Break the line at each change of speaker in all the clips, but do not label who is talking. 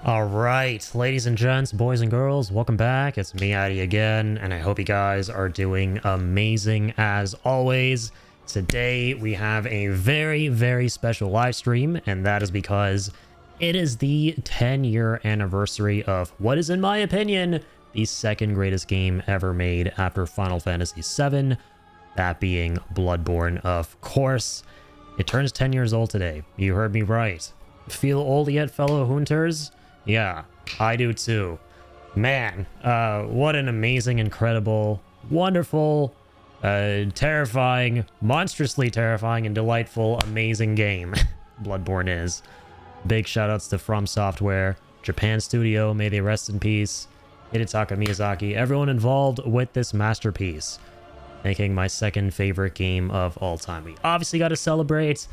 All right, ladies and gents, boys and girls, welcome back. It's me, Addy, again, and I hope you guys are doing amazing as always. Today, we have a very, very special live stream, and that is because it is the 10-year anniversary of what is, in my opinion, the second greatest game ever made after Final Fantasy VII, that being Bloodborne, of course. It turns 10 years old today. You heard me right. Feel old yet, fellow Hunters? Yeah, I do too. Man, what an amazing, incredible, wonderful, terrifying, monstrously terrifying, and delightful, amazing game Bloodborne is. Big shoutouts to From Software, Japan Studio, may they rest in peace, Hidetaka Miyazaki, everyone involved with this masterpiece, making my second favorite game of all time. We obviously got to celebrate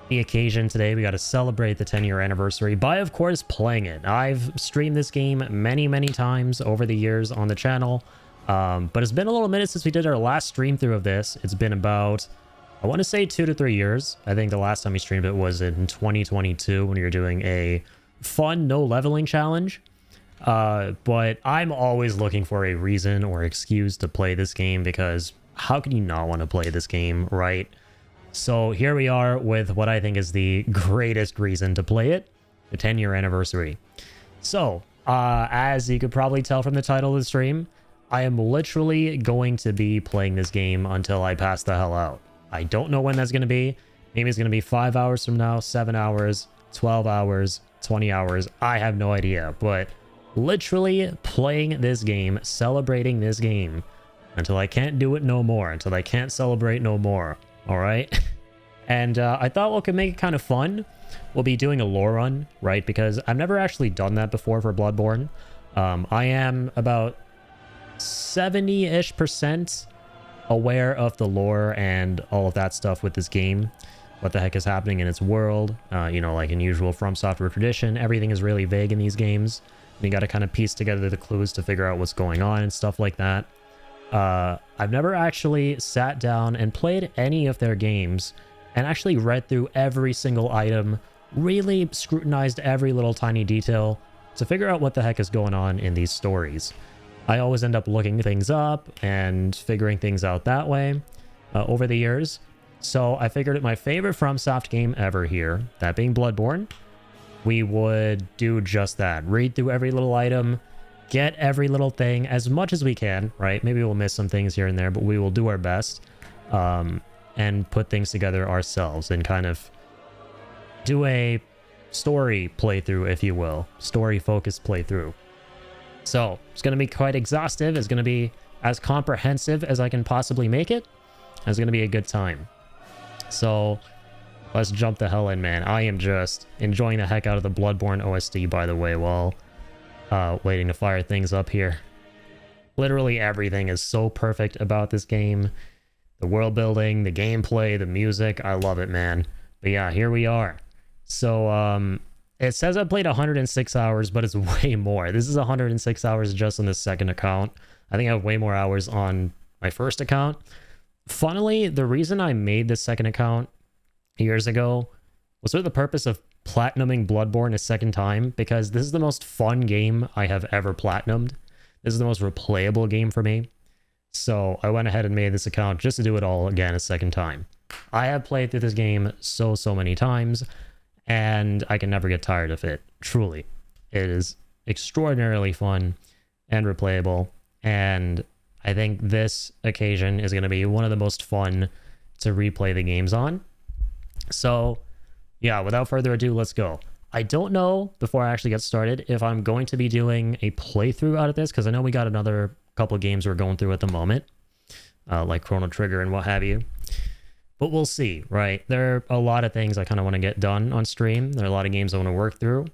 the occasion today. We got to celebrate the 10-year anniversary by, of course, playing it. I've streamed this game many times over the years on the channel, but it's been a little minute since we did our last stream through of this. It's been about, I want to say 2 to 3 years. I think the last time we streamed it was in 2022 when we were doing a fun no leveling challenge. But I'm always looking for a reason or excuse to play this game, because how can you not want to play this game, right? So here we are with what I think is the greatest reason to play it, the 10-year anniversary. So, as you could probably tell from the title of the stream, I am literally going to be playing this game until I pass the hell out. I don't know when that's going to be. Maybe it's going to be 5 hours from now, 7 hours, 12 hours, 20 hours. I have no idea, but literally playing this game, celebrating this game until I can't do it no more, until I can't celebrate no more. All right. And I thought what could make it kind of fun, we'll be doing a lore run, right? Because I've never actually done that before for Bloodborne. I am about 70-ish% aware of the lore and all of that stuff with this game. What the heck is happening in its world. You know, like in usual From Software tradition, everything is really vague in these games. You got to kind of piece together the clues to figure out what's going on and stuff like that. I've never actually sat down and played any of their games and actually read through every single item, really scrutinized every little tiny detail to figure out what the heck is going on in these stories. I always end up looking things up and figuring things out that way over the years. So I figured my favorite FromSoft game ever here, that being Bloodborne, we would do just that. Read through every little item, get every little thing as much as we can, right? Maybe we'll miss some things here and there, but we will do our best and put things together ourselves and kind of do a story playthrough, if you will. Story-focused playthrough. So it's going to be quite exhaustive. It's going to be as comprehensive as I can possibly make it. It's going to be a good time. So let's jump the hell in, man. I am just enjoying the heck out of the Bloodborne OST, by the way, while waiting to fire things up here. Literally everything is so perfect about this game. The world building, the gameplay, the music, I love it, man. But yeah, here we are. So it says I played 106 hours, but it's way more. This is 106 hours just on the second account. I think I have way more hours on my first account. Funnily, the reason I made this second account years ago was for the purpose of platinuming Bloodborne a second time, because this is the most fun game I have ever platinumed. This is the most replayable game for me. So I went ahead and made this account just to do it all again a second time. I have played through this game so many times, and I can never get tired of it. Truly. It is extraordinarily fun and replayable, and I think this occasion is going to be one of the most fun to replay the games on. So yeah, without further ado, let's go. I don't know, before I actually get started, if I'm going to be doing a playthrough out of this, because I know we got another couple of games we're going through at the moment, like Chrono Trigger and what have you. But we'll see, right? There are a lot of things I kind of want to get done on stream. There are a lot of games I want to work through.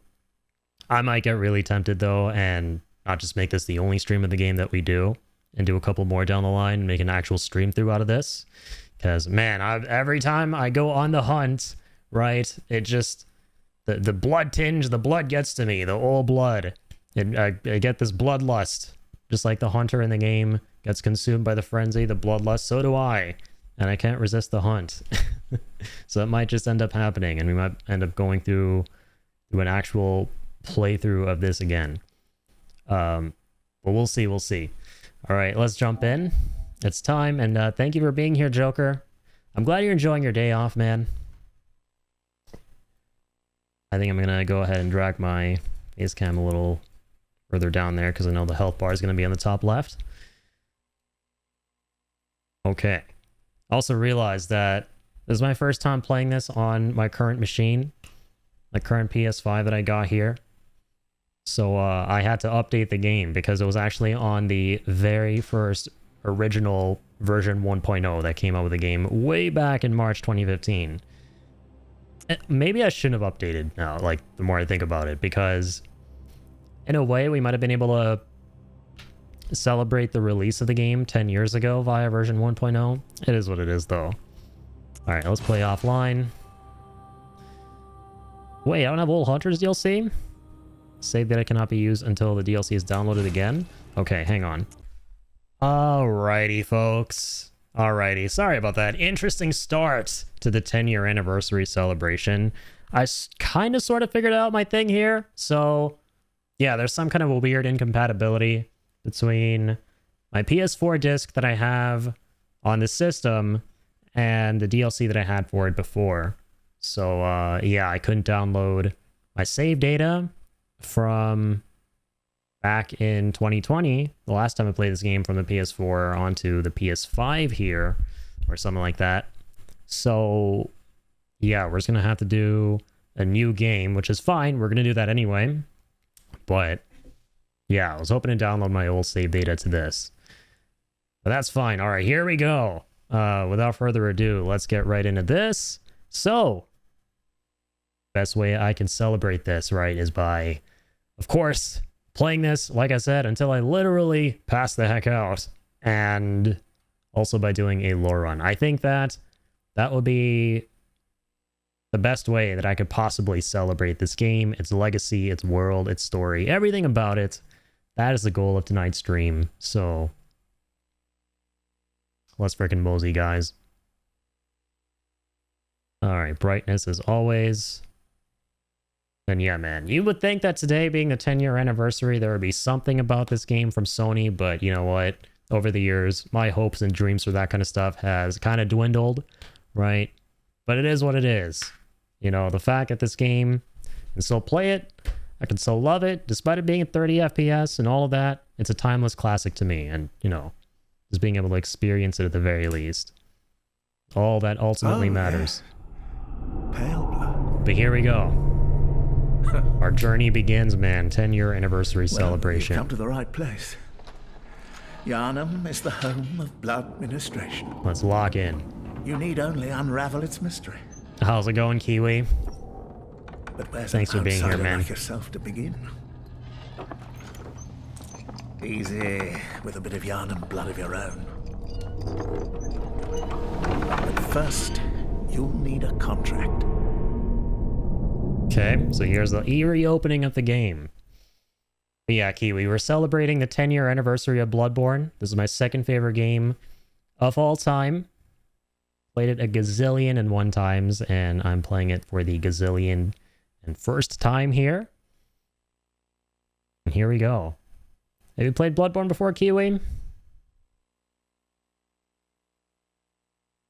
I might get really tempted, though, and not just make this the only stream of the game that we do, and do a couple more down the line and make an actual stream through out of this. Because, man, every time I go on the hunt, right, it just, the blood tinge, the blood gets to me, the old blood. I get this bloodlust, just like the hunter in the game gets consumed by the frenzy, the bloodlust, so do I. And I can't resist the hunt. So it might just end up happening, and we might end up going through an actual playthrough of this again. But we'll see, we'll see. All right, let's jump in. It's time, and thank you for being here, Joker. I'm glad you're enjoying your day off, man. I think I'm gonna go ahead and drag my face cam a little further down there because I know the health bar is gonna be on the top left. Okay. Also realized that this is my first time playing this on my current machine, the current PS5 that I got here. So I had to update the game because it was actually on the very first original version 1.0 that came out with the game way back in March 2015. Maybe I shouldn't have updated now, like, the more I think about it, because in a way we might have been able to celebrate the release of the game 10 years ago via version 1.0. It is what it is, though. All right, let's play offline. Wait, I don't have Old Hunters DLC? Save data cannot be used until the DLC is downloaded again? Okay, hang on. Alrighty, folks. Alrighty, sorry about that. Interesting start to the 10-year anniversary celebration. I kind of sort of figured out my thing here. So, yeah, there's some kind of a weird incompatibility between my PS4 disc that I have on the system and the DLC that I had for it before. So, yeah, I couldn't download my save data from back in 2020, the last time I played this game, from the PS4 onto the PS5 here, or something like that. So, yeah, we're just going to have to do a new game, which is fine. We're going to do that anyway. But, yeah, I was hoping to download my old save data to this. But that's fine. All right, here we go. Without further ado, let's get right into this. So, best way I can celebrate this, right, is by, of course, playing this, like I said, until I literally pass the heck out. And also by doing a lore run. I think that would be the best way that I could possibly celebrate this game, its legacy, its world, its story, everything about it. That is the goal of tonight's stream. So, let's frickin' mosey, guys. Alright, brightness as always. And yeah, man, you would think that today being the 10-year anniversary, there would be something about this game from Sony, but you know what? Over the years, my hopes and dreams for that kind of stuff has kind of dwindled, right? But it is what it is. You know, the fact that this game, I can still play it, I can still love it, despite it being at 30 FPS and all of that, it's a timeless classic to me, and, you know, just being able to experience it at the very least. All that ultimately matters.
Yeah. Pale blood.
But here we go. Our journey begins, man. 10-year anniversary celebration.
You've come to the right place. Yharnam is the home of blood ministration.
Let's lock in.
You need only unravel its mystery.
How's it going, Kiwi?
But where's
Thanks for being here, man.
like yourself to begin? Easy, with a bit of Yharnam blood of your own. But first, you'll need a contract.
Okay, so here's the eerie opening of the game. But yeah, Kiwi, we're celebrating the 10-year anniversary of Bloodborne. This is my second favorite game of all time. Played it a gazillion and one times, and I'm playing it for the gazillion and first time here. And here we go. Have you played Bloodborne before, Kiwi?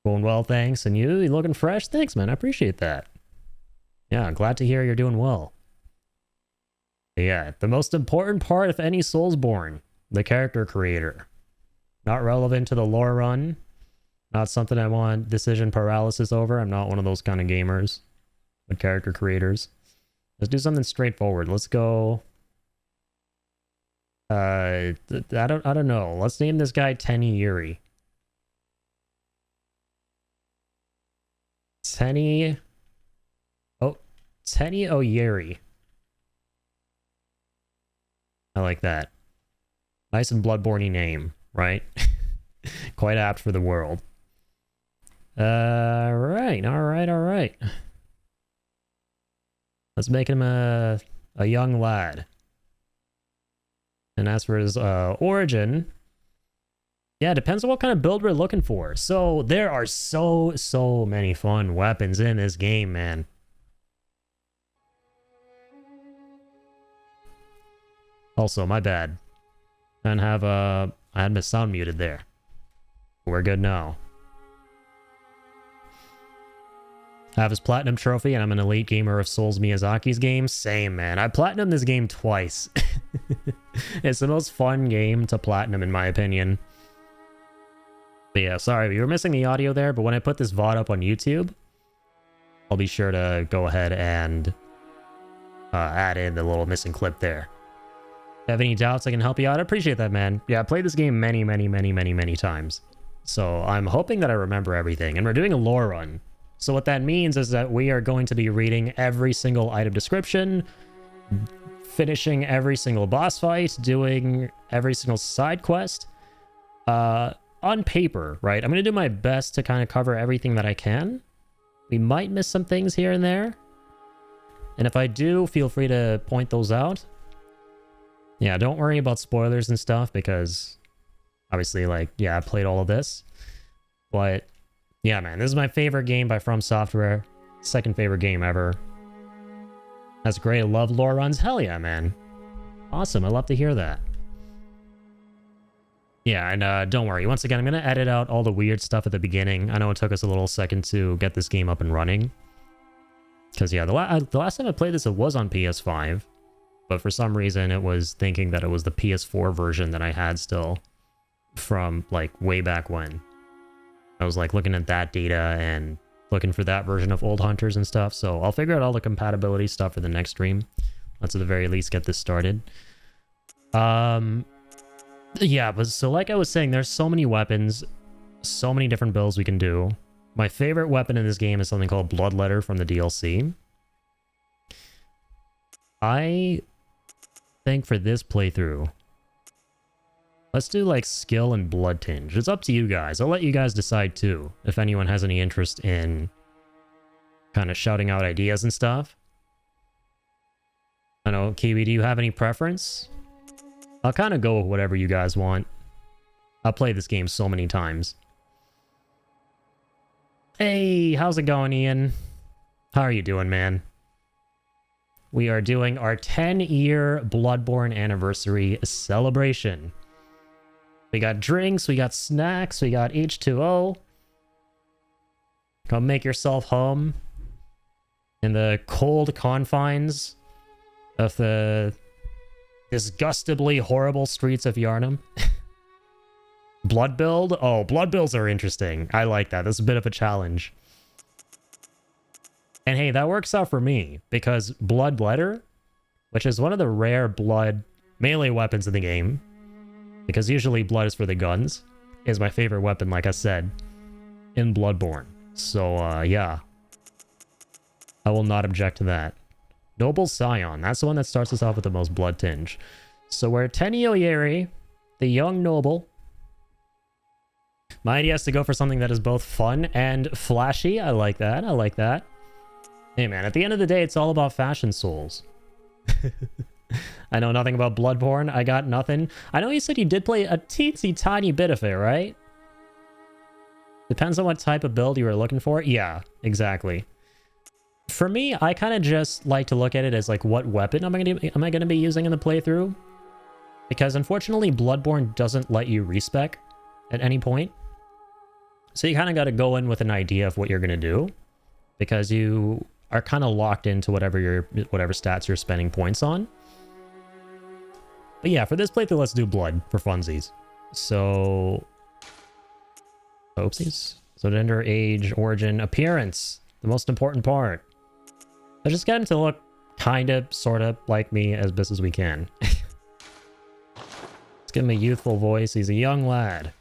Going well, thanks. And you looking fresh? Thanks, man. I appreciate that. Yeah, I'm glad to hear you're doing well. Yeah, the most important part of any Soulsborne, the character creator. Not relevant to the lore run. Not something I want decision paralysis over. I'm not one of those kind of gamers. But character creators. Let's do something straightforward. Let's go... I don't know. Let's name this guy Tenny Yuri. Tenny O'Yeri. I like that. Nice and Bloodborne-y name, right? Quite apt for the world. Alright. Let's make him a young lad. And as for his origin, yeah, it depends on what kind of build we're looking for. So there are so many fun weapons in this game, man. Also, my bad. And have I had my sound muted there. We're good now. I have his platinum trophy, and I'm an elite gamer of Souls Miyazaki's game. Same, man. I platinumed this game twice. It's the most fun game to platinum, in my opinion. But yeah, sorry, you were missing the audio there, but when I put this VOD up on YouTube, I'll be sure to go ahead and add in the little missing clip there. If you have any doubts, I can help you out. I appreciate that, man. Yeah, I played this game many times. So I'm hoping that I remember everything. And we're doing a lore run. So what that means is that we are going to be reading every single item description, finishing every single boss fight, doing every single side quest. On paper, right? I'm going to do my best to kind of cover everything that I can. We might miss some things here and there. And if I do, feel free to point those out. Yeah, don't worry about spoilers and stuff because obviously, like, yeah, I played all of this. But yeah, man, this is my favorite game by From Software. Second favorite game ever. That's great. I love lore runs. Hell yeah, man. Awesome. I love to hear that. Yeah, and don't worry. Once again, I'm going to edit out all the weird stuff at the beginning. I know it took us a little second to get this game up and running. Because, yeah, the last time I played this, it was on PS5. But for some reason, it was thinking that it was the PS4 version that I had still from, like, way back when. I was, like, looking at that data and looking for that version of Old Hunters and stuff. So I'll figure out all the compatibility stuff for the next stream. Let's at the very least get this started. Yeah, but so like I was saying, there's so many weapons, so many different builds we can do. My favorite weapon in this game is something called Bloodletter from the DLC. I think for this playthrough, let's do like skill and blood tinge. It's up to you guys. I'll let you guys decide too, if anyone has any interest in kind of shouting out ideas and stuff. I don't know, Kiwi, do you have any preference? I'll kind of go with whatever you guys want. I'll play this game so many times. Hey, how's it going, Ian? How are you doing, man? We are doing our 10-year Bloodborne anniversary celebration. We got drinks, we got snacks, we got H2O. Come make yourself home in the cold confines of the disgustingly horrible streets of Yharnam. Blood build? Oh, blood builds are interesting. I like that. That's a bit of a challenge. And hey, that works out for me because Bloodletter, which is one of the rare blood melee weapons in the game, because usually blood is for the guns, is my favorite weapon, like I said, in Bloodborne. So, yeah. I will not object to that. Noble Scion. That's the one that starts us off with the most blood tinge. So we're Tenio Yeri, the young noble. My idea is to go for something that is both fun and flashy. I like that. I like that. Hey, man, at the end of the day, it's all about fashion, souls. I know nothing about Bloodborne. I got nothing. I know you said you did play a teensy tiny bit of it, right? Depends on what type of build you were looking for. Yeah, exactly. For me, I kind of just like to look at it as like, what weapon am I going to be using in the playthrough? Because unfortunately, Bloodborne doesn't let you respec at any point. So you kind of got to go in with an idea of what you're going to do, because you are kind of locked into whatever stats you're spending points on. But yeah, for this playthrough, let's do blood for funsies. So, oopsies. So gender, age, origin, appearance, the most important part. Let's just get him to look kind of, sort of like me as best as we can. Let's give him a youthful voice. He's a young lad.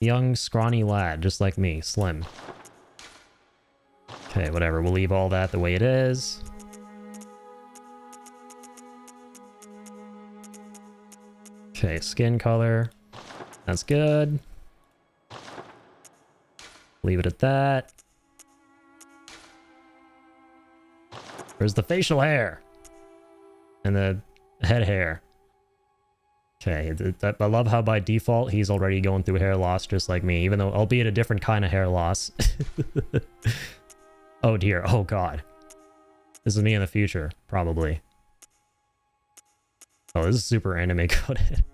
Young, scrawny lad, just like me, slim. Okay, whatever. We'll leave all that the way it is. Okay, skin color. That's good. Leave it at that. Where's the facial hair? And the head hair. Okay, I love how by default he's already going through hair loss just like me, even though albeit a different kind of hair loss. Oh dear, oh god. This is me in the future, probably. Oh, this is super anime coded.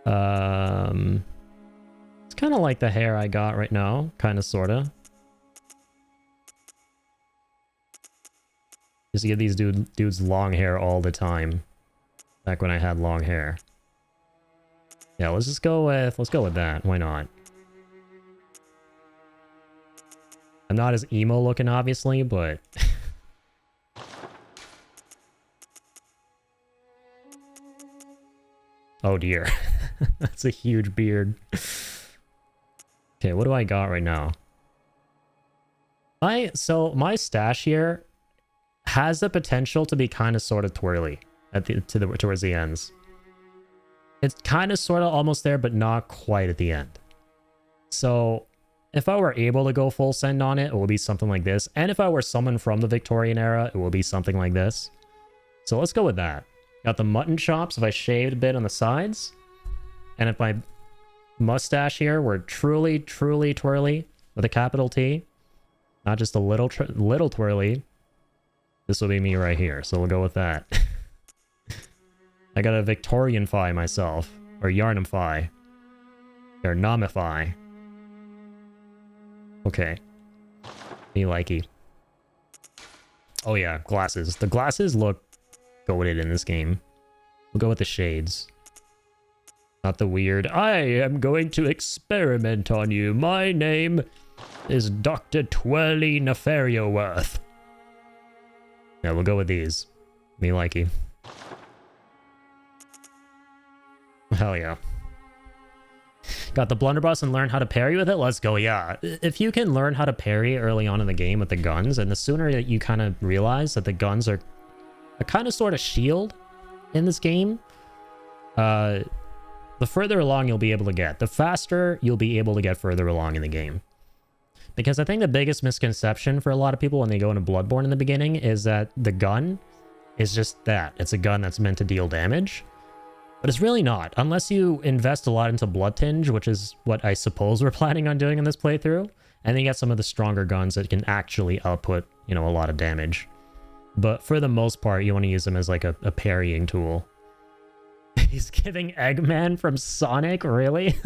It's kind of like the hair I got right now, kind of, sorta. Used to give these dudes long hair all the time, back when I had long hair. Yeah, let's go with that. Why not? I'm not as emo looking, obviously, but oh dear. That's a huge beard. Okay, what do I got right now? So my stash here has the potential to be kind of sort of twirly at towards the ends. It's kind of sort of almost there, but not quite at the end. So if I were able to go full send on it, it will be something like this. And if I were someone from the Victorian era, it will be something like this. So let's go with that. Got the mutton chops if I shaved a bit on the sides. And if my mustache here were truly, truly twirly with a capital T, not just a little twirly, this will be me right here. So we'll go with that. I got a Victorian-fy myself, or Yarnum-fy, or Namify. Okay. Me likey. Oh yeah, glasses. The glasses look goated in this game. We'll go with the shades. Not the weird, I am going to experiment on you. My name is Dr. Twirly Nefarioworth. Yeah, we'll go with these. Me likey. Hell yeah. Got the blunderbuss and learn how to parry with it? Let's go, yeah. If you can learn how to parry early on in the game with the guns, and the sooner that you kind of realize that the guns are a kind of sort of shield in this game, the further along you'll be able to get. The faster you'll be able to get further along in the game. Because I think the biggest misconception for a lot of people when they go into Bloodborne in the beginning is that the gun is just that. It's a gun that's meant to deal damage. But it's really not, unless you invest a lot into Blood Tinge, which is what I suppose we're planning on doing in this playthrough. And then you get some of the stronger guns that can actually output, you know, a lot of damage. But for the most part, you want to use them as like a parrying tool. He's giving Eggman from Sonic, really?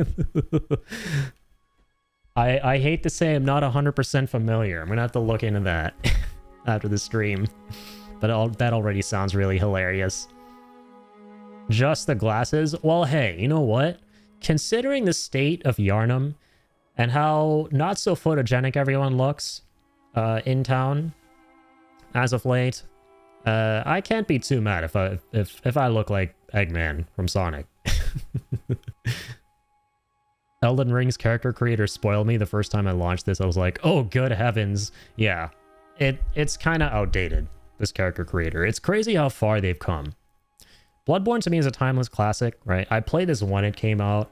I hate to say I'm not 100% familiar. I'm gonna have to look into that after the stream. But that already sounds really hilarious. Just the glasses? Well, hey, you know what? Considering the state of Yarnum and how not so photogenic everyone looks in town as of late, I can't be too mad if I look like Eggman from Sonic. Elden Ring's character creator spoiled me the first time I launched this. I was like, oh, good heavens. Yeah, it's kind of outdated, this character creator. It's crazy how far they've come. Bloodborne to me is a timeless classic, right? I played this when it came out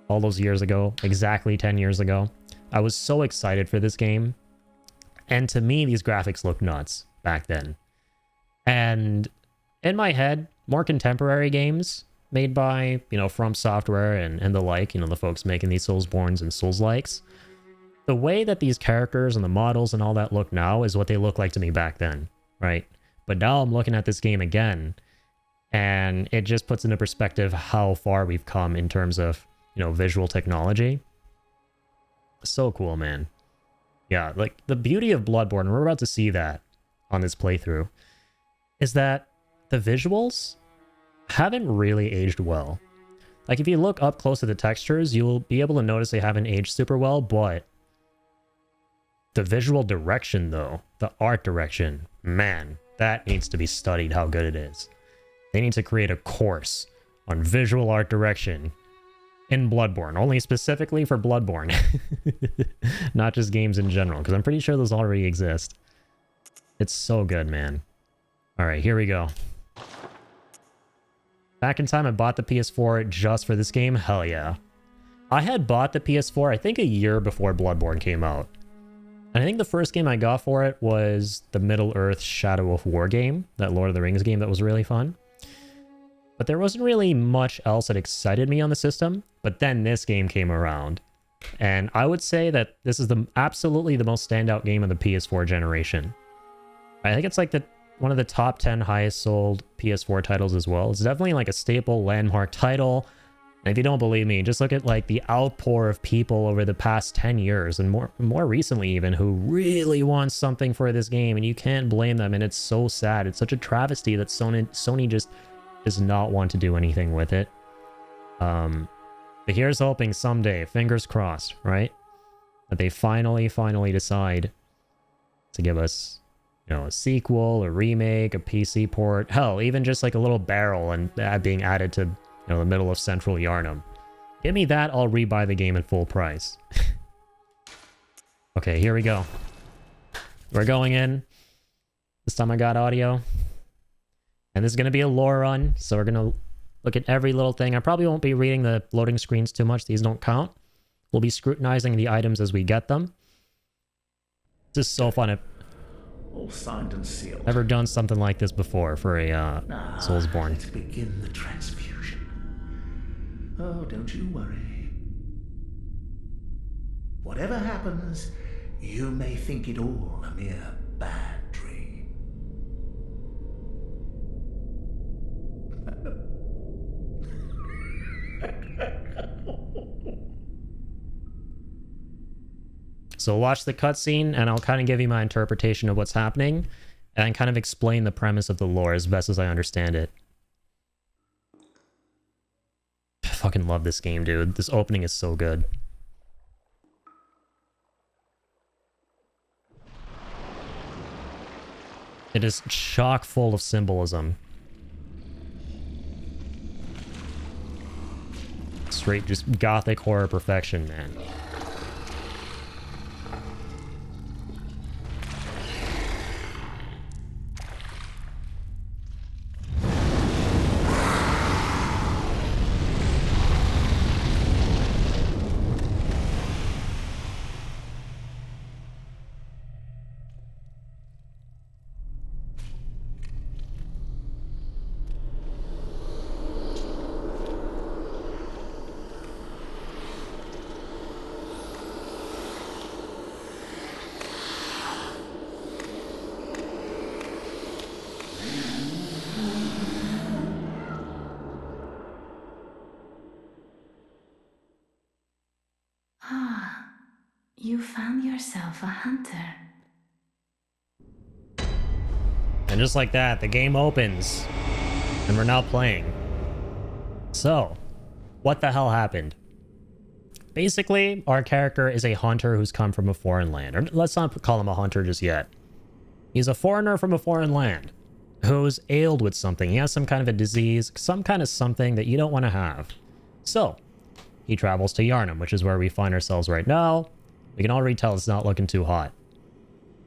all those years ago, exactly 10 years ago. I was so excited for this game. And to me, these graphics look nuts back then. And in my head, more contemporary games made by, you know, From Software and the like, you know, the folks making these Soulsborns and Souls-likes, the way that these characters and the models and all that look now is what they look like to me back then, right? But now I'm looking at this game again, and it just puts into perspective how far we've come in terms of, you know, visual technology. So cool, man. Yeah, like, the beauty of Bloodborne, and we're about to see that on this playthrough, is that the visuals haven't really aged well. Like, if you look up close to the textures, you'll be able to notice they haven't aged super well, but the visual direction, though, the art direction, man, that needs to be studied how good it is. They need to create a course on visual art direction in Bloodborne, only specifically for Bloodborne. Not just games in general, because I'm pretty sure those already exist. It's so good, man. Alright, here we go. Back in time, I bought the PS4 just for this game. Hell yeah. I had bought the PS4, I think, a year before Bloodborne came out. And I think the first game I got for it was the Middle-earth Shadow of War game, that Lord of the Rings game that was really fun. But there wasn't really much else that excited me on the system. But then this game came around. And I would say that this is absolutely the most standout game of the PS4 generation. I think it's like one of the top 10 highest sold PS4 titles as well. It's definitely like a staple landmark title. And if you don't believe me, just look at like the outpour of people over the past 10 years and more recently even who really want something for this game, and you can't blame them. And it's so sad. It's such a travesty that Sony just does not want to do anything with it. But here's hoping someday, fingers crossed, right? That they finally decide to give us, you know, a sequel, a remake, a PC port, hell, even just like a little barrel and that being added to, you know, the middle of central Yarnum. Give me that, I'll rebuy the game at full price. Okay, here we go. We're going in. This time I got audio. And this is going to be a lore run, so we're going to look at every little thing. I probably won't be reading the loading screens too much. These don't count. We'll be scrutinizing the items as we get them. This is so fun. I've
All signed and sealed.
never done something like this before for a Soulsborne.
Let's begin the transfusion. Oh, don't you worry. Whatever happens, you may think it all a mere bad dream.
So watch the cutscene, and I'll kind of give you my interpretation of what's happening, and kind of explain the premise of the lore as best as I understand it. I fucking love this game, dude. This opening is so good. It is chock full of symbolism. Straight just gothic horror perfection, man.
You found yourself a hunter.
And just like that, the game opens. And we're now playing. So, what the hell happened? Basically, our character is a hunter who's come from a foreign land. Or let's not call him a hunter just yet. He's a foreigner from a foreign land who's ailed with something. He has some kind of a disease, some kind of something that you don't want to have. So, he travels to Yarnum, which is where we find ourselves right now. We can already tell it's not looking too hot.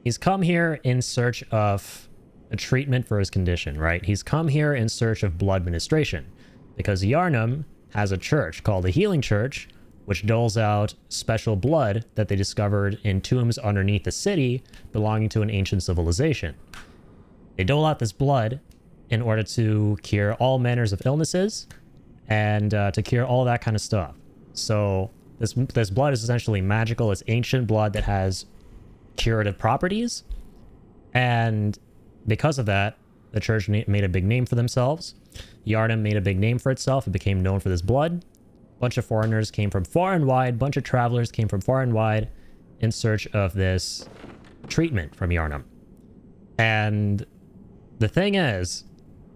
He's come here in search of a treatment for his condition, right? He's come here in search of blood administration because Yarnum has a church called the Healing Church, which doles out special blood that they discovered in tombs underneath the city belonging to an ancient civilization. They dole out this blood in order to cure all manners of illnesses and to cure all that kind of stuff. So this blood is essentially magical. It's ancient blood that has curative properties. And because of that, the church made a big name for themselves. Yarnum made a big name for itself. It became known for this blood. A bunch of foreigners came from far and wide. A bunch of travelers came from far and wide in search of this treatment from Yarnum. And the thing is,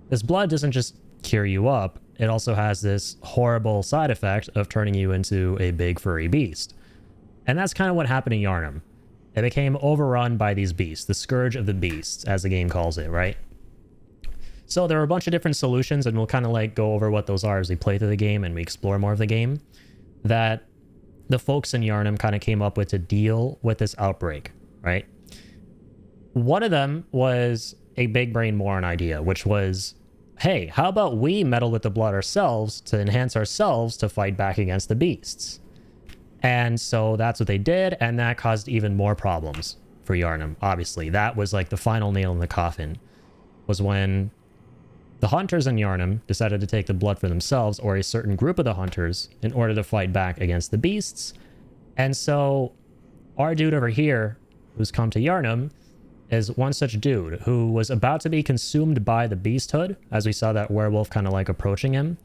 this blood doesn't just cure you up. It also has this horrible side effect of turning you into a big furry beast. And that's kind of what happened in Yarnum. It became overrun by these beasts, the scourge of the beasts, as the game calls it, right? So there are a bunch of different solutions, and we'll kind of like go over what those are as we play through the game and we explore more of the game, that the folks in Yarnum kind of came up with to deal with this outbreak, right? One of them was a big brain moron idea, which was, hey, how about we meddle with the blood ourselves to enhance ourselves to fight back against the beasts? And so that's what they did, and that caused even more problems for Yarnum, obviously. That was like the final nail in the coffin, was when the hunters in Yarnum decided to take the blood for themselves, or a certain group of the hunters, in order to fight back against the beasts. And so our dude over here, who's come to Yarnum, is one such dude who was about to be consumed by the beasthood, as we saw that werewolf kind of like approaching him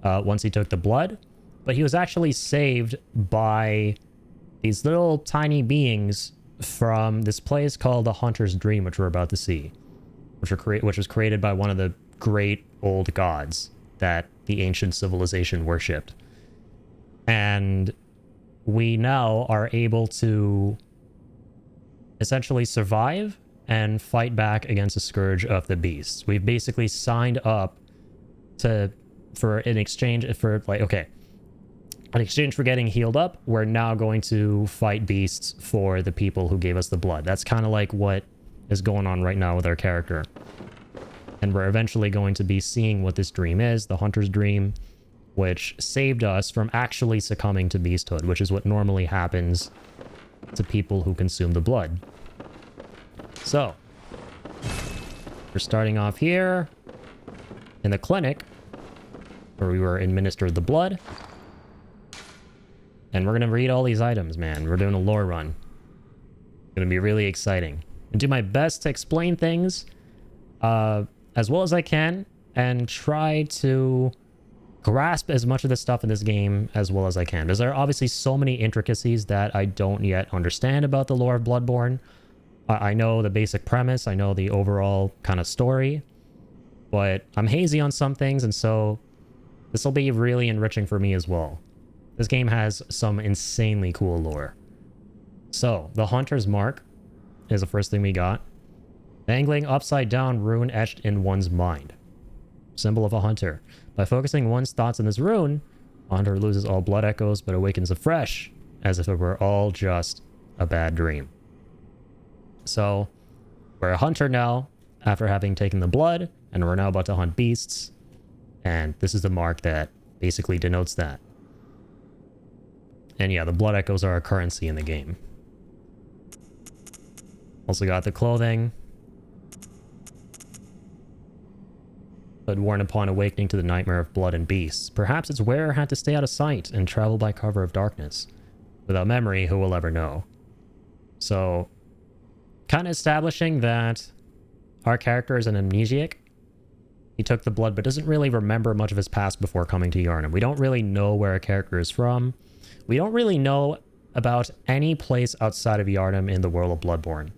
once he took the blood. But he was actually saved by these little tiny beings from this place called the Hunter's Dream, which we're about to see, which was created by one of the great old gods that the ancient civilization worshipped. And we now are able to essentially survive and fight back against the scourge of the beasts. We've basically signed up for in exchange for in exchange for getting healed up, we're now going to fight beasts for the people who gave us the blood. That's kind of like what is going on right now with our character. And we're eventually going to be seeing what this dream is, the Hunter's Dream, which saved us from actually succumbing to beasthood, which is what normally happens to people who consume the blood. So, we're starting off here in the clinic where we were administered the blood. And we're going to read all these items, man. We're doing a lore run. It's going to be really exciting. And do my best to explain things as well as I can and try to grasp as much of the stuff in this game as well as I can. Because there are obviously so many intricacies that I don't yet understand about the lore of Bloodborne. I know the basic premise. I know the overall kind of story. But I'm hazy on some things, and so this will be really enriching for me as well. This game has some insanely cool lore. So, the Hunter's Mark is the first thing we got. Dangling upside down rune etched in one's mind. Symbol of a hunter. By focusing one's thoughts on this rune, a hunter loses all blood echoes but awakens afresh, as if it were all just a bad dream. So, we're a hunter now, after having taken the blood, and we're now about to hunt beasts. And this is the mark that basically denotes that. And yeah, the blood echoes are a currency in the game. Also got the clothing. But worn upon awakening to the nightmare of blood and beasts. Perhaps its wearer had to stay out of sight and travel by cover of darkness. Without memory, who will ever know? So, kind of establishing that our character is an amnesiac. He took the blood but doesn't really remember much of his past before coming to Yharnam. We don't really know where our character is from. We don't really know about any place outside of Yharnam in the world of Bloodborne.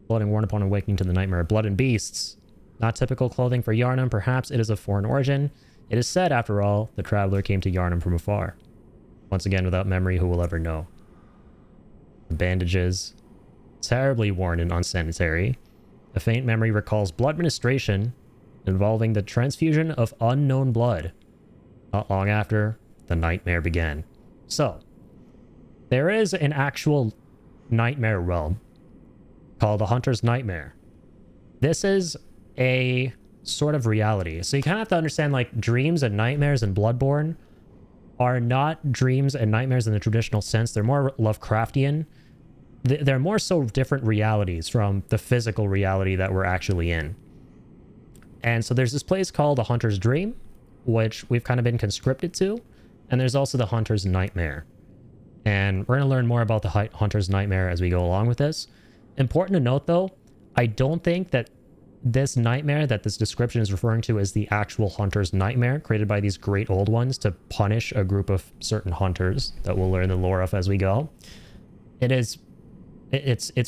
Clothing worn upon awakening to the nightmare of blood and beasts. Not typical clothing for Yharnam, perhaps it is of foreign origin. It is said, after all, the traveler came to Yharnam from afar. Once again, without memory, who will ever know? The bandages. Terribly worn and unsanitary. A faint memory recalls blood ministration involving the transfusion of unknown blood. Not long after, the nightmare began. So, there is an actual nightmare realm called the Hunter's Nightmare. This is a sort of reality. So you kind of have to understand, like, dreams and nightmares in Bloodborne are not dreams and nightmares in the traditional sense. They're more Lovecraftian. They're more so different realities from the physical reality that we're actually in. And so there's this place called the Hunter's Dream, which we've kind of been conscripted to. And there's also the Hunter's Nightmare. And we're going to learn more about the Hunter's Nightmare as we go along with this. Important to note, though, I don't think that this nightmare that this description is referring to is the actual Hunter's Nightmare created by these great old ones to punish a group of certain hunters that we'll learn the lore of as we go. It's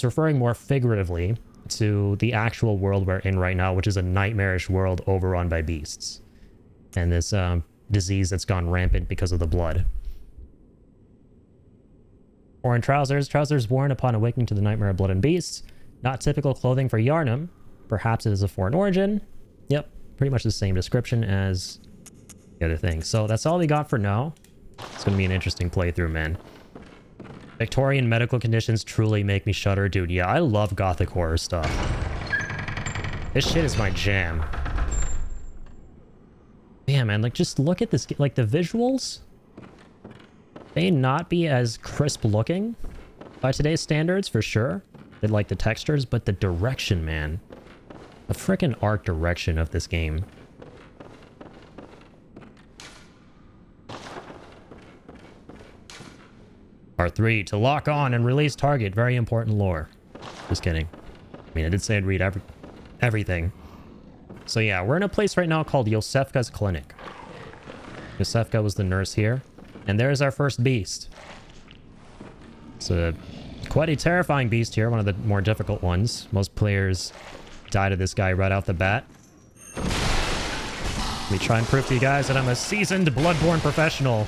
referring more figuratively to the actual world we're in right now, which is a nightmarish world overrun by beasts. And this disease that's gone rampant because of the blood. Worn trousers worn upon awakening to the nightmare of blood and beasts. Not typical clothing for Yharnam. Perhaps it is of foreign origin. Yep, pretty much the same description as the other thing. So that's all we got for now. It's going to be an interesting playthrough, man. Victorian medical conditions truly make me shudder. Dude, yeah, I love gothic horror stuff. This shit is my jam. Yeah, man, like, just look at this. Like, the visuals may not be as crisp looking by today's standards, for sure. They like the textures, but the direction, man. The frickin' art direction of this game. Part 3, to lock on and release target. Very important lore. Just kidding. I mean, I did say I'd read everything. So yeah, we're in a place right now called Yosefka's Clinic. Yosefka was the nurse here. And there's our first beast. It's quite a terrifying beast here, one of the more difficult ones. Most players die to this guy right off the bat. Let me try and prove to you guys that I'm a seasoned Bloodborne professional.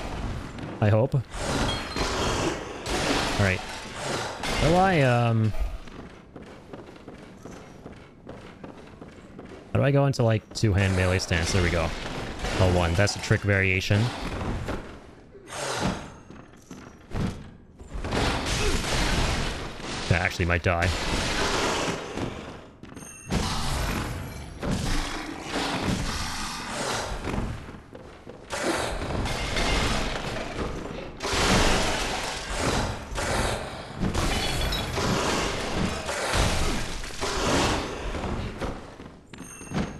I hope. Alright. Will I, how do I go into, like, two-hand melee stance? There we go. L1. That's a trick variation. That actually might die.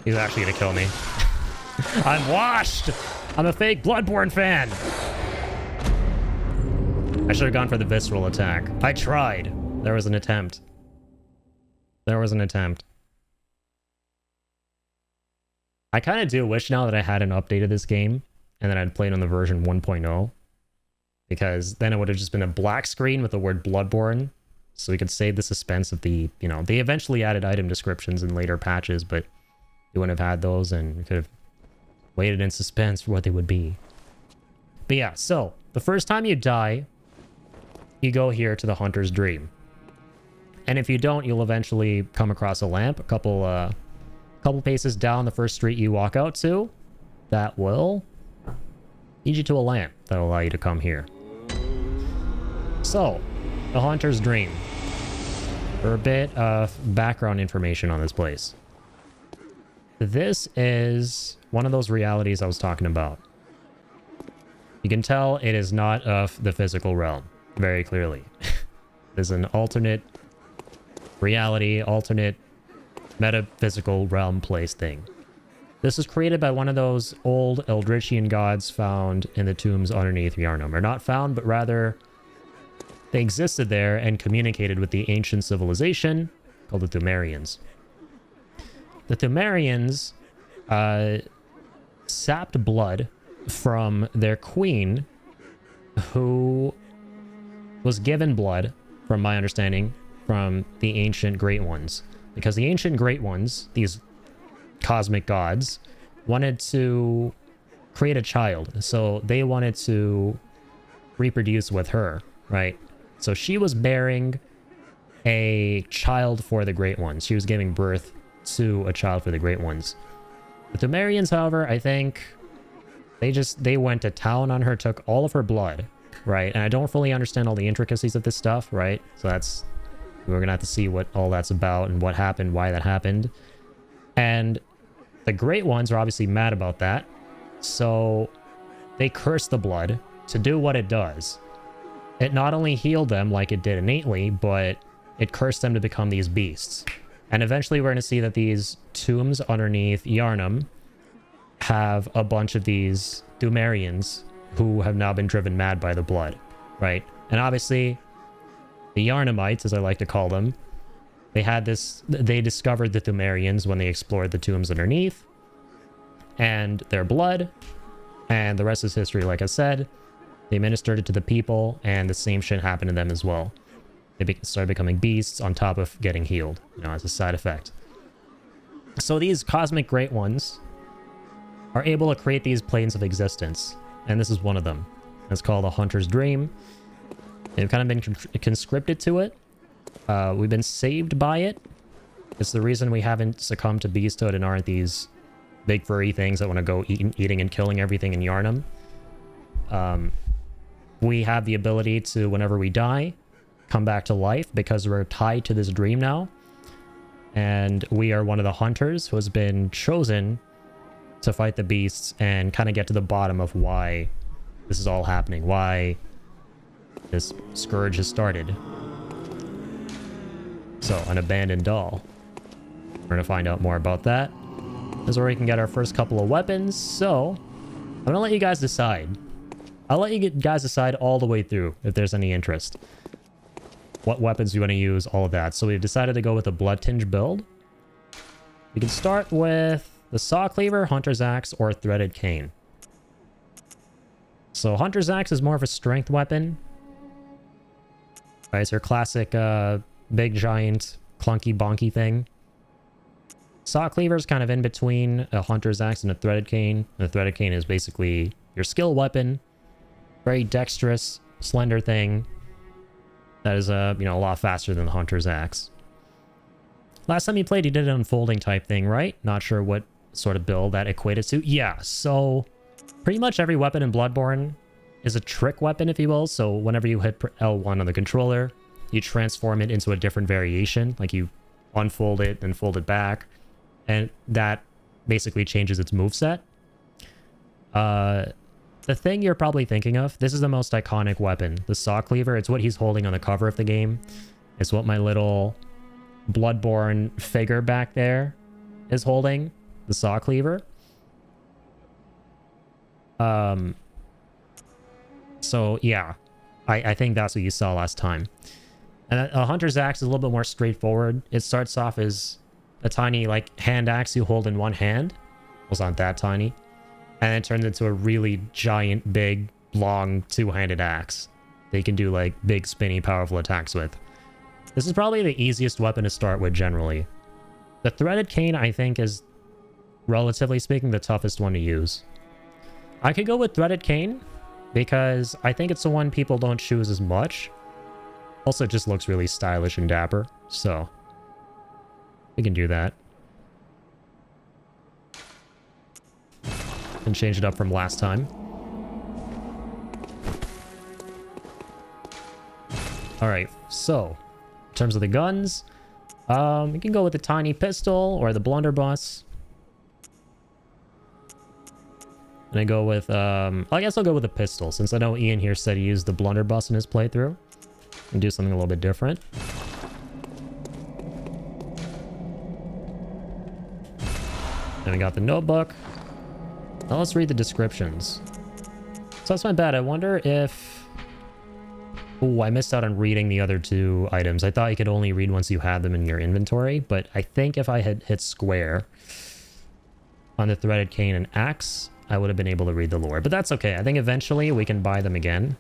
He's actually gonna kill me. I'm washed! I'm a fake Bloodborne fan! I should have gone for the visceral attack. I tried. There was an attempt. There was an attempt. I kind of do wish now that I hadn't updated this game and that I'd played on the version 1.0. Because then it would have just been a black screen with the word Bloodborne. So we could save the suspense of the, you know, they eventually added item descriptions in later patches, but you wouldn't have had those and we could have waited in suspense for what they would be. But yeah, so the first time you die, you go here to the Hunter's Dream. And if you don't, you'll eventually come across a lamp a couple paces down the first street you walk out to. That will lead you to a lamp that will allow you to come here. So, the Hunter's Dream. For a bit of background information on this place. This is one of those realities I was talking about. You can tell it is not of the physical realm, very clearly. There's an alternate reality, alternate metaphysical realm place thing. This was created by one of those old Eldritchian gods found in the tombs underneath Yharnam. Or not found, but rather they existed there and communicated with the ancient civilization called the Thumerians. The Thumerians sapped blood from their queen, who was given blood, from my understanding, from the ancient Great Ones. Because the ancient Great Ones, these cosmic gods, wanted to create a child. So they wanted to reproduce with her, right? So she was bearing a child for the Great Ones. She was giving birth to a child for the Great Ones. The Thumerians, however, I think they went to town on her, took all of her blood, right? And I don't fully understand all the intricacies of this stuff, right? So we're gonna have to see what all that's about and what happened, why that happened. And the Great Ones are obviously mad about that. So they cursed the blood to do what it does. It not only healed them like it did innately, but it cursed them to become these beasts. And eventually we're going to see that these tombs underneath Yharnam have a bunch of these Thumerians who have now been driven mad by the blood, right? And obviously, the Yharnamites, as I like to call them, they discovered the Thumerians when they explored the tombs underneath, and their blood, and the rest is history, like I said. They ministered it to the people, and the same shit happened to them as well. They started becoming beasts on top of getting healed, you know, as a side effect. So these cosmic Great Ones are able to create these planes of existence, and this is one of them. It's called a Hunter's Dream. They've kind of been conscripted to it. We've been saved by it. It's the reason we haven't succumbed to beasthood and aren't these big furry things that want to go eating and killing everything in Yharnam. We have the ability to, whenever we die, come back to life because we're tied to this dream now. And we are one of the hunters who has been chosen to fight the beasts and kind of get to the bottom of why this is all happening, why this scourge has started. So, an abandoned doll. We're going to find out more about that. This is where we can get our first couple of weapons. So, I'm going to let you guys decide. I'll let you guys decide all the way through if there's any interest. what weapons you want to use, all of that. So we've decided to go with a blood tinge build. We can start with the saw cleaver, hunter's axe, or threaded cane. So hunter's axe is more of a strength weapon. Right, it's your classic big giant clunky bonky thing. Saw cleaver is kind of in between a hunter's axe and a threaded cane. The threaded cane is basically your skill weapon. Very dexterous, slender thing. That is a lot faster than the hunter's axe. Last time you played, you did an unfolding type thing, right? Not sure what sort of build that equated to. Yeah, so pretty much every weapon in Bloodborne is a trick weapon, if you will. So whenever you hit L1 on the controller, you transform it into a different variation. Like you unfold it and fold it back. And that basically changes its moveset. The thing you're probably thinking of, this is the most iconic weapon. The saw cleaver, it's what he's holding on the cover of the game. It's what my little Bloodborne figure back there is holding. The saw cleaver. So yeah, I think that's what you saw last time. And a hunter's axe is a little bit more straightforward. It starts off as a tiny like hand axe you hold in one hand. Well, it's not that tiny. And it turns into a really giant, big, long two-handed axe that you can do like big, spinny, powerful attacks with. This is probably the easiest weapon to start with generally. The threaded cane, I think, is, relatively speaking, the toughest one to use. I could go with threaded cane because I think it's the one people don't choose as much. Also, it just looks really stylish and dapper, so we can do that. And change it up from last time. Alright, so in terms of the guns, we can go with the tiny pistol or the blunderbuss. And I go with, I guess I'll go with the pistol, since I know Ian here said he used the blunderbuss in his playthrough. And do something a little bit different. And we got the notebook. Now let's read the descriptions. So that's my bad. I wonder if... Oh, I missed out on reading the other two items. I thought you could only read once you had them in your inventory, but I think if I had hit square on the threaded cane and axe, I would have been able to read the lore. But that's okay. I think eventually we can buy them again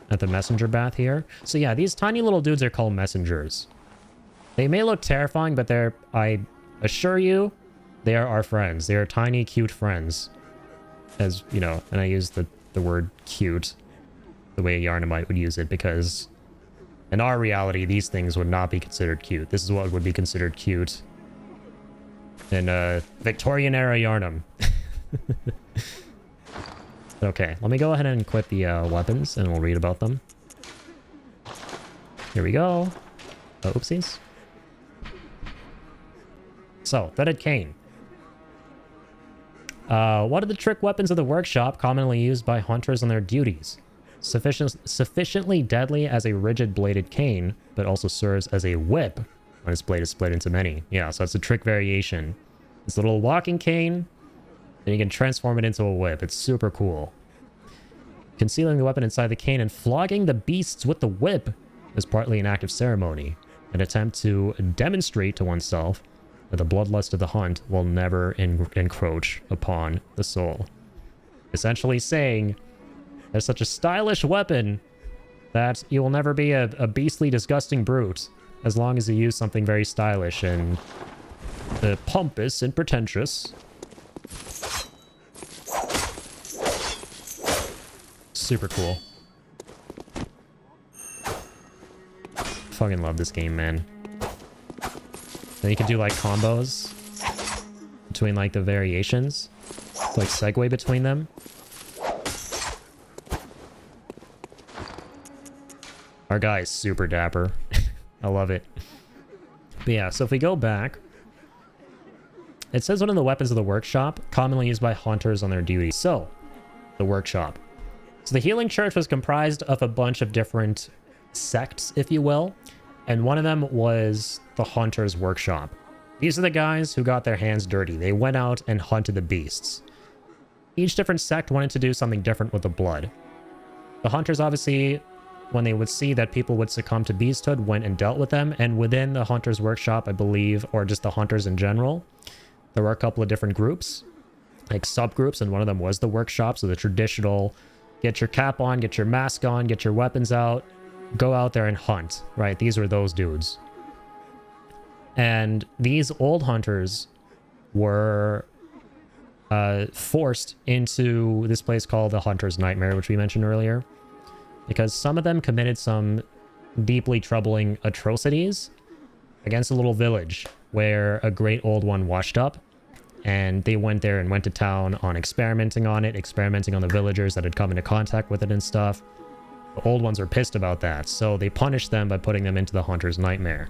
at the messenger bath here. So yeah, these tiny little dudes are called messengers. They may look terrifying, but they're, I assure you, they are our friends. They are tiny, cute friends. As, you know, and I use the word cute the way Yarnamite would use it, because in our reality, these things would not be considered cute. This is what would be considered cute in Victorian era Yarnum. Okay, let me go ahead and equip the weapons and we'll read about them. Here we go. Oh, oopsies. So, threaded cane. What are the trick weapons of the workshop commonly used by hunters on their duties? Sufficiently deadly as a rigid bladed cane, but also serves as a whip when its blade is split into many. Yeah, so it's a trick variation. It's a little walking cane, and you can transform it into a whip. It's super cool. Concealing the weapon inside the cane and flogging the beasts with the whip is partly an act of ceremony, an attempt to demonstrate to oneself that the bloodlust of the hunt will never encroach upon the soul. Essentially saying, there's such a stylish weapon that you will never be a beastly, disgusting brute as long as you use something very stylish and pompous and pretentious. Super cool. Fucking love this game, man. Then you can do like combos between like the variations, like segue between them. Our guy is super dapper. I love it. But yeah, so if we go back, it says one of the weapons of the workshop commonly used by hunters on their duty. So, the workshop. So the healing church was comprised of a bunch of different sects, if you will. And one of them was the hunter's workshop. These are the guys who got their hands dirty. They went out and hunted the beasts. Each different sect wanted to do something different with the blood. The hunters obviously when they would see that people would succumb to beasthood, went and dealt with them. And within the Hunter's Workshop, I believe, or just the Hunters in general, there were a couple of different groups, like subgroups, and one of them was the Workshop. So the traditional, get your cap on, get your mask on, get your weapons out, go out there and hunt, right? These were those dudes. And these old hunters were forced into this place called the Hunter's Nightmare, which we mentioned earlier, because some of them committed some deeply troubling atrocities against a little village where a great old one washed up, and they went there and went to town on experimenting on it, experimenting on the villagers that had come into contact with it and stuff. The old ones are pissed about that, so they punished them by putting them into the Hunter's Nightmare.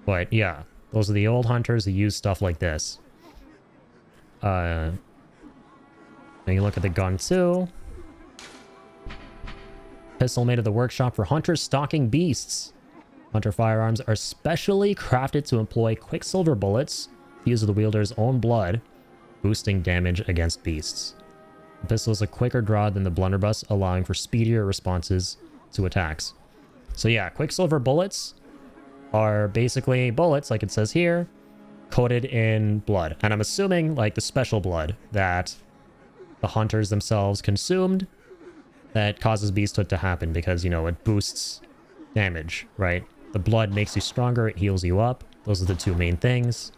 But yeah, those are the old hunters who use stuff like this. Now you look at the gun too. Pistol made at the workshop for hunters stalking beasts. Hunter firearms are specially crafted to employ quicksilver bullets fused with the wielder's own blood, boosting damage against beasts. The pistol is a quicker draw than the blunderbuss, allowing for speedier responses to attacks. So yeah, quicksilver bullets are basically bullets, like it says here, coated in blood. And I'm assuming like the special blood that the hunters themselves consumed that causes beasthood to happen, because, you know, it boosts damage, right? The blood makes you stronger, it heals you up. Those are the two main things.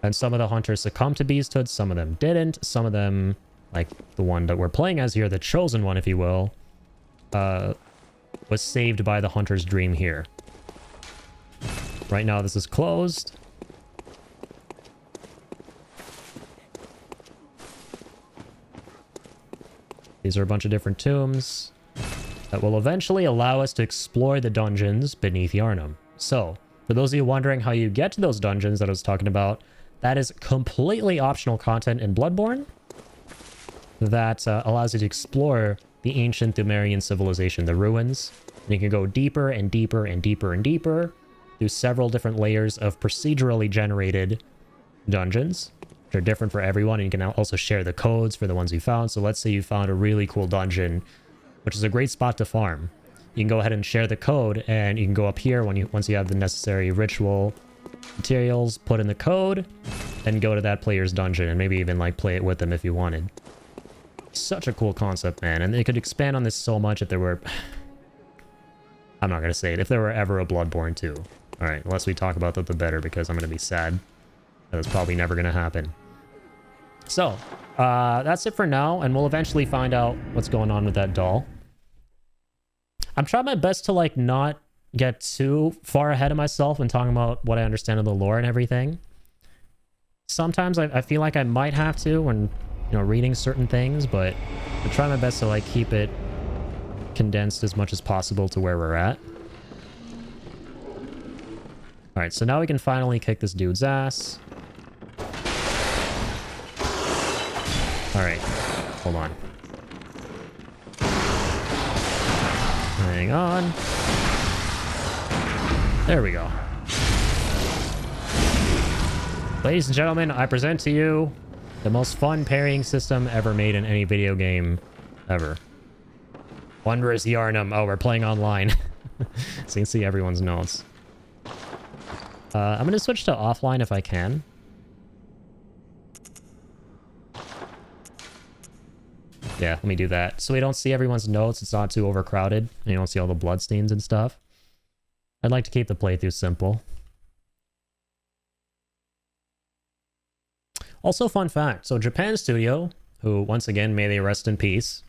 And some of the hunters succumbed to beasthood, some of them didn't. Some of them, like the one that we're playing as here, the chosen one, if you will, was saved by the hunter's dream here. Right now this is closed. These are a bunch of different tombs that will eventually allow us to explore the dungeons beneath Yharnam. So, for those of you wondering how you get to those dungeons that I was talking about, that is completely optional content in Bloodborne that allows you to explore the ancient Thumerian civilization, the ruins. And you can go deeper and deeper and deeper and deeper through several different layers of procedurally generated dungeons. They're different for everyone, and you can now also share the codes for the ones you found. So let's say you found a really cool dungeon, which is a great spot to farm. You can go ahead and share the code, and you can go up here once you have the necessary ritual materials, put in the code, and go to that player's dungeon, and maybe even like play it with them if you wanted. Such a cool concept, man, and they could expand on this so much if there were... I'm not gonna say it, if there were ever a Bloodborne 2. Alright, unless we talk about that, the better, because I'm gonna be sad. That's probably never gonna happen. So, that's it for now, and we'll eventually find out what's going on with that doll. I'm trying my best to, like, not get too far ahead of myself when talking about what I understand of the lore and everything. Sometimes I feel like I might have to when, you know, reading certain things, but I try my best to, like, keep it condensed as much as possible to where we're at. Alright, so now we can finally kick this dude's ass. Alright, hold on. Hang on. There we go. Ladies and gentlemen, I present to you the most fun parrying system ever made in any video game ever. Wondrous Yharnam. Oh, we're playing online. So you can see everyone's notes. I'm going to switch to offline if I can. Yeah, let me do that. So we don't see everyone's notes, it's not too overcrowded, and you don't see all the bloodstains and stuff. I'd like to keep the playthrough simple. Also, fun fact. So Japan Studio, who, once again, may they rest in peace,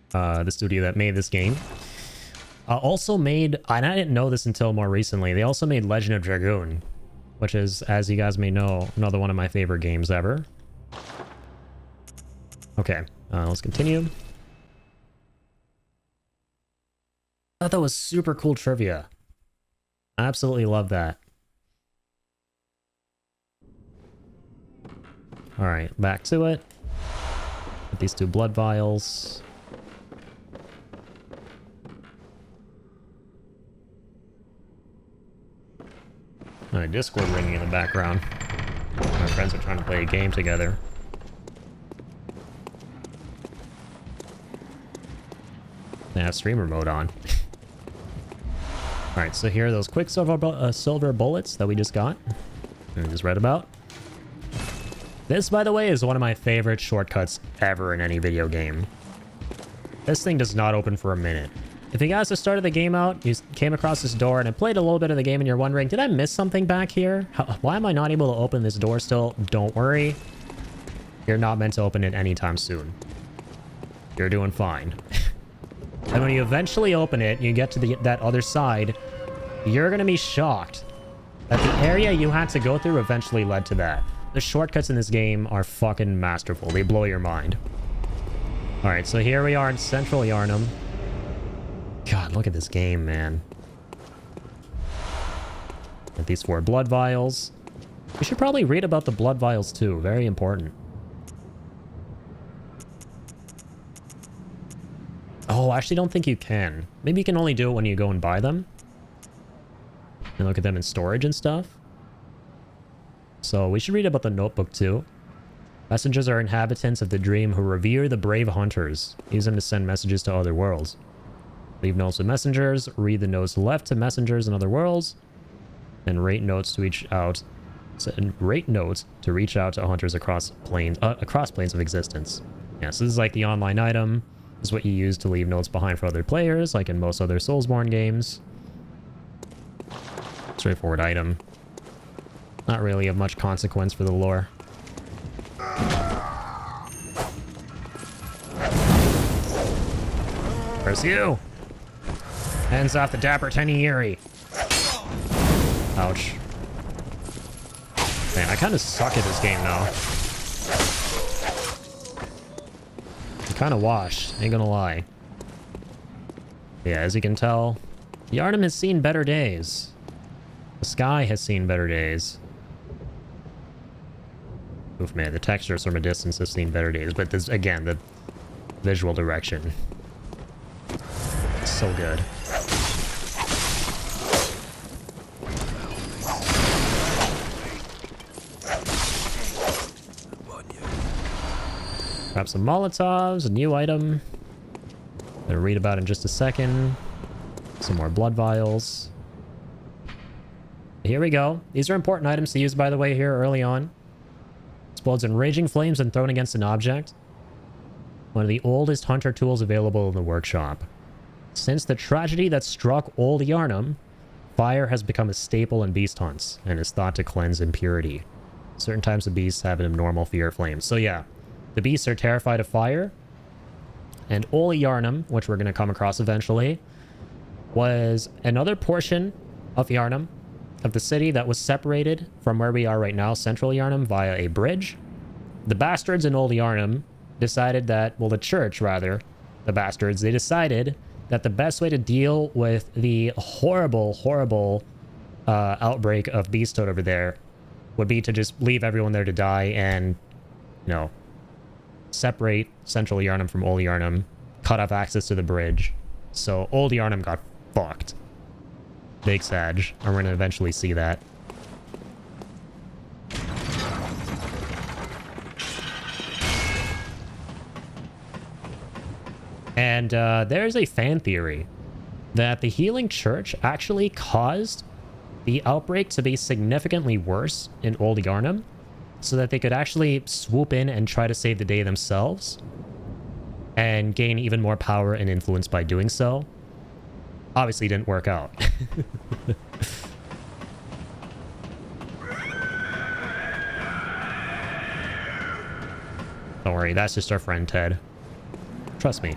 the studio that made this game, also made, and I didn't know this until more recently, they also made Legend of Dragoon, which is, as you guys may know, another one of my favorite games ever. Okay, let's continue. I thought that was super cool trivia. I absolutely love that. Alright, back to it. Get these two blood vials. Alright, Discord ringing in the background. My friends are trying to play a game together. They have streamer mode on. Alright, so here are those quicksilver silver bullets that we just got. We just read about. This, by the way, is one of my favorite shortcuts ever in any video game. This thing does not open for a minute. If you guys have started the game out, you came across this door and I played a little bit of the game and you're wondering, did I miss something back here? Why am I not able to open this door still? Don't worry. You're not meant to open it anytime soon. You're doing fine. And when you eventually open it, you get to that other side, you're going to be shocked that the area you had to go through eventually led to that. The shortcuts in this game are fucking masterful. They blow your mind. Alright, so here we are in Central Yarnum. God, look at this game, man. With these 4 blood vials. We should probably read about the blood vials too. Very important. Oh, I actually don't think you can. Maybe you can only do it when you go and buy them. And look at them in storage and stuff. So we should read about the notebook too. Messengers are inhabitants of the dream who revere the brave hunters. Use them to send messages to other worlds. Leave notes with messengers. Read the notes left to messengers in other worlds. And rate notes to reach out. Rate notes to reach out to hunters across planes of existence. Yeah, so this is like the online item. This is what you use to leave notes behind for other players, like in most other Soulsborne games. Straightforward item. Not really of much consequence for the lore. Where's you? Hands off the dapper tiny Yuri. Ouch. Man, I kind of suck at this game now. I'm kind of washed, ain't gonna lie. Yeah, as you can tell, Yarnum has seen better days. The sky has seen better days. Oof, man, the textures from a distance have seen better days, but this, again, the visual direction. It's so good. Grab some Molotovs, a new item. Gonna read about in just a second. Some more blood vials. Here we go. These are important items to use, by the way, here early on. Explodes in raging flames and thrown against an object. One of the oldest hunter tools available in the workshop. Since the tragedy that struck Old Yarnum, fire has become a staple in beast hunts and is thought to cleanse impurity. Certain types of beasts have an abnormal fear of flames. So yeah, the beasts are terrified of fire. And Old Yarnum, which we're going to come across eventually, was another portion of Yarnum, of the city that was separated from where we are right now, Central Yarnum, via a bridge. The bastards in Old Yarnum decided that, well, the church, rather, the bastards, they decided that the best way to deal with the horrible, horrible outbreak of beasthood over there would be to just leave everyone there to die and, you know, separate Central Yarnum from Old Yarnum, cut off access to the bridge. So Old Yarnum got fucked. Big Sag, and we're going to eventually see that. And there's a fan theory that the Healing Church actually caused the outbreak to be significantly worse in Old Yarnum, so that they could actually swoop in and try to save the day themselves and gain even more power and influence by doing so. Obviously didn't work out. Don't worry, that's just our friend Ted. Trust me.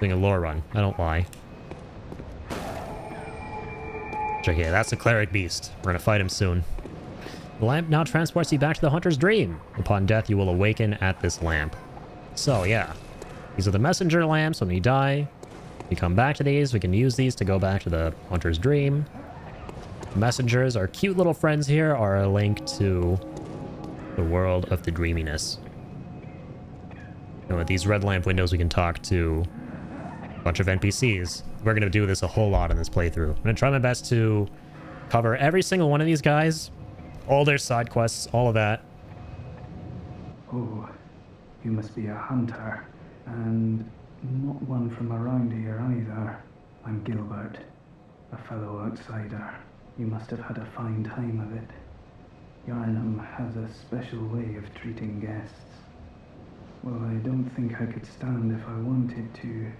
Doing a lore run, I don't lie. Okay, that's the cleric beast. We're gonna fight him soon. The lamp now transports you back to the hunter's dream. Upon death, you will awaken at this lamp. So, yeah. These are the messenger lamps when we die. We come back to these, we can use these to go back to the hunter's dream. Messengers, our cute little friends here, are a link to the world of the dreaminess. And with these red lamp windows, we can talk to a bunch of NPCs. We're going to do this a whole lot in this playthrough. I'm going to try my best to cover every single one of these guys, all their side quests, all of that.
Oh, you must be a hunter. And Not one from around here either. I'm Gilbert, a fellow outsider. You must have had a fine time of it. Yarnum has a special way of treating guests. Well, I don't think I could stand if I wanted to,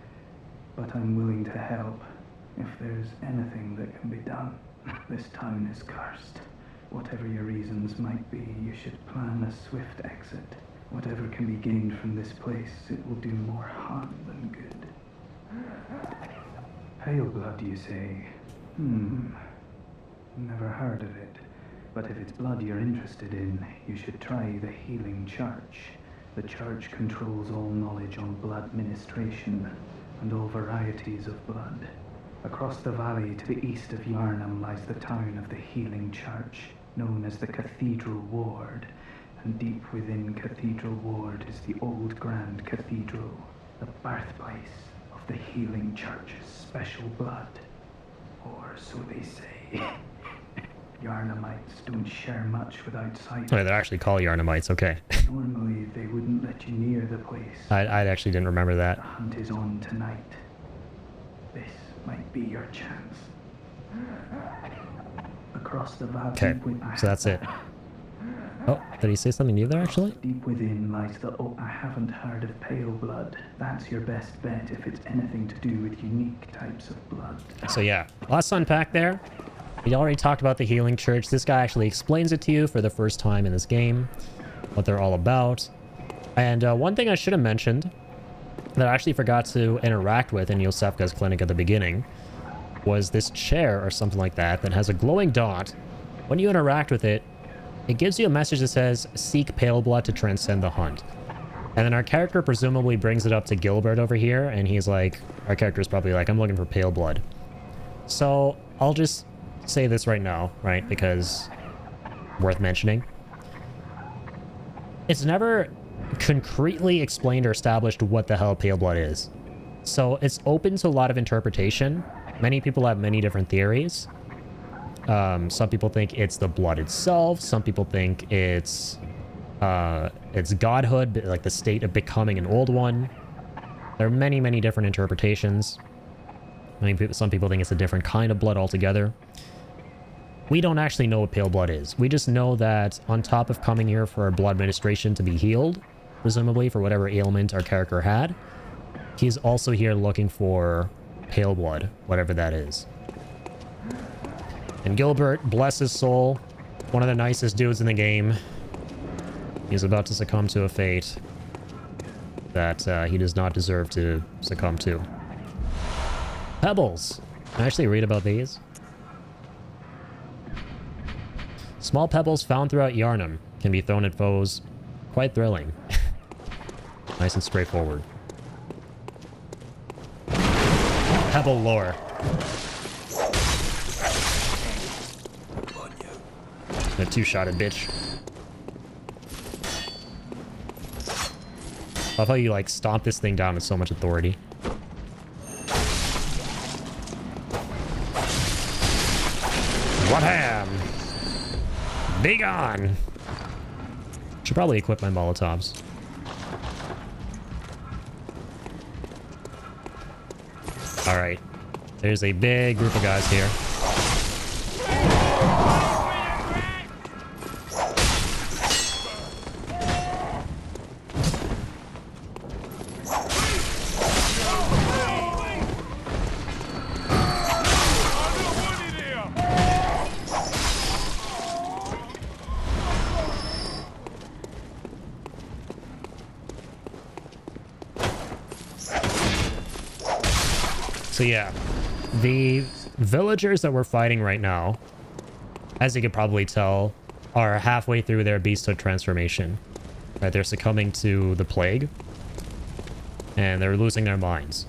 but I'm willing to help if there's anything that can be done. This town is cursed. Whatever your reasons might be, you should plan a swift exit. Whatever can be gained from this place, it will do more harm than good. Pale blood, you say? Never heard of it. But if it's blood you're interested in, you should try the Healing Church. The church controls all knowledge on blood ministration and all varieties of blood. Across the valley to the east of Yarnum lies the town of the Healing Church, known as the Cathedral Ward. And deep within Cathedral Ward is the old Grand Cathedral, the birthplace of the Healing Church's special blood. Or so they say. Yarnumites don't share much with outsiders.
Oh, they're actually called Yarnumites, okay.
Normally, they wouldn't let you near the place.
I actually didn't remember that.
The hunt is on tonight. This might be your chance. Across the valley.
Okay, so that's it. Oh, did he say something new there, actually?
Deep within lies the... Oh, I haven't heard of pale blood. That's your best bet if it's anything to do with unique types of blood.
So yeah, lots to unpack there. We already talked about the Healing Church. This guy actually explains it to you for the first time in this game, what they're all about. And one thing I should have mentioned that I actually forgot to interact with in Yosefka's clinic at the beginning was this chair or something like that that has a glowing dot. When you interact with it, it gives you a message that says, seek pale blood to transcend the hunt. And then our character presumably brings it up to Gilbert over here, and he's like, our character is probably like, I'm looking for pale blood. So I'll just say this right now, right? Because worth mentioning. It's never concretely explained or established what the hell pale blood is. So it's open to a lot of interpretation. Many people have many different theories. Some people think it's the blood itself. Some people think it's godhood, like the state of becoming an old one. There are many, many different interpretations. Some people think it's a different kind of blood altogether. We don't actually know what pale blood is. We just know that on top of coming here for blood administration to be healed, presumably for whatever ailment our character had, he's also here looking for pale blood, whatever that is. And Gilbert, bless his soul, one of the nicest dudes in the game, he's about to succumb to a fate that he does not deserve to succumb to. Pebbles. Can I actually read about these? Small pebbles found throughout Yarnum can be thrown at foes. Quite thrilling. Nice and straightforward. Pebble lore. A two-shotted bitch. Love how you like stomp this thing down with so much authority. What ham? Be gone! Should probably equip my Molotovs. Alright. There's a big group of guys here. So yeah, the villagers that we're fighting right now, as you could probably tell, are halfway through their beasthood transformation. Right, they're succumbing to the plague, and they're losing their minds.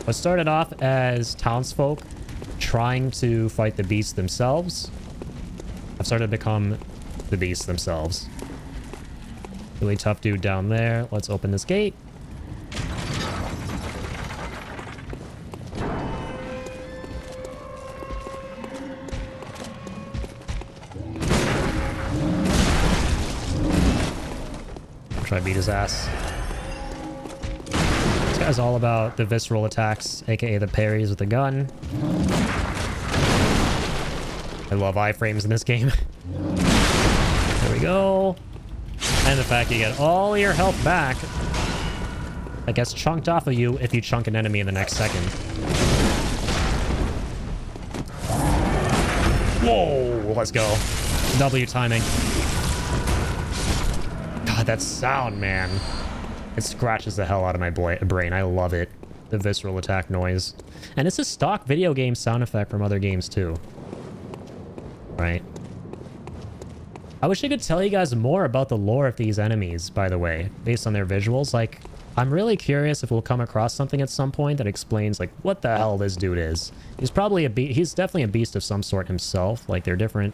What started off as townsfolk trying to fight the beasts themselves have started to become the beasts themselves. Really tough dude down there. Let's open this gate. Try to beat his ass. This guy's all about the visceral attacks, aka the parries with the gun. I love iframes in this game. There we go. And the fact you get all your health back that gets chunked off of you if you chunk an enemy in the next second. Whoa, let's go. W timing. God, that sound, man. It scratches the hell out of my brain. I love it. The visceral attack noise. And it's a stock video game sound effect from other games too. Right? I wish I could tell you guys more about the lore of these enemies, by the way, based on their visuals. Like, I'm really curious if we'll come across something at some point that explains, like, what the hell this dude is. He's probably he's definitely a beast of some sort himself. Like, they're different.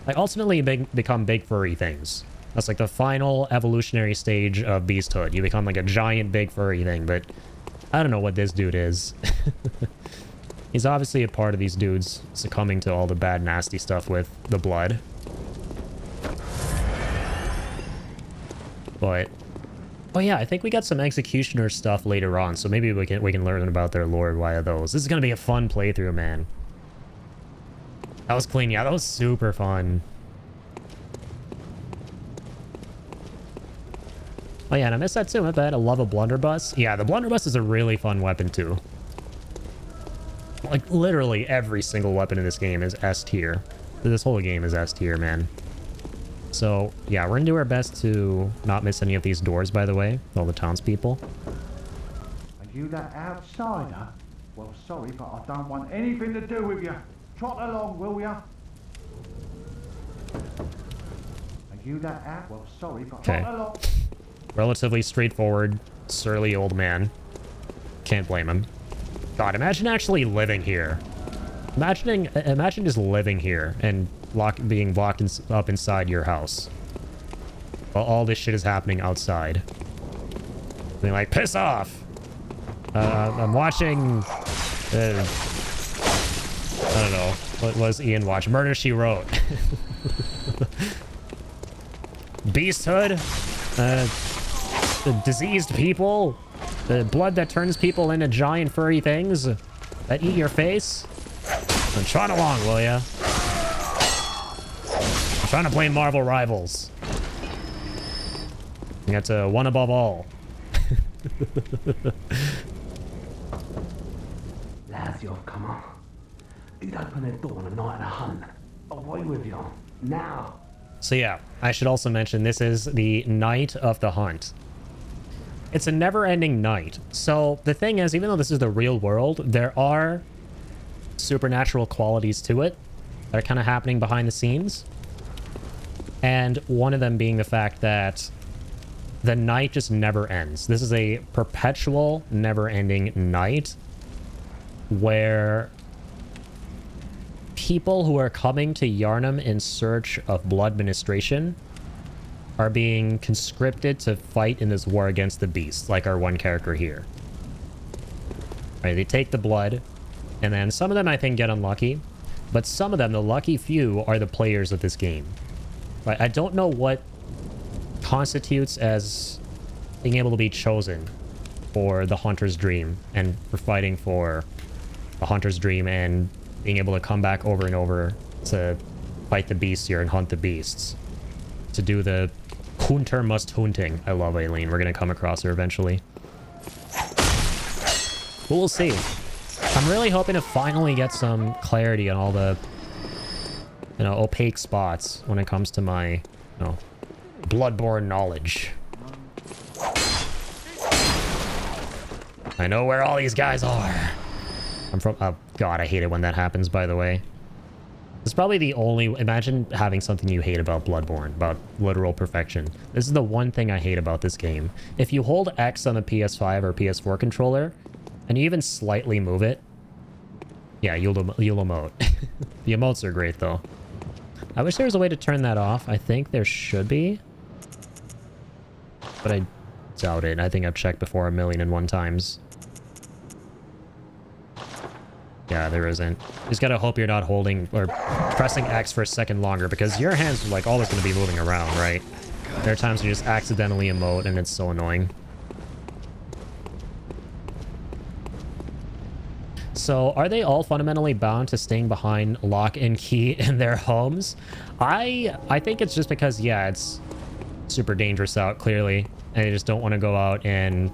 Like, ultimately, you become big furry things. That's like the final evolutionary stage of beasthood. You become like a giant big furry thing, but I don't know what this dude is. He's obviously a part of these dudes succumbing to all the bad, nasty stuff with the blood. But, oh yeah, I think we got some executioner stuff later on, so maybe we can learn about their lore via those. This is gonna be a fun playthrough, man. That was clean. Yeah, that was super fun. Oh yeah, and I missed that too. My bad. I love a blunderbuss. Yeah, the blunderbuss is a really fun weapon too. Like, literally every single weapon in this game is S tier. This whole game is S tier, man. So, yeah, we're gonna do our best to not miss any of these doors, by the way. All the townspeople.
Are you that outsider? Well, sorry, but I don't want anything to do with you. Trot along, will ya? Are you that out? Well, sorry, but
okay.
Trot along.
Relatively straightforward, surly old man. Can't blame him. God, imagine actually living here. Imagine just living here and being locked up inside your house while all this shit is happening outside. Being like, piss off! I'm watching... I don't know. What was Ian watch? Murder, She Wrote. Beasthood. The diseased people. The blood that turns people into giant furry things that eat your face. And trot along, will ya? I'm trying to play Marvel Rivals. You got to one above all.
Lads, you've come on. You'd open the door on a night of a hunt. Away with you. Now.
So yeah, I should also mention this is the night of the hunt. It's a never-ending night. So the thing is, even though this is the real world, there are supernatural qualities to it that are kind of happening behind the scenes. And one of them being the fact that the night just never ends. This is a perpetual, never-ending night where people who are coming to Yharnam in search of blood ministration are being conscripted to fight in this war against the beast, like our one character here. Right, they take the blood, and then some of them I think get unlucky, but some of them, the lucky few, are the players of this game. Right, I don't know what constitutes as being able to be chosen for the Hunter's Dream, and for fighting for the Hunter's Dream and being able to come back over and over to fight the beasts here and hunt the beasts. To do the Hunter must hunting. I love Aileen. We're going to come across her eventually. But we'll see. I'm really hoping to finally get some clarity on all the, you know, opaque spots when it comes to my, you know, Bloodborne knowledge. I know where all these guys are. I'm from... Oh, God, I hate it when that happens, by the way. It's probably the only... Imagine having something you hate about Bloodborne, about literal perfection. This is the one thing I hate about this game. If you hold X on the PS5 or PS4 controller, and you even slightly move it, yeah, you'll emote. The emotes are great, though. I wish there was a way to turn that off. I think there should be. But I doubt it. I think I've checked before 1,000,001 times. Yeah, there isn't. You just gotta hope you're not holding or pressing X for a second longer, because your hands are like always gonna be moving around, right? There are times when you just accidentally emote and it's so annoying. So are they all fundamentally bound to staying behind lock and key in their homes? I think it's just because, yeah, it's super dangerous out, clearly, and they just don't want to go out and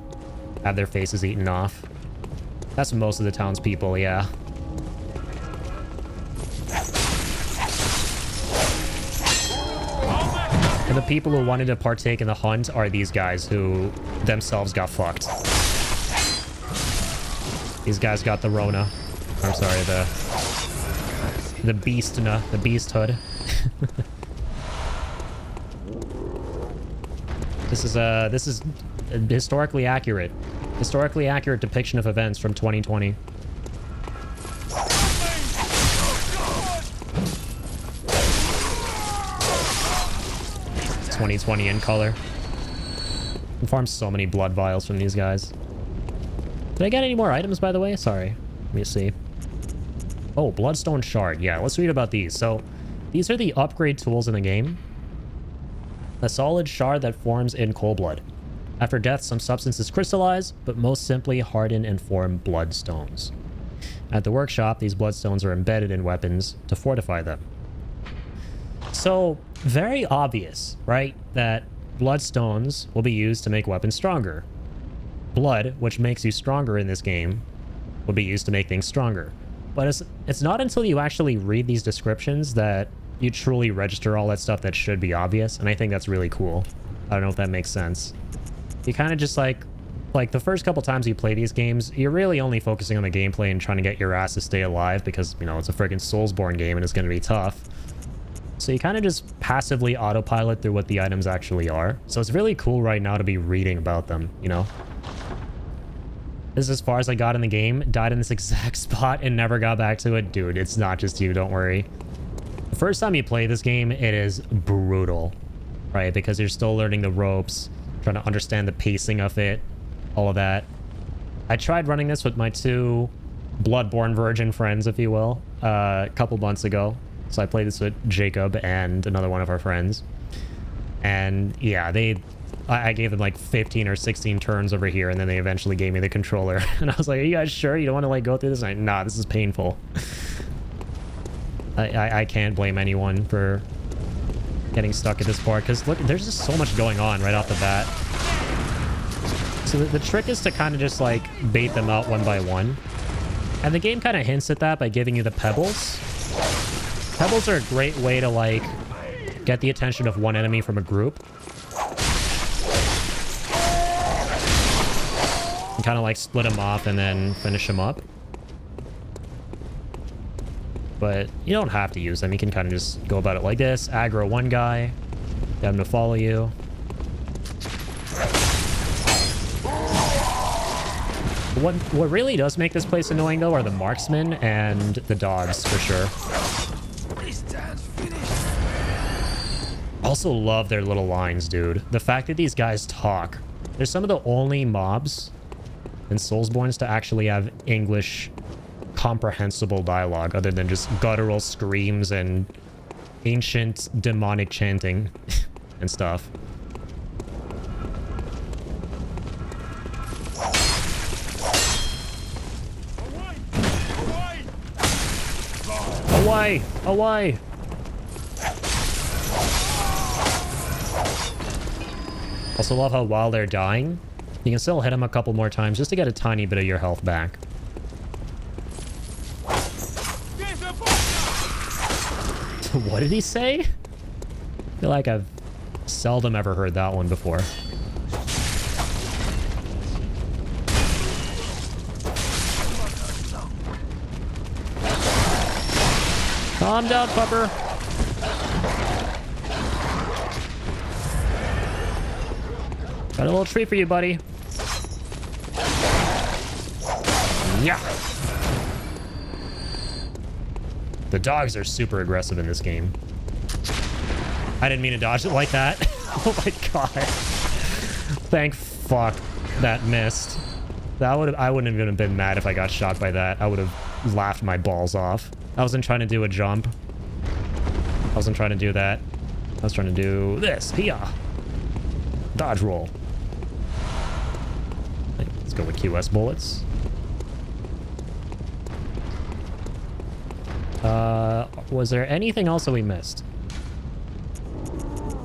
have their faces eaten off. That's most of the townspeople, yeah. And the people who wanted to partake in the hunt are these guys who themselves got fucked. These guys got the Rona. I'm sorry, the beasthood. This is a historically accurate depiction of events from 2020. 2020 in color. I farmed so many blood vials from these guys. Did I get any more items, by the way? Sorry. Let me see. Oh, Bloodstone Shard. Yeah, let's read about these. So, these are the upgrade tools in the game. A solid shard that forms in cold blood. After death, some substances crystallize, but most simply harden and form bloodstones. At the workshop, these bloodstones are embedded in weapons to fortify them. So, very obvious, right? That bloodstones will be used to make weapons stronger. Blood, which makes you stronger in this game, will be used to make things stronger. But it's not until you actually read these descriptions that you truly register all that stuff that should be obvious, and I think that's really cool. I don't know if that makes sense. You kind of just like the first couple times you play these games, you're really only focusing on the gameplay and trying to get your ass to stay alive because, you know, it's a freaking Soulsborne game and it's going to be tough. So you kind of just passively autopilot through what the items actually are. So it's really cool right now to be reading about them, you know? This is as far as I got in the game, died in this exact spot and never got back to it. Dude, it's not just you, don't worry. The first time you play this game, it is brutal, right? Because you're still learning the ropes, trying to understand the pacing of it, all of that. I tried running this with my two Bloodborne virgin friends, if you will, a couple months ago. So I played this with Jacob and another one of our friends. And yeah, I gave them like 15 or 16 turns over here, and then they eventually gave me the controller. And I was like, are you guys sure you don't want to like go through this? And nah, this is painful. I can't blame anyone for getting stuck at this part, because look, there's just so much going on right off the bat. So the trick is to kind of just like bait them out one by one. And the game kind of hints at that by giving you the pebbles. Pebbles are a great way to like get the attention of one enemy from a group. And kind of like split them off and then finish them up. But you don't have to use them. You can kind of just go about it like this. Aggro one guy. Get him to follow you. What really does make this place annoying, though, are the marksmen and the dogs, for sure. Also love their little lines, dude. The fact that these guys talk. They're some of the only mobs in Soulsborne to actually have English comprehensible dialogue other than just guttural screams and ancient demonic chanting and stuff. Away! Away! Also love how while they're dying, you can still hit them a couple more times just to get a tiny bit of your health back. What did he say? I feel like I've seldom ever heard that one before. Calm down, pupper. Got a little treat for you, buddy. Yeah. The dogs are super aggressive in this game. I didn't mean to dodge it like that. Oh my god. Thank fuck that missed. I wouldn't even have been mad if I got shot by that. I would have laughed my balls off. I wasn't trying to do a jump. I wasn't trying to do that. I was trying to do this. Hiya. Dodge roll. Let's go with QS bullets. Was there anything else that we missed?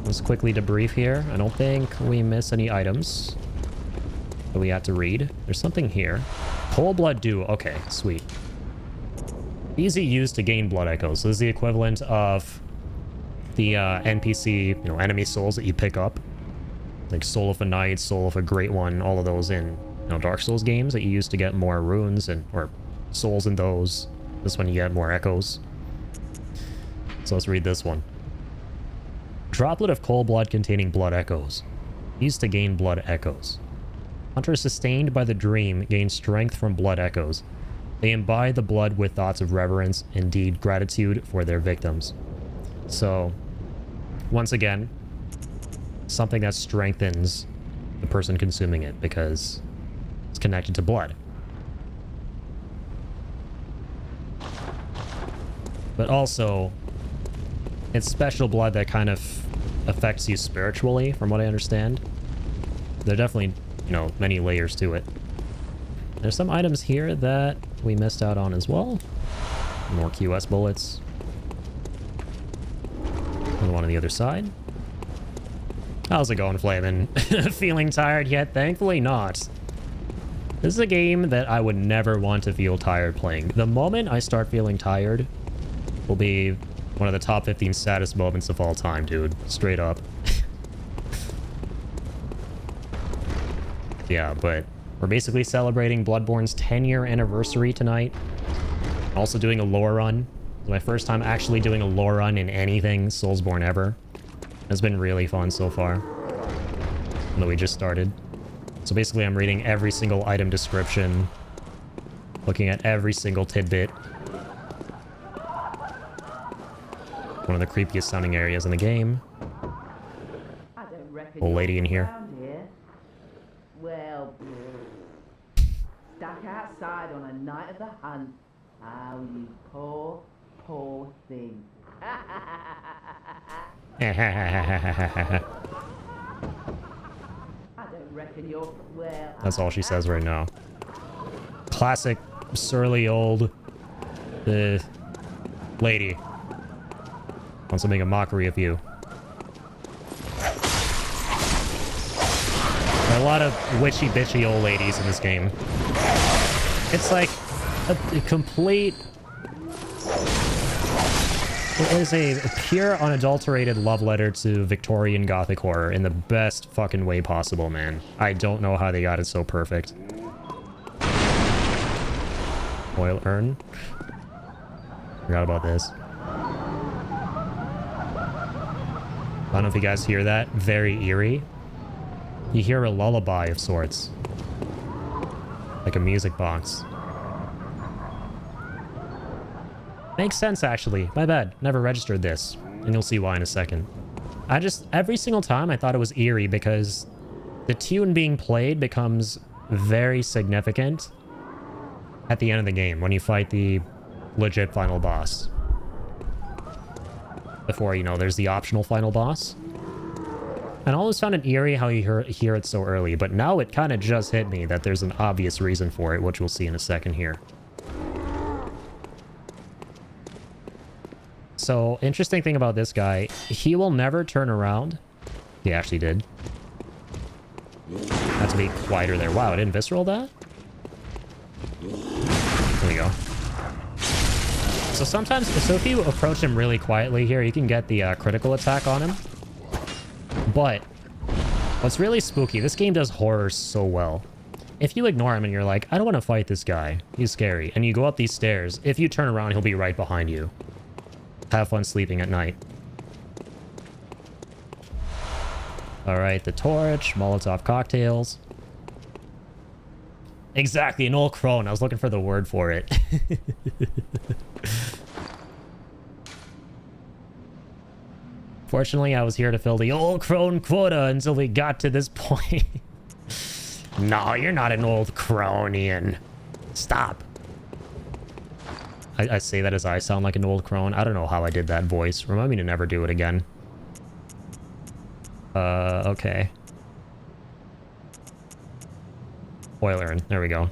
Let's quickly debrief here. I don't think we missed any items that we had to read. There's something here. Cold blood dew. Okay, sweet. Easy use to gain blood echoes. So this is the equivalent of the NPC, you know, enemy souls that you pick up. Like Soul of a Knight, Soul of a Great One, all of those in, you know, Dark Souls games that you use to get more runes and or souls in those. This one you get more echoes. So let's read this one. Droplet of cold blood containing blood echoes. Used to gain blood echoes. Hunter sustained by the dream gain strength from blood echoes. They imbibe the blood with thoughts of reverence, indeed gratitude for their victims. So, once again, something that strengthens the person consuming it because it's connected to blood. But also, it's special blood that kind of affects you spiritually, from what I understand. There are definitely, you know, many layers to it. There's some items here that we missed out on as well. More QS bullets. Another one on the other side. How's it going, Flamin'? Feeling tired yet? Thankfully not. This is a game that I would never want to feel tired playing. The moment I start feeling tired will be one of the top 15 saddest moments of all time, dude. Straight up. Yeah, but we're basically celebrating Bloodborne's 10-year anniversary tonight. Also doing a lore run. It's my first time actually doing a lore run in anything Soulsborne ever. It's been really fun so far. Although we just started. So basically I'm reading every single item description. Looking at every single tidbit. One of the creepiest sounding areas in the game. Old lady in here.
Well, stuck outside on a night of the hunt. Oh, you poor, poor thing. I don't reckon you're well.
That's all she says right now. Classic surly old lady. Wants to make a mockery of you. There are a lot of witchy bitchy old ladies in this game. It's like a complete... It is a pure, unadulterated love letter to Victorian Gothic horror in the best fucking way possible, man. I don't know how they got it so perfect. Oil urn. Forgot about this. I don't know if you guys hear that. Very eerie. You hear a lullaby of sorts. Like a music box. Makes sense, actually. My bad. Never registered this. And you'll see why in a second. Every single time I thought it was eerie because the tune being played becomes very significant at the end of the game when you fight the legit final boss. Before, you know, there's the optional final boss. And I always found it eerie how you hear it so early, but now it kind of just hit me that there's an obvious reason for it, which we'll see in a second here. So, interesting thing about this guy, he will never turn around. He actually did. Had to be quieter there. Wow, I didn't visceral that? There we go. So sometimes, so if you approach him really quietly here, you can get the critical attack on him. But what's really spooky, this game does horror so well. If you ignore him and you're like, I don't want to fight this guy, he's scary, and you go up these stairs, if you turn around, he'll be right behind you. Have fun sleeping at night. Alright, the torch, Molotov cocktails. Exactly, an old crone. I was looking for the word for it. Fortunately, I was here to fill the old crone quota until we got to this point. No, you're not an old crone, Ian. Stop. I say that as I sound like an old crone. I don't know how I did that voice. Remind me to never do it again. Okay. Oil urn. There we go.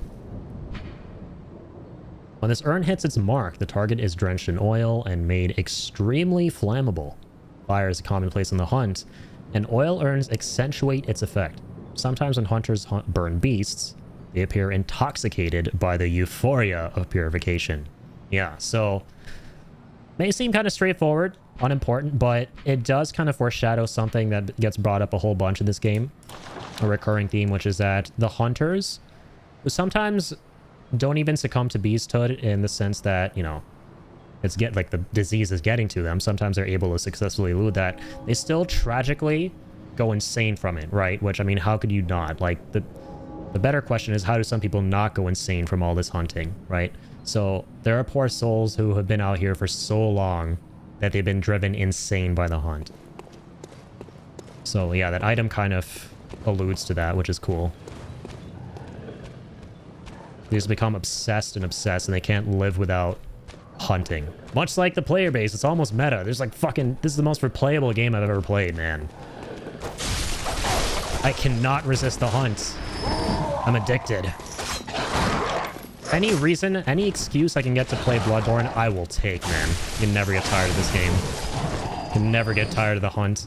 When this urn hits its mark, the target is drenched in oil and made extremely flammable. Fire is commonplace in the hunt, and oil urns accentuate its effect. Sometimes when hunters burn beasts, they appear intoxicated by the euphoria of purification. Yeah, so may seem kind of straightforward, unimportant, but it does kind of foreshadow something that gets brought up a whole bunch in this game. A recurring theme, which is that the hunters, who sometimes don't even succumb to beasthood in the sense that, you know, like the disease is getting to them. Sometimes they're able to successfully elude that. They still tragically go insane from it, right? Which, I mean, how could you not? Like, the better question is, how do some people not go insane from all this hunting, right? So there are poor souls who have been out here for so long that they've been driven insane by the hunt. So yeah, that item kind of alludes to that, which is cool. They just become obsessed and obsessed, and they can't live without hunting. Much like the player base, it's almost meta. There's like fucking... This is the most replayable game I've ever played, man. I cannot resist the hunt. I'm addicted. Any reason, any excuse I can get to play Bloodborne, I will take, man. You can never get tired of this game. You can never get tired of the hunt.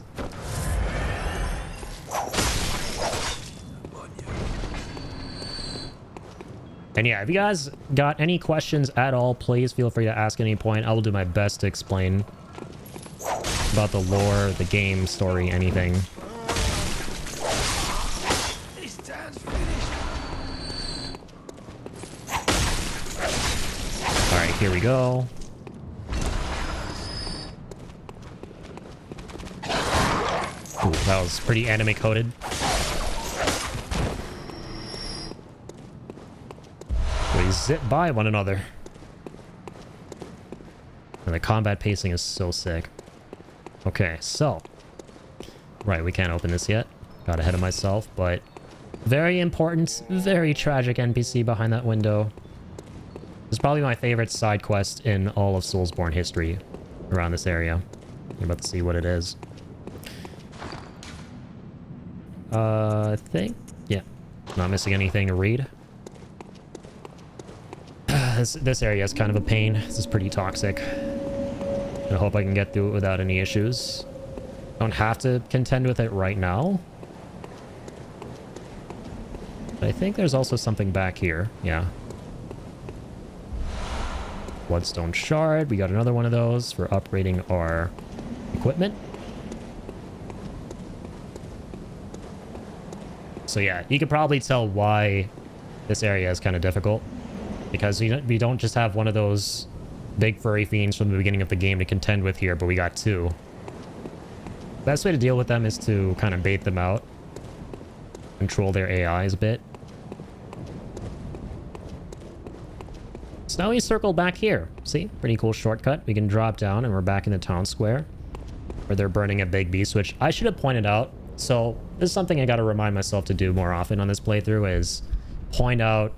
And yeah, if you guys got any questions at all, please feel free to ask at any point. I will do my best to explain about the lore, the game, story, anything. Alright, here we go. Ooh, that was pretty anime coded. We zip by one another. And the combat pacing is so sick. Okay, so. Right, we can't open this yet. Got ahead of myself, but very important, very tragic NPC behind that window. It's probably my favorite side quest in all of Soulsborne history around this area. You're about to see what it is. I think, yeah. Not missing anything to read. This area is kind of a pain. This is pretty toxic. I hope I can get through it without any issues. Don't have to contend with it right now. But I think there's also something back here. Yeah. Bloodstone shard. We got another one of those for upgrading our equipment. So yeah, you could probably tell why this area is kind of difficult. Because we don't just have one of those big furry fiends from the beginning of the game to contend with here, but we got two. Best way to deal with them is to kind of bait them out. Control their AIs a bit. So now we circle back here. See? Pretty cool shortcut. We can drop down and we're back in the town square. Where they're burning a big beast, which I should have pointed out. So this is something I got to remind myself to do more often on this playthrough, is point out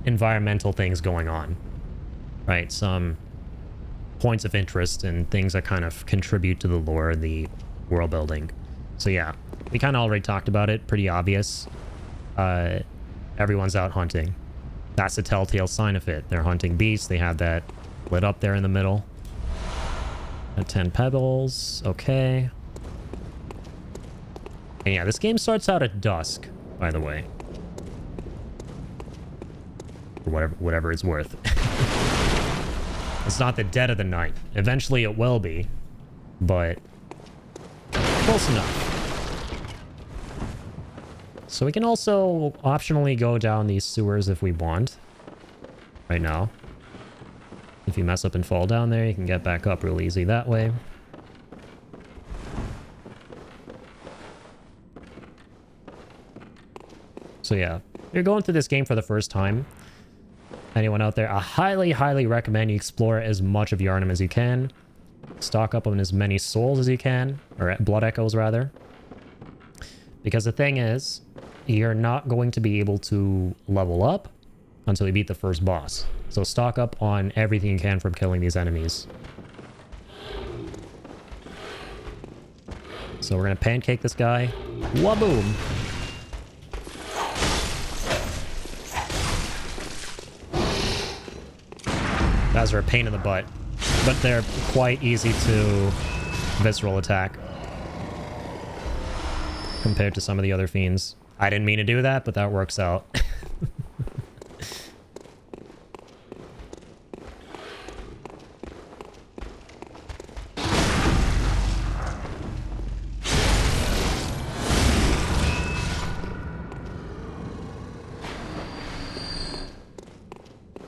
environmental things going on. Right? Some points of interest and things that kind of contribute to the lore and the world building. So yeah, we kind of already talked about it. Pretty obvious. Everyone's out hunting. That's a telltale sign of it. They're hunting beasts. They have that lit up there in the middle. 10 pebbles. Okay. And yeah, this game starts out at dusk, by the way. For whatever it's worth. It's not the dead of the night. Eventually it will be, but close enough. So we can also optionally go down these sewers if we want. Right now. If you mess up and fall down there, you can get back up real easy that way. So yeah, if you're going through this game for the first time, anyone out there, I highly, highly recommend you explore as much of Yharnam as you can. Stock up on as many souls as you can, or blood echoes rather. Because the thing is, you're not going to be able to level up until you beat the first boss. So stock up on everything you can from killing these enemies. So we're gonna pancake this guy. Waboom! Guys are a pain in the butt, but they're quite easy to visceral attack compared to some of the other fiends. I didn't mean to do that, but that works out.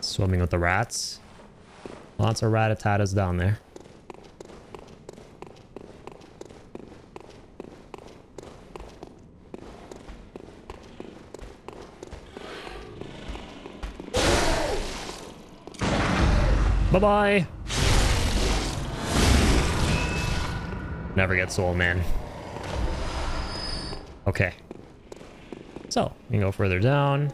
Swimming with the rats. Lots of rat-a-tatas down there. Bye-bye. Never gets old, man. Okay. So, we can go further down.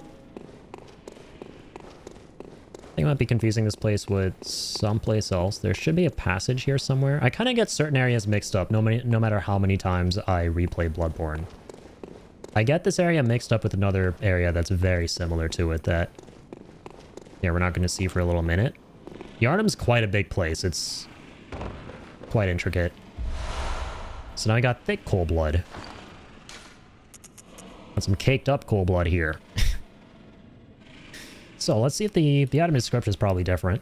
I think I might be confusing this place with someplace else. There should be a passage here somewhere. I kind of get certain areas mixed up no matter how many times I replay Bloodborne. I get this area mixed up with another area that's very similar to it that, yeah, we're not going to see for a little minute. Yharnam's quite a big place. It's quite intricate. So now I got thick cold blood. Got some caked up cold blood here. So let's see if the item description is probably different.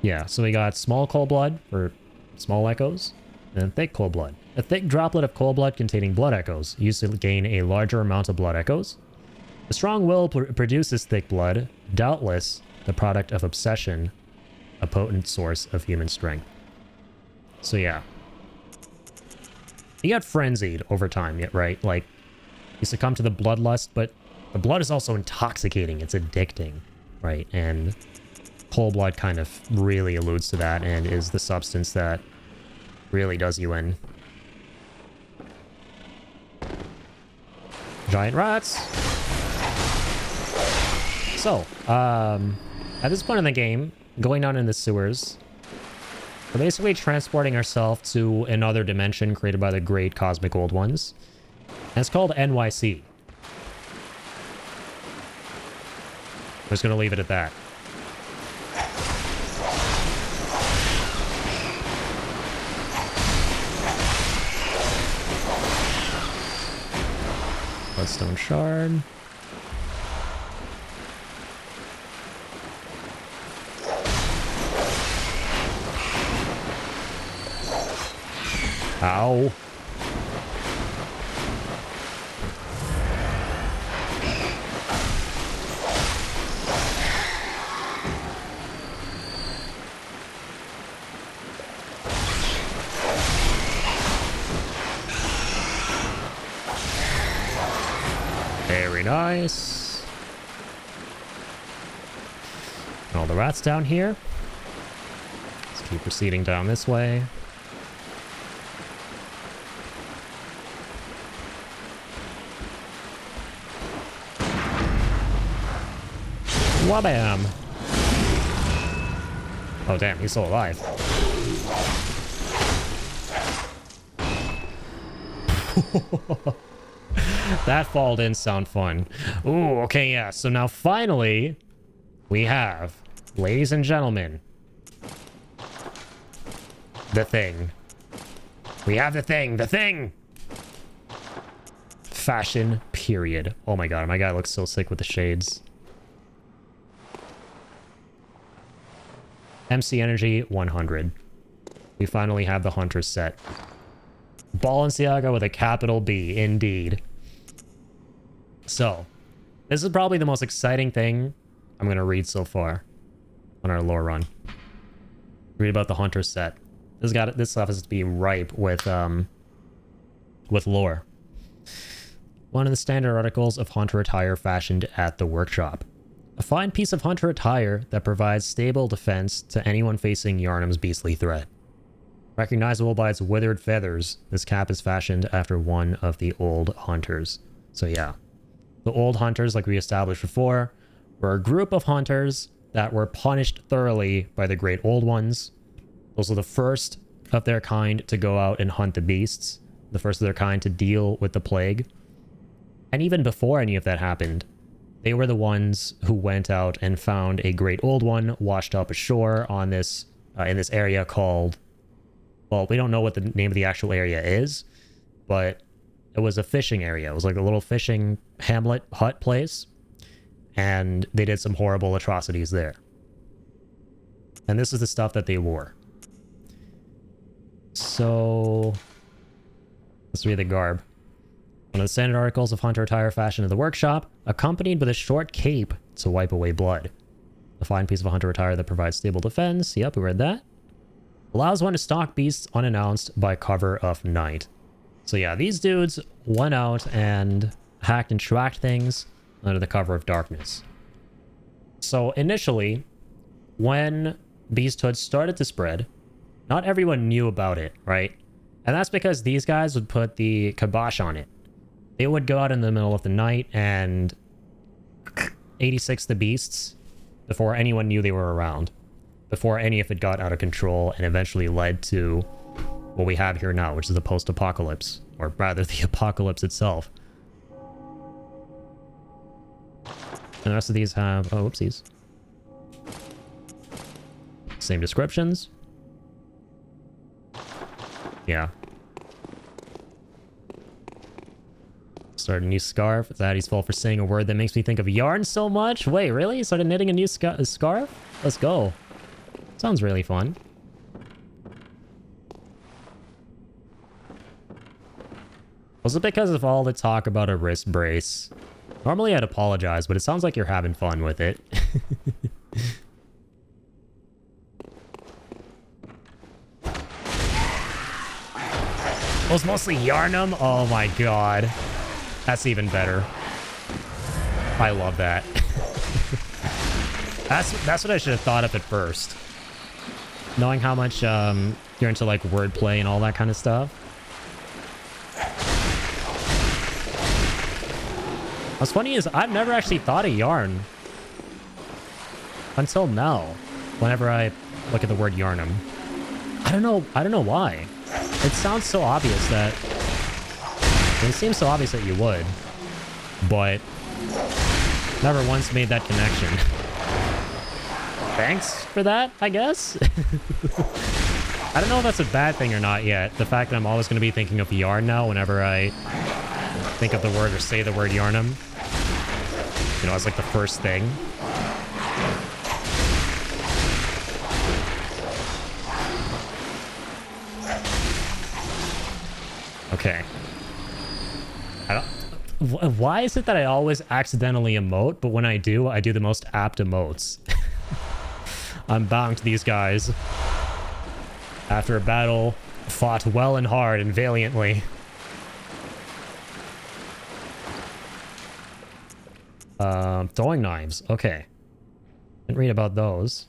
Yeah, so we got small cold blood for small echoes, and thick cold blood. A thick droplet of cold blood containing blood echoes, used to gain a larger amount of blood echoes. The strong will produces thick blood, doubtless the product of obsession, a potent source of human strength. So yeah. You got frenzied over time, right? Like, you succumb to the bloodlust, but the blood is also intoxicating. It's addicting, right? And cold blood kind of really alludes to that and is the substance that really does you in. Giant rats. So, at this point in the game, going down in the sewers, we're basically transporting ourselves to another dimension created by the great cosmic old ones. And it's called NYC. I'm just going to leave it at that. Bloodstone shard. Ow. Very nice. All the rats down here. Let's keep proceeding down this way. Wabam! Oh damn, he's still alive. That fall didn't sound fun. Ooh, okay, yeah. So now finally, we have, ladies and gentlemen, the thing. We have the thing. The thing! Fashion, period. Oh my god, my guy looks so sick with the shades. MC Energy 100. We finally have the Hunter's set. Balenciaga with a capital B, indeed. So, this is probably the most exciting thing I'm going to read so far on our lore run. Read about the Hunter's set. This stuff is to be ripe with lore. One of the standard articles of Hunter attire fashioned at the workshop. A fine piece of Hunter attire that provides stable defense to anyone facing Yharnam's beastly threat. Recognizable by its withered feathers, this cap is fashioned after one of the old hunters. So yeah, the old hunters, like we established before, were a group of hunters that were punished thoroughly by the great old ones. Those are the first of their kind to go out and hunt the beasts, the first of their kind to deal with the plague. And even before any of that happened, They were the ones who went out and found a great old one washed up ashore on this in this area called, well, we don't know what the name of the actual area is, but it was a fishing area. It was like a little fishing hamlet hut place, and they did some horrible atrocities there. And this is the stuff that they wore. So let's read the garb. One of the standard articles of hunter attire fashioned in the workshop, accompanied with a short cape to wipe away blood. A fine piece of hunter attire that provides stable defense. Yep, we read that. Allows one to stalk beasts unannounced by cover of night. So yeah, these dudes went out and hacked and tracked things under the cover of darkness. So initially, when beasthood started to spread, not everyone knew about it, right? And that's because these guys would put the kibosh on it. They would go out in the middle of the night and 86 the beasts before anyone knew they were around. Before any of it got out of control and eventually led to what we have here now, which is the post-apocalypse. Or rather, the apocalypse itself. And the rest of these have... oh, whoopsies. Same descriptions. Yeah. Start a new scarf. Zaddy's fault for saying a word that makes me think of yarn so much. Wait, really? You started knitting a new scarf? Let's go. Sounds really fun. Was it because of all the talk about a wrist brace? Normally I'd apologize, but it sounds like you're having fun with it. It was mostly Yarnum? Oh my god. That's even better. I love that. That's what I should have thought of at first. Knowing how much you're into like wordplay and all that kind of stuff. What's funny is I've never actually thought of yarn until now. Whenever I look at the word Yarnum. I don't know why. It sounds so obvious that... it seems so obvious that you would. But... never once made that connection. Thanks for that, I guess? I don't know if that's a bad thing or not yet. The fact that I'm always going to be thinking of yarn now whenever I think of the word or say the word Yarnum. You know, as like the first thing. Okay. Why is it that I always accidentally emote, but when I do the most apt emotes? I'm bowing to these guys. After a battle fought well and hard and valiantly. Throwing knives. Okay. Didn't read about those.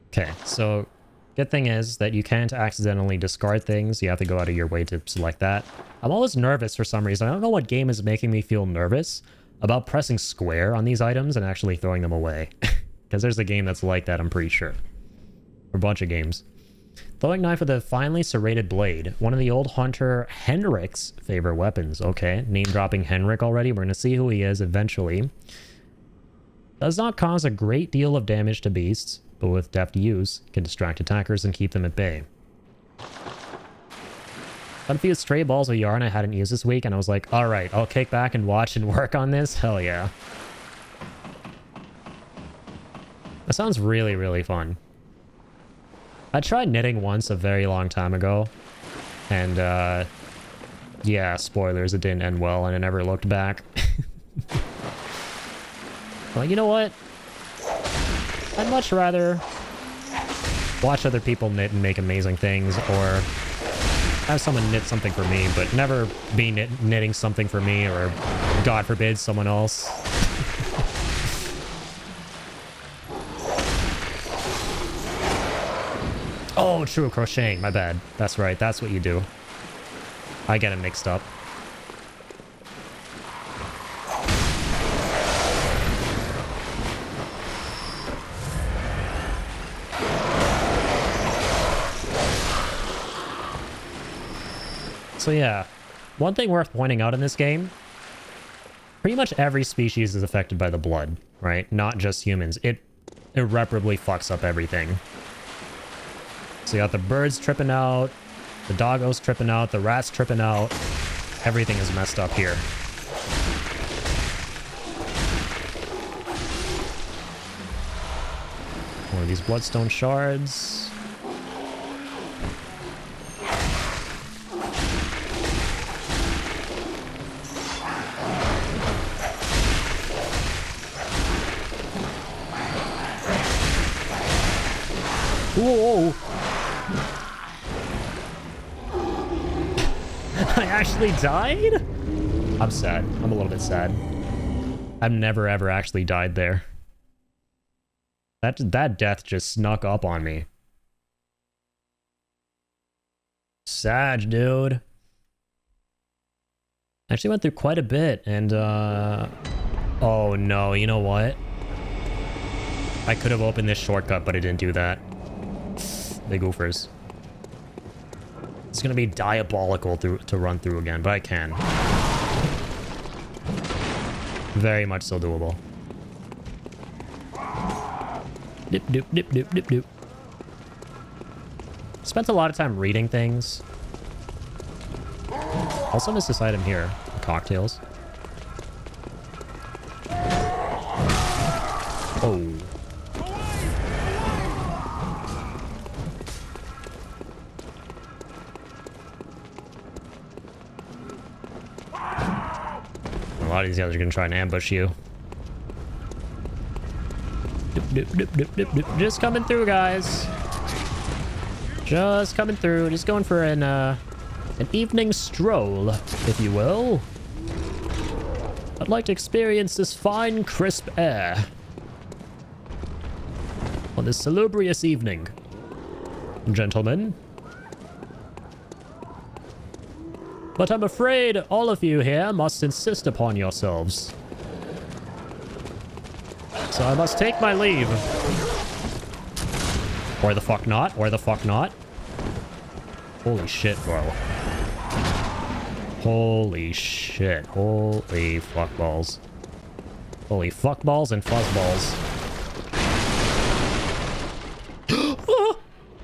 Okay, so good thing is that you can't accidentally discard things. You have to go out of your way to select that. I'm always nervous for some reason. I don't know what game is making me feel nervous about pressing square on these items and actually throwing them away. Because there's a game that's like that, I'm pretty sure. A bunch of games. Throwing knife with a finely serrated blade. One of the old hunter Henrik's favorite weapons. Okay, name dropping Henrik already. We're going to see who he is eventually. Does not cause a great deal of damage to beasts, but with deft use, can distract attackers and keep them at bay. Found a few stray balls of yarn I hadn't used this week, and I was like, alright, I'll kick back and watch and work on this. Hell yeah. That sounds really, really fun. I tried knitting once a very long time ago, and yeah, spoilers, it didn't end well, and I never looked back. Well, you know what? I'd much rather watch other people knit and make amazing things, or have someone knit something for me, but never be knitting something for me, or God forbid, someone else. Oh, true, crocheting. My bad. That's right. That's what you do. I get it mixed up. So yeah, one thing worth pointing out in this game Pretty much every species is affected by the blood, right? Not just humans. It irreparably fucks up everything. So you got the birds tripping out, the doggos tripping out, the rats tripping out. Everything is messed up here. One of these bloodstone shards. Whoa! I actually died? I'm sad. I'm a little bit sad. I've never ever actually died there. That death just snuck up on me. Sad, dude. I actually went through quite a bit, and oh no, you know what? I could have opened this shortcut, but I didn't do that. The goofers. It's gonna be diabolical to run through again, but I can. Very much so doable. Dip, dip, dip, dip, dip, dip. Spent a lot of time reading things. Also missed this item here. Cocktails. Oh. A lot of these guys are gonna try and ambush you. Dip, dip, dip, dip, dip, dip. Just coming through, guys. Just coming through. Just going for an evening stroll, if you will. I'd like to experience this fine, crisp air on this salubrious evening, gentlemen. But I'm afraid all of you here must insist upon yourselves. So I must take my leave. Or the fuck not. Or the fuck not. Holy shit, bro. Holy shit. Holy fuck balls. Holy fuck balls and fuzz balls.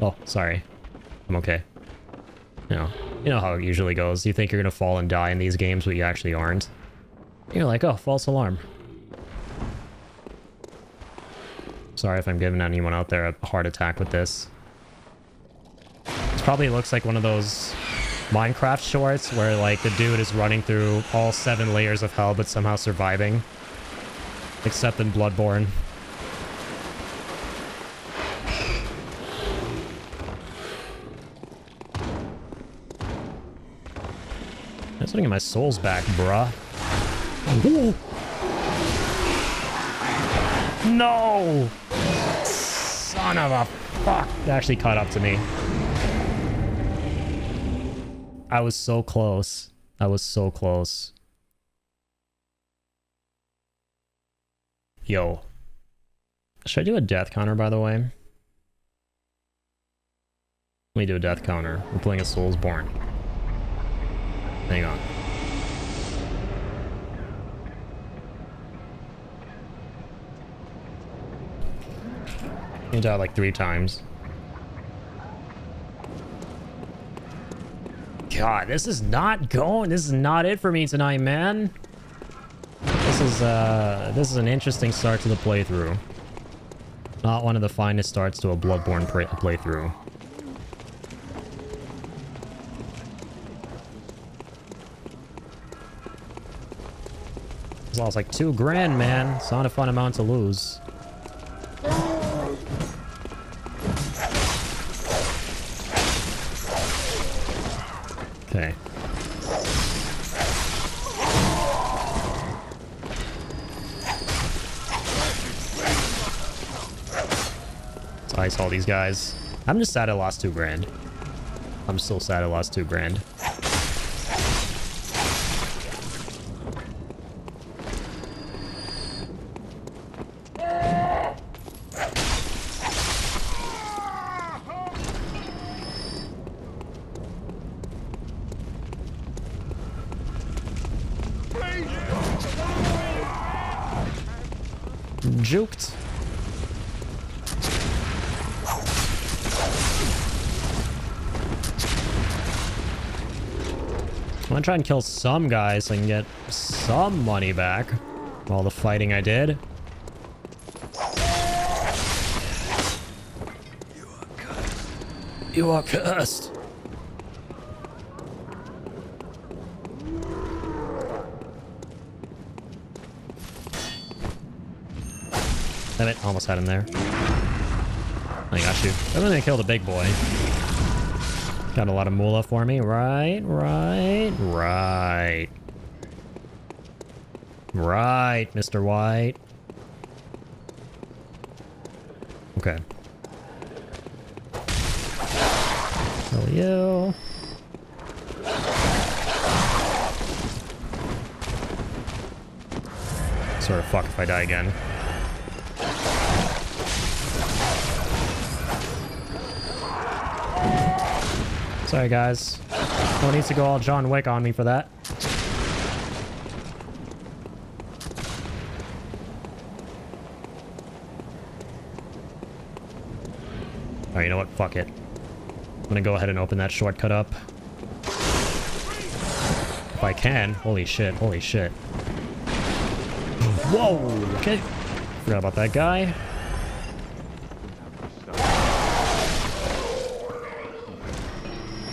Oh, sorry. I'm okay. You know how it usually goes. You think you're gonna fall and die in these games, but you actually aren't. You're like, oh, false alarm. Sorry if I'm giving anyone out there a heart attack with this. This probably looks like one of those Minecraft shorts where, like, the dude is running through all 7 layers of hell but somehow surviving. Except in Bloodborne. I was looking at my souls back, bruh. Ooh. No! Son of a fuck. It actually caught up to me. I was so close. I was so close. Yo. Should I do a death counter, by the way? Let me do a death counter. We're playing a Soulsborne. Hang on. You died like 3 times. God, this is not going. This is not it for me tonight, man. This is an interesting start to the playthrough. Not one of the finest starts to a Bloodborne playthrough. Lost like $2 grand, man. It's not a fun amount to lose. Okay. Let's ice all these guys. I'm just sad I lost $2 grand. I'm still sad I lost $2 grand. juked. I'm gonna try and kill some guys so I can get some money back. All the fighting I did. You are cursed. Damn it, almost had him there. I got you. I'm gonna kill the big boy. Got a lot of moolah for me. Right. Right, Mr. White. Okay. Kill you. Sort of fuck if I die again. Sorry, guys. No need to go all John Wick on me for that. Alright, you know what? Fuck it. I'm gonna go ahead and open that shortcut up. If I can. Holy shit, holy shit. Whoa! Okay. Forgot about that guy.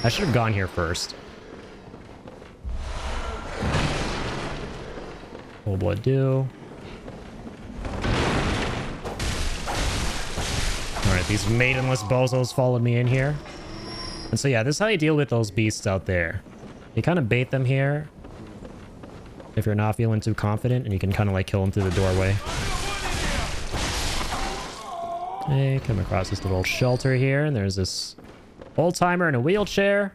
I should have gone here first. Full blood do. Alright, these maidenless bozos followed me in here. And so yeah, this is how you deal with those beasts out there. You kind of bait them here. If you're not feeling too confident, and you can kind of like kill them through the doorway. Okay, come across this little shelter here, and there's this old timer in a wheelchair.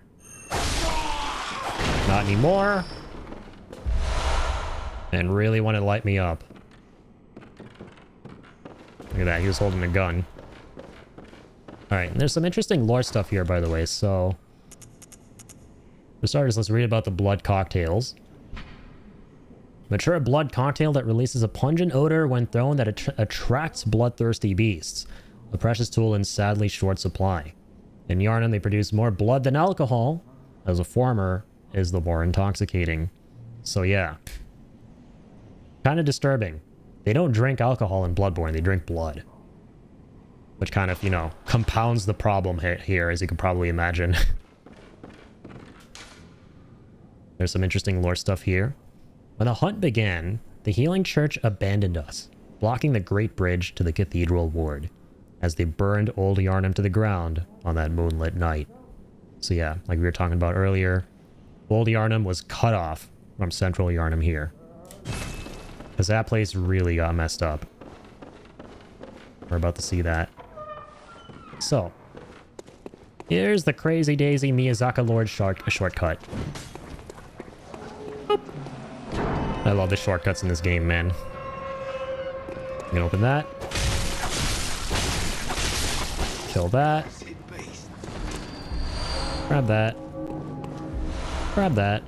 Not anymore. And really wanted to light me up. Look at that, he was holding a gun. Alright, and there's some interesting lore stuff here, by the way, so... For starters, let's read about the blood cocktails. Mature blood cocktail that releases a pungent odor when thrown that attracts bloodthirsty beasts. A precious tool in sadly short supply. In Yharnam, they produce more blood than alcohol, as the former is the more intoxicating. So yeah. Kind of disturbing. They don't drink alcohol in Bloodborne, they drink blood. Which kind of, you know, compounds the problem here, as you can probably imagine. There's some interesting lore stuff here. When the hunt began, the Healing Church abandoned us, blocking the Great Bridge to the Cathedral Ward, as they burned Old Yharnam to the ground on that moonlit night. So yeah, like we were talking about earlier, Old Yharnam was cut off from Central Yharnam here. Because that place really got messed up. We're about to see that. So, here's the Crazy Daisy Miyazaki Lord shortcut. Boop. I love the shortcuts in this game, man. I'm gonna open that. Kill that. Grab that. Grab that.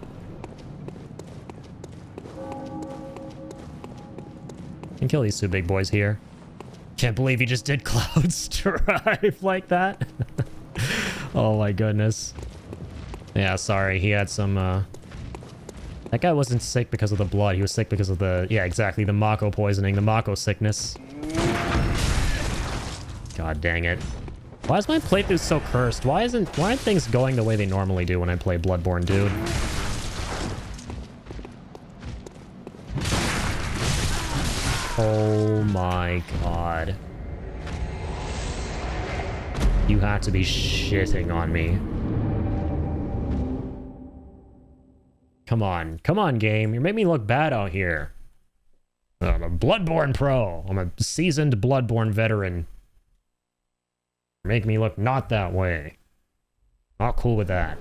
And kill these two big boys here. Can't believe he just did Cloud Strife like that. Oh my goodness. Yeah, sorry. He had some, That guy wasn't sick because of the blood. He was sick because of the... Yeah, exactly. The Mako poisoning. The Mako sickness. God dang it. Why is my playthrough so cursed? Why aren't things going the way they normally do when I play Bloodborne, dude? Oh my god. You have to be shitting on me. Come on. Come on, game. You made me look bad out here. I'm a Bloodborne pro. I'm a seasoned Bloodborne veteran. Make me look not that way. Not cool with that.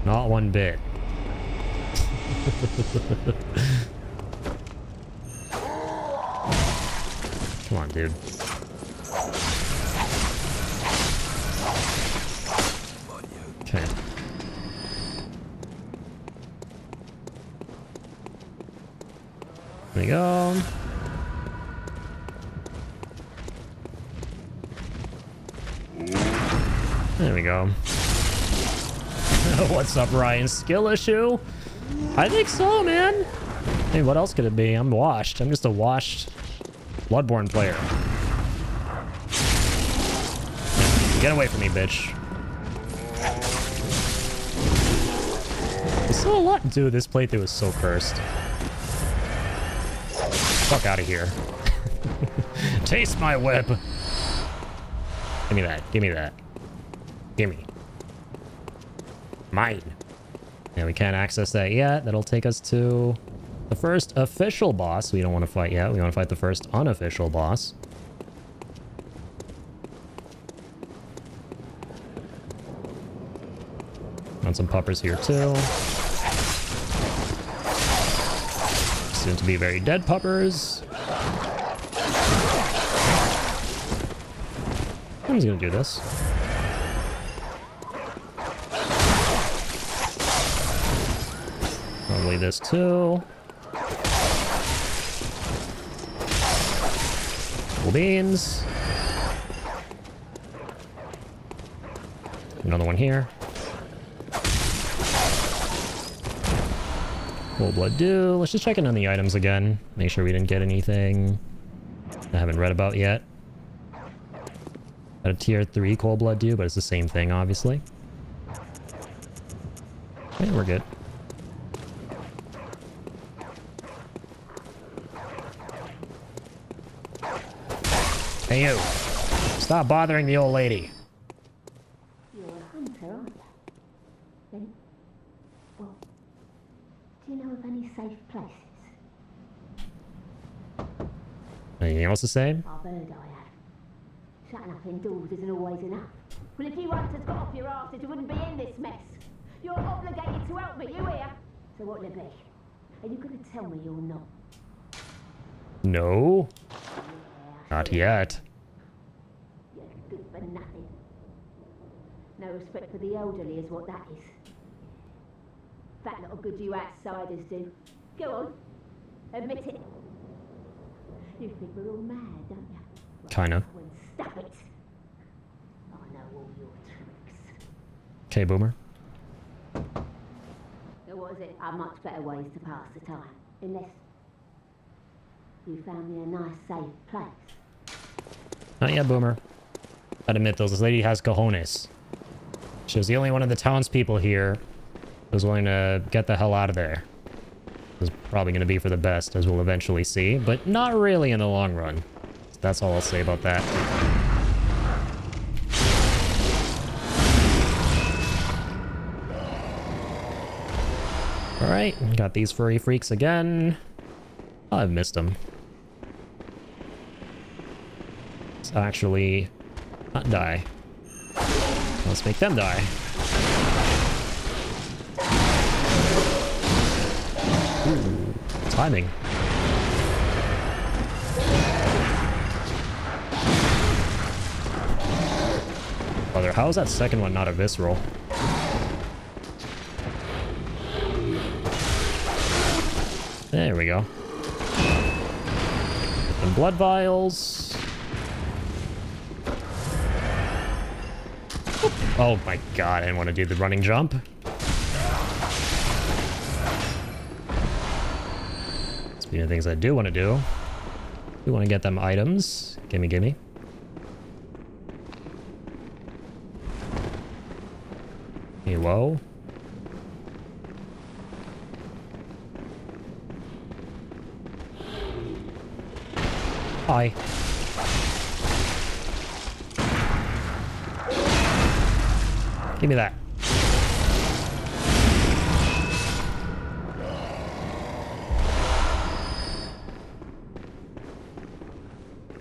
Not one bit. Come on, dude. Okay. There we go. There we go. What's up, Ryan? Skill issue? I think so, man. Hey, what else could it be? I'm washed. I'm just a washed Bloodborne player. Get away from me, bitch. There's still a lot. Dude, this playthrough is so cursed. Fuck out of here. Taste my whip. Give me that. Give me that. Give me. Mine. Yeah, we can't access that yet. That'll take us to the first official boss. We don't want to fight yet. We want to fight the first unofficial boss. Got some puppers here too. Soon to be very dead puppers. I'm just gonna do this. Probably this too. Cool beans. Another one here. Cold blood dew. Let's just check in on the items again. Make sure we didn't get anything I haven't read about yet. Got a tier 3 cold blood dew, but it's the same thing, obviously. Okay, we're good. Hey you! Stop bothering the old lady.
You're a hunter, aren't you? Then, well, do you know of any safe places?
Anything else to say?
I've heard I have. Shutting up indoors isn't always enough. Well, if you hunters got off your asses, you wouldn't be in this mess. You're obligated to help me, you hear? So what'll it be? Are you going to tell me you're not?
No. Not yet.
You're good for nothing. No respect for the elderly is what that is. Fat little good you outsiders do. Go on. Admit it. You think we're all mad, don't you? Well,
Kinda.
well, stop it. I know all your tricks.
Okay, Boomer.
So what is it? Are much better ways to pass the time. Unless you found me a nice safe place.
Not yet, Boomer. I'd admit, though, this lady has cojones. She was the only one of the townspeople here who was willing to get the hell out of there. It was probably going to be for the best, as we'll eventually see, but not really in the long run. That's all I'll say about that. Alright, got these furry freaks again. Oh, I've missed them. Let's actually not die. Let's make them die. Ooh, timing. Brother, how is that second one not a visceral? There we go. And blood vials. Oh my god, I didn't want to do the running jump. Speaking of things I do want to do. We want to get them items. Gimme, gimme. Hey, whoa. Hi. Give me that.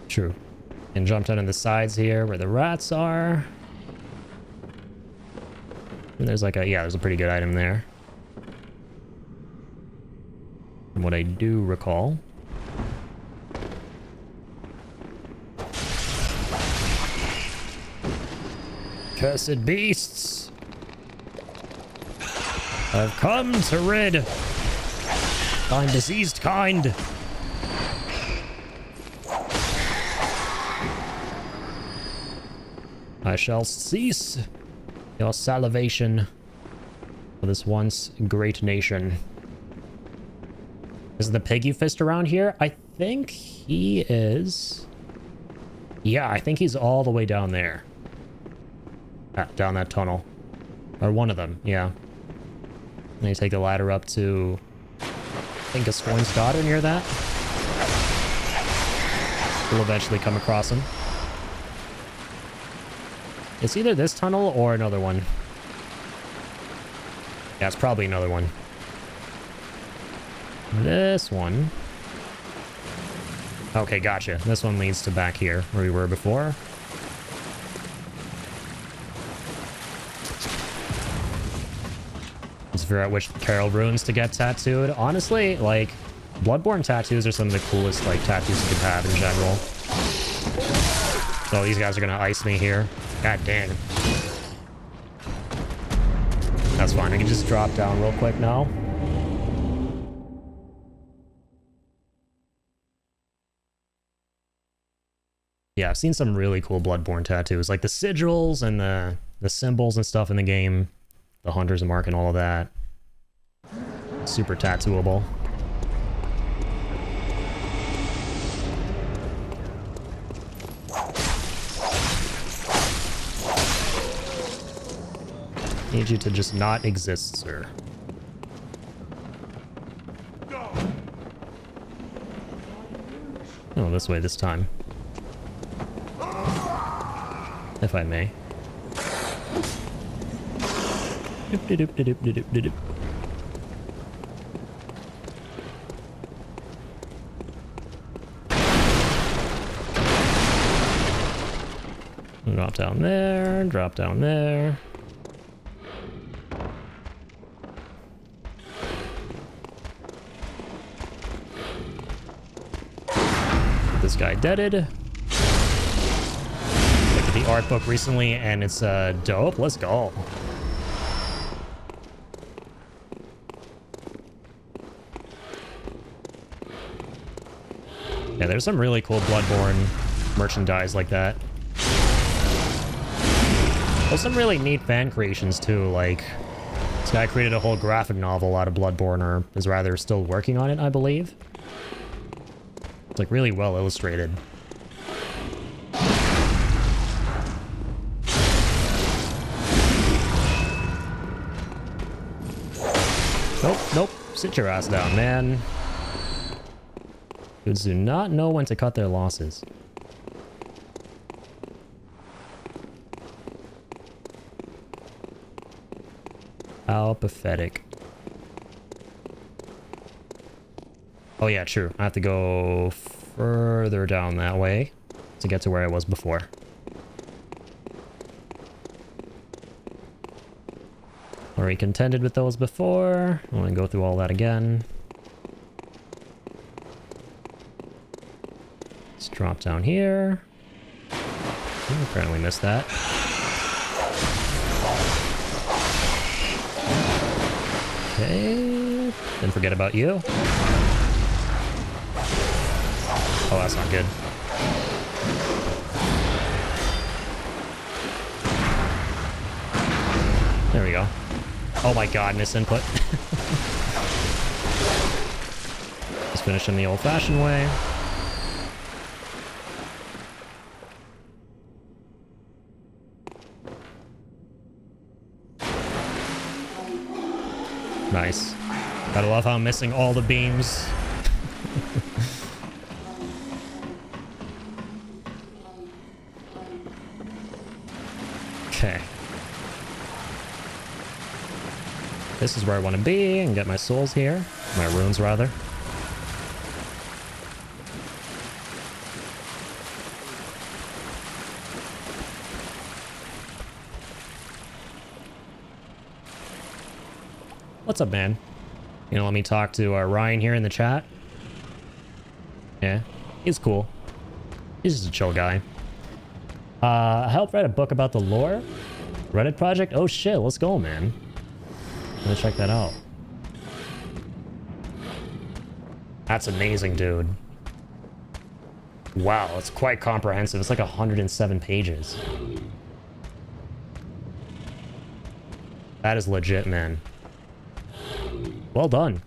True. And jump down on the sides here where the rats are. And there's like a, yeah, there's a pretty good item there. From what I do recall. Cursed beasts! I've come to rid thine diseased kind. I shall cease Your salivation for this once great nation. Is the piggy fist around here? I think he is. Yeah, I think he's all the way down there. Down that tunnel. Or one of them, yeah. And you take the ladder up to, I think, Gascoigne's daughter near that. We'll eventually come across him. It's either this tunnel or another one. Yeah, it's probably another one. This one. Okay, gotcha. This one leads to back here, where we were before. Let's figure out which Carol runes to get tattooed. Honestly, like, Bloodborne tattoos are some of the coolest, like, tattoos you could have in general. So these guys are gonna ice me here. God dang. That's fine. I can just drop down real quick now. Yeah, I've seen some really cool Bloodborne tattoos, like the sigils and the symbols and stuff in the game, the Hunter's Mark and all of that. Super tattooable. Need you to just not exist, sir. Oh, this way this time. If I may. Drop down there, drop down there. Get this guy deaded. Look at the art book recently and it's dope. Let's go. Yeah, there's some really cool Bloodborne merchandise like that. There's some really neat fan creations too, like this guy created a whole graphic novel out of Bloodborne, or is rather still working on it, I believe. It's like really well illustrated. Nope, nope, sit your ass down, man. Dudes do not know when to cut their losses. How pathetic. Oh yeah, true. I have to go further down that way to get to where I was before. Already contended with those before. I want to go through all that again. Let's drop down here. Apparently missed that. Okay. Didn't forget about you. Oh, that's not good. There we go. Oh my god, misinput. Just finish in the old-fashioned way. Nice. Gotta love how I'm missing all the beams. Okay. This is where I want to be and get my souls here. My runes, rather. What's up, man? You know, let me talk to Ryan here in the chat. Yeah, he's cool. He's just a chill guy. I helped write a book about the lore. Reddit project? Oh shit, let's go, man. I'm gonna check that out. That's amazing, dude. Wow, it's quite comprehensive. It's like 107 pages. That is legit, man. Well done.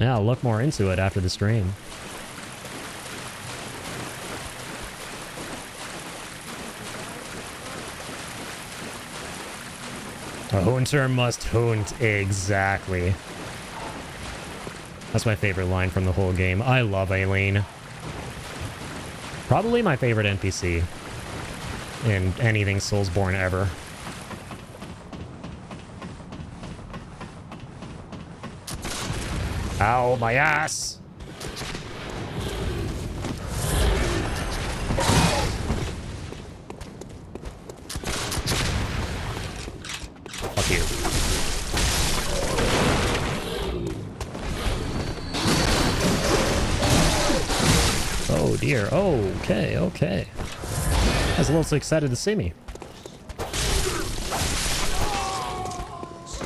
Yeah, I'll look more into it after the stream. A hunter must hunt. Exactly. That's my favorite line from the whole game. I love Aileen. Probably my favorite NPC in anything Soulsborne ever. Ow, my ass! Fuck you. Oh dear. Oh, okay, okay. I was a little too excited to see me.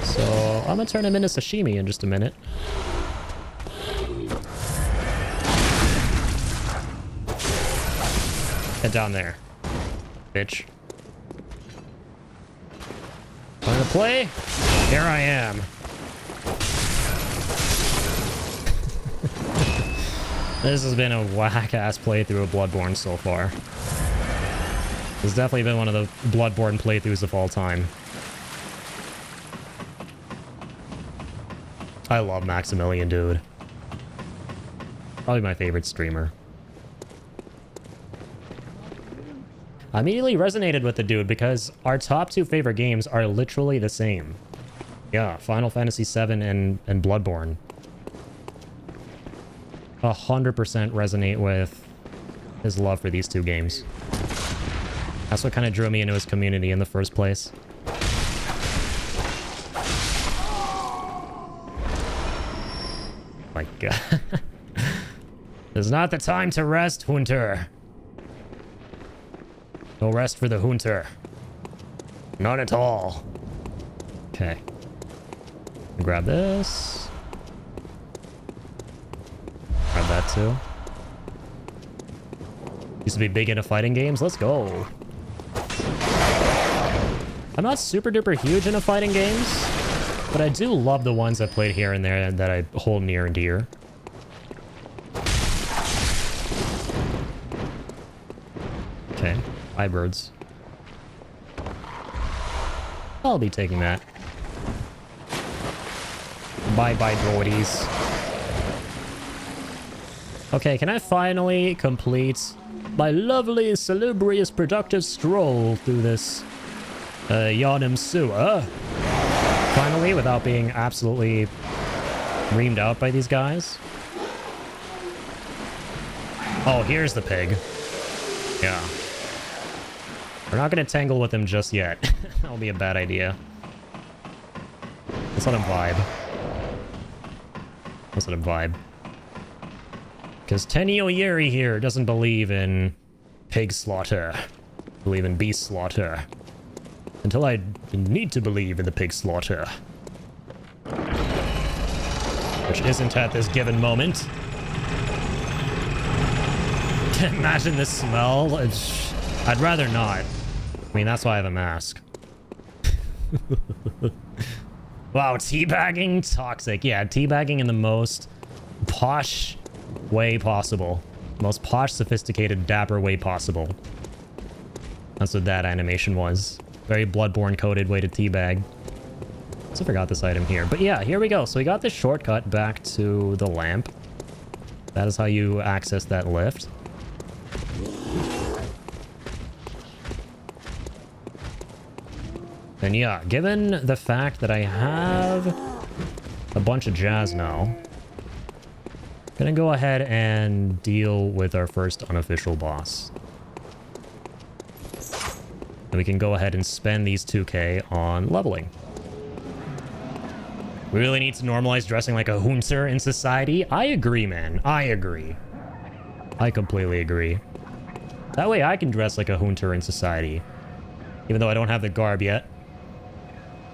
So, I'm gonna turn him into sashimi in just a minute. Head down there, bitch. Want to play? Here I am. This has been a whack-ass playthrough of Bloodborne so far. It's definitely been one of the Bloodborne playthroughs of all time. I love Maximilian, dude. Probably my favorite streamer. I immediately resonated with the dude because our top two favorite games are literally the same. Yeah, Final Fantasy VII and Bloodborne. 100% resonate with his love for these two games. That's what kind of drew me into his community in the first place. My god. It's not the time to rest, Hunter. No rest for the Hunter. None at all. Okay. Grab this. Grab that too. Used to be big into fighting games. Let's go. I'm not super duper huge into fighting games, but I do love the ones I played here and there that I hold near and dear. Okay. Bye, birds. I'll be taking that. Bye-bye, droidies. Okay, can I finally complete my lovely, salubrious, productive stroll through this Yharnam sewer? Finally, without being absolutely reamed out by these guys. Oh, here's the pig. Yeah. We're not going to tangle with him just yet. That'll be a bad idea. Let's let him vibe. Let's let him vibe. Because Tenio Yeri here doesn't believe in pig slaughter. Believe in beast slaughter. Until I need to believe in the pig slaughter. Which isn't at this given moment. Imagine the smell. I'd rather not. I mean, that's why I have a mask. Wow, teabagging? Toxic. Yeah, teabagging in the most posh way possible. Most posh, sophisticated, dapper way possible. That's what that animation was. Very Bloodborne coded way to teabag. So I forgot this item here. But yeah, here we go. So we got this shortcut back to the lamp. That is how you access that lift. And yeah, given the fact that I have a bunch of jazz now, I'm gonna go ahead and deal with our first unofficial boss. And we can go ahead and spend these 2k on leveling. We really need to normalize dressing like a hunter in society. I agree, man. I agree. I completely agree. That way I can dress like a hunter in society. Even though I don't have the garb yet.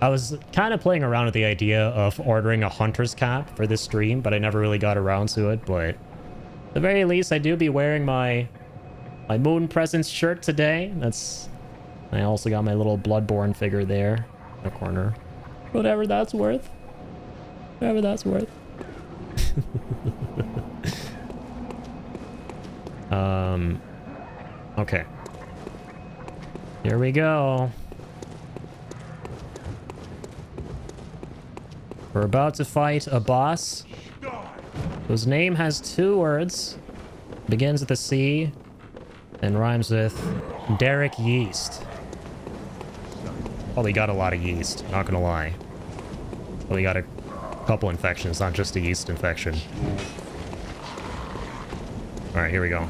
I was kind of playing around with the idea of ordering a hunter's cap for this stream, but I never really got around to it. But at the very least, I do be wearing my Moon Presence shirt today. I also got my little Bloodborne figure there in the corner. Whatever that's worth. Whatever that's worth. Okay. Here we go. We're about to fight a boss whose name has 2 words, begins with a C, and rhymes with Derek Yeast. Probably got a lot of yeast, not gonna lie. Probably got a couple infections, not just a yeast infection. Alright, here we go.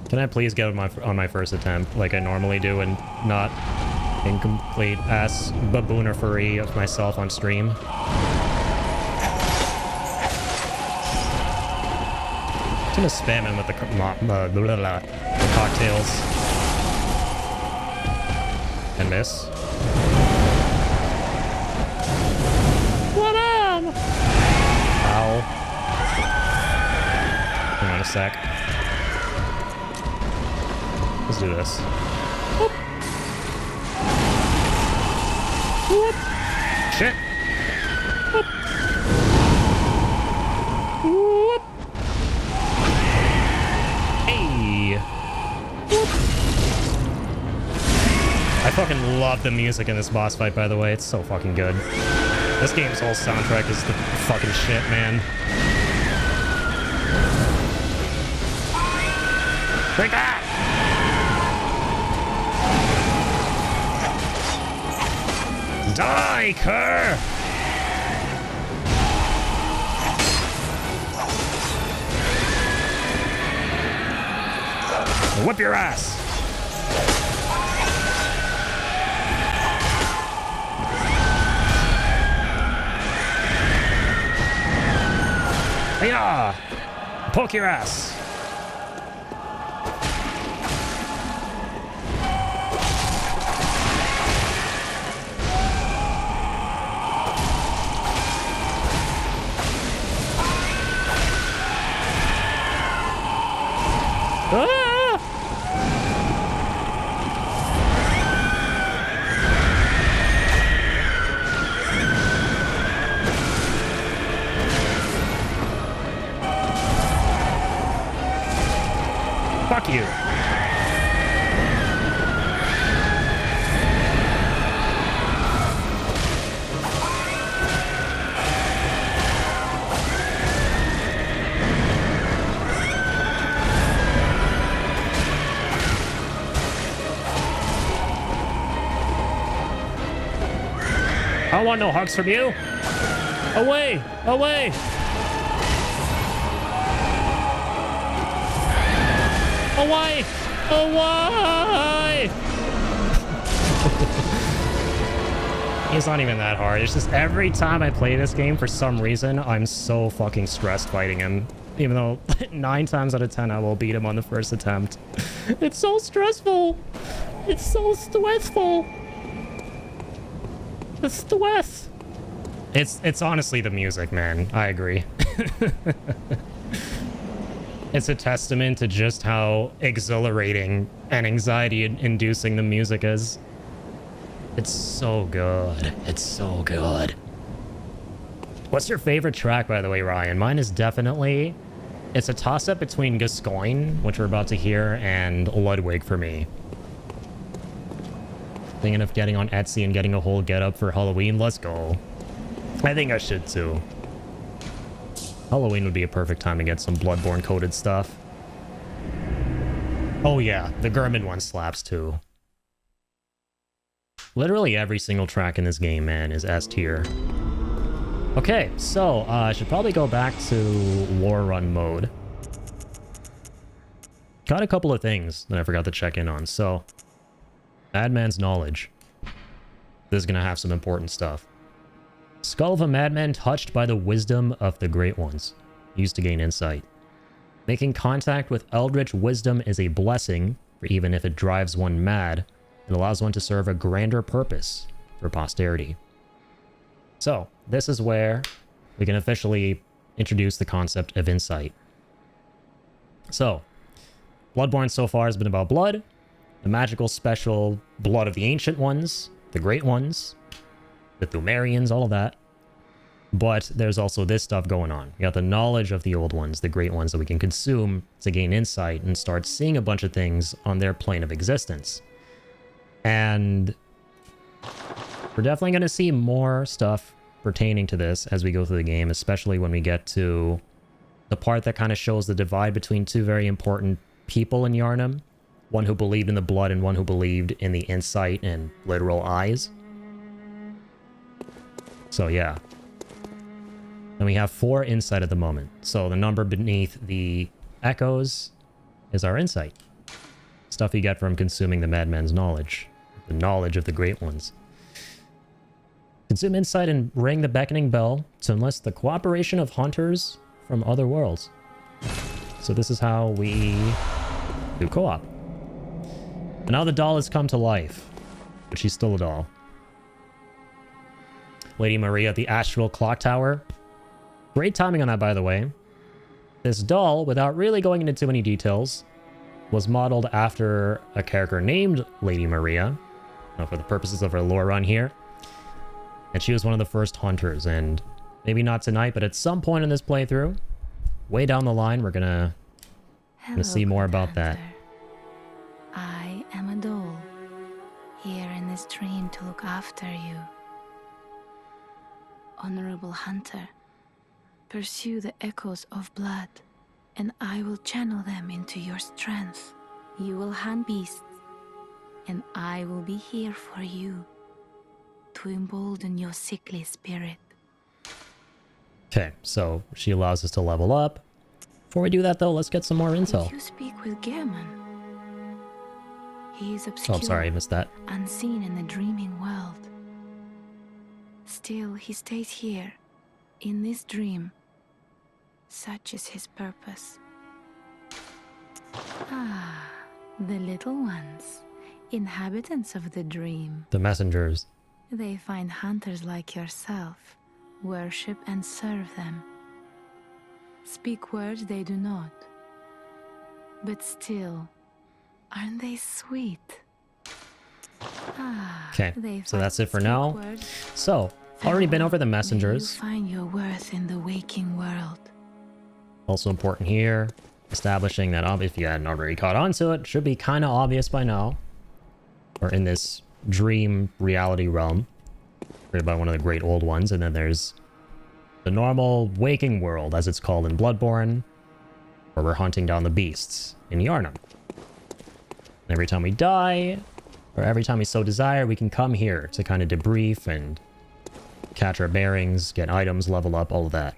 Can I please get on my first attempt like I normally do and not incomplete ass baboonery of myself on stream? I'm gonna spam him with the cocktails. And miss. What up? Ow. Hang on a sec. Let's do this. Whoop. Whoop. Shit. Whoop. Whoop. Hey. Whoop. I fucking love the music in this boss fight, by the way. It's so fucking good. This game's whole soundtrack is the fucking shit, man. Take that! Die, cur! Whip your ass! Yeah! Poke your ass! Ah! Fuck you. I don't want no hugs from you. Away! Away! Away! Away! It's not even that hard. It's just every time I play this game, for some reason, I'm so fucking stressed fighting him. Even though 9 times out of 10 I will beat him on the first attempt. It's so stressful! It's so stressful! The stress! It's honestly the music, man. I agree. It's a testament to just how exhilarating and anxiety-inducing the music is. It's so good. It's so good. What's your favorite track, by the way, Ryan? Mine is definitely... It's a toss-up between Gascoigne, which we're about to hear, and Ludwig for me. Thinking of getting on Etsy and getting a whole get-up for Halloween? Let's go. I think I should, too. Halloween would be a perfect time to get some Bloodborne coded stuff. Oh yeah, the Gurman one slaps too. Literally every single track in this game, man, is S tier. Okay, so I should probably go back to War Run mode. Got a couple of things that I forgot to check in on. So, Madman's Knowledge. This is gonna have some important stuff. Skull of a madman touched by the wisdom of the great ones. Used to gain insight. Making contact with eldritch wisdom is a blessing, for even if it drives one mad, it allows one to serve a grander purpose for posterity. So, this is where we can officially introduce the concept of insight. So, Bloodborne so far has been about blood, the magical special blood of the ancient ones, the Great Ones, the Thumerians, all of that. But there's also this stuff going on. You got the knowledge of the Old Ones, the Great Ones that we can consume to gain insight and start seeing a bunch of things on their plane of existence. And we're definitely going to see more stuff pertaining to this as we go through the game, especially when we get to the part that kind of shows the divide between two very important people in Yharnam. One who believed in the blood and one who believed in the insight and literal eyes. So yeah. And we have 4 insight at the moment. So the number beneath the echoes is our insight. Stuff you get from consuming the madman's knowledge. The knowledge of the Great Ones. Consume insight and ring the beckoning bell to enlist the cooperation of hunters from other worlds. So this is how we do co-op. And now the doll has come to life. But she's still a doll. Lady Maria at the Astral Clock Tower. Great timing on that, by the way. This doll, without really going into too many details, was modeled after a character named Lady Maria, for the purposes of our lore run here. And she was one of the first hunters, and maybe not tonight, but at some point in this playthrough, way down the line, we're gonna see more about that.
I am a doll, here in this dream to look after you. Honorable hunter, pursue the echoes of blood, and I will channel them into your strength. You will hunt beasts, and I will be here for you, to embolden your sickly spirit.
Okay, so she allows us to level up. Before we do that, though, let's get some more intel.
Did you speak with Gehrman? He is obscure,
Oh, I'm sorry, I missed that.
unseen in the dreaming world. Still, he stays here, in this dream. Such is his purpose. Ah, the little ones, inhabitants of the dream.
The messengers.
They find hunters like yourself, worship and serve them. Speak words they do not. But still, aren't they sweet? Ah,
Okay,
they
so that's it for
speak
now.
words.
So, already been over the
May
messengers.
you find your worth in the waking world.
Also important here, establishing that if you hadn't already caught on to it, should be kind of obvious by now. Or in this dream reality realm, created by one of the great old ones, and then there's the normal waking world, as it's called in Bloodborne, where we're hunting down the beasts in Yharnam. And every time we die, or every time we so desire, we can come here to kind of debrief and catch our bearings, get items, level up, all of that.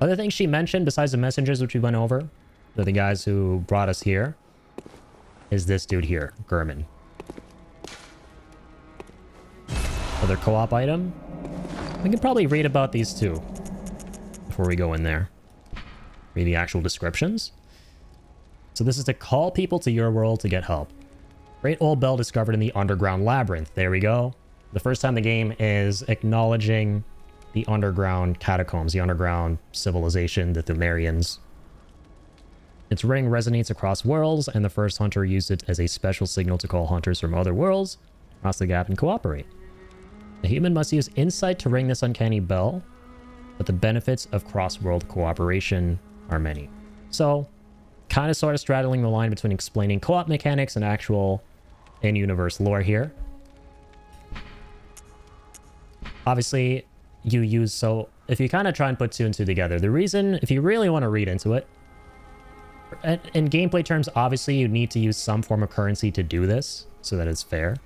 Other things she mentioned, besides the messengers which we went over, they're the guys who brought us here, is this dude here, Gehrman. Other co-op item. We can probably read about these two before we go in there. Read the actual descriptions. So this is to call people to your world to get help. Great old bell discovered in the underground labyrinth. There we go. The first time the game is acknowledging the underground catacombs, the underground civilization, the Thumerians. Its ring resonates across worlds, and the first hunter used it as a special signal to call hunters from other worlds across the gap and cooperate. The human must use insight to ring this uncanny bell, but the benefits of cross-world cooperation are many. So, kind of sort of straddling the line between explaining co-op mechanics and actual in-universe lore here. Obviously, if you kind of try and put 2 and 2 together, the reason, if you really want to read into it, in gameplay terms, obviously you need to use some form of currency to do this, so that it's fair.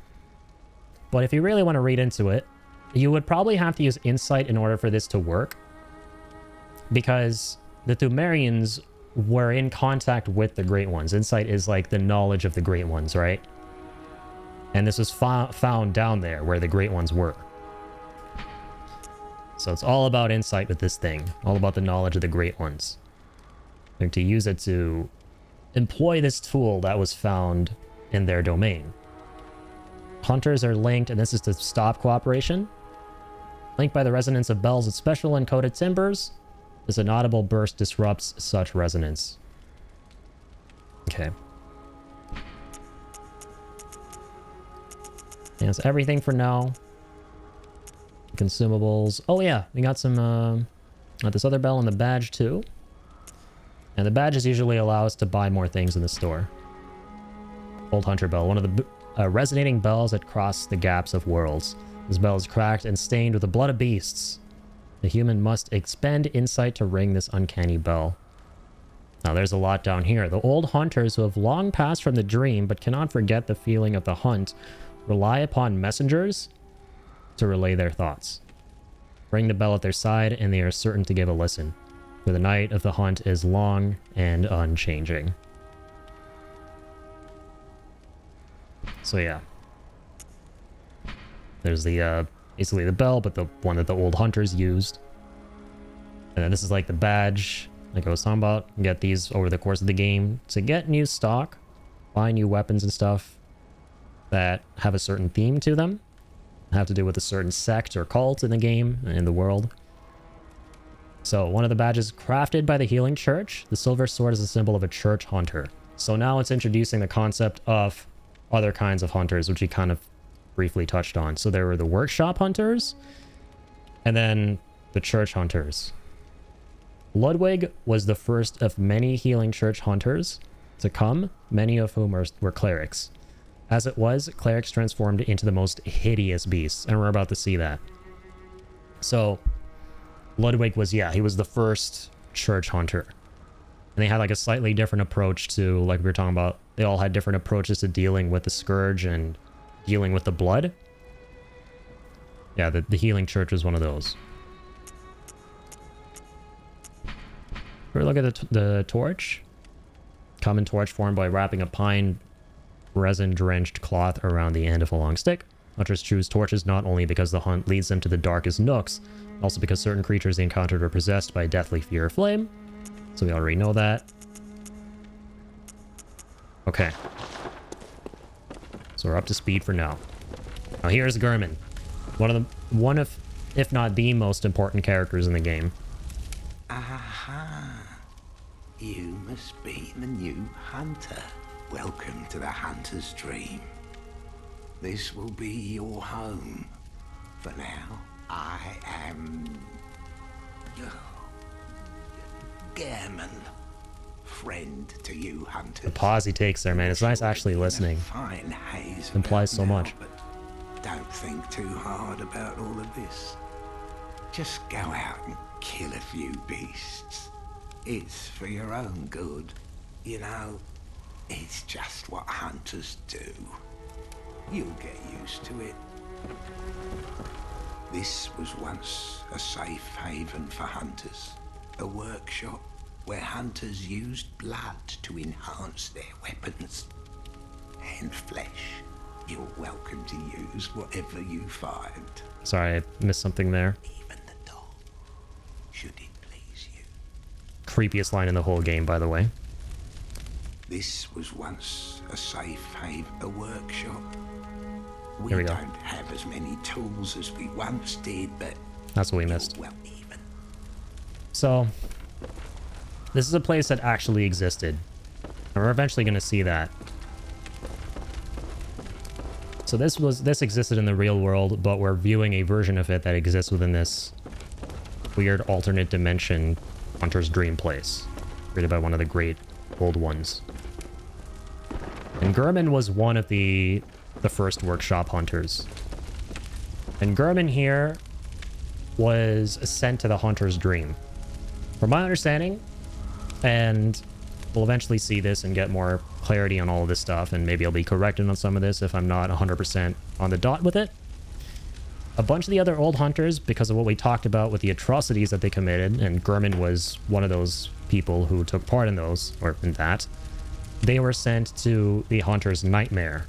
But if you really want to read into it, you would probably have to use insight in order for this to work. Because the Thumerians were in contact with the Great Ones. Insight is like the knowledge of the Great Ones, right? And this was found down there where the Great Ones were. So it's all about insight with this thing. All about the knowledge of the Great Ones. And to use it to employ this tool that was found in their domain. Hunters are linked, and this is to stop cooperation. Linked by the resonance of bells and special encoded timbers. This inaudible burst disrupts such resonance. Okay. And that's everything for now. Consumables. Oh yeah, we got some got this other bell and the badge too. And the badges usually allow us to buy more things in the store. Old Hunter Bell, one of the resonating bells that cross the gaps of worlds. This bell is cracked and stained with the blood of beasts. The human must expend insight to ring this uncanny bell. Now there's a lot down here. The old hunters who have long passed from the dream but cannot forget the feeling of the hunt rely upon messengers to relay their thoughts. Ring the bell at their side and they are certain to give a listen. For the night of the hunt is long and unchanging. So yeah. There's the basically the bell, but the one that the old hunters used. And then this is like the badge, like I was talking about. You get these over the course of the game to get new stock, buy new weapons and stuff that have a certain theme to them, have to do with a certain sect or cult in the game and in the world. So one of the badges crafted by the Healing Church, the silver sword is a symbol of a church hunter. So now it's introducing the concept of other kinds of hunters, which we kind of briefly touched on. So there were the workshop hunters and then the church hunters. Ludwig was the first of many Healing Church hunters to come, many of whom were clerics. As it was, clerics transformed into the most hideous beasts, and we're about to see that. So Ludwig was, yeah, he was the first church hunter. And they had like a slightly different approach to, like we were talking about, they all had different approaches to dealing with the scourge and dealing with the blood. Yeah, the Healing Church was one of those. We're look at the torch. Common torch formed by wrapping a pine resin-drenched cloth around the end of a long stick. Hunters choose torches not only because the hunt leads them to the darkest nooks, also because certain creatures they encountered are possessed by deathly fear or flame. So we already know that. Okay. So we're up to speed for now. Now here's Gurman. One of, if not the most important characters in the game.
Aha. You must be the new hunter. Welcome to the Hunter's Dream. This will be your home. For now, I am... Gehrman. Friend to you, hunters.
The pause he takes there, man. It's nice actually listening.
Fine haze
Implies so
now,
much.
But don't think too hard about all of this. Just go out and kill a few beasts. It's for your own good. You know, it's just what hunters do. You'll get used to it. This was once a safe haven for hunters. A workshop where hunters used blood to enhance their weapons. And flesh. You're welcome to use whatever you find.
Sorry, I missed something there.
Even the dog. Should it please you.
Creepiest line in the whole game, by the way.
This was once a safe haven, a workshop.
Here we go.
Don't have as many tools as we once did, but
that's what we missed.
well even.
So, this is a place that actually existed. And we're eventually going to see that. So this existed in the real world, but we're viewing a version of it that exists within this weird alternate dimension Hunter's Dream place, created by one of the great old ones. And Gurman was one of the first workshop hunters. And Gurman here was sent to the Hunter's Dream. From my understanding, and we'll eventually see this and get more clarity on all of this stuff, and maybe I'll be corrected on some of this if I'm not 100% on the dot with it. A bunch of the other old hunters, because of what we talked about with the atrocities that they committed, and Gurman was one of those people who took part in those, or in that, they were sent to the Hunter's Nightmare,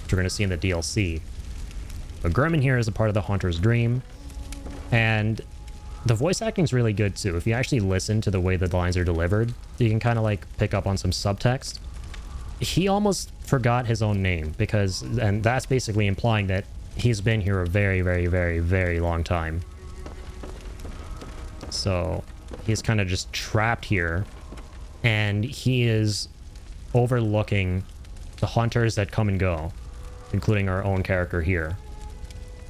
which we're going to see in the DLC. But Gurman here is a part of the Hunter's Dream, and the voice acting is really good too. If you actually listen to the way the lines are delivered, you can kind of like pick up on some subtext. He almost forgot his own name because, and that's basically implying that he's been here a very, very, very, very long time. So he's kind of just trapped here, and he is overlooking the hunters that come and go. including our own character here,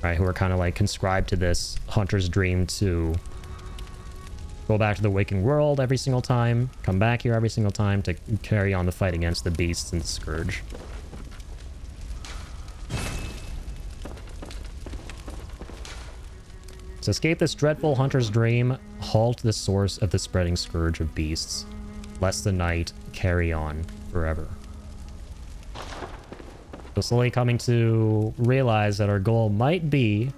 right? Who are kind of like conscribed to this hunter's dream to go back to the waking world every single time, come back here every single time to carry on the fight against the beasts and the scourge. To escape this dreadful hunter's dream, halt the source of the spreading scourge of beasts, lest the night carry on forever. So slowly coming to realize that our goal might be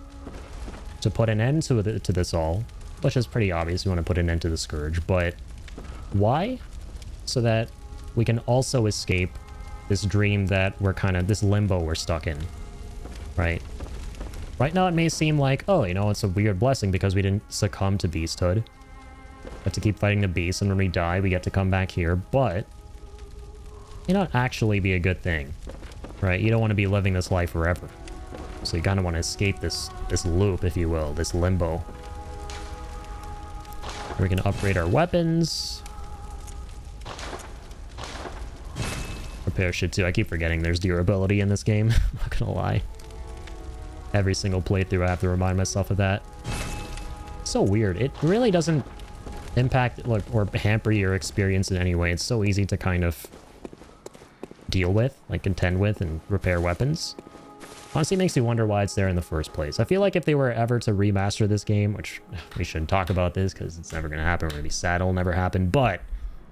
to put an end to this all, which is pretty obvious. We want to put an end to the scourge, but why? So that we can also escape this dream that we're kind of, this limbo we're stuck in, right? Right now it may seem like, oh, you know, it's a weird blessing because we didn't succumb to beasthood. We have to keep fighting the beasts, and when we die, we get to come back here, but it may not actually be a good thing, right? You don't want to be living this life forever. So you kind of want to escape this loop, if you will, this limbo. We can upgrade our weapons. Repair shit too. I keep forgetting there's durability in this game. I'm not gonna lie. Every single playthrough I have to remind myself of that. So weird. It really doesn't impact like or hamper your experience in any way. It's so easy to kind of deal with, like contend with and repair weapons. Honestly makes me wonder why it's there in the first place. I feel like if they were ever to remaster this game, which we shouldn't talk about this because it's never going to happen. We're going to be sad it'll never happen. But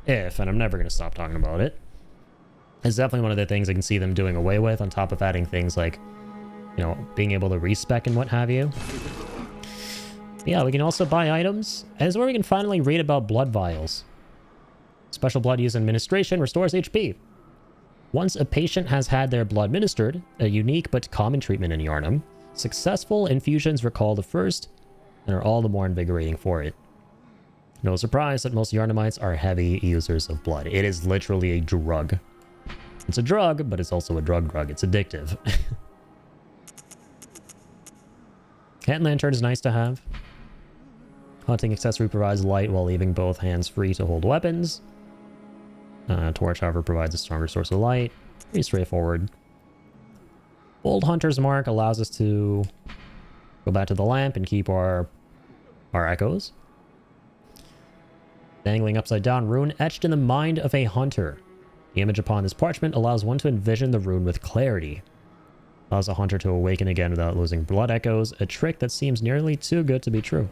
if, and I'm never going to stop talking about it, it's definitely one of the things I can see them doing away with, on top of adding things like, you know, being able to respec and what have you. Yeah, we can also buy items. And this is where we can finally read about blood vials. Special blood used in administration restores HP. Once a patient has had their blood ministered, a unique but common treatment in Yharnam, successful infusions recall the first and are all the more invigorating for it. No surprise that most Yharnamites are heavy users of blood. It is literally a drug. It's a drug, but it's also a drug. It's addictive. Hand lantern is nice to have. Hunting accessory provides light while leaving both hands free to hold weapons. Torch, however, provides a stronger source of light. Pretty straightforward. Old Hunter's Mark allows us to go back to the lamp and keep our echoes. Dangling upside down rune etched in the mind of a hunter. The image upon this parchment allows one to envision the rune with clarity. Allows a hunter to awaken again without losing blood echoes, a trick that seems nearly too good to be true.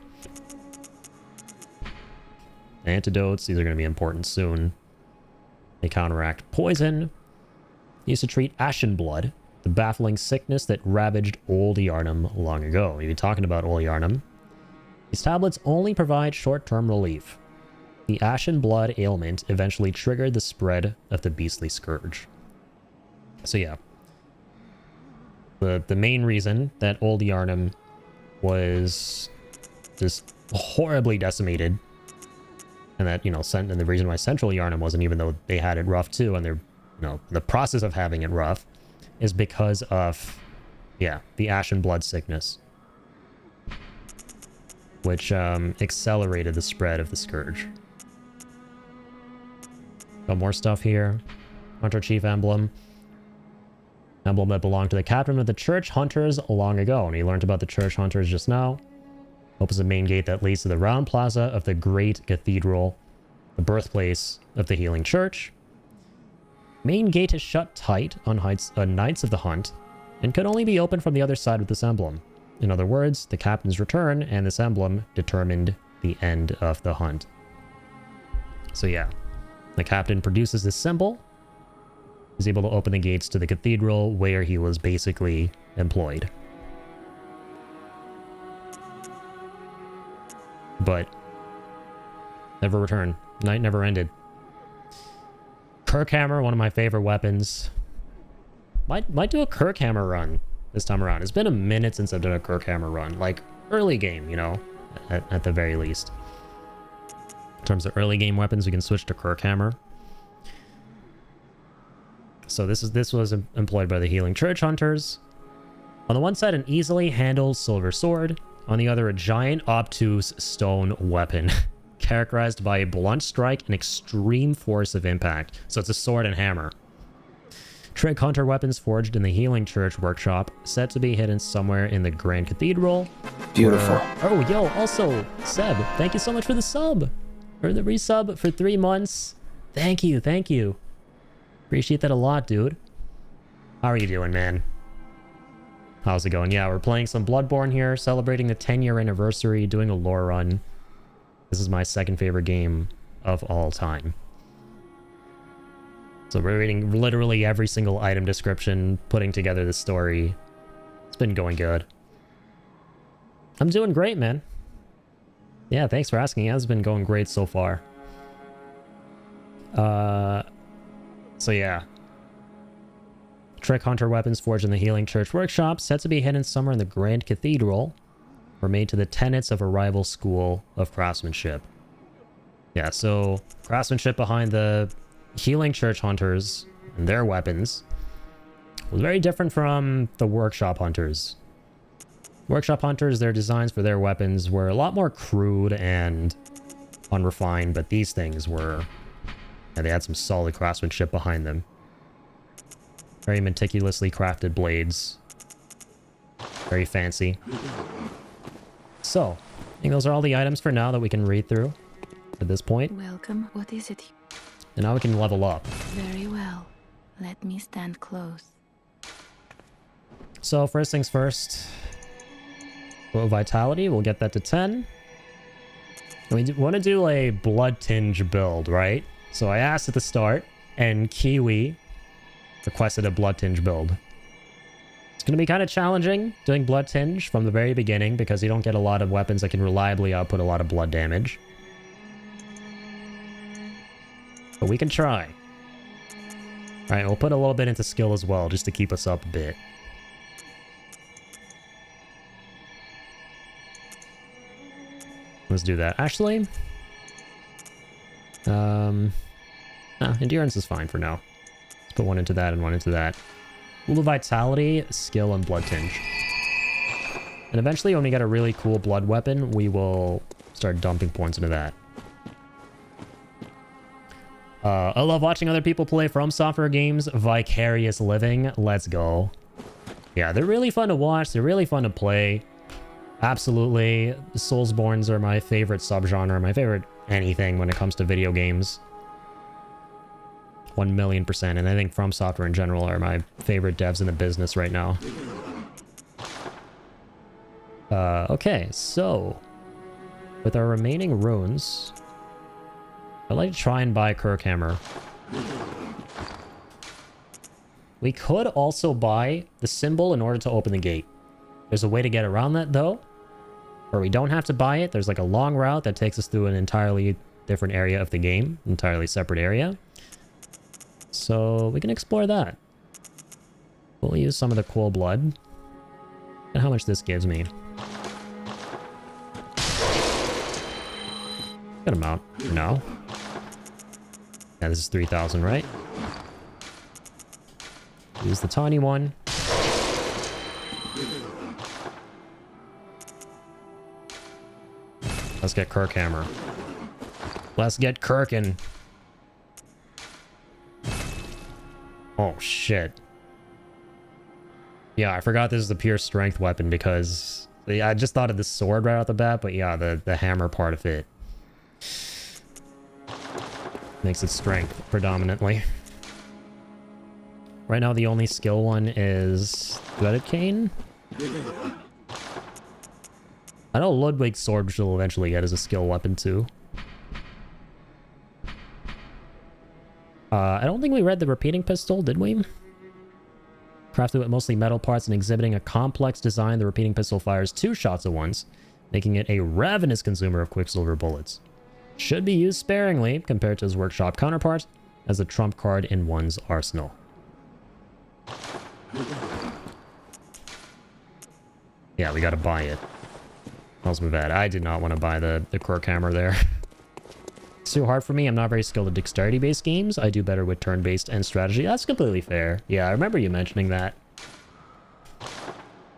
Antidotes, these are going to be important soon. They counteract poison. Used to treat ashen blood, the baffling sickness that ravaged Old Yharnam long ago. We've been talking about Old Yharnam. These tablets only provide short-term relief. The ashen blood ailment eventually triggered the spread of the beastly scourge. So yeah. The main reason that Old Yharnam was just horribly decimated, and that, you know, and the reason why Central Yharnam wasn't, even though they had it rough too, and they're, you know, the process of having it rough, is because of, yeah, the ashen blood sickness, which accelerated the spread of the scourge. Got more stuff here. Hunter Chief Emblem. Emblem that belonged to the captain of the Church Hunters long ago. And we learned about the Church Hunters just now. Opens a main gate that leads to the round plaza of the Great Cathedral, the birthplace of the Healing Church. Main gate is shut tight on Knights of the Hunt, and could only be opened from the other side with this emblem. In other words, the captain's return and this emblem determined the end of the hunt. So yeah, the captain produces this symbol. He's able to open the gates to the cathedral where he was basically employed. But never returned. Night never ended. Kirkhammer, one of my favorite weapons. Might do a Kirkhammer run this time around. It's been a minute since I've done a Kirkhammer run. Like, early game, you know, at the very least. In terms of early game weapons, we can switch to Kirkhammer. So this was employed by the Healing Church Hunters. On the one side, an easily handled silver sword. On the other, a giant, obtuse stone weapon. Characterized by a blunt strike and extreme force of impact. So it's a sword and hammer. Trick Hunter weapons forged in the Healing Church workshop, said to be hidden somewhere in the Grand Cathedral.
Beautiful.
Oh, yo, also, Seb, thank you so much for the sub. Or the resub for 3 months. Thank you, thank you. Appreciate that a lot, dude. How are you doing, man? How's it going? Yeah, we're playing some Bloodborne here, celebrating the 10-year anniversary, doing a lore run. This is my second favorite game of all time. So we're reading literally every single item description, putting together the story. It's been going good. I'm doing great, man. Yeah, thanks for asking. It has been going great so far. So yeah. Trick Hunter weapons forged in the Healing Church workshop, said to be hidden somewhere in the Grand Cathedral, were made to the tenets of a rival school of craftsmanship. Yeah, so craftsmanship behind the Healing Church hunters and their weapons was very different from the workshop hunters. Workshop hunters, their designs for their weapons were a lot more crude and unrefined, but these things were... yeah, they had some solid craftsmanship behind them. Very meticulously crafted blades. Very fancy. So, I think those are all the items for now that we can read through at this point.
Welcome. What is it?
And now we can level up.
Very well. Let me stand close.
So, first things first. Vitality, we'll get that to 10. And we want to do a blood tinge build, right? So I asked at the start, and Kiwi requested a blood tinge build. It's going to be kind of challenging doing blood tinge from the very beginning because you don't get a lot of weapons that can reliably output a lot of blood damage. But we can try. Alright, we'll put a little bit into skill as well, just to keep us up a bit. Let's do that. Actually, endurance is fine for now. Let's put one into that and one into that. Little vitality, skill, and blood tinge. And eventually, when we get a really cool blood weapon, we will start dumping points into that. I love watching other people play From Software games. Vicarious living. Let's go. Yeah, they're really fun to watch. They're really fun to play. Absolutely. Soulsbornes are my favorite subgenre. My favorite anything when it comes to video games. 1,000,000%. And I think From Software in general are my favorite devs in the business right now. Okay, so with our remaining runes, I'd like to try and buy Kirkhammer. We could also buy the symbol in order to open the gate. There's a way to get around that though, where we don't have to buy it. There's like a long route that takes us through an entirely different area of the game, entirely separate area. So we can explore that. We'll use some of the cool blood. And how much this gives me. Good amount for now. Yeah, this is 3,000, right? Use the tiny one. Let's get Kirkhammer. Let's get Kirkin. Oh, shit. Yeah, I forgot this is a pure strength weapon because... yeah, I just thought of the sword right off the bat, but yeah, the hammer part of it makes it strength predominantly. Right now, the only skill one is Threaded Cane. I know Ludwig's sword, which will eventually get as a skill weapon too. I don't think we read the repeating pistol, did we? Crafted with mostly metal parts and exhibiting a complex design, the repeating pistol fires 2 shots at once, making it a ravenous consumer of quicksilver bullets. Should be used sparingly compared to his workshop counterpart as a trump card in one's arsenal. Yeah, we gotta buy it. That's my bad. I did not want to buy the Kirkhammer there. It's too hard for me. I'm not very skilled at dexterity-based games. I do better with turn-based and strategy. That's completely fair. Yeah, I remember you mentioning that.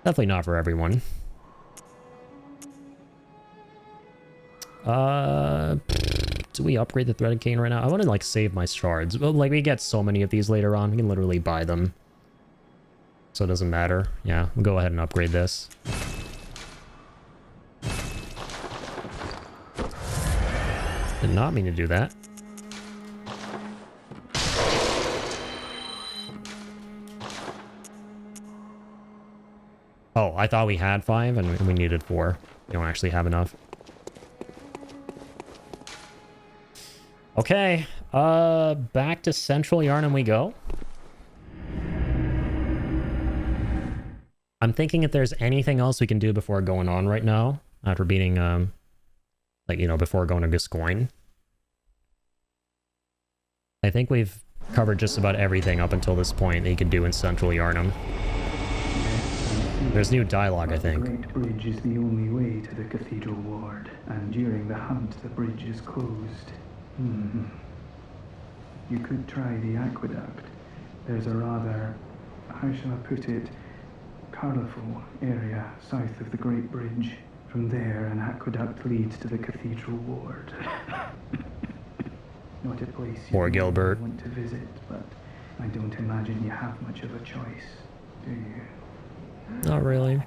Definitely not for everyone. Do we upgrade the threaded cane right now? I want to like save my shards. Well, like we get so many of these later on. We can literally buy them. So it doesn't matter. Yeah, we'll go ahead and upgrade this. Did not mean to do that. Oh, I thought we had 5 and we needed 4. We don't actually have enough. Okay, back to Central Yarnum we go. I'm thinking if there's anything else we can do before going on right now, after beating, like, you know, before going to Gascoigne. I think we've covered just about everything up until this point that you can do in Central Yarnum. There's new dialogue, I think.
The Great Bridge is the only way to the Cathedral Ward, and during the hunt the bridge is closed. You could try the aqueduct. There's a rather, how shall I put it, colourful area south of the Great Bridge. From there, an aqueduct leads to the Cathedral Ward. Not a place you
Gilbert
want to visit, but I don't imagine you have much of a choice, do you?
Not really.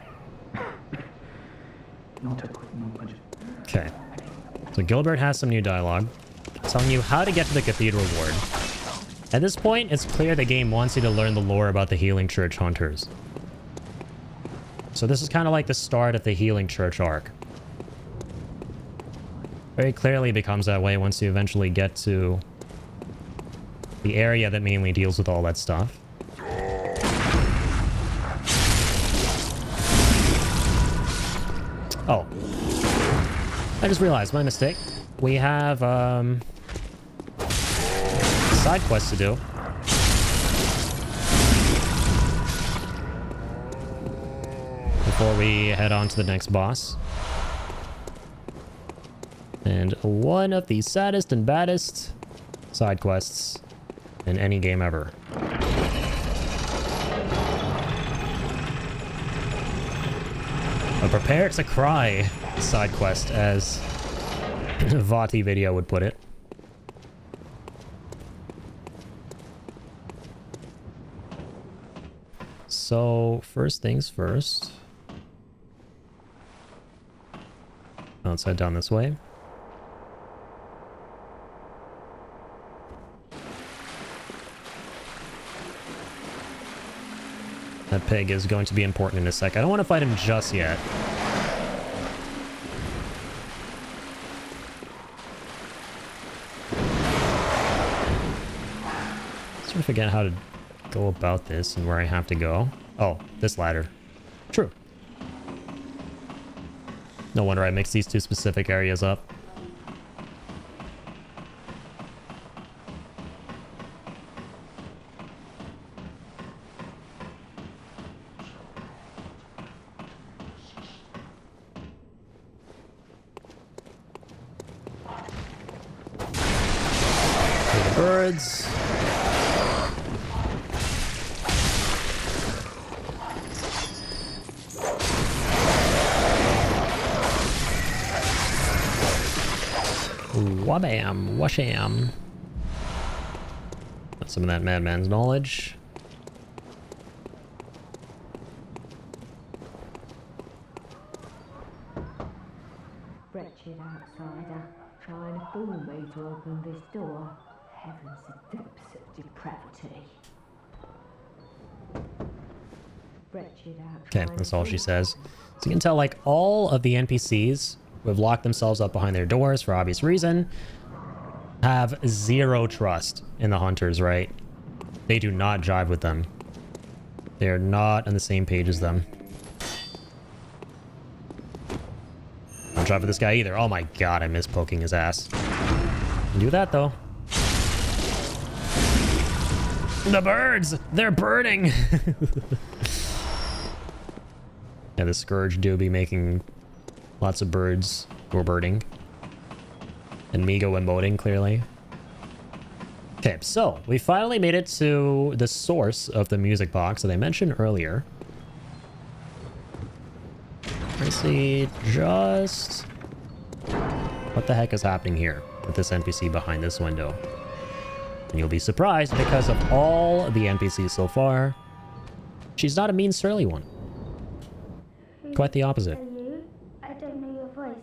Not a quick knowledge.
Okay. So Gilbert has some new dialogue telling you how to get to the Cathedral Ward. At this point, it's clear the game wants you to learn the lore about the Healing Church Hunters. So this is kind of like the start of the Healing Church arc. Very clearly becomes that way once you eventually get to the area that mainly deals with all that stuff. Oh. I just realized, my mistake. We have, side quests to do. Before we head on to the next boss. And one of the saddest and baddest side quests in any game ever. A prepare to cry side quest, as Vati video would put it. So, first things first. Let's head down this way. That pig is going to be important in a sec. I don't want to fight him just yet. Sort of forget how to go about this and where I have to go. Oh, this ladder. True. No wonder I mixed these two specific areas up. Birds. Wabam, washam. Got some of that madman's knowledge.
Wretched outsider, trying to fool me to open this door. Heavens, the depths of depravity. Wretched outsider.
Okay, that's all she says. So you can tell, like, all of the NPCs who have locked themselves up behind their doors for obvious reason have zero trust in the hunters, right? They do not jive with them. They're not on the same page as them. Don't jive with this guy either. Oh my god, I miss poking his ass. Do that though. The birds! They're burning! Yeah, the Scourge do be making lots of birds go birding. And me go emoting, clearly. Okay, so we finally made it to the source of the music box that I mentioned earlier. I see just... what the heck is happening here? with this NPC behind this window. And you'll be surprised because of all the NPCs so far, she's not a mean, surly one. Quite the opposite.
Are you? I don't know your voice,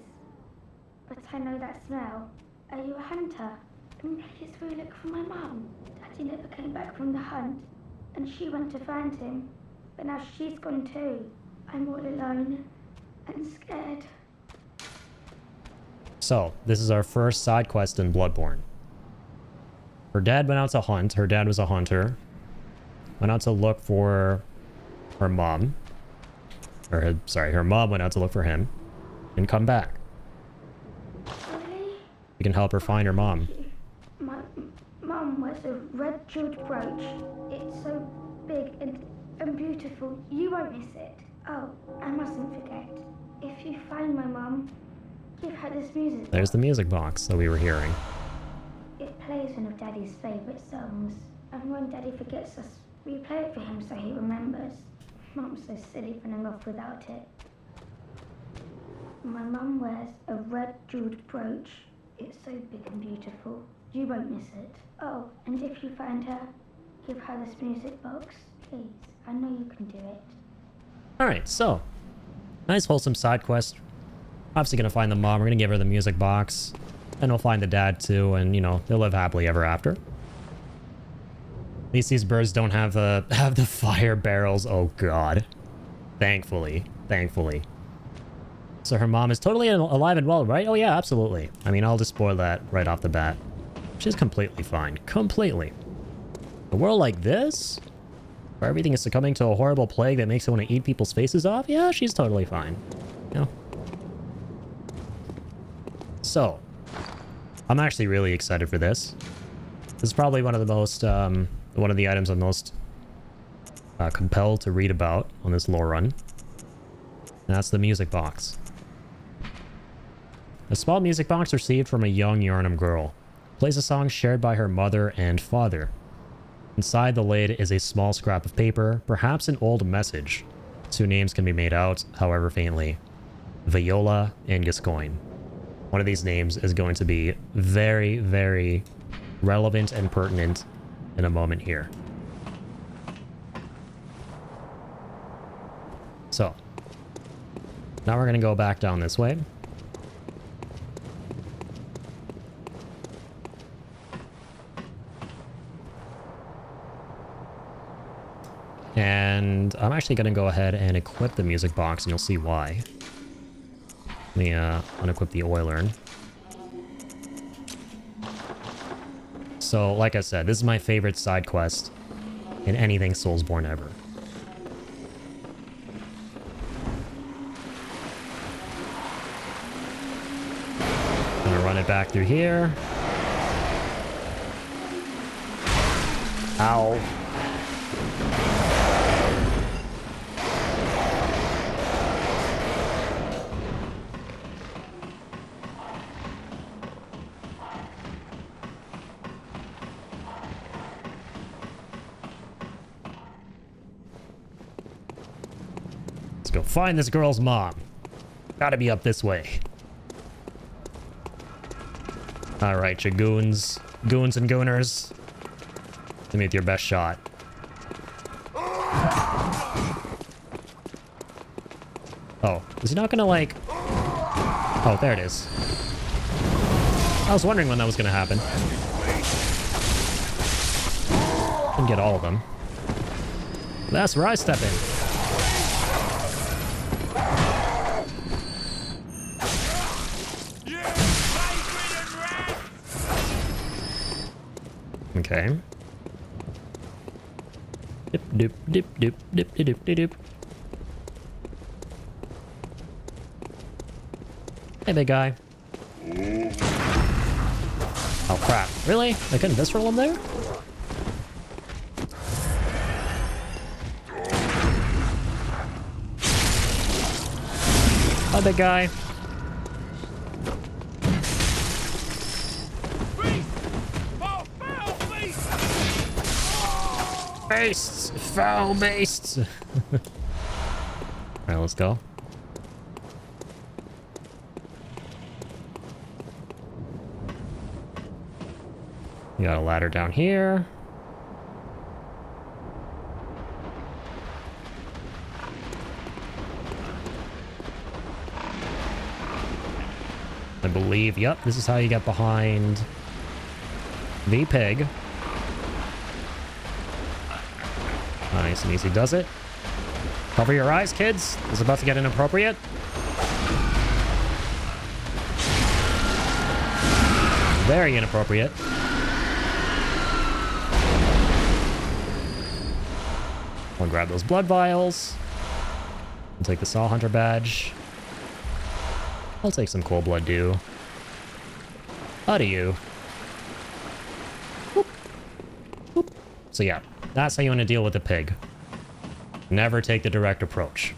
but I know that smell. Are you a hunter? Maybe it's where you look for my mum. Daddy never came back from the hunt, and she went to find him, but now she's gone too. I'm all alone and scared.
So, this is our first side quest in Bloodborne. Her dad went out to hunt. Her dad was a hunter. Went out to look for her mom. Her mom went out to look for him and come back.
Really?
We can help her find her mom.
My mum wears a red jeweled brooch. It's so big and beautiful. You won't miss it. Oh, I mustn't forget. If you find my mum, give her this music.
There's the music box that we were hearing.
It plays one of Daddy's favourite songs. And when Daddy forgets us, we play it for him so he remembers. Mum's so silly running off without it. My mum wears a red jeweled brooch. It's so big and beautiful. You won't miss it. Oh, and if you find her, give her this music box. Please, I know you can do it.
Alright, so. Nice wholesome side quest. Obviously gonna find the mom. We're gonna give her the music box. And we'll find the dad too, and you know, they'll live happily ever after. At least these birds don't have the fire barrels. Oh god. Thankfully. So her mom is totally alive and well, right? Oh yeah, absolutely. I mean, I'll just spoil that right off the bat. She's completely fine. Completely. A world like this, where everything is succumbing to a horrible plague that makes it want to eat people's faces off? Yeah, she's totally fine. You know? So, I'm actually really excited for this. This is probably one of the most, one of the items I'm most compelled to read about on this lore run. And that's the music box. A small music box received from a young Yharnam girl. Plays a song shared by her mother and father. Inside the lid is a small scrap of paper, perhaps an old message. 2 names can be made out, however faintly. Viola and Gascoigne. One of these names is going to be very, very relevant and pertinent in a moment here. So, now we're going to go back down this way. And I'm actually going to go ahead and equip the music box, and you'll see why. Let me unequip the oil urn. So, like I said, this is my favorite side quest in anything Soulsborne ever. Gonna run it back through here. Ow. Go find this girl's mom. Gotta be up this way. Alright, you goons. Goons and gooners. Give me your best shot. Oh, is he not gonna like... Oh, there it is. I was wondering when that was gonna happen. Didn't get all of them. That's where I step in. Okay. Dip, dip, dip, dip, dip, dip, dip, dip. Hey, big guy. Oh, crap. Really? I couldn't visceral him there? Hi, big guy. Beasts! Foul beasts! Alright, let's go. We got a ladder down here. I believe, yep, this is how you get behind the pig. Nice and easy does it. Cover your eyes, kids. This is about to get inappropriate. Very inappropriate. I'll grab those blood vials. I'll take the Saw Hunter badge. I'll take some cold blood, too. How do you? Whoop. Whoop. So yeah, that's how you want to deal with the pig. Never take the direct approach.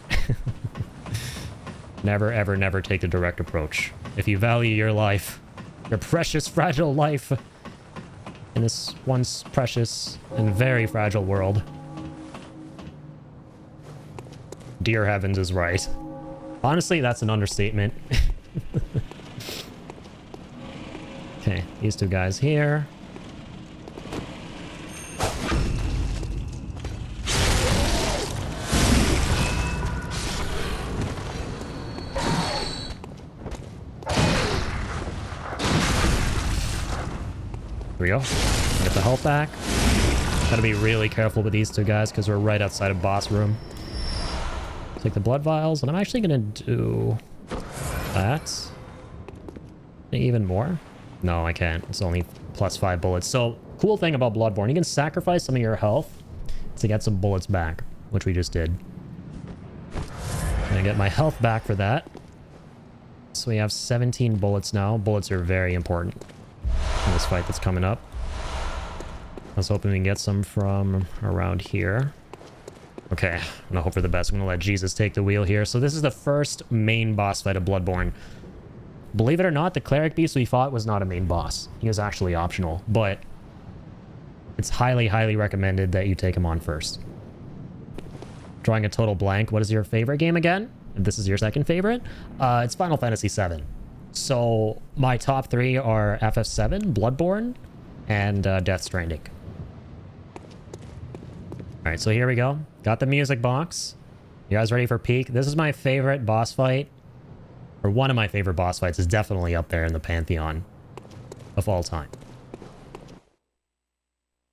Never, ever, never take the direct approach. If you value your life, your precious, fragile life, in this once precious and very fragile world. Dear heavens is right. Honestly, that's an understatement. Okay, these two guys here. Here we go. Get the health back. Gotta be really careful with these two guys because we're right outside of boss room. Take the blood vials, and I'm actually gonna do that. Even more? No, I can't. It's only +5 bullets. So, cool thing about Bloodborne, you can sacrifice some of your health to get some bullets back, which we just did. I'm gonna get my health back for that. So we have 17 bullets now. Bullets are very important in this fight that's coming up. I was hoping we can get some from around here. Okay, I'm gonna hope for the best. I'm gonna let Jesus take the wheel here. So this is the first main boss fight of Bloodborne. Believe it or not, the cleric beast we fought was not a main boss. He was actually optional, but it's highly, highly recommended that you take him on first. Drawing a total blank. What is your favorite game again? If this is your second favorite, it's Final Fantasy VII. So my top 3 are FF7, Bloodborne, and Death Stranding. All right, so here we go. Got the music box. You guys ready for peak? This is my favorite boss fight. Or one of my favorite boss fights is definitely up there in the pantheon of all time.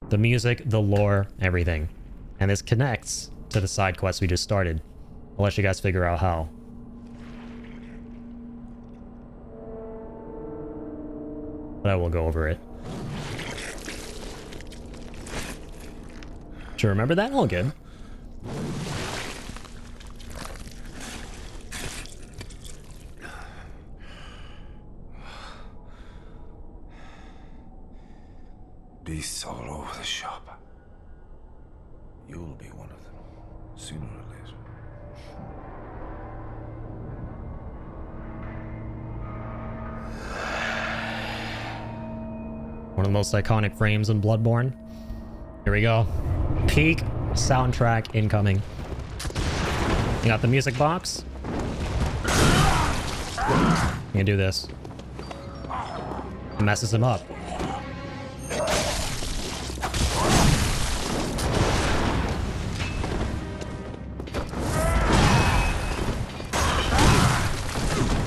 The music, the lore, everything. And this connects to the side quest we just started. I'll let you guys figure out how. But I will go over it. Sure, remember that? All good.
Beasts all over the shop. You'll be one of them, sooner or later.
One of the most iconic frames in Bloodborne. Here we go. Peak soundtrack incoming. You got the music box. You can do this. It messes him up.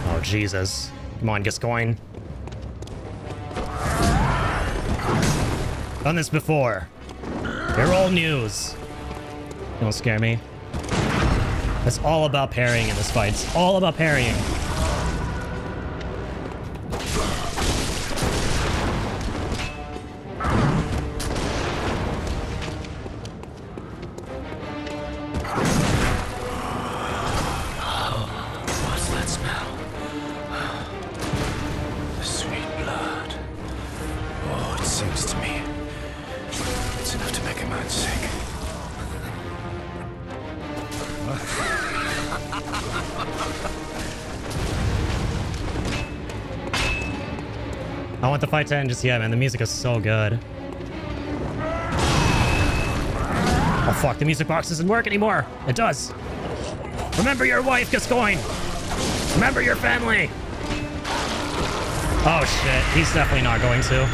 Oh, Jesus. Come on, Gascoigne. Done this before. You're old news. Don't scare me. It's all about parrying in this fight. It's all about parrying.
What's that smell? The sweet blood. Oh, it sings to me. It's enough to make a man sick.
I want the fight to end just yet, man. The music is so good. Oh, fuck. The music box doesn't work anymore. It does. Remember your wife, Gascoigne. Remember your family. Oh, shit. He's definitely not going to.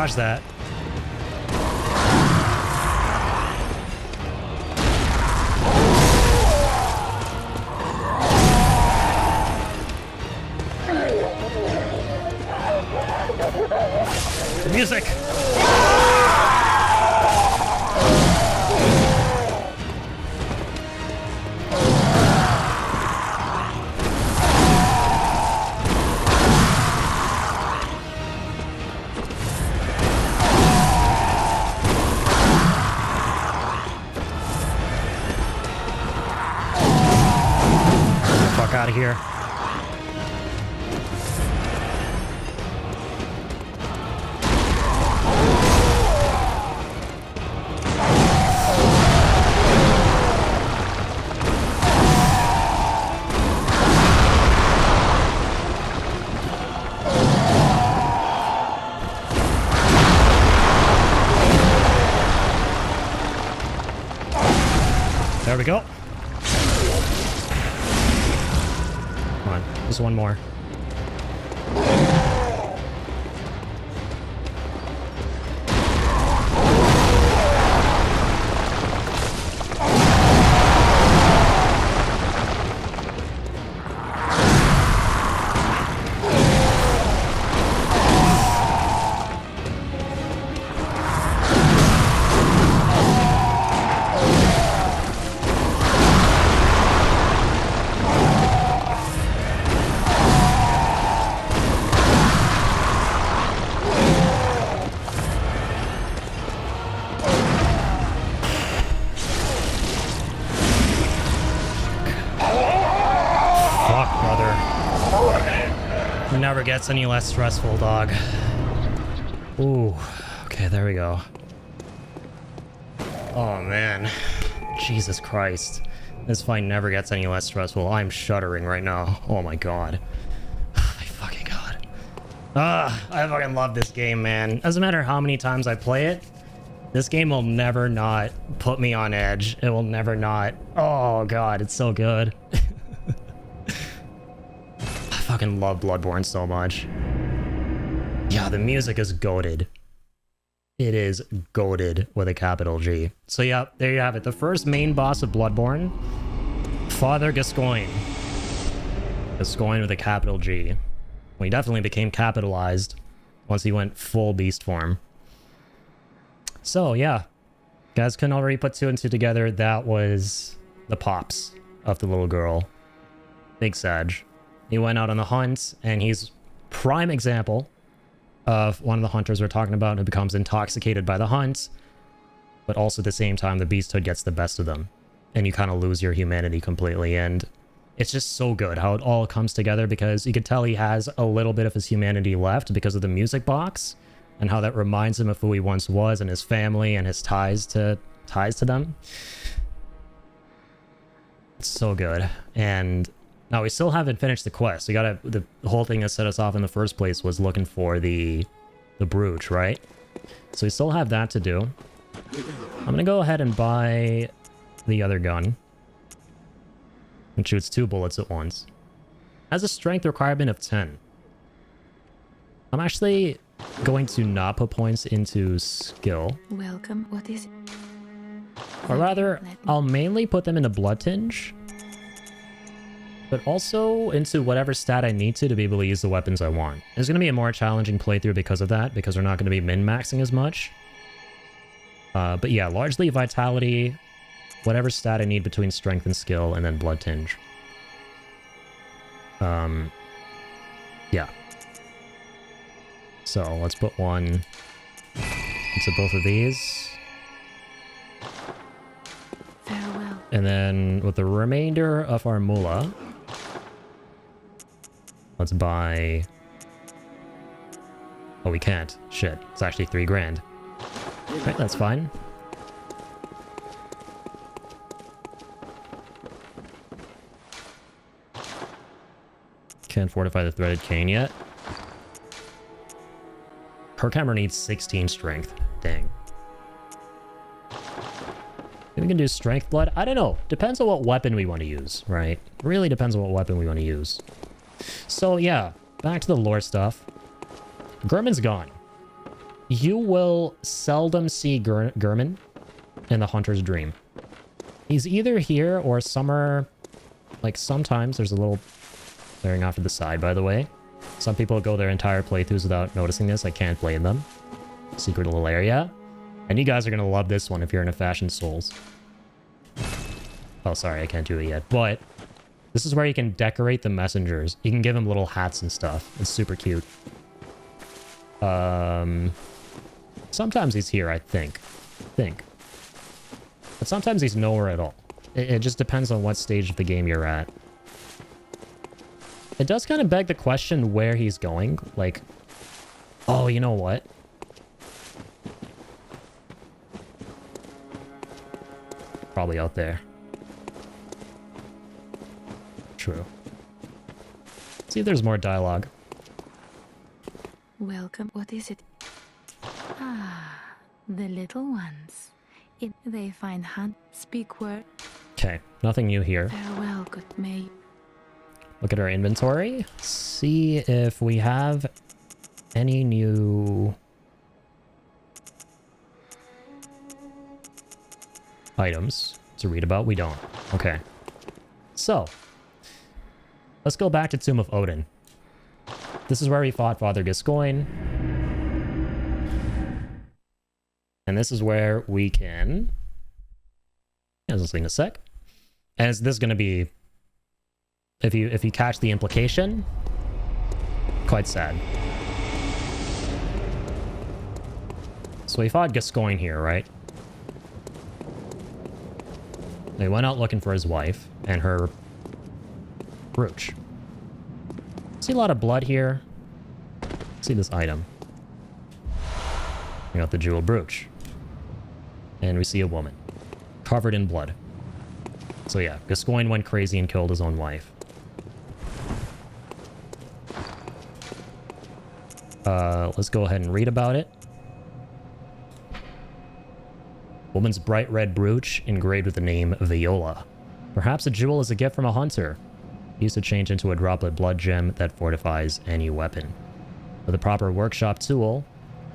dodge that. The music! Get the fuck out of here. There we go. Come on, just one more. Never gets any less stressful, dog. Ooh, okay, there we go. Oh man, Jesus Christ. This fight never gets any less stressful. I'm shuddering right now. Oh my god. My fucking god. I fucking love this game, man. Doesn't matter how many times I play it, this game will never not put me on edge. It will never not. Oh god, it's so good. I fucking love Bloodborne so much. Yeah, the music is goated. It is goated with a capital G. So yeah, there you have it. The first main boss of Bloodborne, Father Gascoigne. Gascoigne with a capital G. Well, he definitely became capitalized once he went full beast form. So yeah, guys couldn't already put two and two together. That was the pops of the little girl. Big Sag. He went out on the hunt, and he's prime example of one of the hunters we're talking about who becomes intoxicated by the hunt, but also at the same time the beasthood gets the best of them, and you kind of lose your humanity completely. And it's just so good how it all comes together, because you could tell he has a little bit of his humanity left because of the music box, and how that reminds him of who he once was and his family and his ties to them. It's so good. And now, we still haven't finished the quest. We gotta... The whole thing that set us off in the first place was looking for the brooch, right? So we still have that to do. I'm gonna go ahead and buy the other gun. It shoots 2 bullets at once. Has a strength requirement of 10. I'm actually going to not put points into skill.
Welcome. What is it?
Or rather, I'll mainly put them into blood tinge, but also into whatever stat I need to be able to use the weapons I want. It's going to be a more challenging playthrough because of that, because we're not going to be min-maxing as much. But yeah, largely vitality, whatever stat I need between strength and skill, and then blood tinge. Yeah. So let's put one into both of these.
Farewell.
And then with the remainder of our moolah, let's buy... Oh, we can't. Shit. It's actually 3 grand. Right, that's fine. Can't fortify the threaded cane yet. Her camera needs 16 strength. Dang. Maybe we can do strength blood. I don't know. Depends on what weapon we want to use, right? Really depends on what weapon we want to use. So yeah, back to the lore stuff. Gurman's gone. You will seldom see Gurman in the Hunter's Dream. He's either here or somewhere... Like, sometimes there's a little clearing off to the side, by the way. Some people go their entire playthroughs without noticing this. I can't blame them. Secret little area. And you guys are going to love this one if you're into Fashion Souls. Oh, sorry, I can't do it yet. But this is where you can decorate the messengers. You can give them little hats and stuff. It's super cute. Sometimes he's here, I think. But sometimes he's nowhere at all. It just depends on what stage of the game you're at. It does kind of beg the question where he's going. Like, oh, you know what? Probably out there. True. See if there's more dialogue.
Welcome. What is it? Ah, the little ones. They find hunt, speak word.
Okay, nothing new here.
Farewell, good may.
Look at our inventory. See if we have any new items to read about. We don't. Okay. So, let's go back to Tomb of Odin. This is where we fought Father Gascoigne. And this is where we can... Let's in a sec. And this is going to be... If you catch the implication, quite sad. So we fought Gascoigne here, right? They went out looking for his wife and her brooch. See a lot of blood here. See this item. We got the jewel brooch. And we see a woman. Covered in blood. So yeah, Gascoigne went crazy and killed his own wife. Let's go ahead and read about it. Woman's bright red brooch engraved with the name Viola. Perhaps a jewel is a gift from a hunter. Used to change into a droplet blood gem that fortifies any weapon. With a proper workshop tool,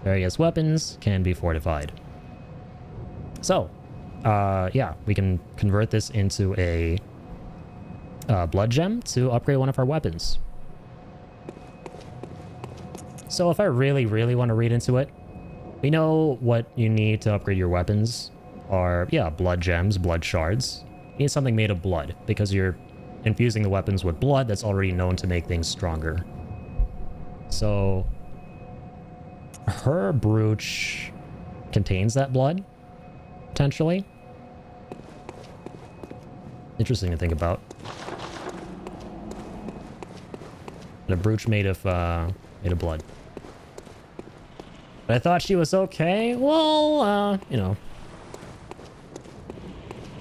various weapons can be fortified. So, yeah, we can convert this into a blood gem to upgrade one of our weapons. So if I really, really want to read into it, we know what you need to upgrade your weapons are, yeah, blood gems, blood shards. You need something made of blood, because you're infusing the weapons with blood that's already known to make things stronger. So, her brooch contains that blood, potentially. Interesting to think about. And a brooch made of blood. But I thought she was okay. Well, you know.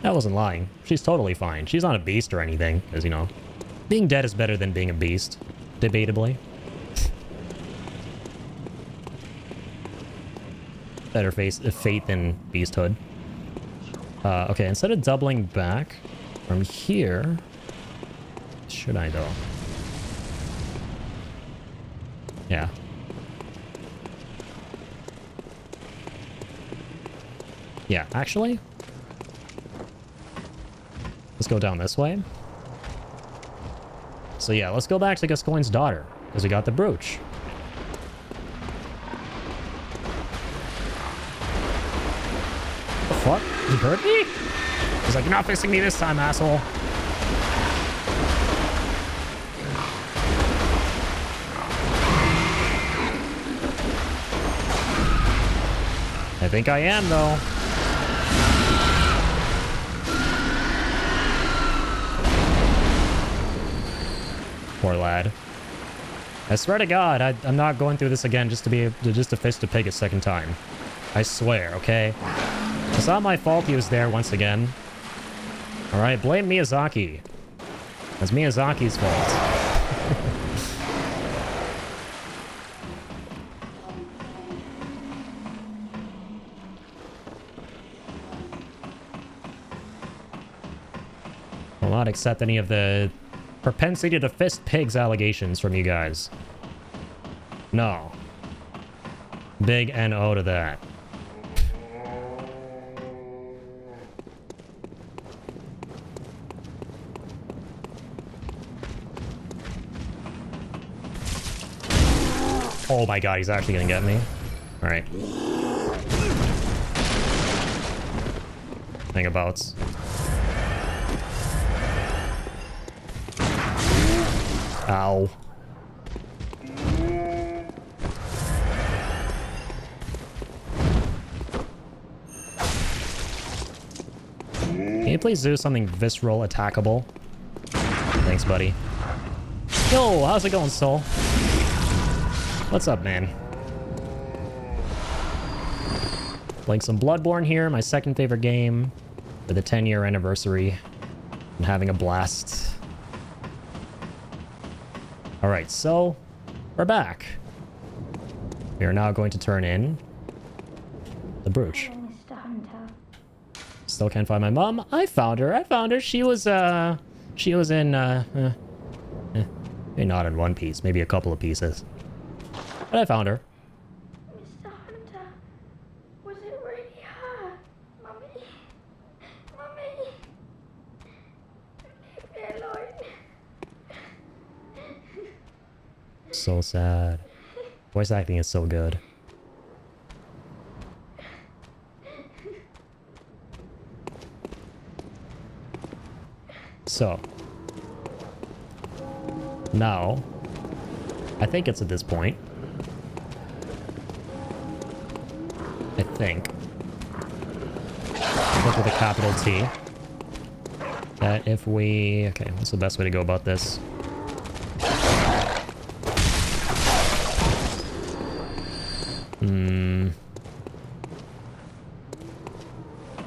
I wasn't lying. She's totally fine. She's not a beast or anything, because, you know, being dead is better than being a beast. Debatably. Better fate than beasthood. Okay, instead of doubling back from here... Should I, though? Yeah. Yeah, actually... Let's go down this way. So yeah, let's go back to Gascoigne's daughter, because we got the brooch. The fuck? He hurt me? He's like, you're not fixing me this time, asshole. I think I am, though. Poor lad. I swear to God, I'm not going through this again just to fist a pig a second time. I swear, okay? It's not my fault he was there once again. Alright, blame Miyazaki. It's Miyazaki's fault. I'll not accept any of the propensity to fist pigs allegations from you guys. No. Big N-O to that. Oh my god, he's actually gonna get me. Alright. Hangabouts. Ow. Can you please do something visceral attackable? Thanks, buddy. Yo, how's it going, Soul? What's up, man? Playing some Bloodborne here, my second favorite game for the 10-year anniversary. And having a blast. Alright, so we're back. We are now going to turn in the brooch. Still can't find my mom. I found her. She was in maybe not in one piece, maybe a couple of pieces. But I found her.
Mr. Hunter, was it really her? Mummy? Mummy? Leave me alone.
So sad. Voice acting is so good. So now I think it's at this point. I think with a capital T. That if we... Okay, what's the best way to go about this?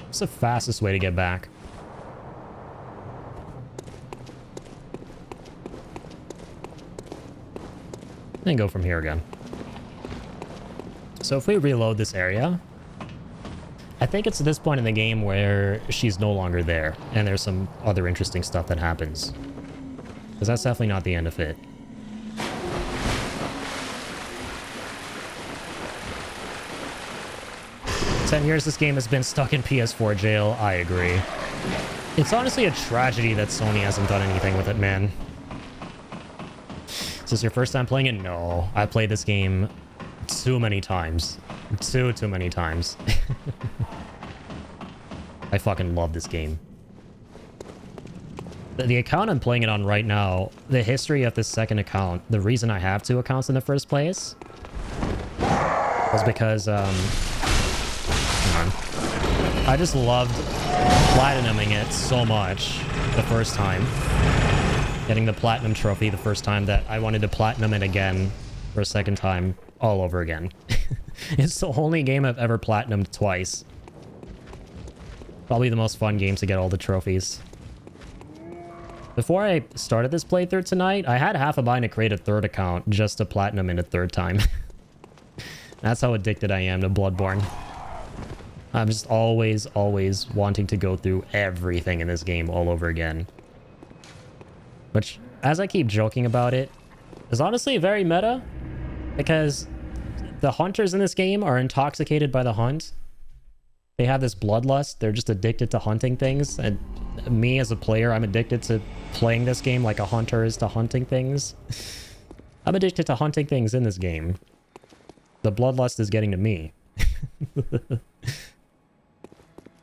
What's the fastest way to get back? And go from here again. So if we reload this area, I think it's at this point in the game where she's no longer there, and there's some other interesting stuff that happens. Because that's definitely not the end of it. "10 years this game has been stuck in PS4 jail." I agree. It's honestly a tragedy that Sony hasn't done anything with it, man. Is this your first time playing it? No. I played this game too many times. Too many times. I fucking love this game. The account I'm playing it on right now, the history of this second account, the reason I have 2 accounts in the first place was because, hang on. I just loved platinuming it so much the first time. Getting the platinum trophy the first time that I wanted to platinum it again for a second time all over again. It's the only game I've ever platinumed twice. Probably the most fun game to get all the trophies. Before I started this playthrough tonight, I had half a mind to create a 3rd account just to platinum it a 3rd time. That's how addicted I am to Bloodborne. I'm just always wanting to go through everything in this game all over again. Which, as I keep joking about it, is honestly very meta, because the hunters in this game are intoxicated by the hunt. They have this bloodlust. They're just addicted to hunting things. And me as a player, I'm addicted to playing this game like a hunter is to hunting things. I'm addicted to hunting things in this game. The bloodlust is getting to me.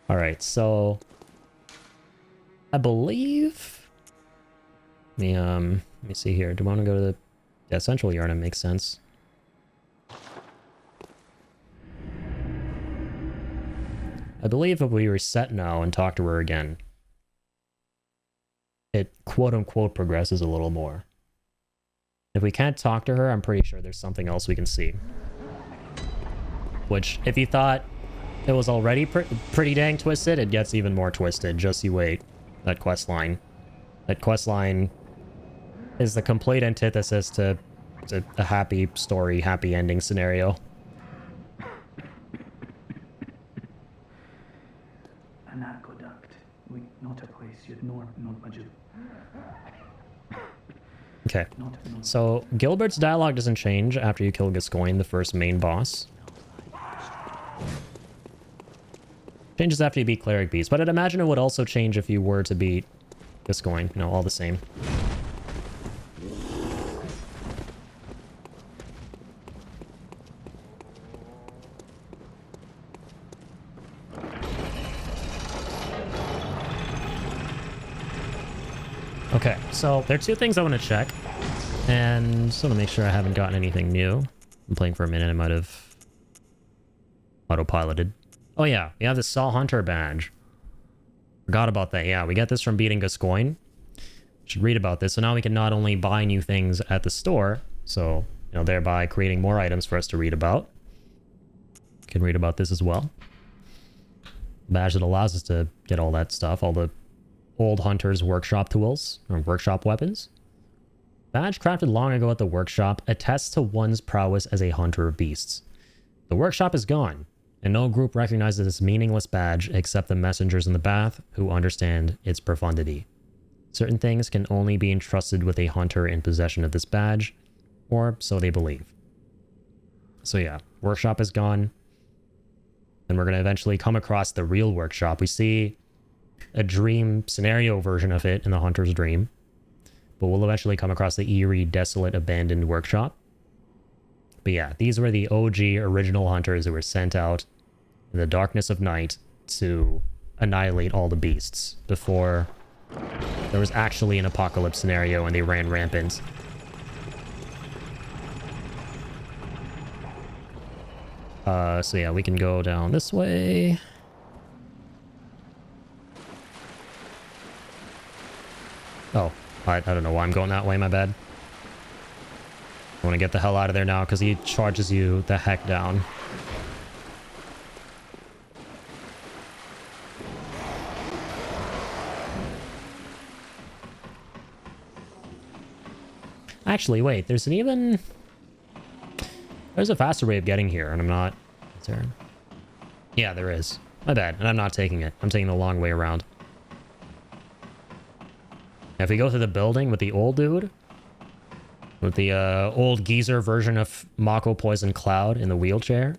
Alright, so I believe... let me see here. Do I want to go to the... Yeah, Central Yarnum makes sense. I believe if we reset now and talk to her again, it quote-unquote progresses a little more. If we can't talk to her, I'm pretty sure there's something else we can see. Which, if you thought it was already pretty dang twisted, it gets even more twisted. Just you wait. That quest line. That quest line is the complete antithesis to a happy story, happy ending scenario.
An aqueduct, not a place you'd not much of.
Okay, so Gilbert's dialogue doesn't change after you kill Gascoigne, the first main boss. Changes after you beat Cleric Beast, but I'd imagine it would also change if you were to beat Gascoigne, you know, all the same. Okay, so there are two things I want to check, and just want to make sure I haven't gotten anything new. I'm playing for a minute, I might have autopiloted. Oh yeah, we have the Saw Hunter badge. Forgot about that. Yeah, we get this from beating Gascoigne. Should read about this. So now we can not only buy new things at the store, so, you know, thereby creating more items for us to read about. Can read about this as well. Badge that allows us to get all that stuff, all the old Hunter's workshop tools, or workshop weapons. Badge crafted long ago at the workshop attests to one's prowess as a hunter of beasts. The workshop is gone, and no group recognizes this meaningless badge except the messengers in the bath who understand its profundity. Certain things can only be entrusted with a hunter in possession of this badge, or so they believe. So yeah, workshop is gone, and we're going to eventually come across the real workshop. We see a dream scenario version of it in the Hunter's Dream, but we'll eventually come across the eerie, desolate, abandoned workshop. But yeah, these were the OG original hunters who were sent out in the darkness of night to annihilate all the beasts before there was actually an apocalypse scenario and they ran rampant. So yeah, we can go down this way. Oh, I don't know why I'm going that way, my bad. I want to get the hell out of there now because he charges you the heck down. Actually, wait, there's a faster way of getting here, and I'm not... Is there... Yeah, there is. My bad, and I'm not taking it. I'm taking the long way around. Now, if we go to the building with the old dude, with the old geezer version of Mako Poison Cloud in the wheelchair,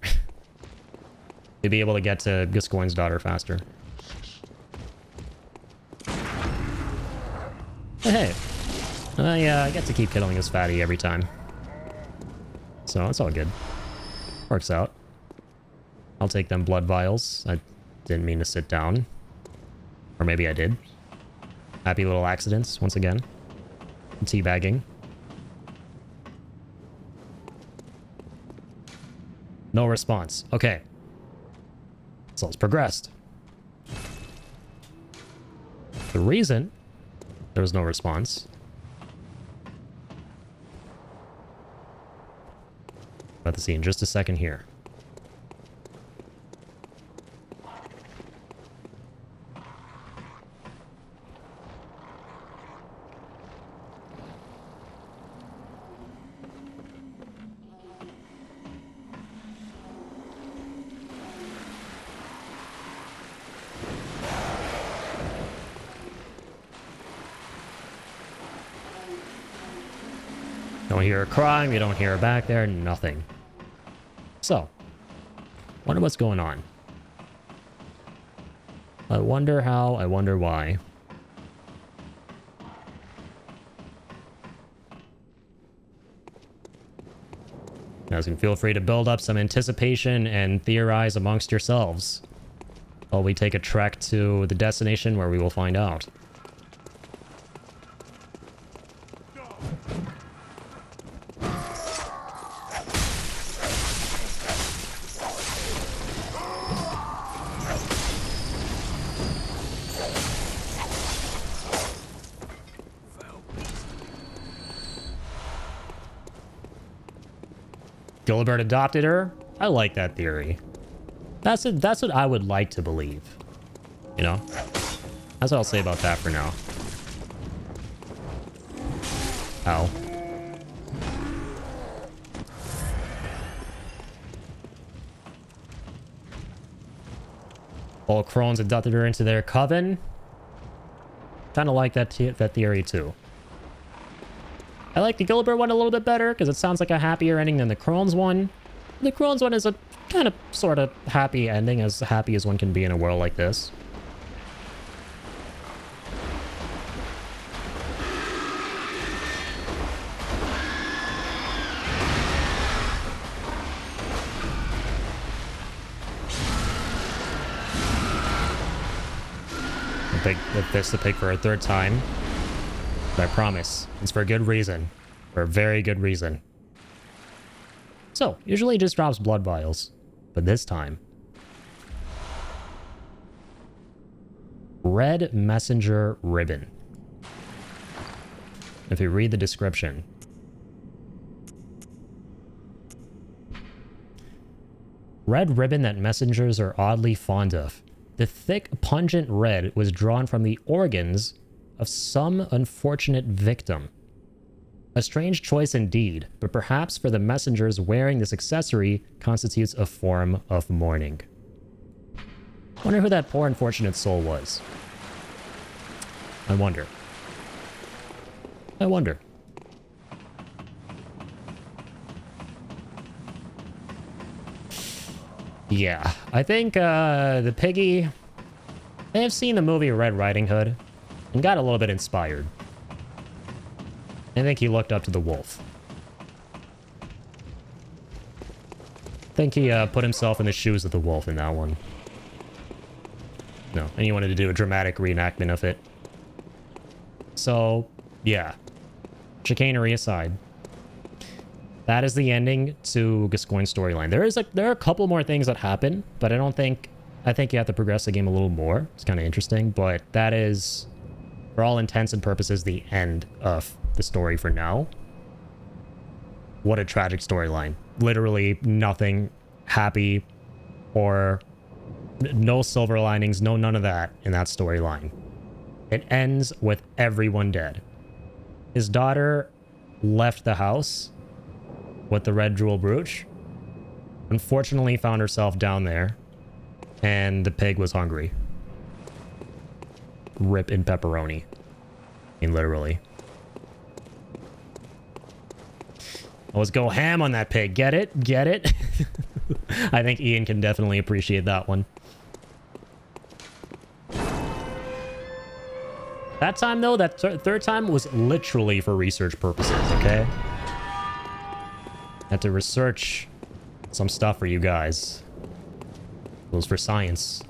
we'd be able to get to Gascoigne's daughter faster. But hey, I get to keep killing this fatty every time. So it's all good. Works out. I'll take them blood vials. I didn't mean to sit down. Or maybe I did. Happy little accidents, once again. Teabagging. No response. Okay. So it's progressed. The reason there was no response. About to see in just a second here. Don't hear her crying, you don't hear her back there, nothing. So, wonder what's going on. I wonder how, I wonder why. Now, you can feel free to build up some anticipation and theorize amongst yourselves while we take a trek to the destination where we will find out. Gilbert adopted her? I like that theory. That's what I would like to believe. You know? That's what I'll say about that for now. Ow. All crones adopted her into their coven. Kind of like that theory too. I like the Gilbert one a little bit better because it sounds like a happier ending than the Crohn's one. The Crohn's one is a kind of sort of happy ending, as happy as one can be in a world like this. If this the pig for a third time. But I promise, it's for a good reason. For a very good reason. So, usually it just drops blood vials. But this time... Red messenger ribbon. If you read the description... Red ribbon that messengers are oddly fond of. The thick, pungent red was drawn from the organs of some unfortunate victim. A strange choice indeed, but perhaps for the messengers wearing this accessory constitutes a form of mourning. Wonder who that poor unfortunate soul was. I wonder. I wonder. Yeah, I think the piggy may have seen the movie Red Riding Hood and got a little bit inspired. I think he looked up to the wolf. I think he put himself in the shoes of the wolf in that one. No, and he wanted to do a dramatic reenactment of it. So, yeah. Chicanery aside. That is the ending to Gascoigne's storyline. There are a couple more things that happen, but I think you have to progress the game a little more. It's kind of interesting, but that is, for all intents and purposes, the end of the story for now. What a tragic storyline. Literally nothing happy or no silver linings, no none of that in that storyline. It ends with everyone dead. His daughter left the house with the red jewel brooch. Unfortunately found herself down there. And the pig was hungry. Rip in pepperoni. I mean, literally. Let's go ham on that pig. Get it? Get it? I think Ian can definitely appreciate that one. That time, though, that third time was literally for research purposes, okay? Had to research some stuff for you guys. It was for science.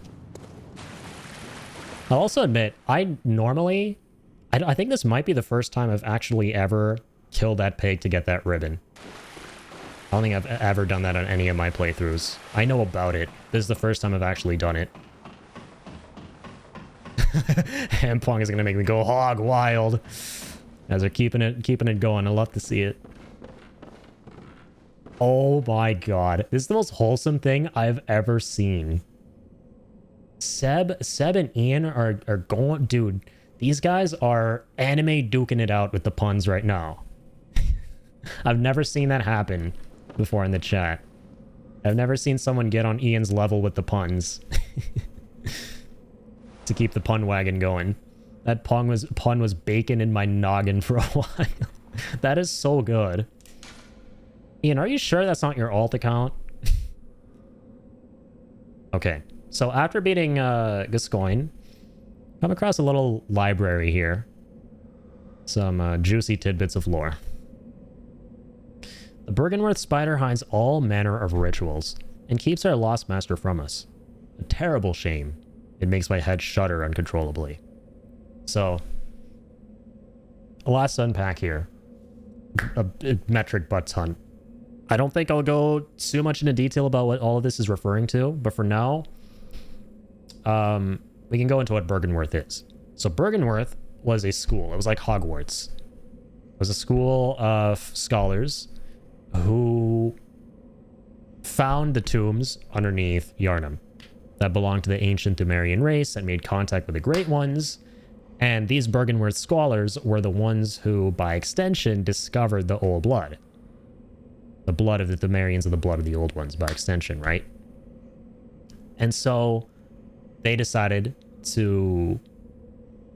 I'll also admit, I think this might be the first time I've actually ever killed that pig to get that ribbon. I don't think I've ever done that on any of my playthroughs. I know about it. This is the first time I've actually done it. And Pong is gonna make me go hog wild. As they're keeping it going. I love to see it. Oh my god. This is the most wholesome thing I've ever seen. Seb and Ian are going... Dude, these guys are anime duking it out with the puns right now. I've never seen that happen before in the chat. I've never seen someone get on Ian's level with the puns. To keep the pun wagon going. That pun was bacon in my noggin for a while. That is so good. Ian, are you sure that's not your alt account? Okay, so after beating Gascoigne, come across a little library here. Some juicy tidbits of lore. The Bergenworth spider hides all manner of rituals and keeps our lost master from us. A terrible shame. It makes my head shudder uncontrollably. So, a lot to unpack here. A metric butt ton. I don't think I'll go too much into detail about what all of this is referring to, but for now, we can go into what Bergenworth is. So Bergenworth was a school. It was like Hogwarts. It was a school of scholars who found the tombs underneath Yharnam that belonged to the ancient Dumerian race that made contact with the Great Ones. And these Bergenworth scholars were the ones who, by extension, discovered the Old Blood. The blood of the Dumerians and the blood of the Old Ones, by extension, right? And so they decided to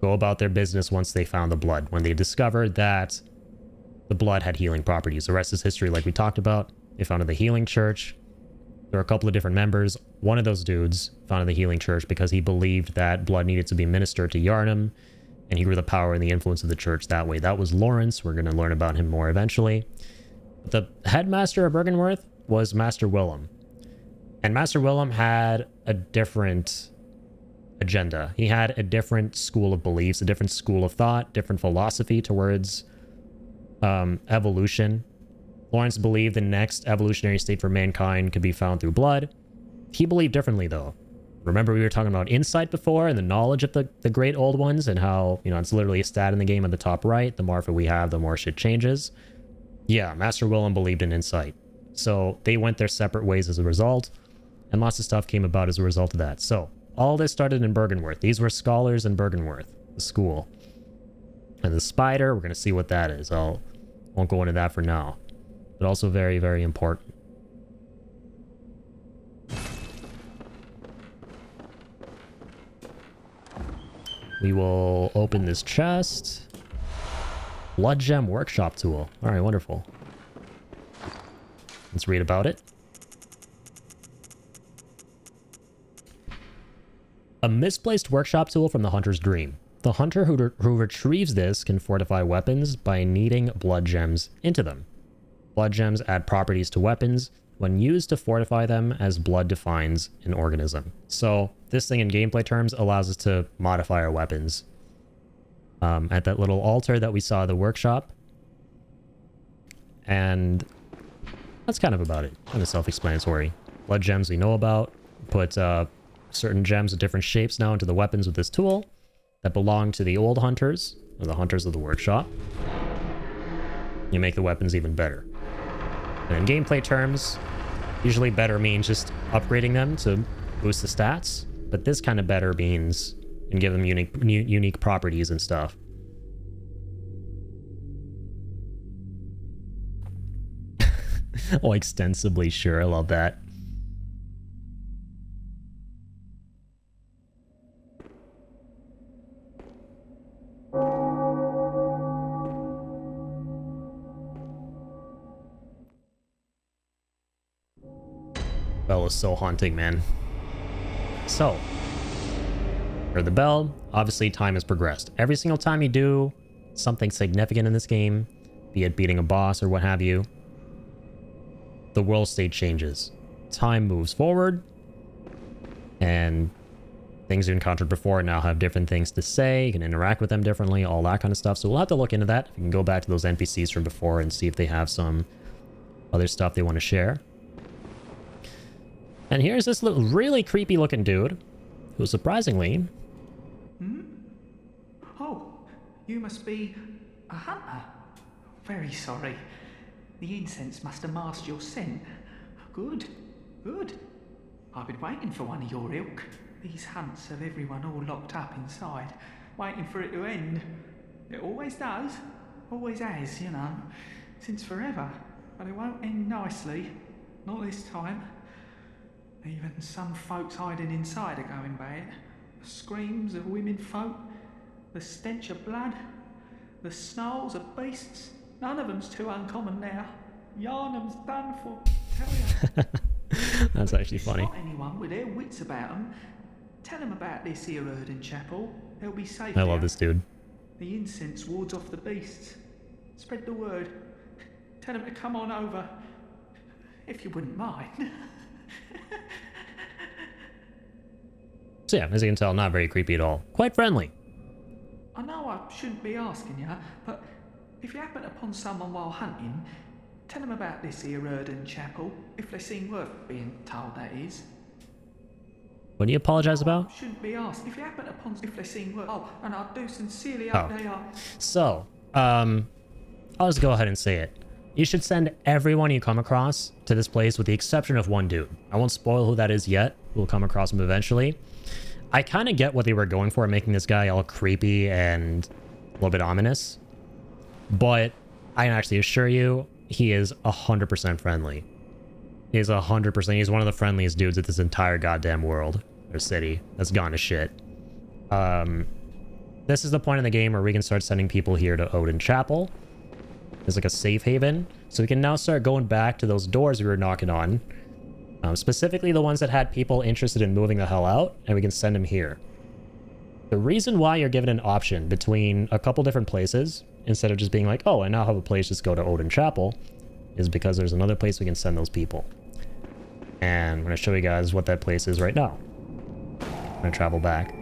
go about their business once they found the blood. When they discovered that the blood had healing properties. The rest is history, like we talked about. They founded the Healing Church. There were a couple of different members. One of those dudes founded the Healing Church because he believed that blood needed to be ministered to Yharnam, and he grew the power and the influence of the church that way. That was Lawrence. We're going to learn about him more eventually. The headmaster of Byrgenwerth was Master Willem. And Master Willem had a different agenda. He had a different school of beliefs, a different school of thought, different philosophy towards evolution. Lawrence believed the next evolutionary state for mankind could be found through blood. He believed differently, though. Remember, we were talking about insight before and the knowledge of the great old ones and how, you know, it's literally a stat in the game at the top right. The more of it we have, the more shit changes. Yeah, Master Willem believed in insight. So they went their separate ways as a result, and lots of stuff came about as a result of that. So all this started in Byrgenwerth. These were scholars in Byrgenwerth, the school. And the spider, we're going to see what that is. Won't go into that for now. But also very, very important. We will open this chest. Blood Gem Workshop Tool. Alright, wonderful. Let's read about it. A misplaced workshop tool from the hunter's dream. The hunter who retrieves this can fortify weapons by kneading blood gems into them. Blood gems add properties to weapons when used to fortify them as blood defines an organism. So this thing in gameplay terms allows us to modify our weapons. At that little altar that we saw at the workshop. And that's kind of about it. Kind of self-explanatory. Blood gems we know about. Put certain gems of different shapes now into the weapons with this tool that belong to the old hunters, or the hunters of the workshop. You make the weapons even better. And in gameplay terms, usually better means just upgrading them to boost the stats, but this kind of better means and give them unique properties and stuff. Oh, extensively sure. I love that. Bell is so haunting, man. So, for the bell, obviously time has progressed. Every single time you do something significant in this game, be it beating a boss or what have you, the world state changes. Time moves forward, and things you encountered before now have different things to say. You can interact with them differently, all that kind of stuff. So we'll have to look into that. You can go back to those NPCs from before and see if they have some other stuff they want to share. And here's this little really creepy looking dude who surprisingly...
Oh, you must be a hunter. Very sorry. The incense must have masked your scent. Good, good. I've been waiting for one of your ilk. These hunts have everyone all locked up inside, waiting for it to end. It always does. Always has, you know. Since forever. But it won't end nicely. Not this time. Even some folks hiding inside are going bad. The screams of women folk, the stench of blood, the snarls of beasts. None of them's too uncommon now. Yharnam's done for. Tell ya.
That's actually funny.
Spot anyone with their wits about them. Tell them about this here Erden Chapel. They'll be safe.
I love this dude.
The incense wards off the beasts. Spread the word. Tell them to come on over. If you wouldn't mind.
So yeah, as you can tell, not very creepy at all. Quite friendly.
I know I shouldn't be asking you, but if you happen upon someone while hunting, tell them about this here Erden Chapel, if they seem worth being told, that is.
What do you apologize about?
Shouldn't be asked. If you happen upon if they seem worth... Oh, and I do sincerely hope they are.
So, I'll just go ahead and say it. You should send everyone you come across to this place with the exception of one dude. I won't spoil who that is yet. We'll come across him eventually. I kind of get what they were going for, making this guy all creepy and a little bit ominous. But I can actually assure you, he is 100% friendly. He is 100%. He's one of the friendliest dudes at this entire goddamn world or city that's gone to shit. This is the point in the game where we can start sending people here to Odin Chapel. It's like a safe haven. So we can now start going back to those doors we were knocking on Specifically the ones that had people interested in moving the hell out, and we can send them here. The reason why you're given an option between a couple different places, instead of just being like, oh, I now have a place, just go to Odin Chapel, is because there's another place we can send those people. And I'm going to show you guys what that place is right now. I'm going to travel back.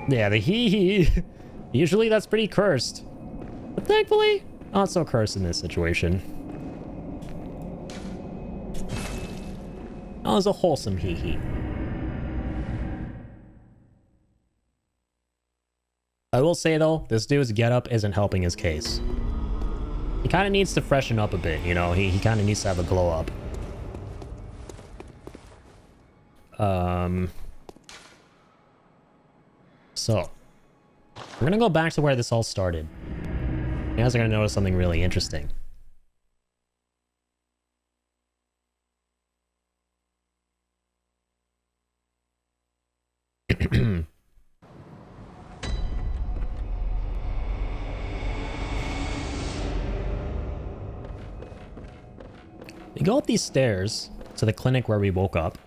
Yeah, the hee-hee. Usually that's pretty cursed. But thankfully, not so cursed in this situation. That was a wholesome hee-hee. I will say though, this dude's getup isn't helping his case. He kind of needs to freshen up a bit, you know? He kind of needs to have a glow up. So, we're gonna go back to where this all started. You guys are gonna notice something really interesting. We go up these stairs to the clinic where we woke up.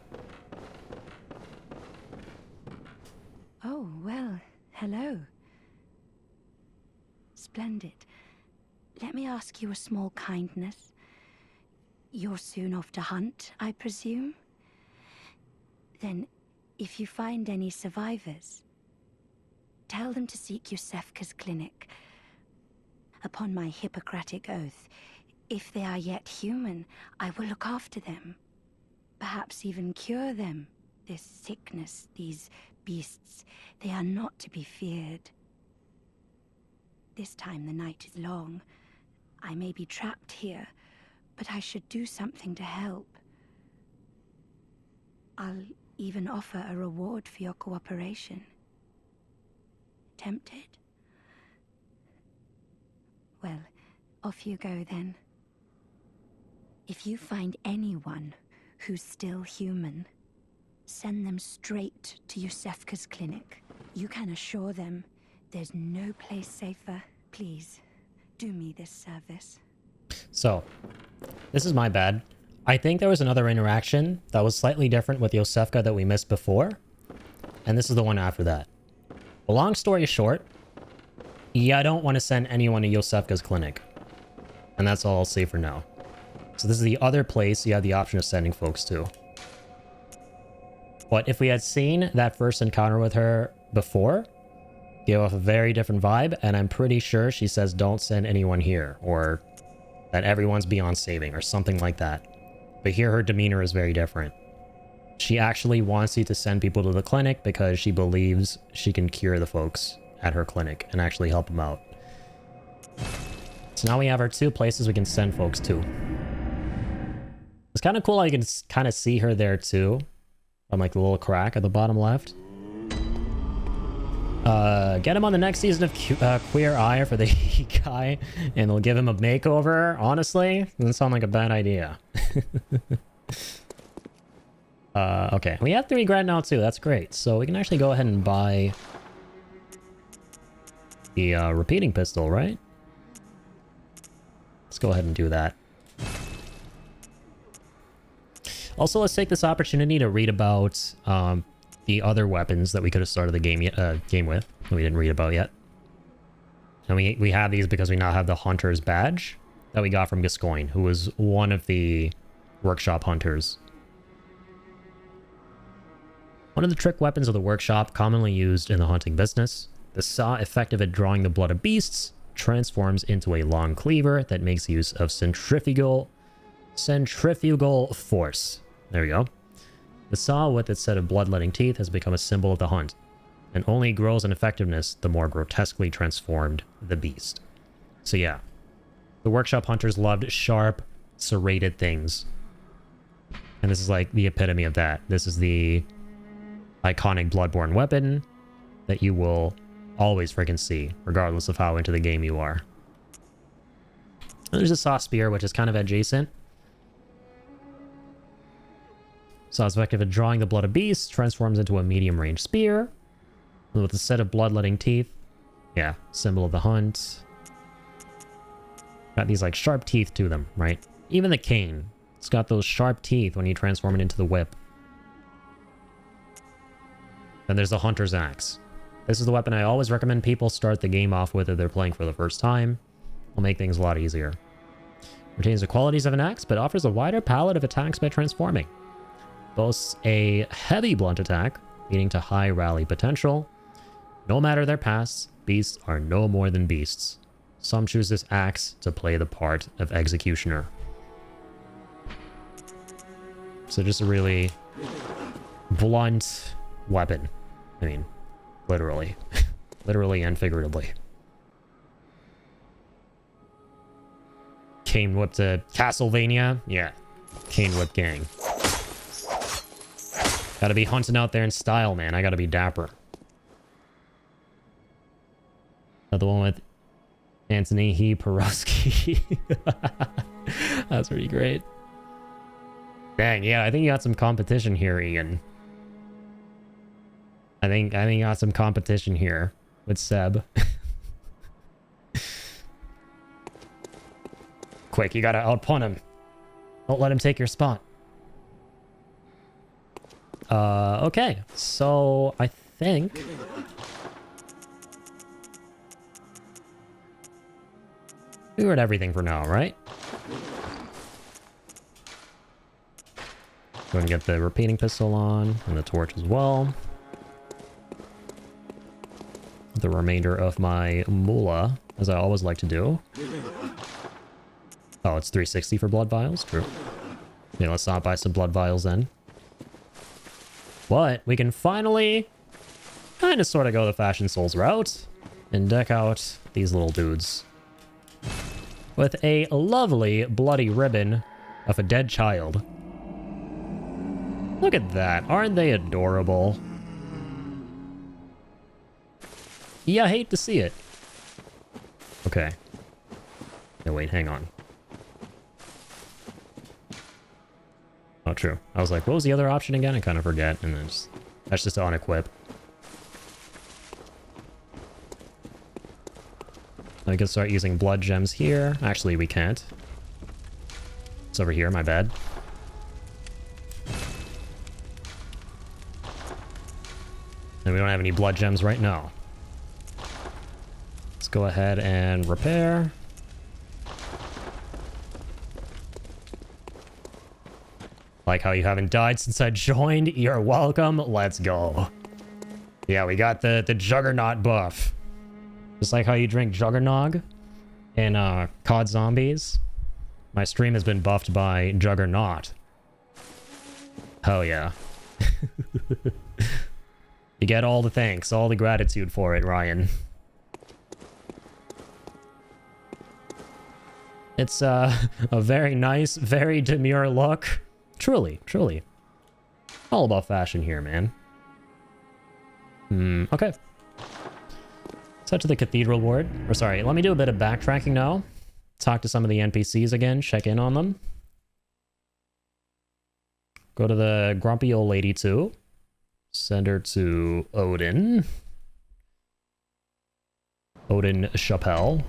Oh, well, hello. Splendid. Let me ask you a small kindness. You're soon off to hunt, I presume? Then, if you find any survivors, tell them to seek Yusefka's clinic. Upon my Hippocratic oath, if they are yet human, I will look after them. Perhaps even cure them. This sickness, these beasts, they are not to be feared. This time the night is long. I may be trapped here, but I should do something to help. I'll even offer a reward for your cooperation. Tempted? Well, off you go then. If you find anyone who's still human, send them straight to Yusefka's clinic. You can assure them there's no place safer. Please, do me this service.
So, this is my bad. I think there was another interaction that was slightly different with Yusefka that we missed before. And this is the one after that. Well, long story short, yeah, I don't want to send anyone to Yusefka's clinic. And that's all I'll say for now. So this is the other place you have the option of sending folks to. But if we had seen that first encounter with her before, gave off a very different vibe, and I'm pretty sure she says don't send anyone here, or that everyone's beyond saving, or something like that. But here her demeanor is very different. She actually wants you to send people to the clinic because she believes she can cure the folks at her clinic and actually help them out. So now we have our two places we can send folks to. It's kind of cool how you can kind of see her there too. On like the little crack at the bottom left. Get him on the next season of Queer Eye for the guy, and they'll give him a makeover. Honestly, doesn't sound like a bad idea. Okay, we have 3 grand now too. That's great. So we can actually go ahead and buy the repeating pistol, right? Let's go ahead and do that. Also, let's take this opportunity to read about the other weapons that we could have started the game with that we didn't read about yet. And we have these because we now have the Hunter's badge that we got from Gascoigne, who was one of the workshop hunters. One of the trick weapons of the workshop, commonly used in the hunting business, the saw effective at drawing the blood of beasts, transforms into a long cleaver that makes use of centrifugal force. There we go. The saw with its set of bloodletting teeth has become a symbol of the hunt, and only grows in effectiveness the more grotesquely transformed the beast. So yeah, the workshop hunters loved sharp, serrated things. And this is like the epitome of that. This is the iconic Bloodborne weapon that you will always freaking see, regardless of how into the game you are. And there's a saw spear, which is kind of adjacent. Saw is effective at drawing the blood of beasts, transforms into a medium-range spear. With a set of bloodletting teeth. Yeah, symbol of the hunt. Got these like sharp teeth to them, right? Even the cane It's got those sharp teeth when you transform it into the whip. Then there's the Hunter's Axe. This is the weapon I always recommend people start the game off with if they're playing for the first time. It'll make things a lot easier. Retains the qualities of an axe, but offers a wider palette of attacks by transforming. Boasts a heavy blunt attack, leading to high rally potential. No matter their past, beasts are no more than beasts. Some choose this axe to play the part of executioner. So just a really blunt weapon. I mean, literally. Literally and figuratively. Cane Whip to Castlevania? Yeah. Cane Whip gang. Gotta be hunting out there in style, man. I gotta be dapper. The one with Anthony Peroski. That's pretty great. Dang, yeah, I think you got some competition here, Ian. I think you got some competition here with Seb. Quick, you gotta outpunt him. Don't let him take your spot. Okay, so I think we were at everything for now, right? Go and get the repeating pistol on and the torch as well. The remainder of my moolah, as I always like to do. Oh, it's 360 for blood vials? True. Okay, let's not buy some blood vials then. But we can finally kind of sort of go the Fashion Souls route and deck out these little dudes with a lovely bloody ribbon of a dead child. Look at that. Aren't they adorable? Yeah, I hate to see it. Okay. No, wait, hang on. Oh, true. I was like, what was the other option again? I kind of forget. And then that's just to unequip. I can start using blood gems here. Actually, we can't. It's over here, my bad. And we don't have any blood gems right now. Let's go ahead and repair. Like how you haven't died since I joined. You're welcome. Let's go. Yeah, we got the Juggernaut buff. Just like how you drink Juggernog in COD Zombies. My stream has been buffed by Juggernaut. Hell yeah. You get all the thanks, all the gratitude for it, Ryan. It's a very nice, very demure look. Truly, truly. All about fashion here, man. Okay. Let's head to the Cathedral Ward. Or sorry, let me do a bit of backtracking now. Talk to some of the NPCs again, check in on them. Go to the Grumpy Old Lady too. Send her to Odin. Odin Chappelle.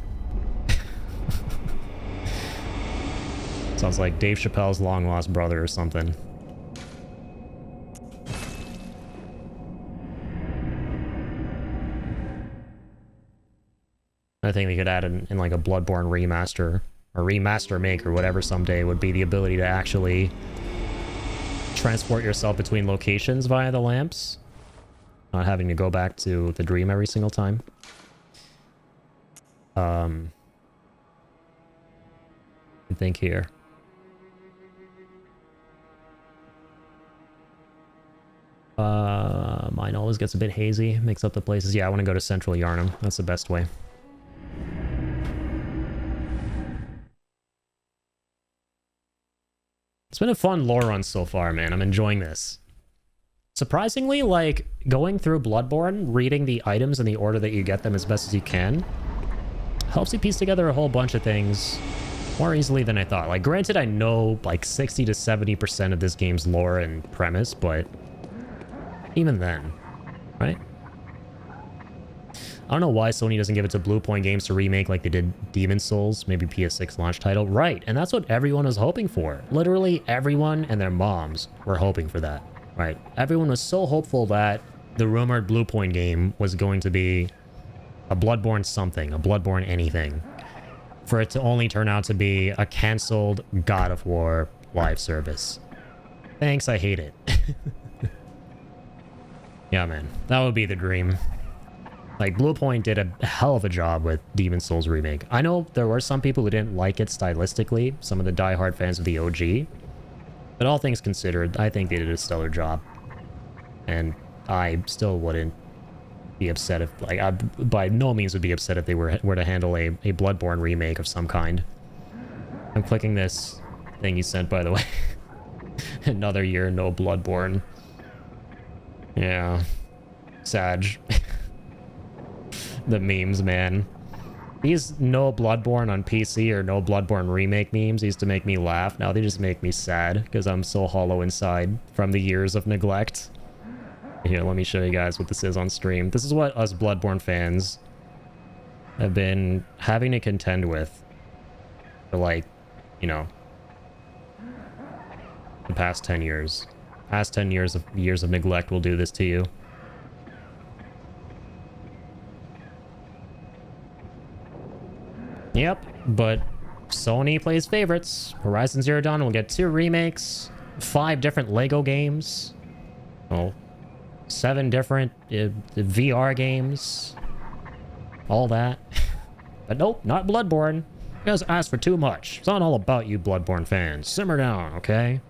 Sounds like Dave Chappelle's long-lost brother or something. I think we could add in like a Bloodborne remaster, or remaster make, or whatever someday, would be the ability to actually transport yourself between locations via the lamps. Not having to go back to the dream every single time. I think here. Mine always gets a bit hazy, mix up the places. Yeah, I want to go to Central Yarnum. That's the best way. It's been a fun lore run so far, man. I'm enjoying this. Surprisingly, like, going through Bloodborne, reading the items in the order that you get them as best as you can, helps you piece together a whole bunch of things more easily than I thought. Like, granted, I know, like, 60 to 70% of this game's lore and premise, but even then, right? I don't know why Sony doesn't give it to Bluepoint Games to remake like they did Demon Souls, maybe PS6 launch title. Right, and that's what everyone was hoping for. Literally everyone and their moms were hoping for that. Right, everyone was so hopeful that the rumored Bluepoint game was going to be a Bloodborne something, a Bloodborne anything, for it to only turn out to be a cancelled God of War live service. Thanks, I hate it. Yeah, man, that would be the dream. Like, Bluepoint did a hell of a job with Demon Souls Remake. I know there were some people who didn't like it stylistically, some of the diehard fans of the OG, but all things considered, I think they did a stellar job. And I still wouldn't be upset if, like, I by no means would be upset if they were to handle a Bloodborne remake of some kind. I'm clicking this thing you sent, by the way. Another year, no Bloodborne. Yeah. Sag. The memes, man. These no Bloodborne on PC or no Bloodborne remake memes used to make me laugh. Now they just make me sad because I'm so hollow inside from the years of neglect. Here, let me show you guys what this is on stream. This is what us Bloodborne fans have been having to contend with for, like, you know, the past 10 years. Past 10 years of neglect will do this to you. Yep, but Sony plays favorites. Horizon Zero Dawn will get 2 remakes, 5 different Lego games, well, 7 different VR games, all that. But nope, not Bloodborne. You guys asked for too much. It's not all about you Bloodborne fans. Simmer down, okay?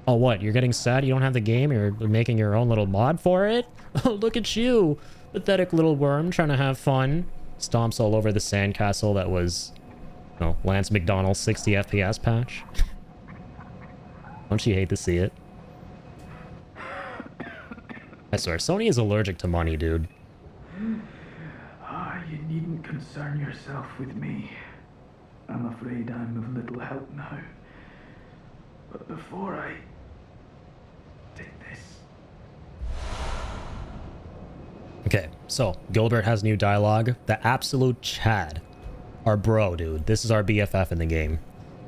Oh, what? You're getting sad you don't have the game? You're making your own little mod for it? Oh, look at you. Pathetic little worm trying to have fun. Stomps all over the sandcastle that was, oh, Lance McDonald's 60 FPS patch. Don't you hate to see it? I swear, Sony is allergic to money, dude.
Ah, you needn't concern yourself with me. I'm afraid I'm of little help now. But before I take this...
Okay, so Gilbert has new dialogue. The absolute Chad. Our bro, dude. This is our BFF in the game.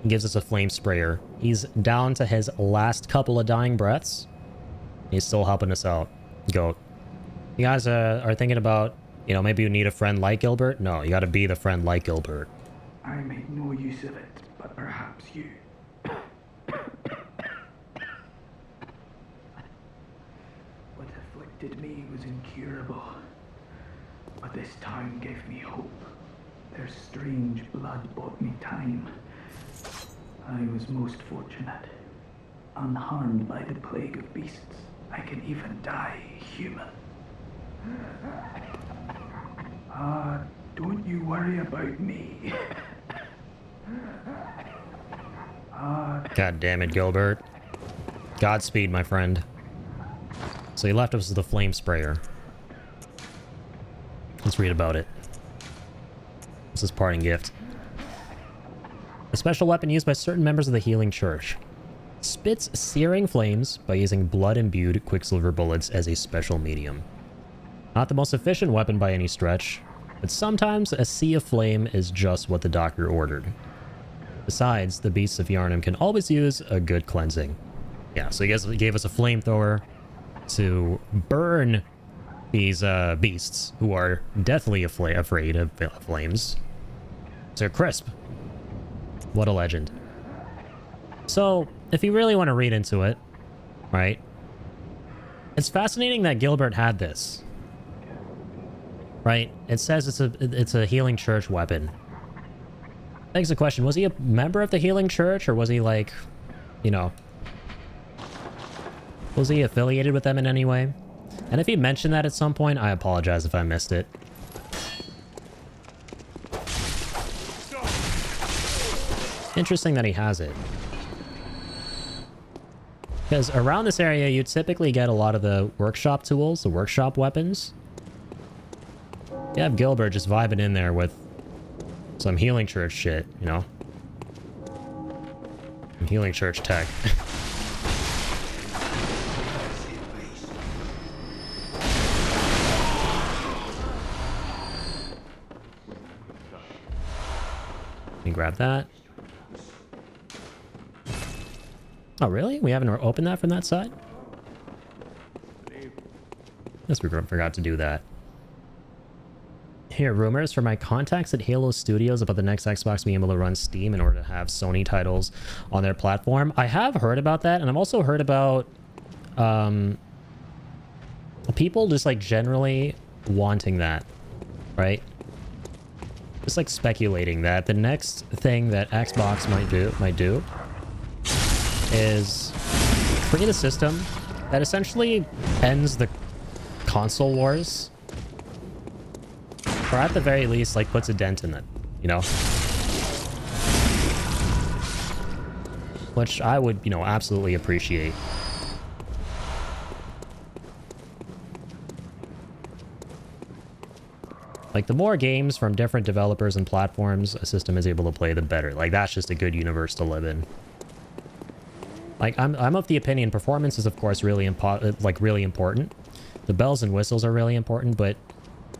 He gives us a flame sprayer. He's down to his last couple of dying breaths. He's still helping us out. Goat. You guys are thinking about, you know, maybe you need a friend like Gilbert? No, you gotta be the friend like Gilbert.
I made no use of it, but perhaps you. What afflicted me was incurable, but this time gave me hope. Their strange blood bought me time. I was most fortunate. Unharmed by the plague of beasts, I can even die human. Don't you worry about me.
God damn it, Gilbert. Godspeed, my friend. So he left us with the flame sprayer. Let's read about it. This is parting gift. A special weapon used by certain members of the Healing Church. Spits searing flames by using blood-imbued quicksilver bullets as a special medium. Not the most efficient weapon by any stretch, but sometimes a sea of flame is just what the doctor ordered. Besides, the beasts of Yharnam can always use a good cleansing. Yeah, so he gave us a flamethrower to burn these beasts who are deathly afraid of flames. They're crisp. What a legend. So, if you really want to read into it, right? It's fascinating that Gilbert had this. Right? It says it's a Healing Church weapon. Begs the question, was he a member of the Healing Church, or was he, like, you know, was he affiliated with them in any way? And if he mentioned that at some point, I apologize if I missed it. Interesting that he has it. Because around this area, you typically get a lot of the workshop tools, the workshop weapons. You have Gilbert just vibing in there with some Healing Church shit, you know? Some Healing Church tech. me grab that. Oh, really? We haven't opened that from that side? Guess we forgot to do that. Here, rumors from my contacts at Halo Studios about the next Xbox being able to run Steam in order to have Sony titles on their platform. I have heard about that, and I've also heard about people just like generally wanting that, right? Just like speculating that the next thing that Xbox might do is create a system that essentially ends the console wars, or at the very least like puts a dent in it, you know, which I would, you know, absolutely appreciate. Like, the more games from different developers and platforms a system is able to play, the better. Like, that's just a good universe to live in. Like, I'm of the opinion performance is, of course, really important. The bells and whistles are really important, but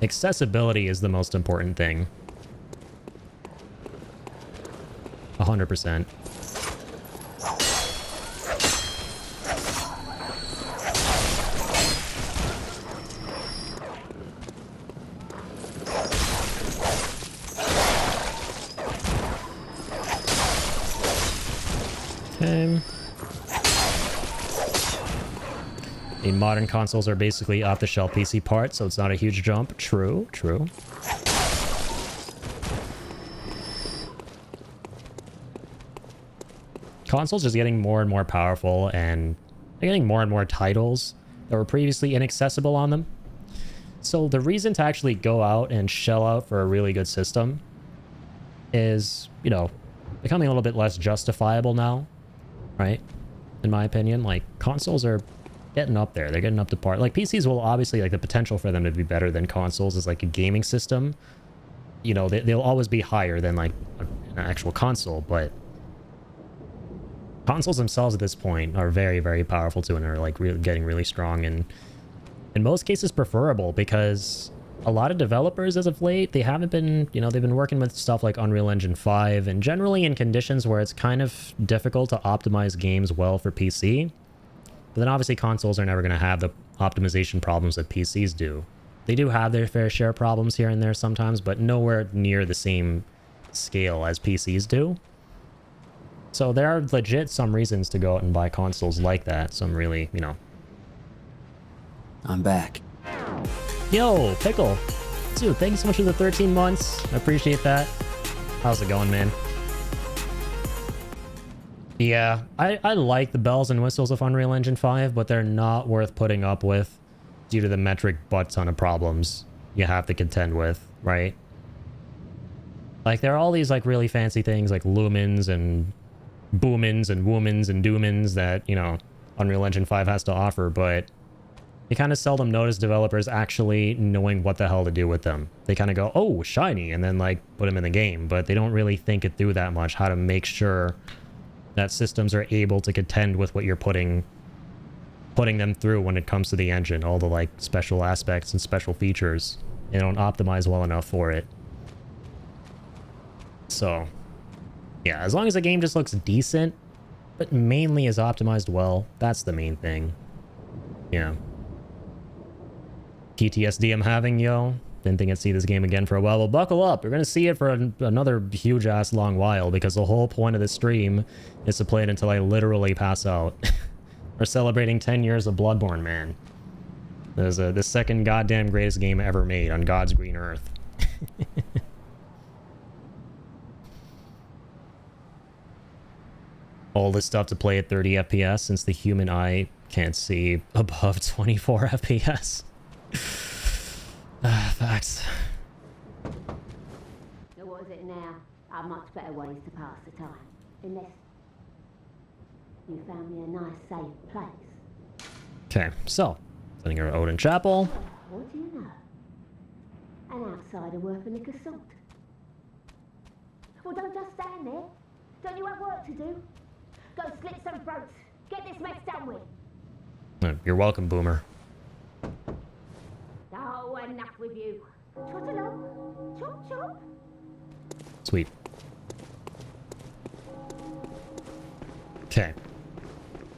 accessibility is the most important thing. 100%. Okay. The modern consoles are basically off-the-shelf PC parts, so it's not a huge jump. True, true. Consoles just getting more and more powerful, and they're getting more and more titles that were previously inaccessible on them. So the reason to actually go out and shell out for a really good system is, you know, becoming a little bit less justifiable now, right? In my opinion, like, consoles are getting up there. They're getting up to par. Like, PCs will obviously, like, the potential for them to be better than consoles is like a gaming system. You know, they'll always be higher than like an actual console, but consoles themselves at this point are very, very powerful too, and are like getting really strong, and in most cases preferable, because a lot of developers as of late, they haven't been, you know, they've been working with stuff like Unreal Engine 5, and generally in conditions where it's kind of difficult to optimize games well for PC. But then obviously consoles are never going to have the optimization problems that PCs do. They do have their fair share of problems here and there sometimes, but nowhere near the same scale as PCs do. So there are legit some reasons to go out and buy consoles like that. Some really, you know.
I'm back.
Yo, Pickle. Dude, thank you so much for the 13 months. I appreciate that. How's it going, man? Yeah, I like the bells and whistles of Unreal Engine 5, but they're not worth putting up with due to the metric butt ton of problems you have to contend with, right? Like, there are all these, like, really fancy things like lumens and boomins and woomins and doomins that, you know, Unreal Engine 5 has to offer, but you kind of seldom notice developers actually knowing what the hell to do with them. They kind of go, oh, shiny, and then, like, put them in the game, but they don't really think it through that much, how to make sure that systems are able to contend with what you're putting them through when it comes to the engine, all the, like, special aspects and special features. They don't optimize well enough for it. So, yeah, as long as the game just looks decent, but mainly is optimized well, that's the main thing. Yeah. PTSD I'm having, yo. Didn't think I'd see this game again for a while. Well, buckle up. You're going to see it for another huge-ass long while, because the whole point of the stream is to play it until I literally pass out. We're celebrating 10 years of Bloodborne, man. There's the second goddamn greatest game ever made on God's green earth. All this stuff to play at 30 FPS since the human eye can't see above 24 FPS. Facts.
So what is it now? Are much better ways to pass the time. Unless you found me a nice, safe place.
Okay, so, sitting here at Odin Chapel.
What do you know? An outsider worth a lick of salt. Well, don't just stand there. Don't you have work to do? Go slit some throats. Get this mess done with.
You're welcome, Boomer.
Oh, enough with you. Trot along. Chop, chop.
Sweet. Okay.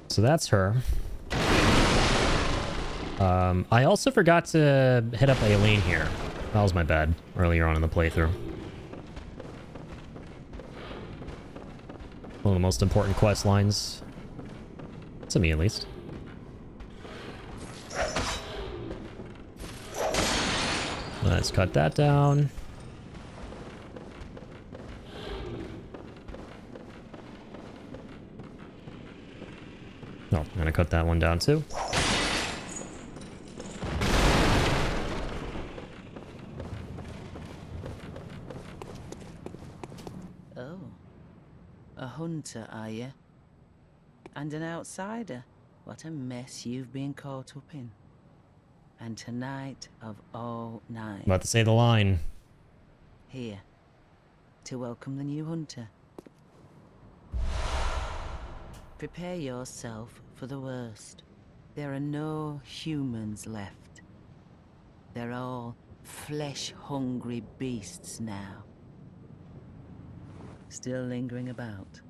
So that's her. I also forgot to hit up Aileen here. That was my bad earlier on in the playthrough. One of the most important quest lines. To me, at least. Let's cut that down. Oh, I'm gonna cut that one down too.
Oh. A hunter, are you? And an outsider? What a mess you've been caught up in. And tonight of all nights.
About to say the line.
Here. To welcome the new hunter. Prepare yourself for the worst. There are no humans left. They're all flesh-hungry beasts now. Still lingering about.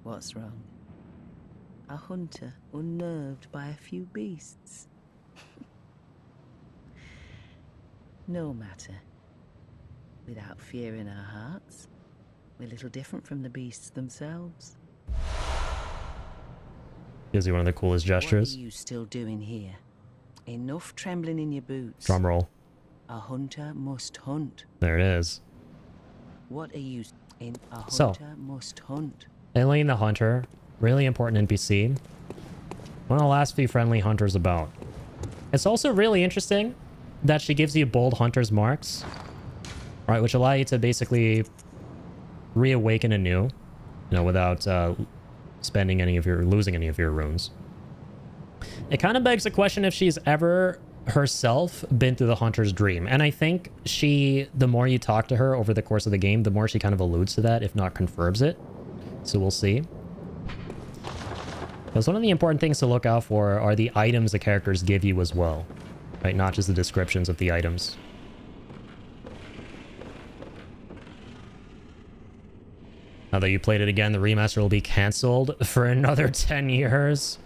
What's wrong? A hunter unnerved by a few beasts. No matter. Without fear in our hearts, we're little different from the beasts themselves.
Gives you one of the coolest gestures.
What are you still doing here? Enough trembling in your boots.
Drum roll.
A hunter must hunt.
There it is.
What are you in? A
So,
hunter must hunt.
Aileen the Hunter, really important NPC. One of the last few friendly hunters about. It's also really interesting that she gives you bold hunter's marks, right, which allow you to basically reawaken anew, you know, without spending any of your, losing any of your runes. It kind of begs the question if she's ever herself been through the hunter's dream, and I think she, the more you talk to her over the course of the game, the more she kind of alludes to that, if not confirms it. So we'll see. Because one of the important things to look out for are the items the characters give you as well, right? Not just the descriptions of the items. Now that you played it again, the remaster will be cancelled for another 10 years.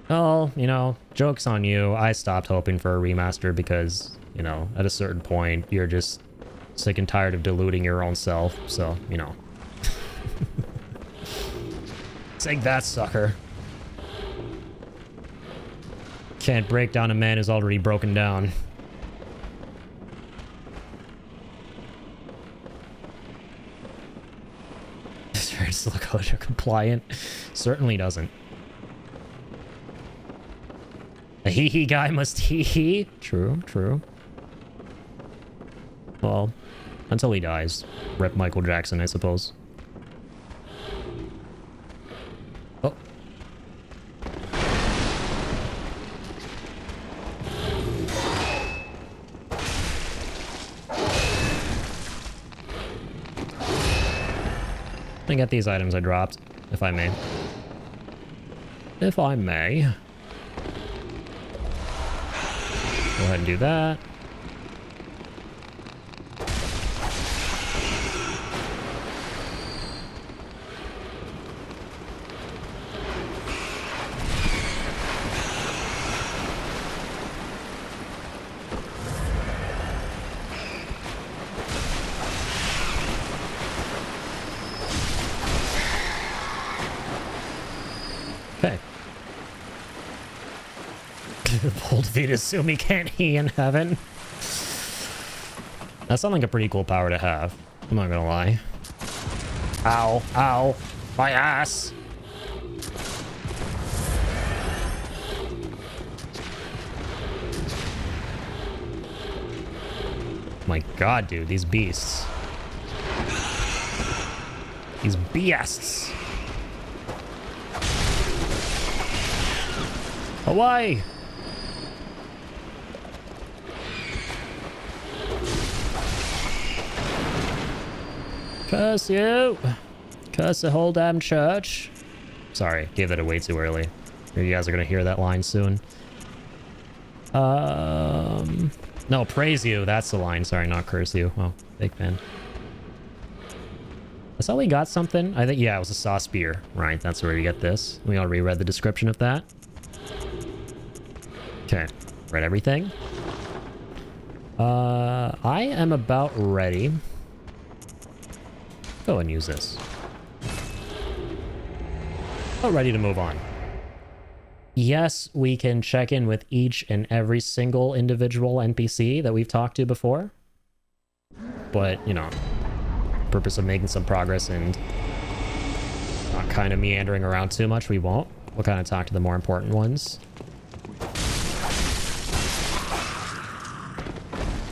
Well, you know, joke's on you. I stopped hoping for a remaster because, you know, at a certain point, you're just sick and tired of deluding your own self. So, you know. Take that, sucker. Can't break down a man who's already broken down. Does it look culture compliant? Certainly doesn't. A hee-hee guy must hee-hee. True, true. Well, until he dies. Rep Michael Jackson, I suppose. Oh. Let me get these items I dropped, if I may. If I may. Go ahead and do that. Okay. Bold feet assume he can't he in heaven. That sounds like a pretty cool power to have. I'm not gonna lie. Ow, ow, my ass. My god, dude, these beasts. These beasts. Away! Curse you! Curse the whole damn church. Sorry, gave that away too early. You guys are gonna hear that line soon. No, praise you. That's the line. Sorry, not curse you. Oh, big fan. That's how we got something. I think, yeah, it was a saw spear. Right, that's where we get this. We already read the description of that. Okay, read everything. I am about ready. Go and use this. About ready to move on. Yes, we can check in with each and every single individual NPC that we've talked to before. But, you know, purpose of making some progress and not kind of meandering around too much, we won't. We'll kind of talk to the more important ones.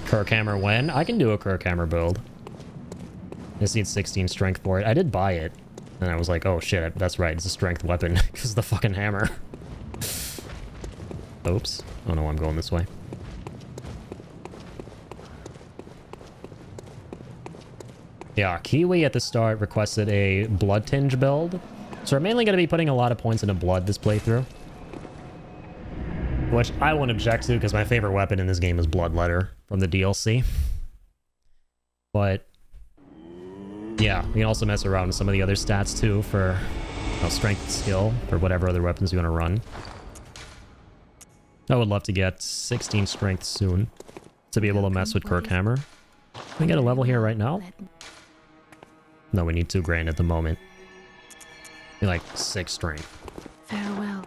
Kirkhammer when? I can do a Kirkhammer build. I just need 16 strength for it. I did buy it. And I was like, oh shit, that's right, it's a strength weapon. Because the fucking hammer. Oops. Oh no, I'm going this way. Yeah, Kiwi at the start requested a blood tinge build. So we're mainly going to be putting a lot of points into blood this playthrough. Which I won't object to because my favorite weapon in this game is Bloodletter from the DLC. But yeah, we can also mess around with some of the other stats too for, you know, strength and skill for whatever other weapons you want to run. I would love to get 16 strength soon to be able to mess with Kirkhammer. Can we get a level here right now? No, we need 2 grand at the moment. Be like 6 strength.
Farewell.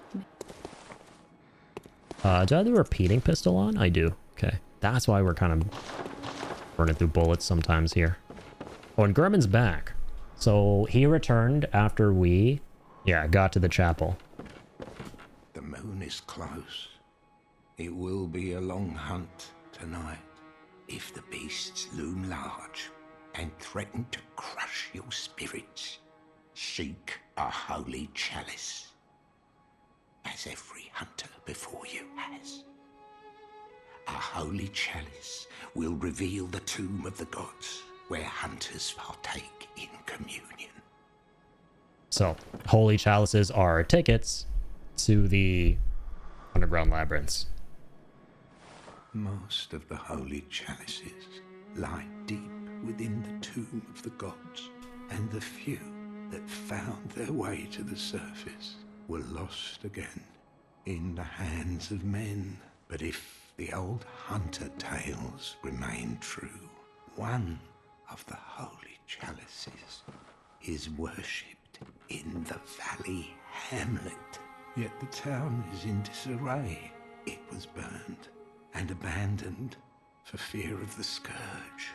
Do I have the repeating pistol on? I do. Okay. That's why we're kind of burning through bullets sometimes here. Oh, and Gurman's back. So he returned after we, got to the chapel.
The moon is close. It will be a long hunt tonight. If the beasts loom large and threaten to crush your spirits, seek a holy chalice, as every hunter before you has. A holy chalice will reveal the tomb of the gods, where hunters partake in communion.
So, holy chalices are tickets to the underground labyrinths.
Most of the holy chalices lie deep within the tomb of the gods, and the few that found their way to the surface were lost again in the hands of men. But if the old hunter tales remain true, one of the holy chalices is worshipped in the valley hamlet. Yet the town is in disarray. It was burned and abandoned for fear of the scourge.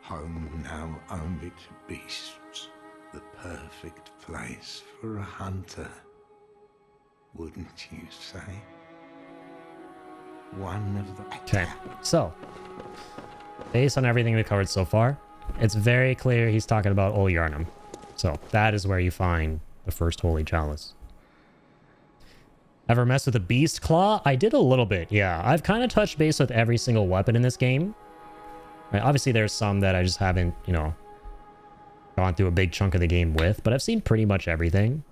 Home now only to beasts, the perfect place for a hunter, wouldn't you say? One of the...
Okay, so, based on everything we covered so far, it's very clear he's talking about Ol Yarnum. So, that is where you find the first holy chalice. Ever messed with a beast claw? I did a little bit, yeah. I've kind of touched base with every single weapon in this game. Right, obviously, there's some that I just haven't, you know, gone through a big chunk of the game with, but I've seen pretty much everything.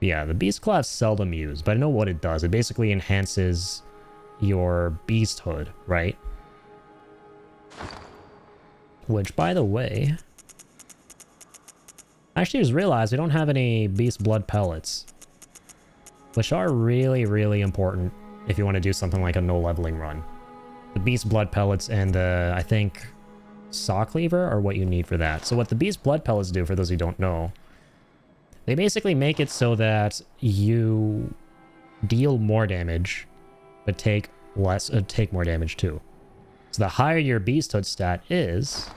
Yeah, the beast claw is seldom used, but I know what it does. It basically enhances your beasthood, right? Which, by the way, I actually just realized we don't have any beast blood pellets, which are really, really important if you want to do something like a no leveling run. The beast blood pellets and the, I think, saw cleaver are what you need for that. So what the beast blood pellets do, for those who don't know, they basically make it so that you deal more damage, but take more damage too. So the higher your beasthood stat is,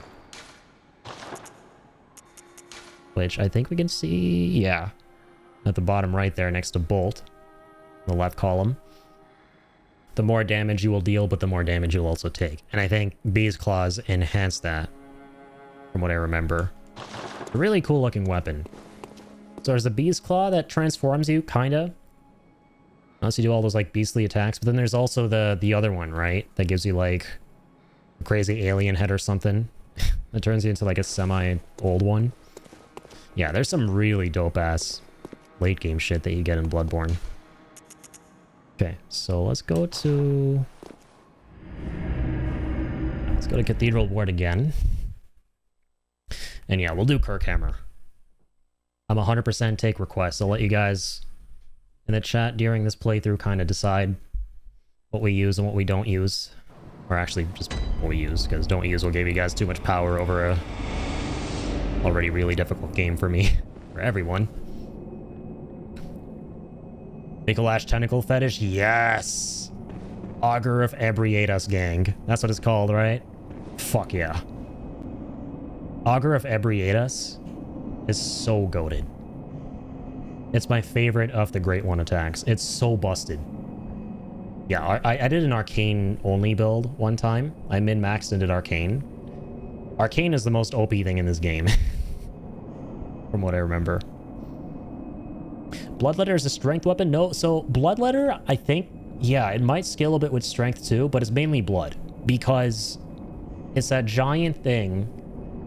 which I think we can see, yeah, at the bottom right there next to Bolt, the left column, the more damage you will deal, but the more damage you'll also take. And I think Beast Claws enhance that, from what I remember. A really cool looking weapon. So there's a Beast Claw that transforms you, kinda. Unless you do all those like beastly attacks. But then there's also the other one, right? That gives you like a crazy alien head or something. That turns you into like a semi-old one. Yeah, there's some really dope-ass late game shit that you get in Bloodborne. Okay, so let's go to Cathedral Ward again. And yeah, we'll do Kirkhammer. I'm 100% take requests. I'll let you guys in the chat during this playthrough kind of decide what we use and what we don't use. Or actually, just what we use, because don't use will give you guys too much power over a already really difficult game for me. For everyone. Mikolash Tentacle Fetish? Yes! Augur of Ebrietas gang. That's what it's called, right? Fuck yeah. Augur of Ebrietas is so goated. It's my favorite of the Great One attacks. It's so busted. Yeah, I did an Arcane only build one time. I min-maxed and did Arcane. Arcane is the most OP thing in this game. From what I remember. Bloodletter is a strength weapon? No, so Bloodletter, I think, yeah, it might scale a bit with strength too, but it's mainly blood. Because it's that giant thing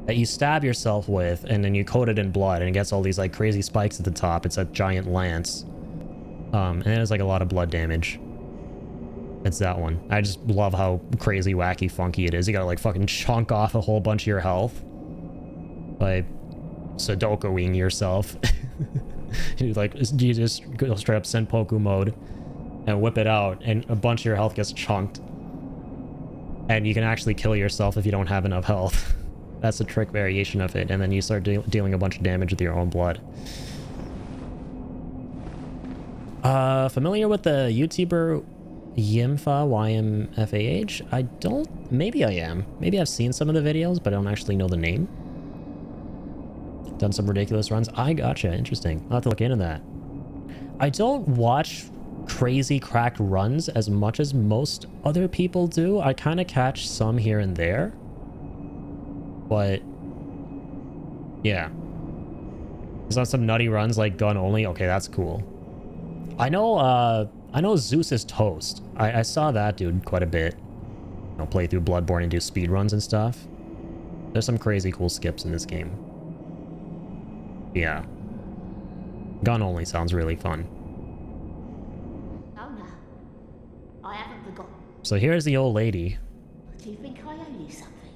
that you stab yourself with, and then you coat it in blood, and it gets all these like crazy spikes at the top. It's a giant lance. And it has like a lot of blood damage. It's that one. I just love how crazy, wacky, funky it is. You gotta like fucking chunk off a whole bunch of your health by Sudokuing yourself. You just go straight up Senpoku mode and whip it out, and a bunch of your health gets chunked. And you can actually kill yourself if you don't have enough health. That's a trick variation of it, and then you start dealing a bunch of damage with your own blood. Familiar with the YouTuber Yimfa, YMFAH? I don't... Maybe I am. Maybe I've seen some of the videos, but I don't actually know the name. Done some ridiculous runs. I gotcha. Interesting. I'll have to look into that. I don't watch crazy cracked runs as much as most other people do. I kind of catch some here and there. But... yeah. Is on some nutty runs like gun only? Okay, that's cool. I know Zeus is toast. I saw that dude quite a bit. You know, play through Bloodborne and do speed runs and stuff. There's some crazy cool skips in this game. Yeah. Gun only sounds really fun.
Oh no, I haven't forgotten.
So here's the old lady.
Do you think I owe you something?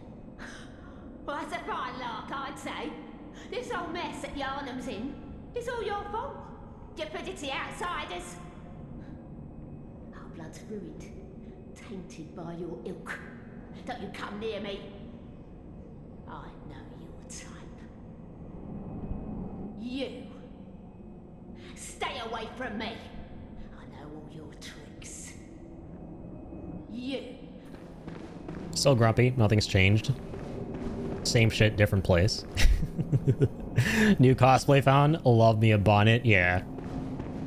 Well, that's a fine lark, I'd say. This whole mess that Yarnum's in, it's all your fault. You put it to the outsiders. Our blood's ruined, tainted by your ilk. Don't you come near me. I know your type. You. Stay away from me. I know all your tricks. You.
Still grumpy. Nothing's changed. Same shit, different place. New cosplay found. Love me a bonnet. Yeah.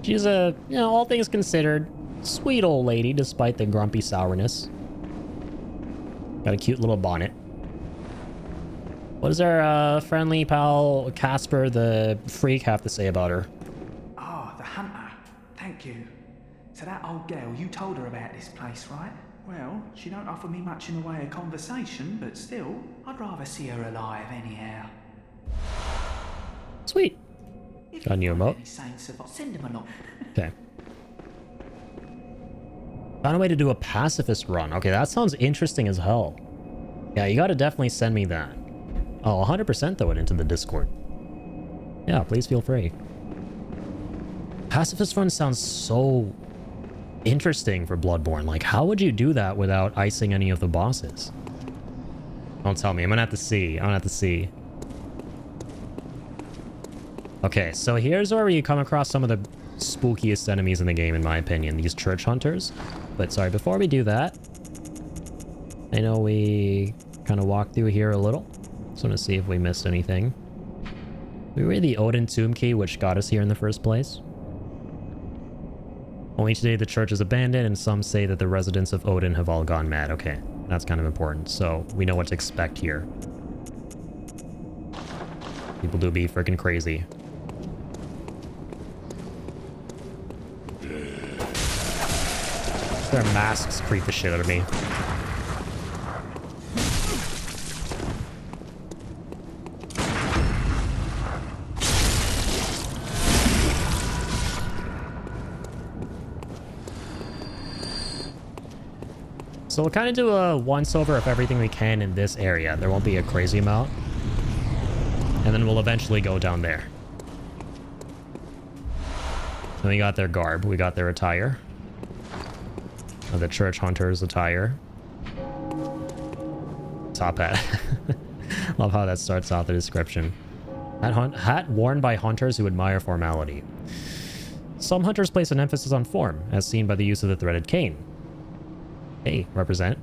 She's a, you know, all things considered, sweet old lady despite the grumpy sourness. Got a cute little bonnet. What does our friendly pal Casper the Freak have to say about her?
Ah, the hunter. Thank you. So that old girl, you told her about this place, right? Well, she don't offer me much in the way of conversation, but still, I'd rather see her alive anyhow.
Sweet. Got a new emote.
Send him along.
Okay. Found a way to do a pacifist run. Okay, that sounds interesting as hell. Yeah, you gotta definitely send me that. I'll 100% throw it into the Discord. Yeah, please feel free. Pacifist run sounds so interesting for Bloodborne. Like, how would you do that without icing any of the bosses? Don't tell me. I'm gonna have to see. I'm gonna have to see. Okay, so here's where you come across some of the spookiest enemies in the game, in my opinion. These church hunters. But sorry, before we do that, I know we kind of walked through here a little. Just want to see if we missed anything. We read the Odin tomb key, which got us here in the first place. Only today the church is abandoned, and some say that the residents of Odin have all gone mad. Okay, that's kind of important. So we know what to expect here. People do be freaking crazy. Their masks creep the shit out of me. So we'll kind of do a once-over of everything we can in this area. There won't be a crazy amount. And then we'll eventually go down there. And we got their garb. We got their attire. The church hunter's attire. Top hat. Love how that starts off the description. Hat worn by hunters who admire formality. Some hunters place an emphasis on form, as seen by the use of the threaded cane. They represent.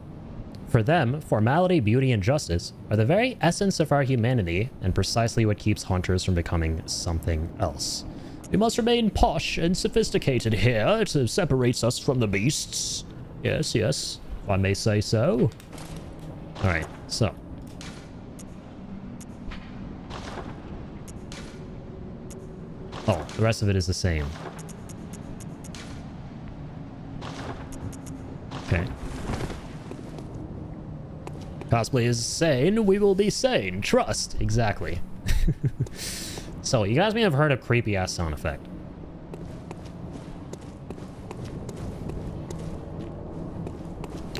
For them, formality, beauty, and justice are the very essence of our humanity, and precisely what keeps hunters from becoming something else. We must remain posh and sophisticated here. It separates us from the beasts. Yes, yes, if I may say so. Alright, so. Oh, the rest of it is the same. Okay. Cosplay is sane, we will be sane. Trust. Exactly. So, you guys may have heard a creepy-ass sound effect.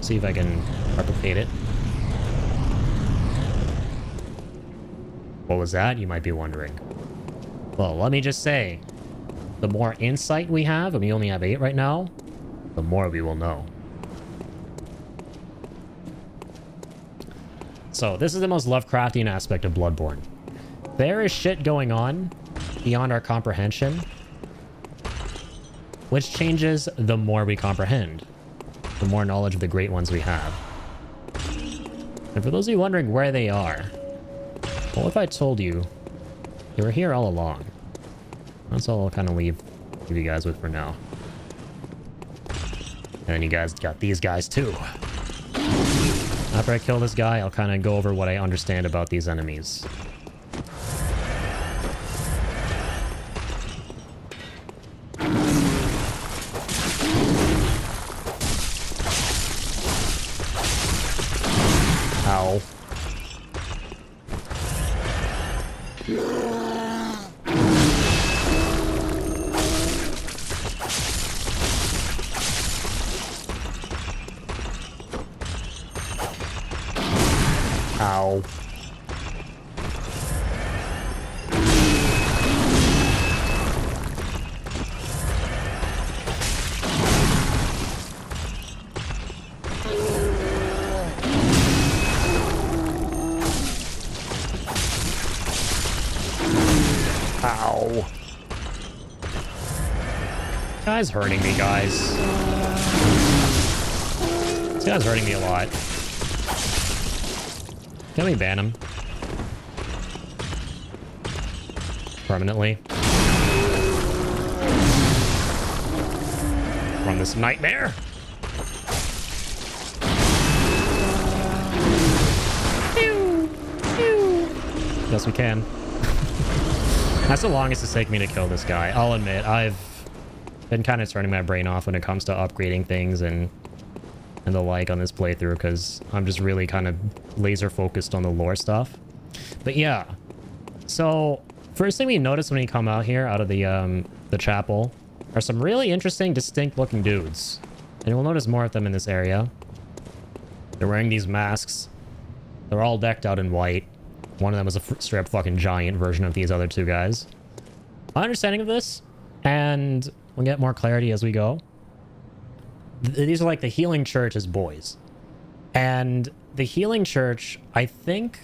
See if I can replicate it. What was that? You might be wondering. Well, let me just say, the more insight we have, and we only have 8 right now, the more we will know. So, this is the most Lovecraftian aspect of Bloodborne. There is shit going on beyond our comprehension, which changes the more we comprehend, the more knowledge of the great ones we have. And for those of you wondering where they are, well, if I told you they were here all along? That's all I'll kind of leave you guys with for now. And then you guys got these guys too. After I kill this guy, I'll kind of go over what I understand about these enemies. Ow. Ow. Ow. This guy's hurting me, guys. This guy's hurting me a lot. Can we ban him? Permanently. Run this nightmare. Pew, pew. Yes, we can. That's the longest it's taken me to kill this guy. I'll admit, I've been kind of turning my brain off when it comes to upgrading things and the like on this playthrough, because I'm just really kind of laser focused on the lore stuff. But yeah, so first thing we notice when we come out here out of the chapel are some really interesting, distinct looking dudes, and we'll notice more of them in this area. They're wearing these masks. They're all decked out in white. One of them is a straight up fucking giant version of these other two guys. My understanding of this, and we'll get more clarity as we go, these are like the Healing Church's boys. And the Healing Church, I think,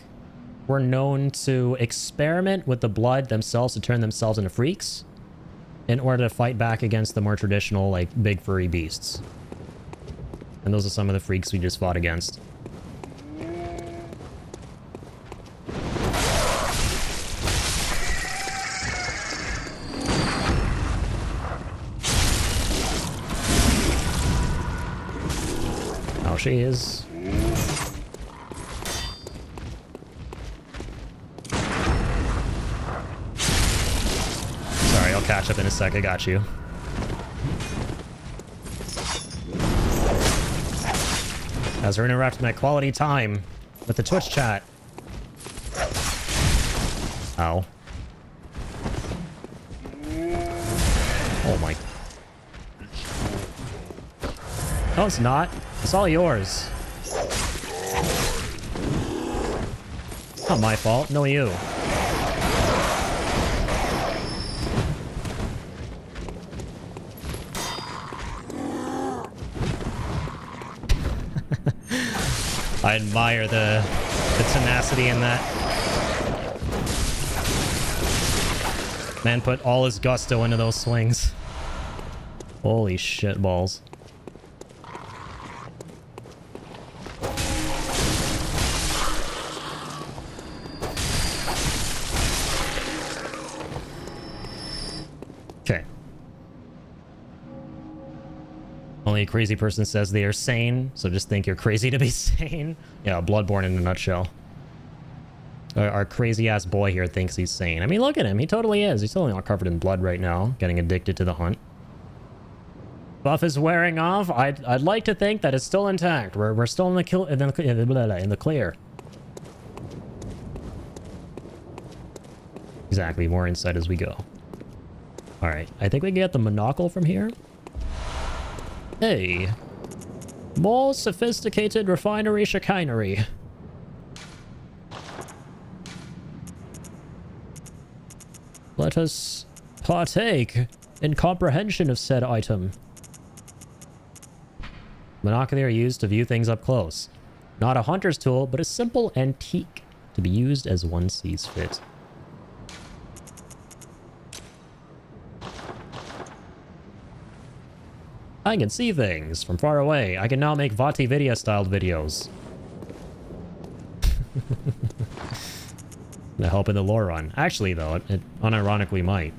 were known to experiment with the blood themselves to turn themselves into freaks in order to fight back against the more traditional, like, big furry beasts. And those are some of the freaks we just fought against. She is. Sorry, I'll catch up in a sec. I got you. As we're interrupting my quality time with the Twitch chat. Ow. Oh my. No, it's not. It's all yours. Not my fault. No, you. I admire the tenacity in that. Man put all his gusto into those swings. Holy shit balls. Okay. Only a crazy person says they are sane, so just think you're crazy to be sane. Yeah, Bloodborne in a nutshell. Our crazy-ass boy here thinks he's sane. I mean, look at him. He totally is. He's totally not covered in blood right now, getting addicted to the hunt. Buff is wearing off. I'd like to think that it's still intact. We're still in the clear. Exactly. More insight as we go. All right. I think we can get the monocle from here. Hey. More sophisticated refinery chicanery. Let us partake in comprehension of said item. Monocular are used to view things up close. Not a hunter's tool, but a simple antique to be used as one sees fit. I can see things from far away. I can now make VaatiVidya styled videos. To help in the lore run. Actually, though, it unironically might.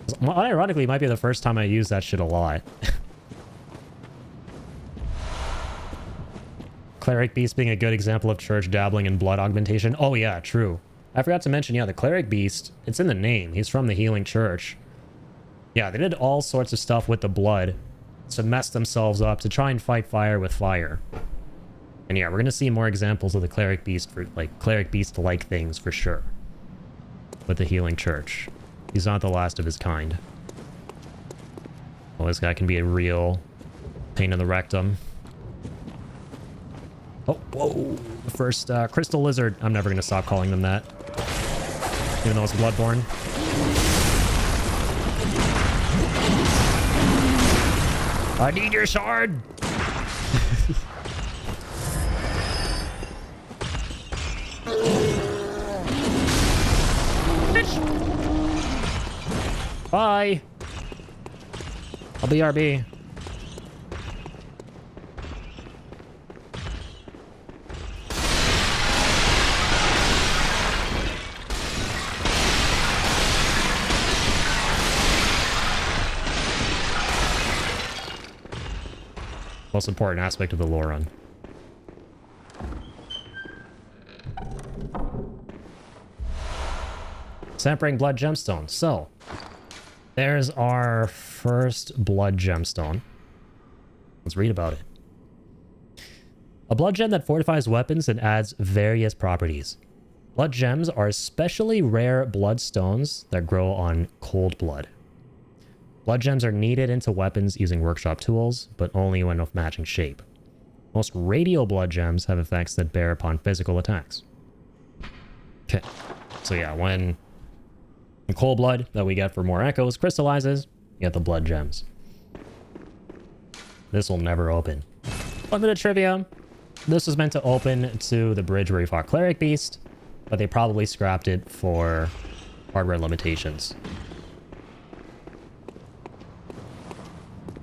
Unironically, it might be the first time I use that shit a lot. Cleric Beast being a good example of church dabbling in blood augmentation. Oh yeah, true. I forgot to mention, yeah, the Cleric Beast, it's in the name. He's from the Healing Church. Yeah, they did all sorts of stuff with the blood to mess themselves up, to try and fight fire with fire. And yeah, we're going to see more examples of the Cleric Beast, for like Cleric Beast-like things for sure. With the Healing Church. He's not the last of his kind. Well, this guy can be a real pain in the rectum. Oh, whoa. The first Crystal Lizard. I'm never going to stop calling them that. Even though it's Bloodborne. I need your sword! Bye! I'll BRB. Most important aspect of the lore run. Sampling blood gemstone. So, there's our first blood gemstone. Let's read about it. A blood gem that fortifies weapons and adds various properties. Blood gems are especially rare bloodstones that grow on cold blood. Blood gems are kneaded into weapons using workshop tools, but only when of matching shape. Most radial blood gems have effects that bear upon physical attacks. Okay, so yeah, when the cold blood that we get for more echoes crystallizes, you get the blood gems. This will never open. A bit of trivia. This was meant to open to the bridge where you fought Cleric Beast, but they probably scrapped it for hardware limitations.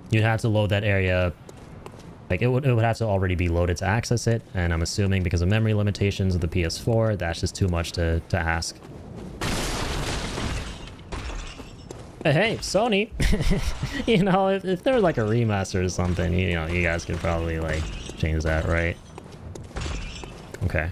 You'd have to load that area, like it would have to already be loaded to access it, and I'm assuming because of memory limitations of the PS4, that's just too much to ask. Hey, Sony, you know, if there was like a remaster or something, you know, you guys could probably like change that, right? Okay.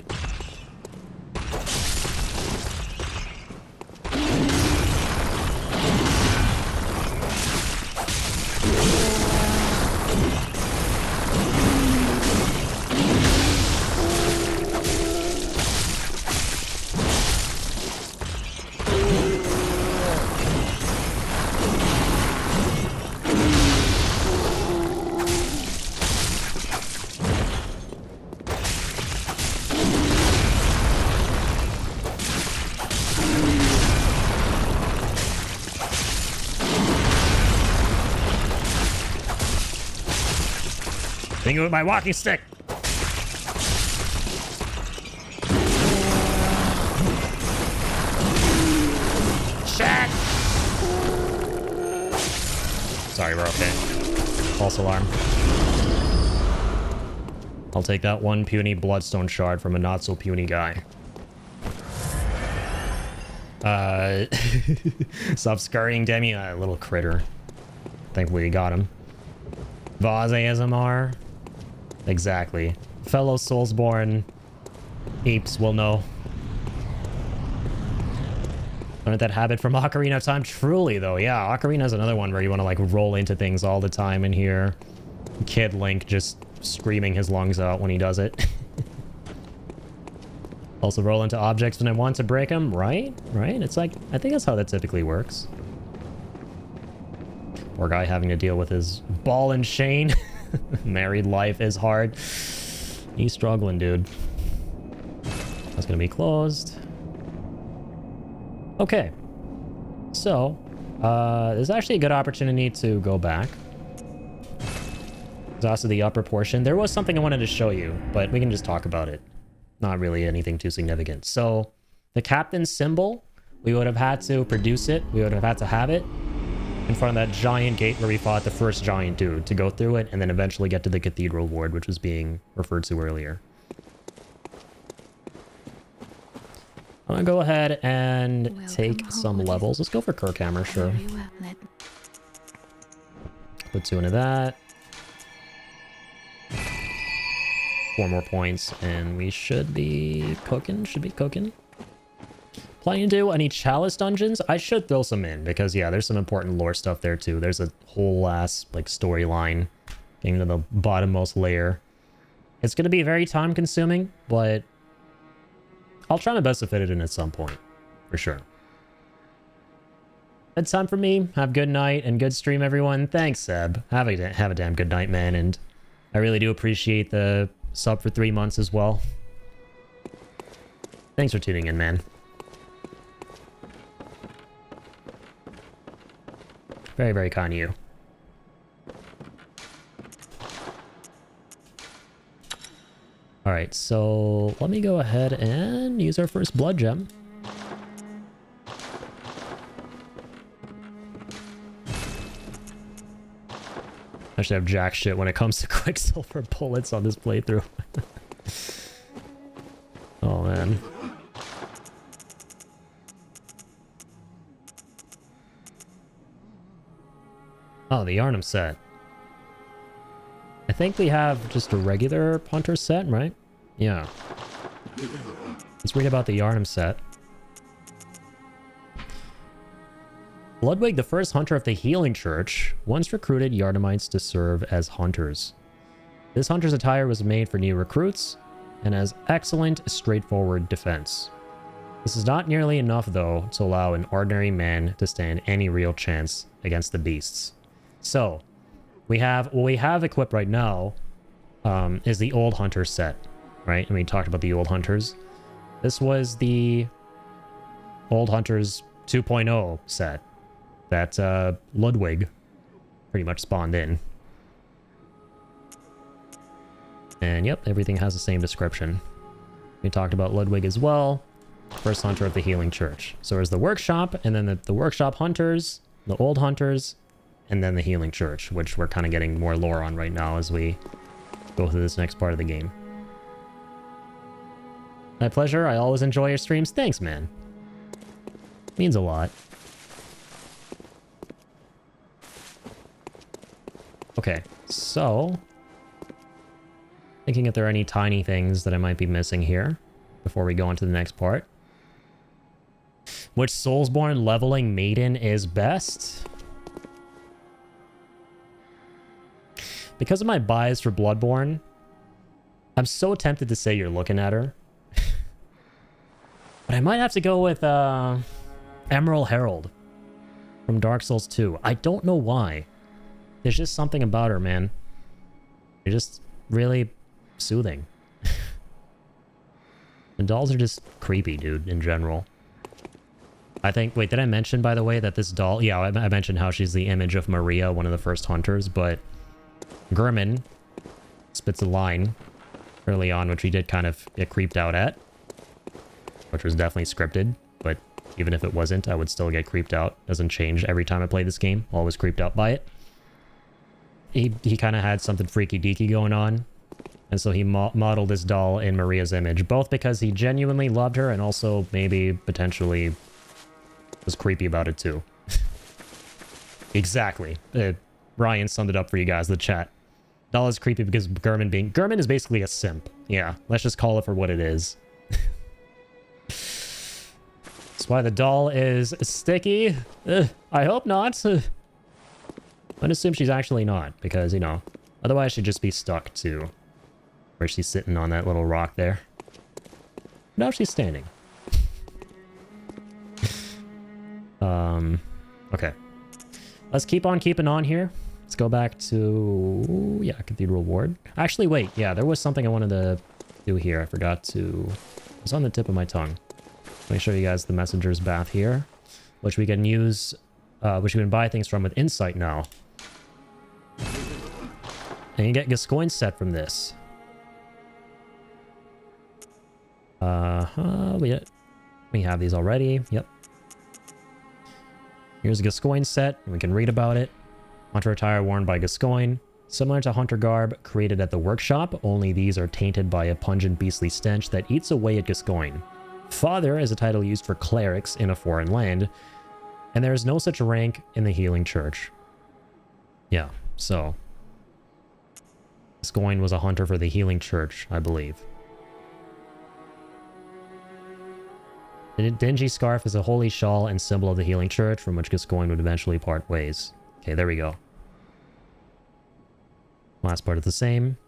With my walking stick. shit! Sorry, we're okay. False alarm. I'll take that one puny bloodstone shard from a not so puny guy. Stop scurrying, Demi. Little critter. Thankfully you got him. Vaz ASMR. Exactly. Fellow Soulsborne apes will know. Learned that habit from Ocarina of Time. Truly, though. Yeah, Ocarina is another one where you want to, like, roll into things all the time and hear Kid Link just screaming his lungs out when he does it. Also roll into objects when I want to break them. Right? Right? It's like, I think that's how that typically works. Poor guy having to deal with his ball and chain. Married life is hard. He's struggling, dude. That's gonna be closed. Okay. So, there's actually a good opportunity to go back. There's also the upper portion. There was something I wanted to show you, but we can just talk about it. Not really anything too significant. So, the captain's symbol, we would have had to produce it. We would have had to have it in front of that giant gate where we fought the first giant dude to go through it and then eventually get to the cathedral ward, which was being referred to earlier. I'm gonna go ahead and take some levels. Let's go for Kirkhammer, sure. Put 2 into that. 4 more points, and we should be cooking. Planning to do any chalice dungeons? I should throw some in, because yeah, there's some important lore stuff there too. There's a whole ass, like, storyline getting to the bottommost layer. It's gonna be very time consuming, but I'll try my best to fit it in at some point, for sure. It's time for me. Have a good night and good stream, everyone. Thanks, Seb. Have a damn good night, man, and I really do appreciate the sub for 3 months as well. Thanks for tuning in, man. Very, very kind of you. Alright, so let me go ahead and use our first blood gem. I should have jack shit when it comes to Quicksilver bullets on this playthrough. Oh, man. Oh, the Yharnam set. I think we have just a regular Hunter set, right? Yeah. Let's read about the Yharnam set. Ludwig, the first hunter of the Healing Church, once recruited Yharnamites to serve as hunters. This hunter's attire was made for new recruits and has excellent, straightforward defense. This is not nearly enough, though, to allow an ordinary man to stand any real chance against the beasts. So, what we have equipped right now is the old hunter set, right? And we talked about the old hunters. This was the old hunters 2.0 set that Ludwig pretty much spawned in. And yep, everything has the same description. We talked about Ludwig as well. First hunter of the Healing Church. So there's the workshop, and then the workshop hunters, the old hunters, and then the Healing Church, which we're kind of getting more lore on right now as we go through this next part of the game. My pleasure. I always enjoy your streams. Thanks, man. Means a lot. Okay, so thinking if there are any tiny things that I might be missing here before we go on to the next part. Which Soulsborne leveling maiden is best? Because of my bias for Bloodborne, I'm so tempted to say you're looking at her. But I might have to go with Emerald Herald from Dark Souls 2. I don't know why. There's just something about her, man. You're just really soothing. And dolls are just creepy, dude, in general. I think... Wait, did I mention, by the way, that this doll... Yeah, I mentioned how she's the image of Maria, one of the first hunters, but Gurman spits a line early on, which we did kind of get creeped out at. Which was definitely scripted, but Even if it wasn't, I would still get creeped out. Doesn't change every time I play this game. Always creeped out by it. He kind of had something freaky deaky going on. And so he modeled this doll in Maria's image. Both because he genuinely loved her and also maybe potentially was creepy about it too. Exactly. Ryan summed it up for you guys, the chat. Doll is creepy because Gurman is basically a simp. Yeah, let's just call it for what it is. That's why the doll is sticky. I hope not. I'd assume she's actually not, because, you know, otherwise she'd just be stuck to where she's sitting on that little rock there. Now she's standing. Okay. Let's keep on keeping on here. Let's go back to... yeah, Cathedral Ward. Actually, wait. Yeah, there was something I wanted to do here. I forgot to... it was on the tip of my tongue. Let me show you guys the Messenger's Bath here, which we can use, which we can buy things from with Insight now. And you get Gascoigne set from this. We have these already. Yep. Here's a Gascoigne set. We can read about it. Hunter attire worn by Gascoigne. Similar to Hunter garb created at the workshop, only these are tainted by a pungent beastly stench that eats away at Gascoigne. Father is a title used for clerics in a foreign land, and there is no such rank in the Healing Church. Yeah, so Gascoigne was a hunter for the Healing Church, I believe. The dingy scarf is a holy shawl and symbol of the Healing Church, from which Gascoigne would eventually part ways. Okay, there we go. Last part is the same.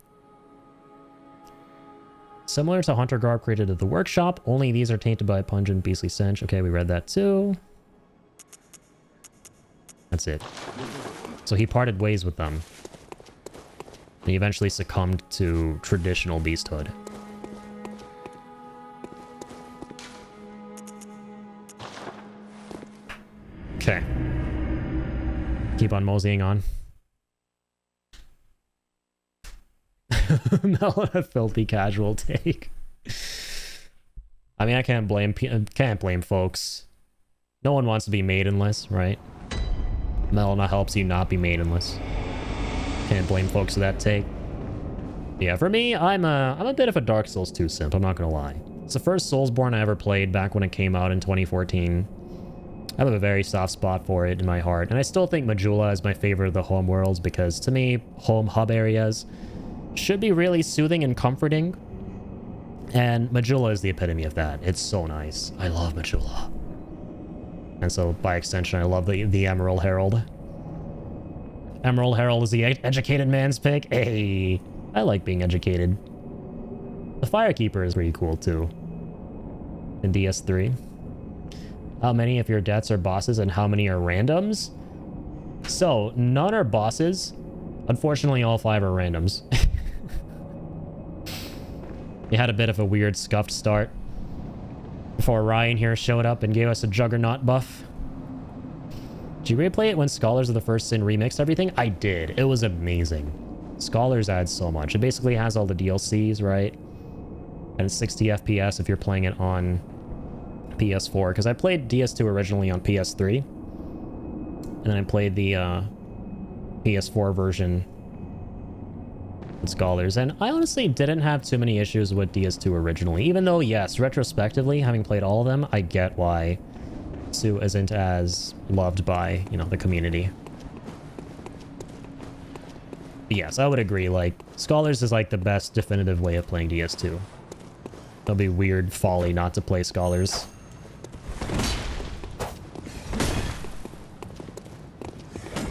Similar to Hunter garb created at the workshop, only these are tainted by a pungent beastly stench. Okay, we read that too. That's it. So he parted ways with them. And he eventually succumbed to traditional beasthood. Okay. Keep on moseying on. Not a filthy casual take. I mean, I can't blame folks. No one wants to be maidenless, right? Melina helps you not be maidenless. Can't blame folks for that take. Yeah, for me, I'm a bit of a Dark Souls 2 simp, I'm not gonna lie. It's the first Soulsborne I ever played back when it came out in 2014. I have a very soft spot for it in my heart, and I still think Majula is my favorite of the home worlds because, to me, home hub areas should be really soothing and comforting, and Majula is the epitome of that. It's so nice. I love Majula. And so, by extension, I love the Emerald Herald. Emerald Herald is the educated man's pick. Hey, I like being educated. The Firekeeper is pretty cool, too. In DS3. How many of your deaths are bosses and how many are randoms? So, none are bosses. Unfortunately, all 5 are randoms. We had a bit of a weird scuffed start before Ryan here showed up and gave us a Juggernaut buff. Did you replay it when Scholars of the First Sin remixed everything? I did. It was amazing. Scholars adds so much. It basically has all the DLCs, right? And it's 60 FPS if you're playing it on PS4. Because I played DS2 originally on PS3. And then I played the PS4 version with Scholars. And I honestly didn't have too many issues with DS2 originally. Even though, yes, retrospectively, having played all of them, I get why Sue isn't as loved by, you know, the community. But yes, I would agree, like, Scholars is like the best definitive way of playing DS2. It'll be weird folly not to play Scholars.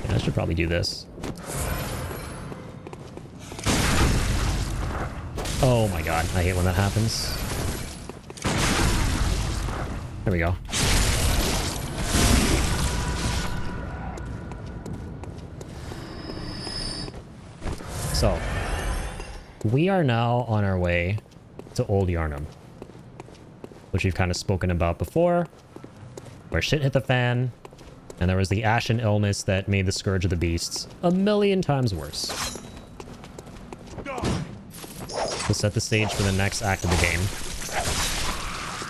Yeah, I should probably do this. Oh my god, I hate when that happens. There we go. So, we are now on our way to Old Yarnum, which we've kind of spoken about before, where shit hit the fan, and there was the ashen illness that made the Scourge of the Beasts a million times worse. We'll set the stage for the next act of the game.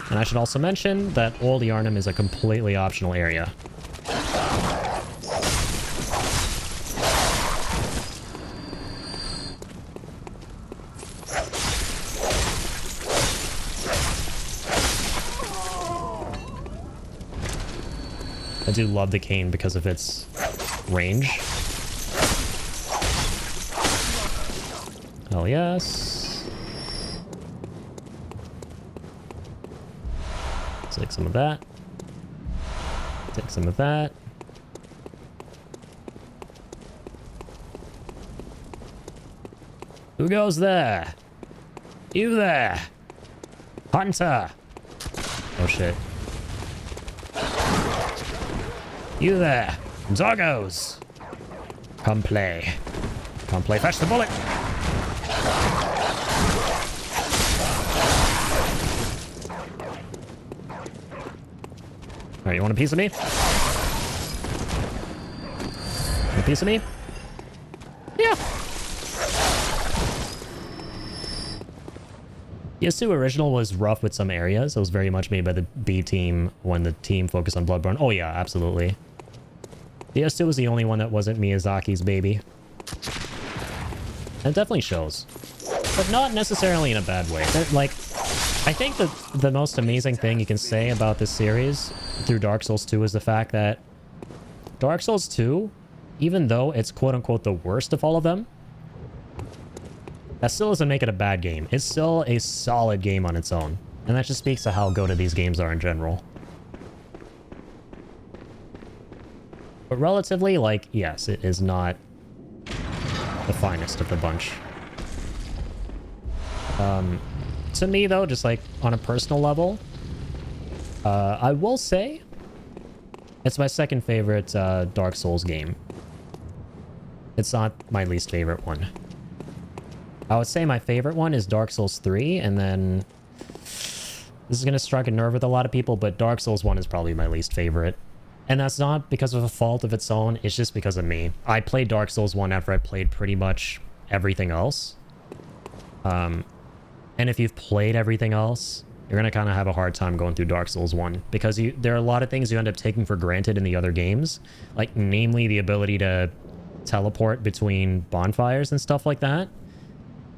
And I should also mention that Old Yarnum is a completely optional area. I do love the cane because of its range. Hell yes. Take some of that. Take some of that. Who goes there? You there. Hunter. Oh shit. You there. Doggos. Come play. Come play. Fetch the bullet. Alright, you want a piece of me? Want a piece of me? Yeah. PS2 original was rough with some areas. It was very much made by the B team when the team focused on Bloodborne. Oh yeah, absolutely. PS2 was the only one that wasn't Miyazaki's baby. And it definitely shows. But not necessarily in a bad way. Like, I think that the most amazing thing you can say about this series through Dark Souls 2 is the fact that Dark Souls 2, even though it's quote-unquote the worst of all of them, that still doesn't make it a bad game. It's still a solid game on its own. And that just speaks to how good these games are in general. But relatively, like, yes, it is not the finest of the bunch. To me, though, just like on a personal level, I will say it's my second favorite Dark Souls game. It's not my least favorite one. I would say my favorite one is Dark Souls 3, and then this is going to strike a nerve with a lot of people, but Dark Souls 1 is probably my least favorite. And that's not because of a fault of its own, it's just because of me. I played Dark Souls 1 after I played pretty much everything else. And if you've played everything else, you're going to kind of have a hard time going through Dark Souls 1, because there are a lot of things you end up taking for granted in the other games, like namely the ability to teleport between bonfires and stuff like that.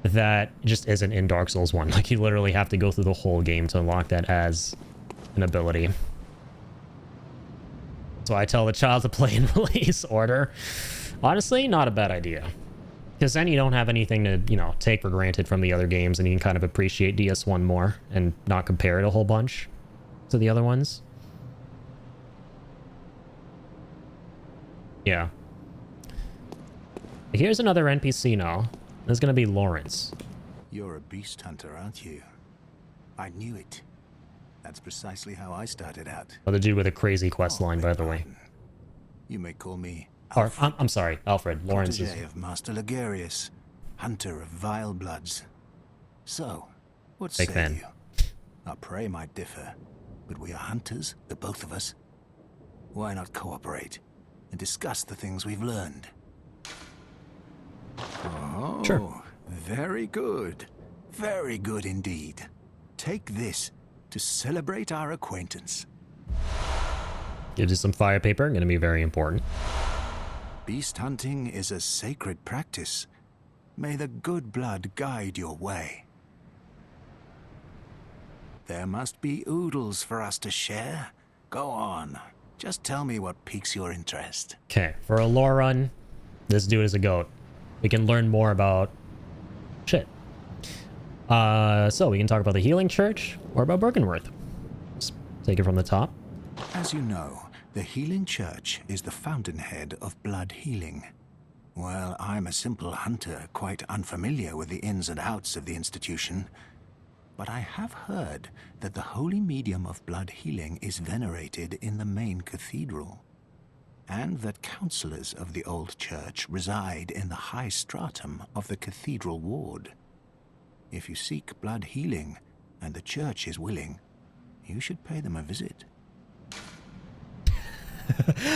That just isn't in Dark Souls 1. Like, you literally have to go through the whole game to unlock that as an ability. So I tell the child to play in release order. Honestly, not a bad idea. Because then you don't have anything to, you know, take for granted from the other games, and you can kind of appreciate DS1 more and not compare it a whole bunch to the other ones. Yeah. Here's another NPC now. There's gonna be Lawrence.
You're a beast hunter, aren't you? I knew it. That's precisely how I started out.
Oh, the dude with a crazy quest line, by the way.
You may call me
Or, I'm sorry, Alfred. Lawrence is...
of Master Ligarius, hunter of vile bloods. So, what
Big
say
fan.
you? Our prey might differ, but we are hunters, the both of us. Why not cooperate and discuss the things we've learned? Oh,
sure.
Very good. Very good indeed. Take this to celebrate our acquaintance.
Gives you some fire paper, gonna be very important.
Beast hunting is a sacred practice. May the good blood guide your way. There must be oodles for us to share. Go on. Just tell me what piques your interest.
Okay, for a lore run, this dude is a goat. We can learn more about shit. So we can talk about the Healing Church or about Bergenworth. Just take it from the top.
As you know, the Healing Church is the fountainhead of blood healing. Well, I'm a simple hunter, quite unfamiliar with the ins and outs of the institution. But I have heard that the holy medium of blood healing is venerated in the main cathedral, and that counselors of the old church reside in the high stratum of the cathedral ward. If you seek blood healing, and the church is willing, you should pay them a visit.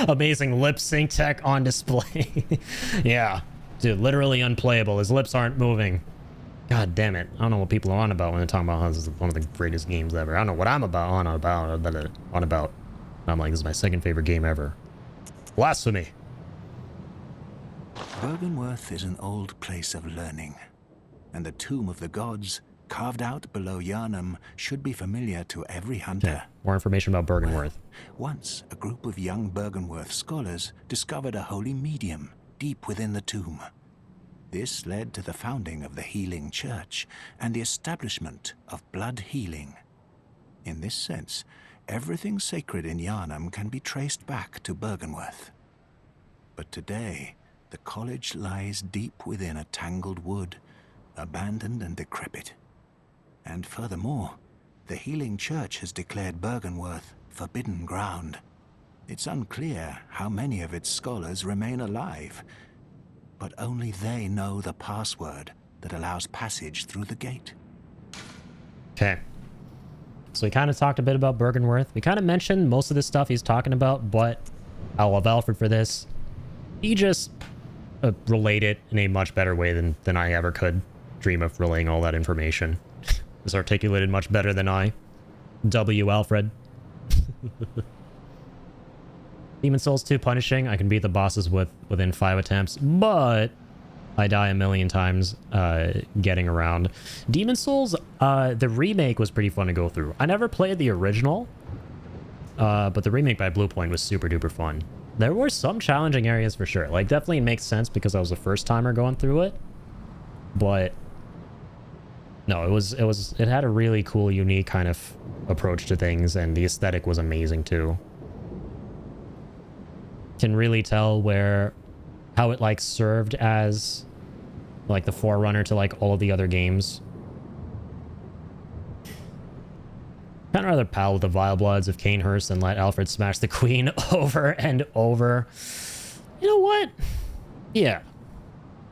Amazing lip sync tech on display. Yeah, dude, literally unplayable. His lips aren't moving. God damn it. I don't know what people are on about when they're talking about how this is one of the greatest games ever. I don't know what I'm on about. I'm like, this is my second favorite game ever. Blasphemy.
Byrgenwerth is an old place of learning, and the Tomb of the Gods, carved out below Yharnam, should be familiar to every hunter.
Okay. More information about Byrgenwerth.
Well, once, a group of young Byrgenwerth scholars discovered a holy medium deep within the tomb. This led to the founding of the Healing Church and the establishment of blood healing. In this sense, everything sacred in Yharnam can be traced back to Byrgenwerth. But today, the college lies deep within a tangled wood, abandoned and decrepit. And furthermore, the Healing Church has declared Byrgenwerth forbidden ground. It's unclear how many of its scholars remain alive, but only they know the password that allows passage through the gate.
Okay. So we kind of talked a bit about Byrgenwerth. We kind of mentioned most of the stuff he's talking about, but I love Alfred for this. He just relayed it in a much better way than I ever could dream of relaying all that information. It's articulated much better than I. W. Alfred. Demon Souls 2 punishing. I can beat the bosses within 5 attempts, but I die a million times getting around. Demon Souls, the remake was pretty fun to go through. I never played the original, but the remake by BLOODBORNE was super duper fun. There were some challenging areas for sure. Like, definitely makes sense because I was a first timer going through it. But no, it had a really cool, unique kind of approach to things, and the aesthetic was amazing too. Can really tell how it like served as like the forerunner to like all of the other games. Kind of rather pal with the Vile Bloods of Canehurst and let Alfred smash the Queen over and over. You know what? Yeah.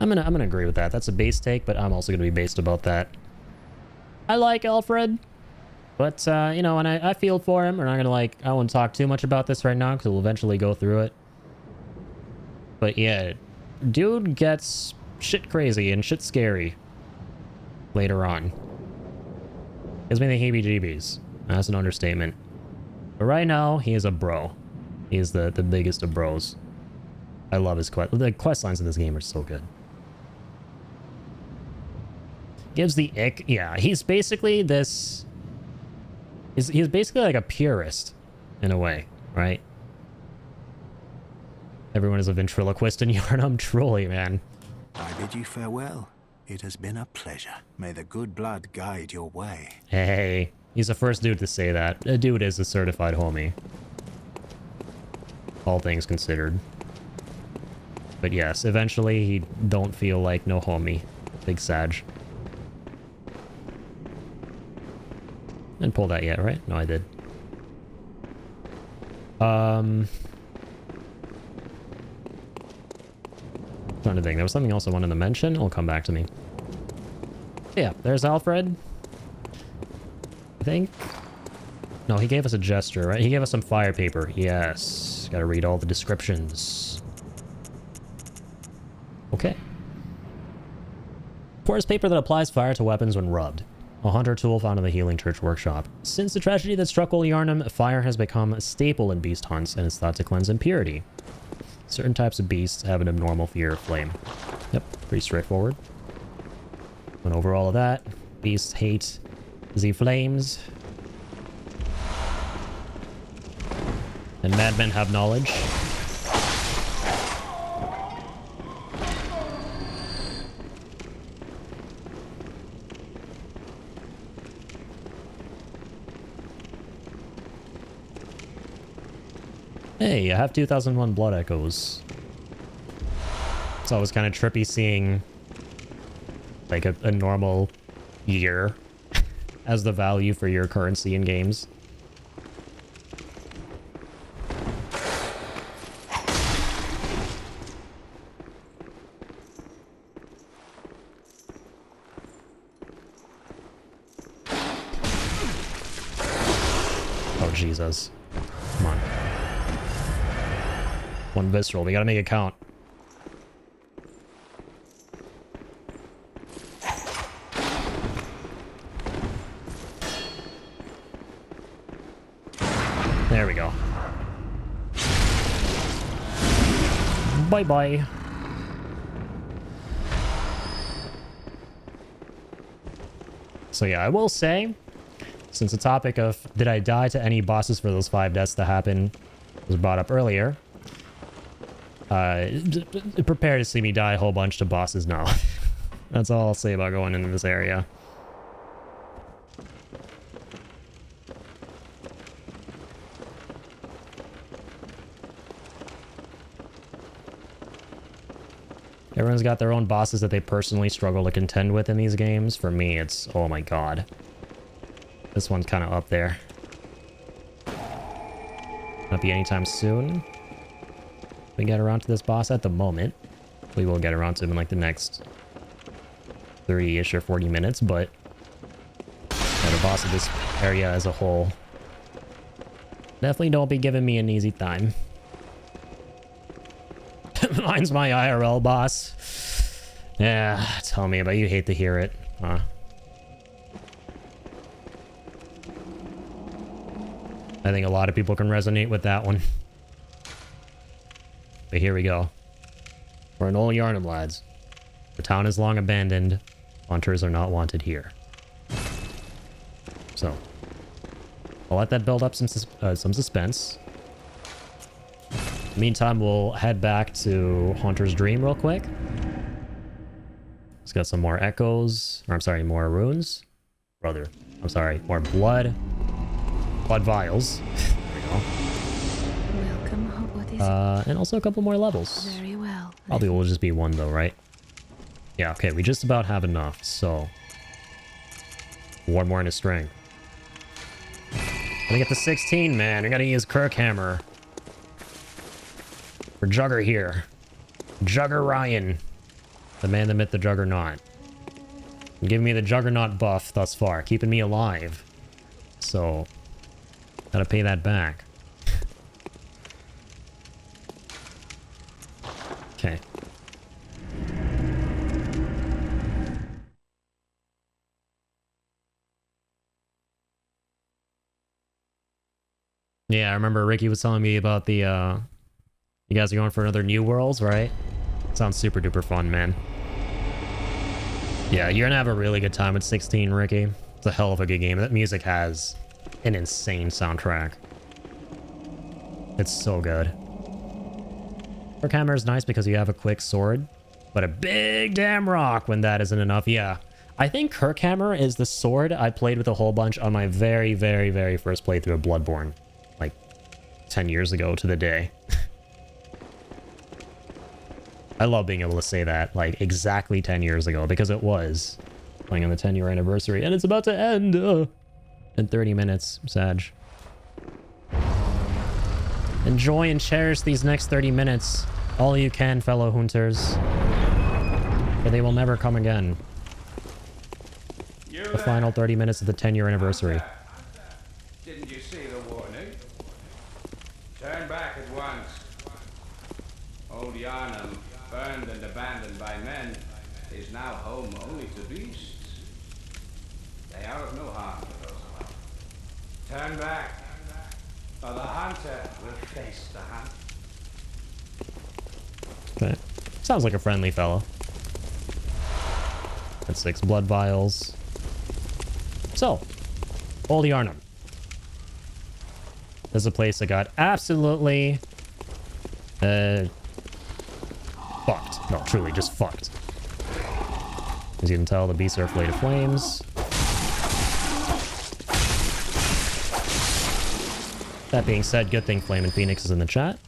I'm gonna agree with that. That's a base take, but I'm also gonna be based about that. I like Alfred, but you know, and I feel for him. We're not gonna I won't talk too much about this right now because we'll eventually go through it. But yeah, dude gets shit crazy and shit scary later on. Gives me the heebie-jeebies. That's an understatement. But right now, he is a bro. He is the biggest of bros. I love his quest. The quest lines in this game are so good. Gives the ick. Yeah, he's basically this... He's basically like a purist, in a way, right? Everyone is a ventriloquist in Yharnam. Truly, man.
I bid you farewell. It has been a pleasure. May the good blood guide your way.
Hey, he's the first dude to say that. A dude is a certified homie. All things considered. But yes, eventually he don't feel like no homie. Big Sag. Didn't pull that yet, right? No, I did. Trying to think. There was something else I wanted to mention. It'll come back to me. Yeah, there's Alfred. I think. No, he gave us a gesture, right? He gave us some fire paper. Yes. Gotta read all the descriptions. Okay. Porous paper that applies fire to weapons when rubbed. A hunter tool found in the Healing Church workshop. Since the tragedy that struck old Yharnam, fire has become a staple in beast hunts and is thought to cleanse impurity. Certain types of beasts have an abnormal fear of flame. Yep, pretty straightforward. Went over all of that. Beasts hate the flames. And madmen have knowledge. Hey, I have 2001 Blood Echoes. It's always kind of trippy seeing like a normal year as the value for your currency in games. Oh, Jesus. Come on. One visceral. We gotta make it count. Bye-bye. So yeah, I will say, since the topic of did I die to any bosses for those 5 deaths to happen was brought up earlier, prepare to see me die a whole bunch to bosses now. That's all I'll say about going into this area. Everyone's got their own bosses that they personally struggle to contend with in these games. For me, it's, oh my god. This one's kind of up there. Not be anytime soon. We get around to this boss at the moment. We will get around to him in like the next 30-ish or 40 minutes, but yeah, the boss of this area as a whole definitely don't be giving me an easy time. Mine's my IRL boss. Yeah, tell me about it. You hate to hear it, huh? I think a lot of people can resonate with that one. But here we go. We're in Old Yarnum, lads. The town is long abandoned. Hunters are not wanted here. So, I'll let that build up some suspense. Meantime, we'll head back to Haunter's Dream real quick. It's got some more echoes. Or I'm sorry, more runes. Brother. I'm sorry, more blood. Blood vials. There we go.
Welcome. What is it?
And also a couple more levels.
Very well.
Probably will just be 1 though, right? Yeah, okay, we just about have enough, so... 1 more in a string. Gotta get to 16, man. We gotta use Kirkhammer. For Jugger here. Jugger Ryan. The man that met the Juggernaut. Giving me the Juggernaut buff thus far. Keeping me alive. So, gotta pay that back. Okay. Yeah, I remember Ricky was telling me about the, you guys are going for another New Worlds, right? Sounds super duper fun, man. Yeah, you're gonna have a really good time with 16, Ricky. It's a hell of a good game. That music has an insane soundtrack. It's so good. Kirkhammer is nice because you have a quick sword, but a big damn rock when that isn't enough. Yeah, I think Kirkhammer is the sword I played with a whole bunch on my very, very, very first playthrough of Bloodborne. Like, 10 years ago to the day. I love being able to say that, like, exactly 10 years ago, because it was playing on the 10-year anniversary, and it's about to end in 30 minutes, Sag. Enjoy and cherish these next 30 minutes, all you can, fellow hunters, for they will never come again. The final 30 minutes of the 10-year anniversary.
Didn't you see the warning? Turn back at once. Old Yarnum, burned and abandoned by men, is now home only to beasts. They are of no harm to those alive. Turn back, or the hunter will face the hunt.
Okay. Sounds like a friendly fellow. That's 6 blood vials. So, Old Yarnum. This is a place that got absolutely fucked. No, truly just fucked. As you can tell, the beasts are afraid of flames. That being said, good thing Flame and Phoenix is in the chat.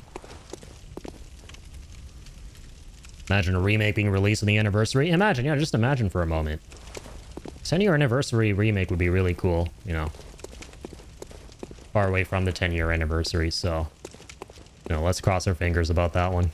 Imagine a remake being released on the anniversary. Imagine, yeah, just imagine for a moment. 10-year anniversary remake would be really cool, you know. Far away from the 10-year anniversary, so... You know, let's cross our fingers about that one.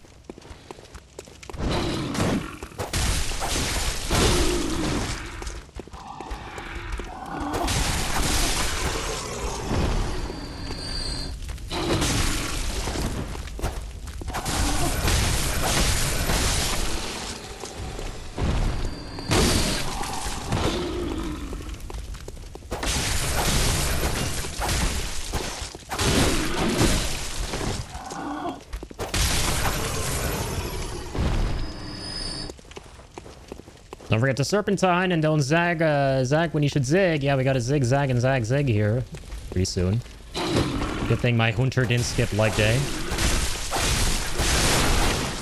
Don't forget to serpentine and don't zag, zag when you should zig. Yeah, we got to zigzag and zig here pretty soon. Good thing my hunter didn't skip leg day.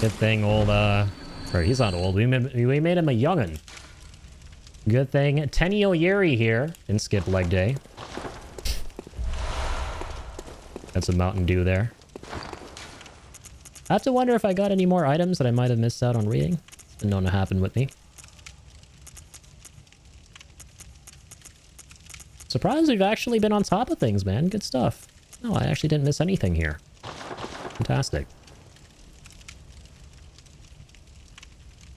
Good thing old, or he's not old. We made him a young'un. Good thing Tenio Yeri here didn't skip leg day. That's a Mountain Dew there. I have to wonder if I got any more items that I might have missed out on reading. It's been known to happen with me. Surprised we've actually been on top of things, man. Good stuff. No, I actually didn't miss anything here. Fantastic.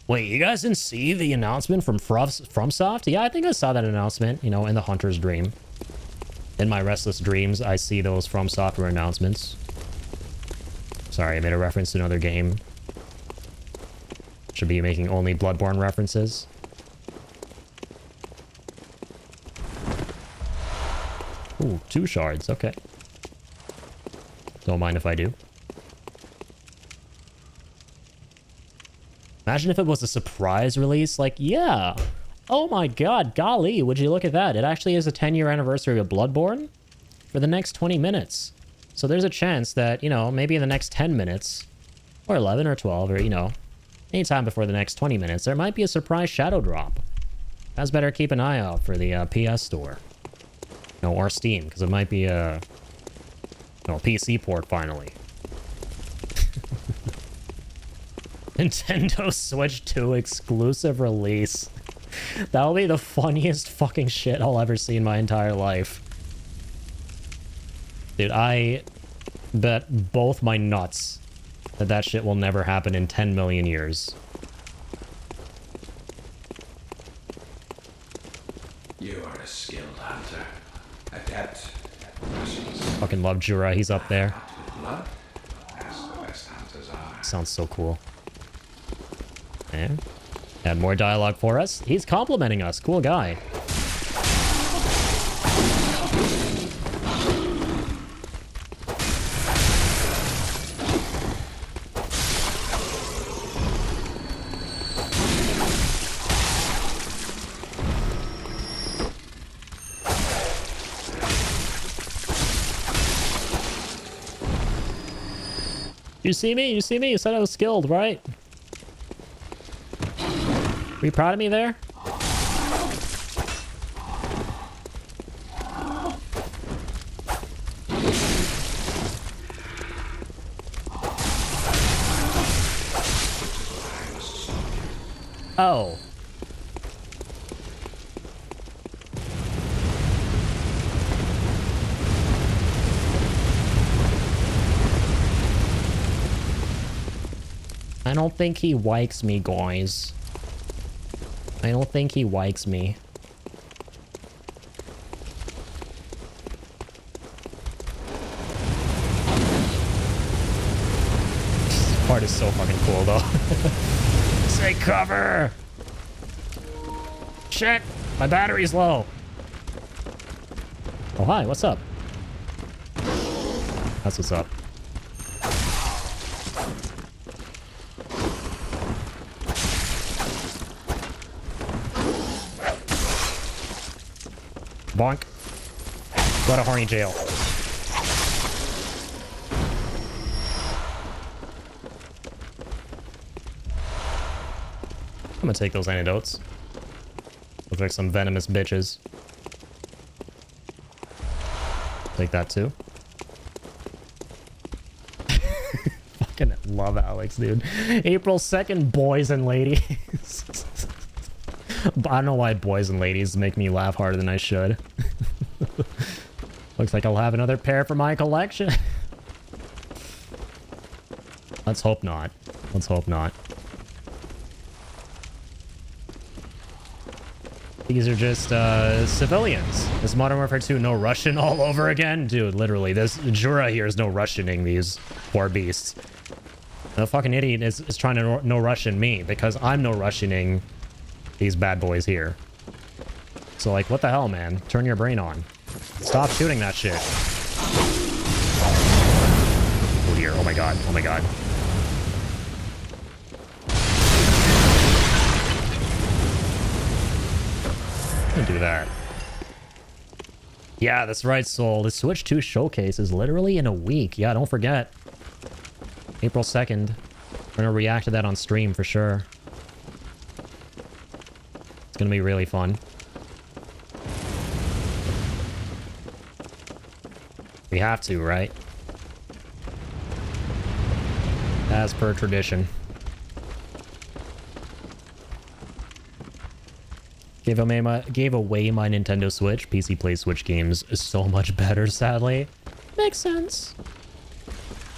Wait, you guys didn't see the announcement from FromSoft? Yeah, I think I saw that announcement, you know, in the Hunter's Dream. In my restless dreams, I see those From Software announcements. Sorry, I made a reference to another game. Should be making only Bloodborne references. Ooh, 2 shards, okay. Don't mind if I do. Imagine if it was a surprise release, like, yeah. Oh my god, golly, would you look at that? It actually is a 10-year anniversary of Bloodborne for the next 20 minutes. So there's a chance that, you know, maybe in the next 10 minutes, or 11 or 12, or, you know, anytime before the next 20 minutes, there might be a surprise shadow drop. Guys better keep an eye out for the PS Store. No, or Steam, because it might be a PC port finally. Nintendo Switch 2 exclusive release. That'll be the funniest fucking shit I'll ever see in my entire life. Dude, I bet both my nuts that that shit will never happen in 10 million years.
You are a skilled hunter. Adept.
Fucking love Jura, he's up there.
Blood, as the best hunters are.
Sounds so cool. And add more dialogue for us. He's complimenting us. Cool guy. You see me? You see me? You said I was skilled, right? Are you proud of me there? Oh. I don't think he likes me, guys. I don't think he likes me. This part is so fucking cool, though. Say cover! Shit! My battery's low. Oh, hi, what's up? That's what's up. Bonk. Go to horny jail. I'm gonna take those antidotes. Look like some venomous bitches. Take that too. Fucking love Alex, dude. April 2nd, boys and ladies. I don't know why boys and ladies make me laugh harder than I should. Looks like I'll have another pair for my collection. Let's hope not. Let's hope not. These are just civilians. Is Modern Warfare 2 no Russian all over again? Dude, literally, this Jura here is no Russianing these poor beasts. The fucking idiot is trying to no Russian me because I'm no Russianing these bad boys here. So like, what the hell, man? Turn your brain on. Stop shooting that shit. Oh dear, oh my god, oh my god. I'll do that. Yeah, that's right, Soul. The Switch 2 showcase is literally in a week. Yeah, don't forget. April 2nd. We're gonna react to that on stream for sure. It's gonna be really fun. We have to, right? As per tradition. Gave away my Nintendo Switch. PC plays Switch games is so much better, sadly. Makes sense.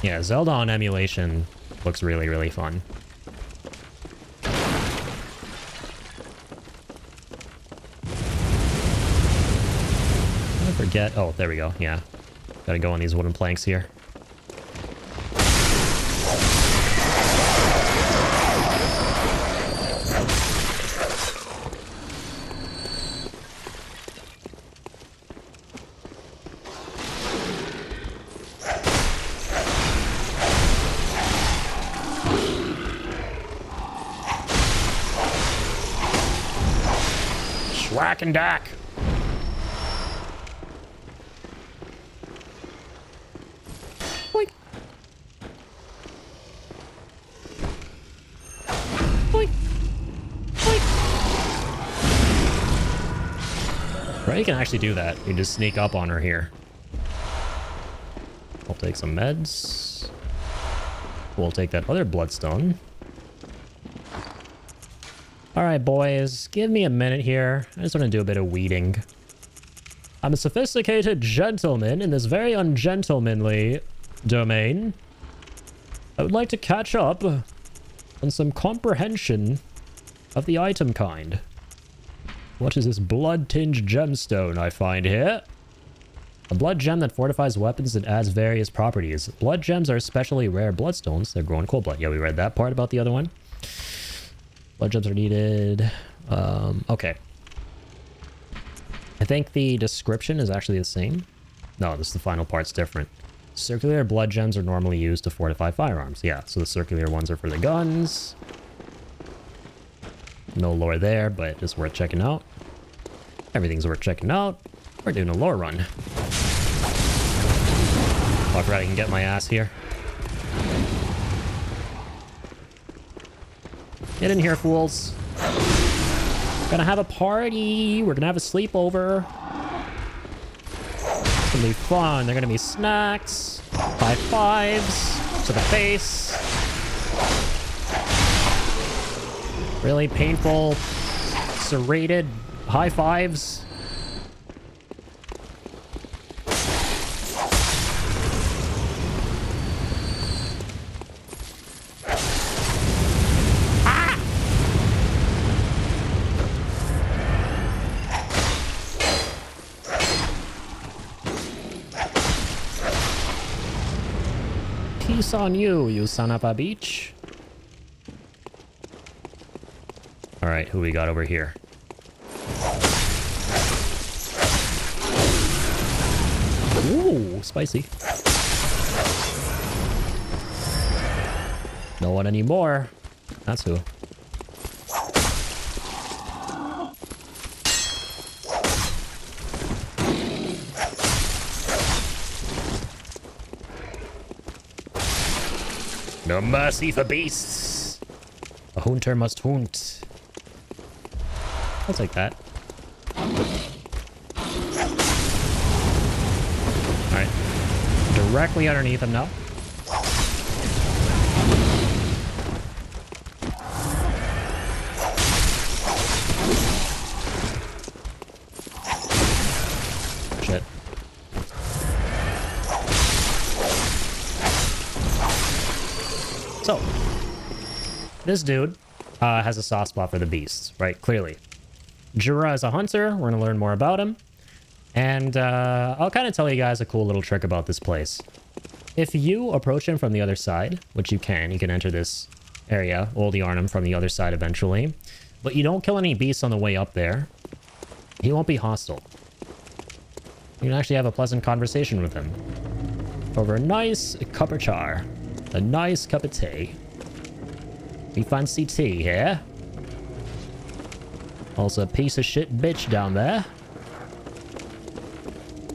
Yeah, Zelda on emulation looks really, really fun. I forget. Oh, there we go. Yeah. Gotta go on these wooden planks here. Schwack and Dak. Boink. Boink. Boink. Right, you can actually do that. You just sneak up on her here. I'll take some meds. We'll take that other bloodstone. Alright, boys. Give me a minute here. I just want to do a bit of weeding. I'm a sophisticated gentleman in this very ungentlemanly domain. I would like to catch up on some comprehension of the item kind. What is this blood-tinged gemstone I find here? A blood gem that fortifies weapons and adds various properties. Blood gems are especially rare bloodstones that grow in cold blood. Yeah, we read that part about the other one. Blood gems are needed. Okay. I think the description is actually the same. No, this is the final part's different. Circular blood gems are normally used to fortify firearms. Yeah, so the circular ones are for the guns. No lore there, but it's worth checking out. Everything's worth checking out. We're doing a lore run. Oh, I forgot I can get my ass here. Get in here, fools. Gonna have a party. We're gonna have a sleepover. It's gonna be fun. They're gonna be snacks. High fives to the face. Really painful, serrated high fives. Peace on you, you son of a bitch. Alright, who we got over here? Ooh, spicy. No one anymore. That's who. No mercy for beasts. A hunter must hunt. I'll take that. Alright. Directly underneath him now. Shit. So, this dude has a soft spot for the beasts, right? Clearly. Jura is a hunter. We're going to learn more about him. And I'll kind of tell you guys a cool little trick about this place. If you approach him from the other side, which you can enter this area, Old Yarnum, from the other side eventually. But you don't kill any beasts on the way up there. He won't be hostile. You can actually have a pleasant conversation with him. Over a nice cup of char. A nice cup of tea. We fancy tea here? Also a piece of shit bitch down there.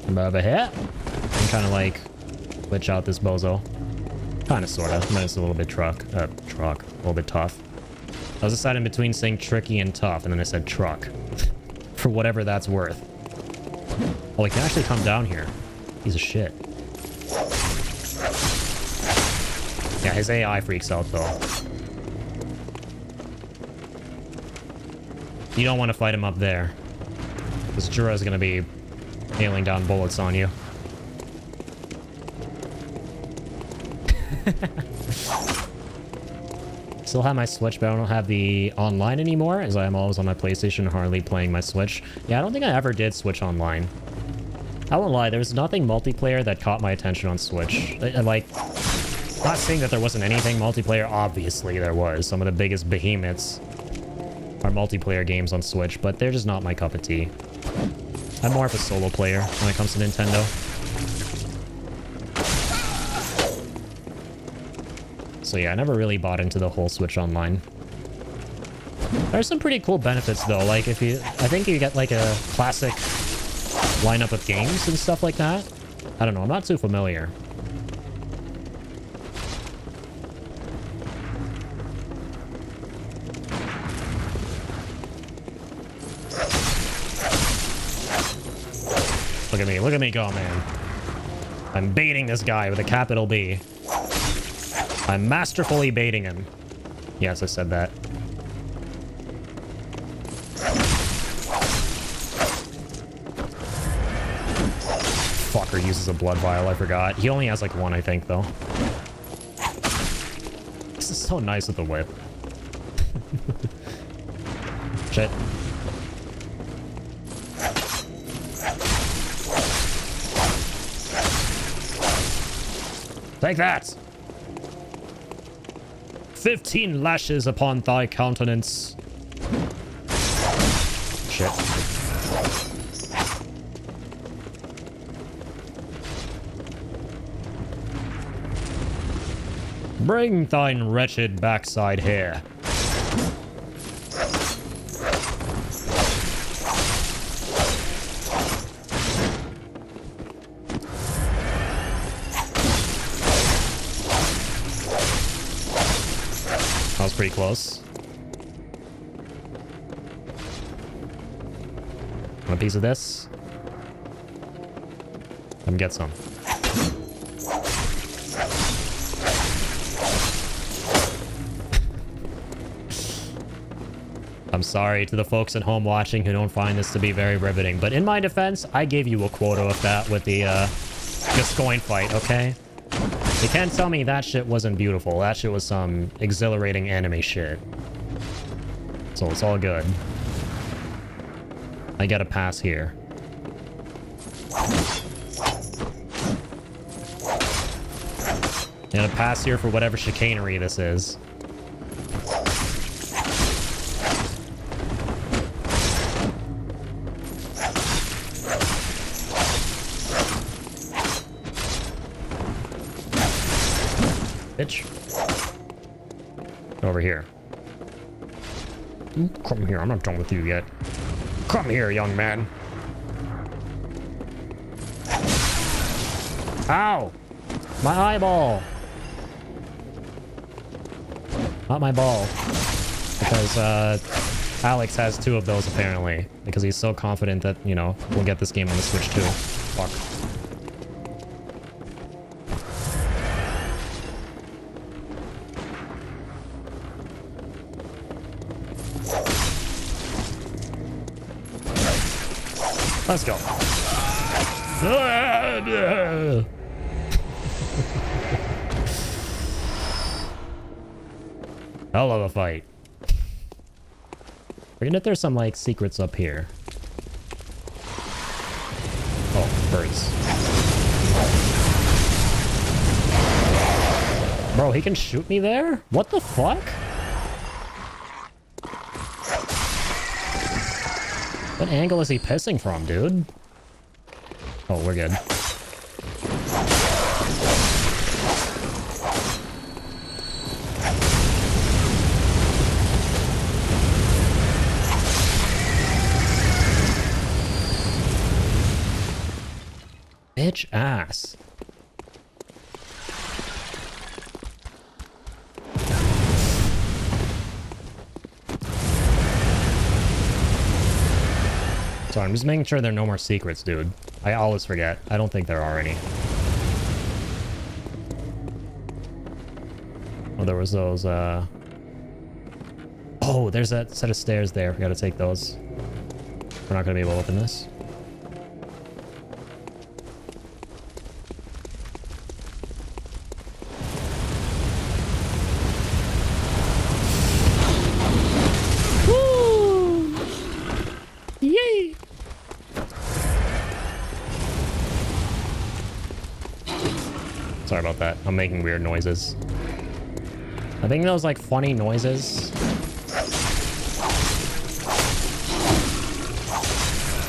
I'm over here. I'm kind of like glitch out this bozo. Kind of, sort of. But it's a little bit a little bit tough. I was deciding between saying tricky and tough, and then I said truck. For whatever that's worth. Oh, he can actually come down here. Piece of shit. Yeah, his AI freaks out, though. You don't want to fight him up there. Because Jura's going to be nailing down bullets on you. Still have my Switch, but I don't have the online anymore, as I am always on my PlayStation, hardly playing my Switch. Yeah, I don't think I ever did Switch online. I won't lie, there's nothing multiplayer that caught my attention on Switch. Like, not saying that there wasn't anything multiplayer, obviously there was. Some of the biggest behemoths are multiplayer games on Switch, but they're just not my cup of tea. I'm more of a solo player when it comes to Nintendo. So yeah, I never really bought into the whole Switch Online. There's some pretty cool benefits though, like if you... I think you get like a classic lineup of games and stuff like that. I don't know, I'm not too familiar. Look at me go, man. I'm baiting this guy with a capital B. I'm masterfully baiting him. Yes, I said that. Fucker uses a blood vial, I forgot. He only has like one, I think, though. This is so nice with the whip. Shit. Take that! 15 lashes upon thy countenance. Shit. Bring thine wretched backside here. That was pretty close. Want a piece of this? Come get some. I'm sorry to the folks at home watching who don't find this to be very riveting, but in my defense, I gave you a quota of that with the Gascoigne fight, okay? You can't tell me that shit wasn't beautiful. That shit was some exhilarating anime shit. So it's all good. I get a pass here. And a pass here for whatever chicanery this is. Bitch. Over here. Come here, I'm not done with you yet. Come here, young man. Ow! My eyeball! Not my ball. Because, Alex has 2 of those, apparently. Because he's so confident that, you know, we'll get this game on the Switch, too. Fuck. Let's go. Hell of a fight. Forget if there's some, like, secrets up here. Oh, birds. Bro, he can shoot me there? What the fuck? What angle is he pissing from, dude? Oh, we're good. Bitch ass. So I'm just making sure there are no more secrets, dude. I always forget. I don't think there are any. Oh, there was those, Oh, there's that set of stairs there. We gotta take those. We're not gonna be able to open this. Woo! Yay! Sorry about that. I'm making weird noises. I think those like funny noises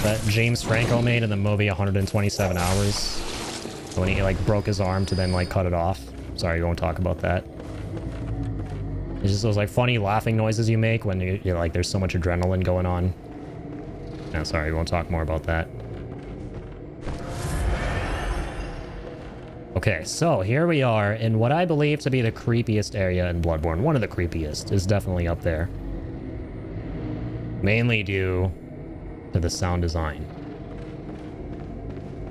that James Franco made in the movie 127 Hours when he like broke his arm to then like cut it off. Sorry, we won't talk about that. It's just those like funny laughing noises you make when you're like there's so much adrenaline going on. No, sorry, we won't talk more about that. Okay, so here we are in what I believe to be the creepiest area in Bloodborne. One of the creepiest is definitely up there. Mainly due to the sound design.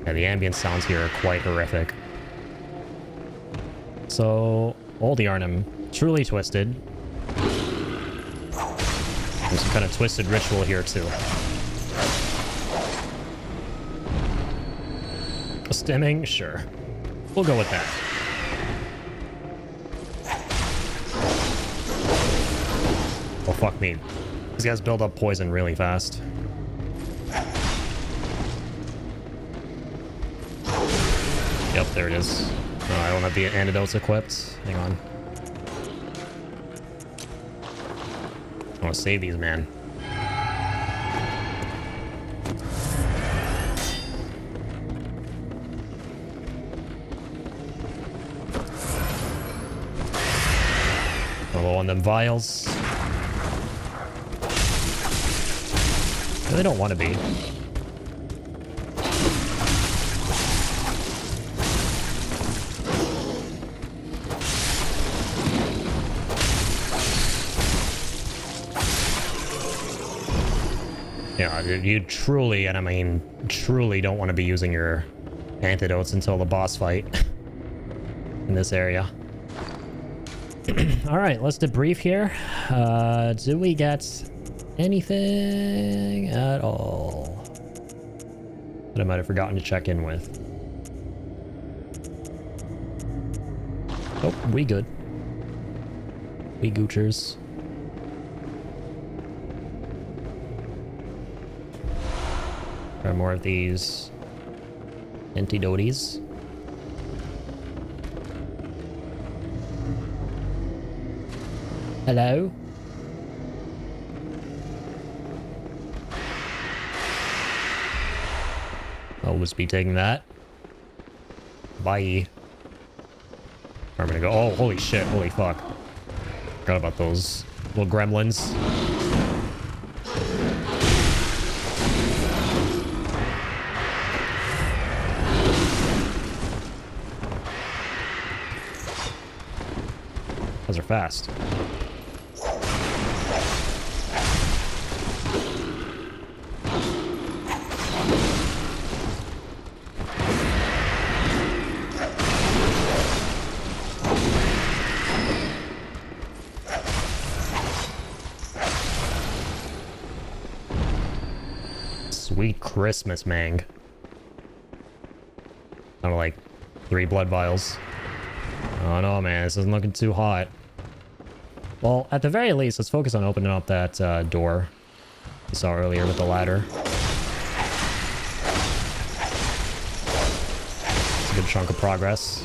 Yeah, the ambient sounds here are quite horrific. So, Old Yarnum, truly twisted. There's some kind of twisted ritual here too. Stimming? Sure. We'll go with that. Oh, fuck me. These guys build up poison really fast. Yep, there it is. Oh, I don't have the antidotes equipped. Hang on. I want to save these, man. Low on them vials. They don't want to be. Yeah, you truly, and I mean truly, don't want to be using your antidotes until the boss fight in this area. All right, let's debrief here. Do we get anything at all that I might have forgotten to check in with? Oh, we good. We goochers. Try more of these antidotes. Hello? I'll just be taking that. Bye. Where am I gonna go? Oh, holy shit. Holy fuck. Forgot about those little gremlins. Those are fast. Sweet Christmas, Mang. Kind of like 3 blood vials. Oh no, man, this isn't looking too hot. Well, at the very least, let's focus on opening up that door we saw earlier with the ladder. It's a good chunk of progress.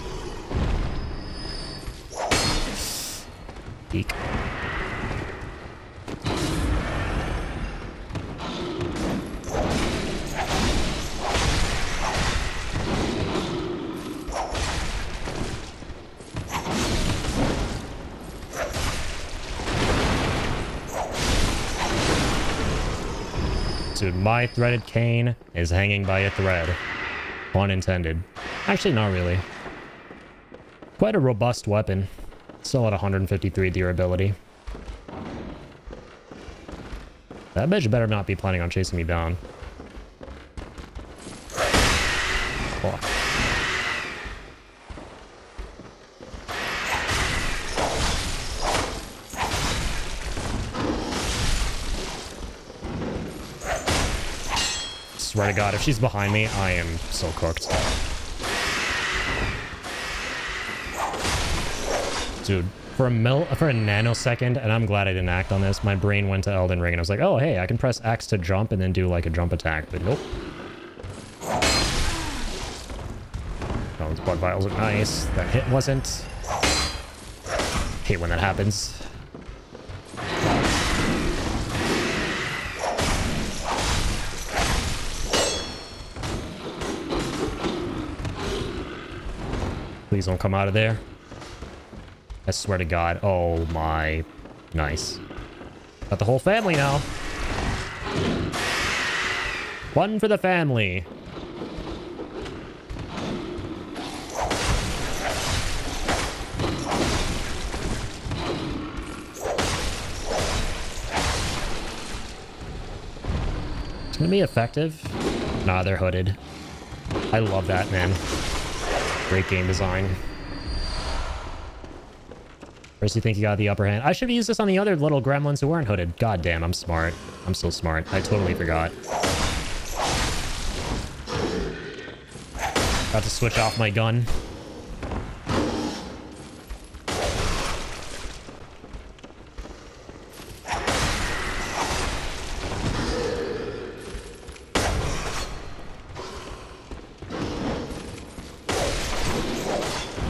Eek. Dude, my threaded cane is hanging by a thread. Pun intended. Actually, not really. Quite a robust weapon. Still at 153 durability. That bitch better not be planning on chasing me down. Fuck. Swear to God, if she's behind me, I am so cooked. Dude, for a nanosecond, and I'm glad I didn't act on this, my brain went to Elden Ring and I was like, oh, hey, I can press X to jump and then do like a jump attack, but nope. Oh, those blood vials are nice. That hit wasn't. Hate when that happens. Please don't come out of there. I swear to God. Oh my. Nice. Got the whole family now. One for the family. It's gonna be effective. Nah, they're hooded. I love that, man. Great game design. First, you think you got the upper hand. I should have used this on the other little gremlins who weren't hooded. God damn, I'm smart. I'm so smart. I totally forgot. Got to switch off my gun.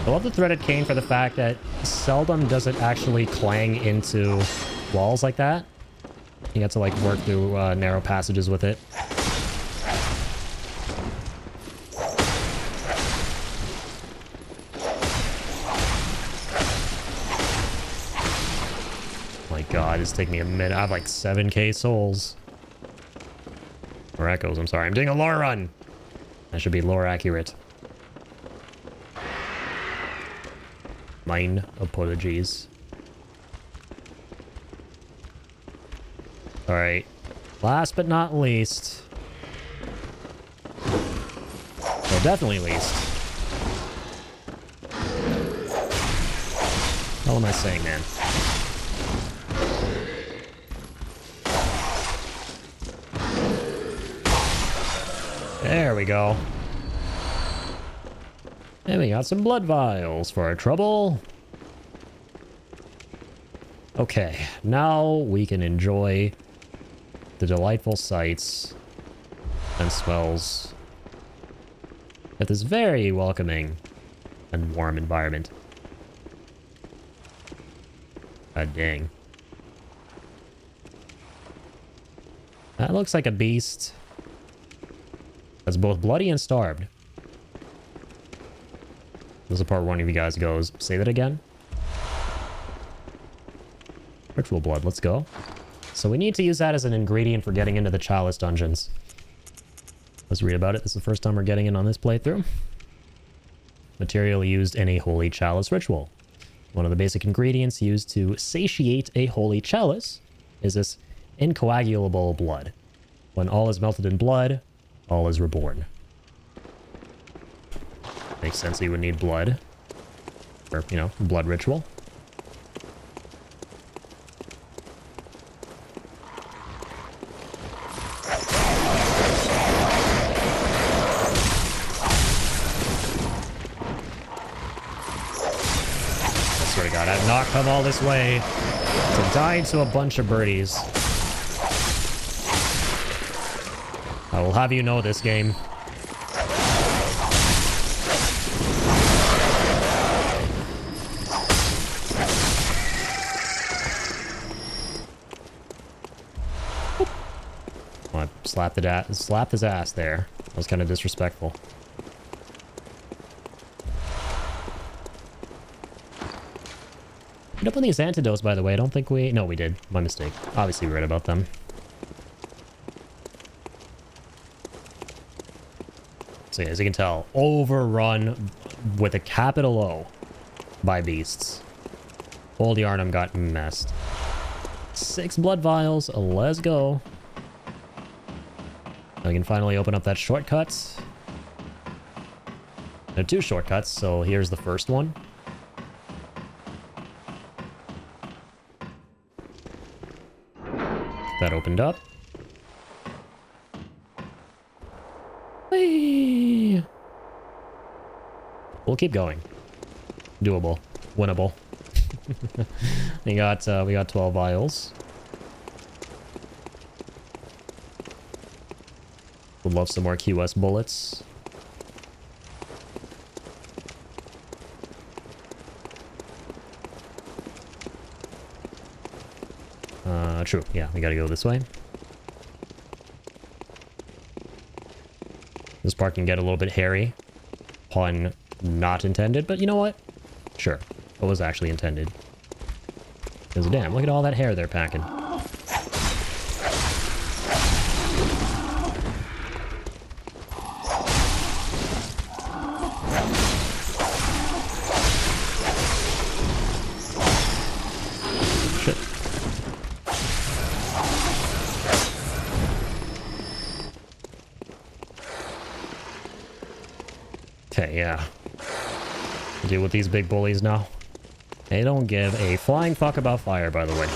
I love the threaded cane for the fact that seldom does it actually clang into walls like that. You have to like work through narrow passages with it. My God, it's taking me a minute. I have like 7k souls. Or echoes, I'm sorry. I'm doing a lore run. That should be lore accurate. Mine apologies. Alright. Last but not least. Well, definitely least. What am I saying, man? There we go. And we got some blood vials for our trouble. Okay, now we can enjoy the delightful sights and smells at this very welcoming and warm environment. God dang. That looks like a beast that's both bloody and starved. This is the part where one of you guys goes, say that again. Ritual blood, let's go. So we need to use that as an ingredient for getting into the Chalice dungeons. Let's read about it. This is the first time we're getting in on this playthrough. Material used in a holy chalice ritual. One of the basic ingredients used to satiate a holy chalice is this incoagulable blood. When all is melted in blood, all is reborn. Makes sense that you would need blood. Or, you know, blood ritual. I swear to God, I've not come all this way to die to a bunch of birdies. I will have you know this game. Slapped his ass there. That was kind of disrespectful. Picked up on these antidotes, by the way. I don't think we... No, we did. My mistake. Obviously, we read about them. So as you can tell, overrun with a capital O by beasts. Old Yarnum got messed. 6 blood vials. Let's go. I can finally open up that shortcut. There are 2 shortcuts, so here's the first one. That opened up. Whee! We'll keep going. Doable. Winnable. we got 12 vials. Would love some more QS bullets. True. Yeah, we gotta go this way. This part can get a little bit hairy. Pun not intended, but you know what? Sure. What was actually intended? Because damn, look at all that hair they're packing. Shit. Okay, yeah. Deal with these big bullies now. They don't give a flying fuck about fire, by the way.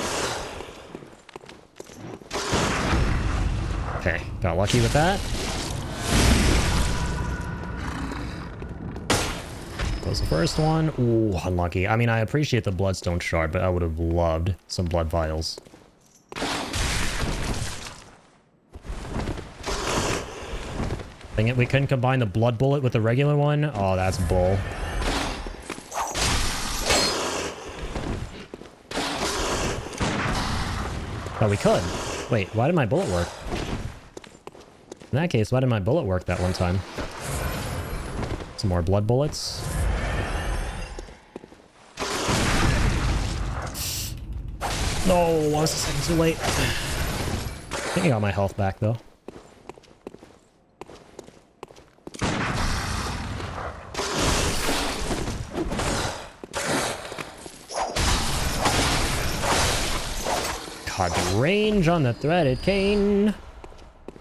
Okay, got lucky with that. Was the first one. Ooh, unlucky. I mean, I appreciate the bloodstone shard, but I would have loved some blood vials. Dang it, we couldn't combine the blood bullet with the regular one? Oh, that's bull. Oh, we could. Wait, why did my bullet work? In that case, why did my bullet work that one time? Some more blood bullets. No, I was a second too late. I think I got my health back, though. God, the range on the threaded cane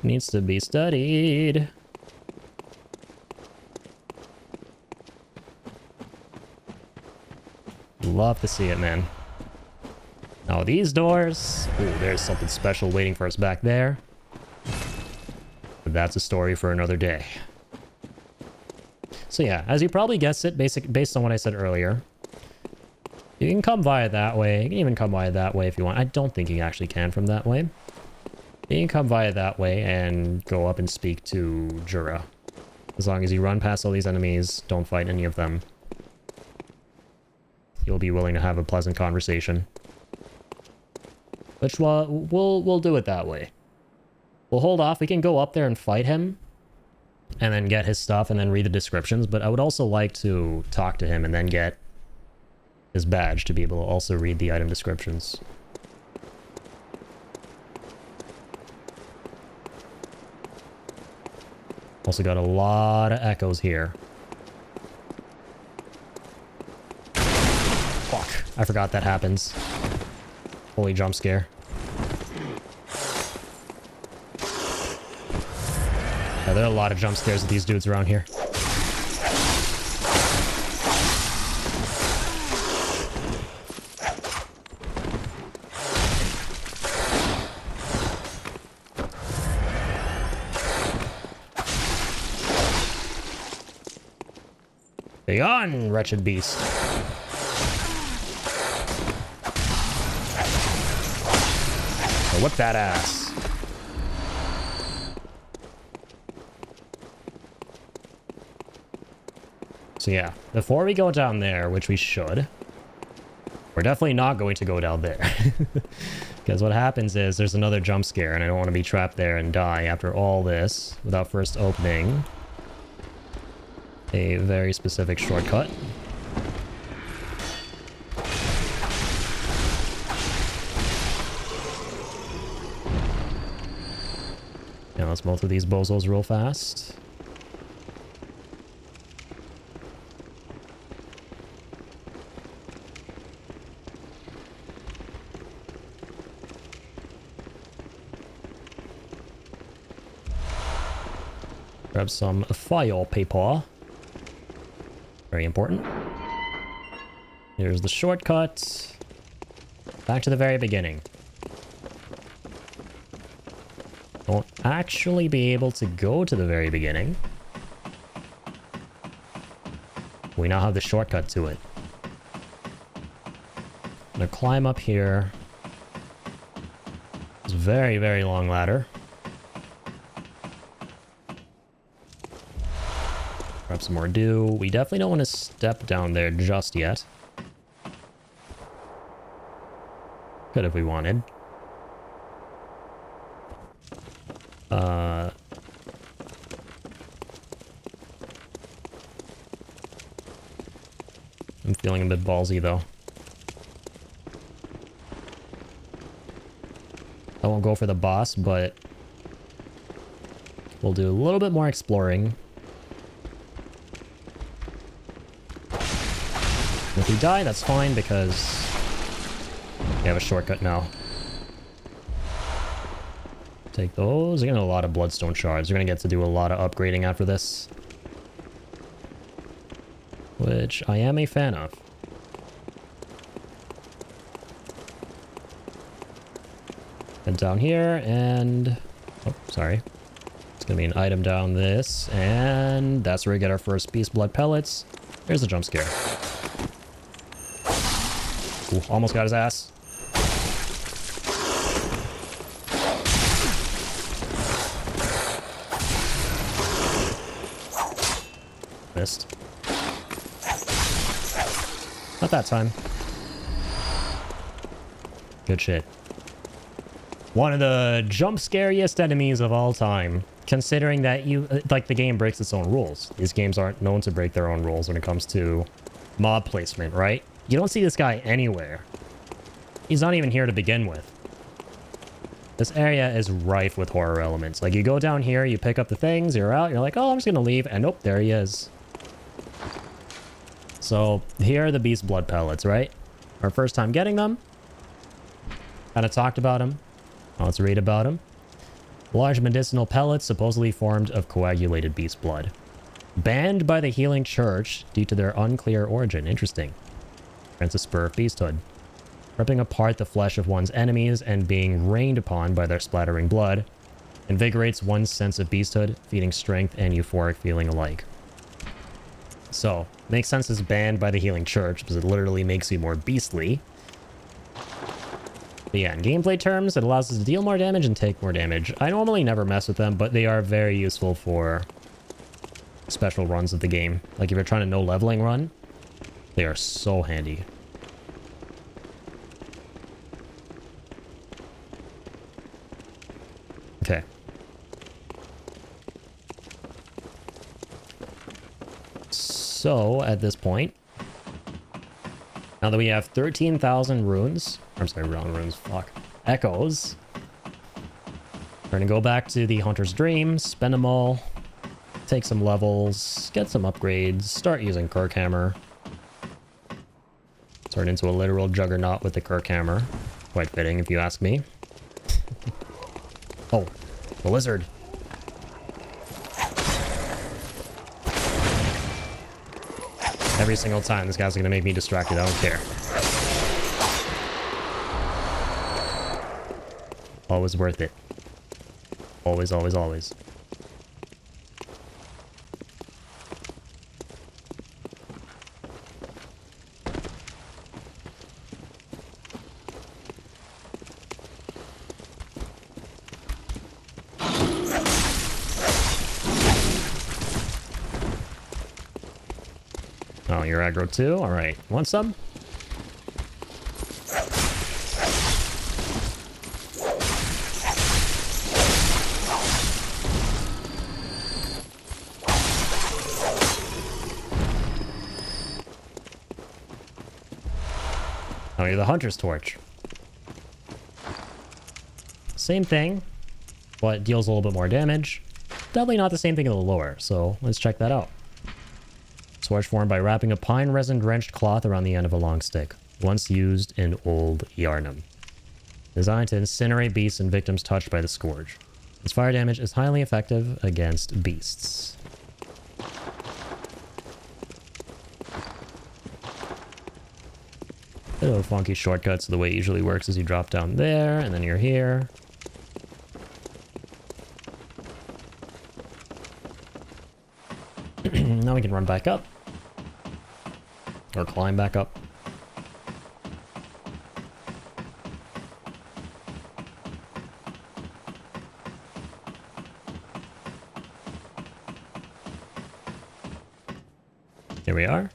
needs to be studied. Love to see it, man. Now these doors... Ooh, there's something special waiting for us back there. But that's a story for another day. So yeah, as you probably guessed it, based on what I said earlier, you can come via that way. You can even come via that way if you want. I don't think you actually can from that way. You can come via that way and go up and speak to Jura. As long as you run past all these enemies, don't fight any of them. You'll be willing to have a pleasant conversation. Which we'll do it that way. We'll hold off. We can go up there and fight him. And then get his stuff and then read the descriptions. But I would also like to talk to him and then get his badge to be able to also read the item descriptions. Also got a lot of echoes here. Fuck, I forgot that happens. Holy jump scare. Yeah, there are a lot of jump scares with these dudes around here. Be on, wretched beast. Oh, whip that ass. So yeah, before we go down there, which we should, we're definitely not going to go down there. Because what happens is there's another jump scare and I don't want to be trapped there and die after all this without first opening a very specific shortcut. Now let's both of these bozos real fast. Grab some file paper. Very important. Here's the shortcut. Back to the very beginning. Won't actually be able to go to the very beginning. We now have the shortcut to it. I'm gonna climb up here. It's a very, very long ladder. Grab some more dew. We definitely don't want to step down there just yet. Could if we wanted. I'm feeling a bit ballsy though. I won't go for the boss, but we'll do a little bit more exploring. If we die, that's fine because we have a shortcut now. Take those. We're getting a lot of bloodstone shards. We're going to get to do a lot of upgrading after this, which I am a fan of. Head down here and... oh, sorry. It's going to be an item down this, and that's where we get our first beast blood pellets. Here's the jump scare. Ooh, almost got his ass. Missed. Not that time. Good shit. One of the jump scariest enemies of all time. Considering that like the game breaks its own rules. These games aren't known to break their own rules when it comes to mob placement, right? You don't see this guy anywhere. He's not even here to begin with. This area is rife with horror elements. Like, you go down here, you pick up the things, you're out, you're like, oh, I'm just gonna leave, and nope, there he is. So, here are the beast blood pellets, right? Our first time getting them. Kind of talked about them. Now let's read about them. Large medicinal pellets supposedly formed of coagulated beast blood. Banned by the Healing Church due to their unclear origin. Interesting. Grants a spur of beasthood. Ripping apart the flesh of one's enemies and being rained upon by their splattering blood. Invigorates one's sense of beasthood, feeding strength and euphoric feeling alike. So, makes sense it's banned by the Healing Church because it literally makes you more beastly. But yeah, in gameplay terms, it allows us to deal more damage and take more damage. I normally never mess with them, but they are very useful for special runs of the game. Like if you're trying to no leveling run, they are so handy. Okay. So, at this point, now that we have 13,000 runes, I'm sorry, wrong runes, fuck, echoes, we're gonna go back to the Hunter's Dream, spend them all, take some levels, get some upgrades, start using Kirkhammer. Turn into a literal juggernaut with the Kirkhammer. Quite fitting, if you ask me. Oh, the lizard. Every single time, this guy's gonna make me distracted. I don't care. Always worth it. Always, always, always. Oh, you're aggro too? Alright. Want some? Oh, you're the Hunter's Torch. Same thing, but deals a little bit more damage. Definitely not the same thing in the lore, so let's check that out. Torch formed by wrapping a pine resin drenched cloth around the end of a long stick, once used in old Yarnum. Designed to incinerate beasts and victims touched by the scourge. Its fire damage is highly effective against beasts. Bit of a funky shortcut, so the way it usually works is you drop down there, and then you're here. Now we can run back up. Or climb back up. Here we are.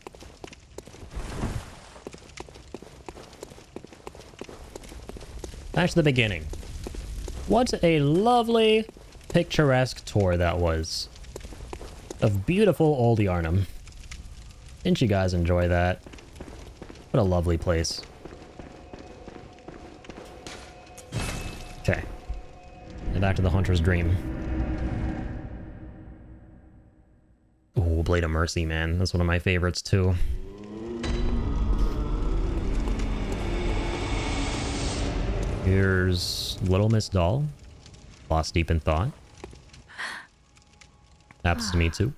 Back to the beginning. What a lovely, picturesque tour that was. Of beautiful old Yarnum. Didn't you guys enjoy that? What a lovely place. Okay. And back to the Hunter's Dream. Oh, Blade of Mercy, man. That's one of my favorites, too. Here's Little Miss Doll. Lost deep in thought. Happens to me, too.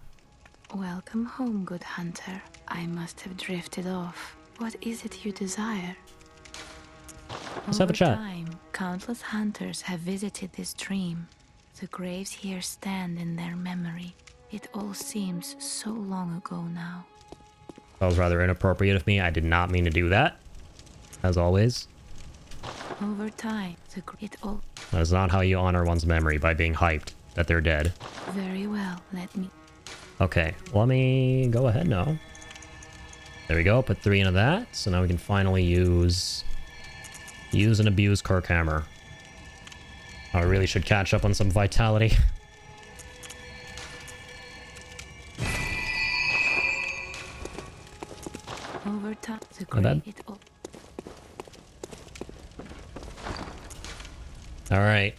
Welcome home, good hunter. I must have drifted off. What is it you desire?
Let's have a chat.
Over time, countless hunters have visited this dream. The graves here stand in their memory. It all seems so long ago now.
That was rather inappropriate of me. I did not mean to do that. As always.
Over time, it all...
That's not how you honor one's memory, by being hyped that they're dead.
Very well, let me...
Okay, let me go ahead now. There we go, put 3 into that. So now we can finally use and abuse Kirkhammer. I really should catch up on some vitality.
Over time,
Alright.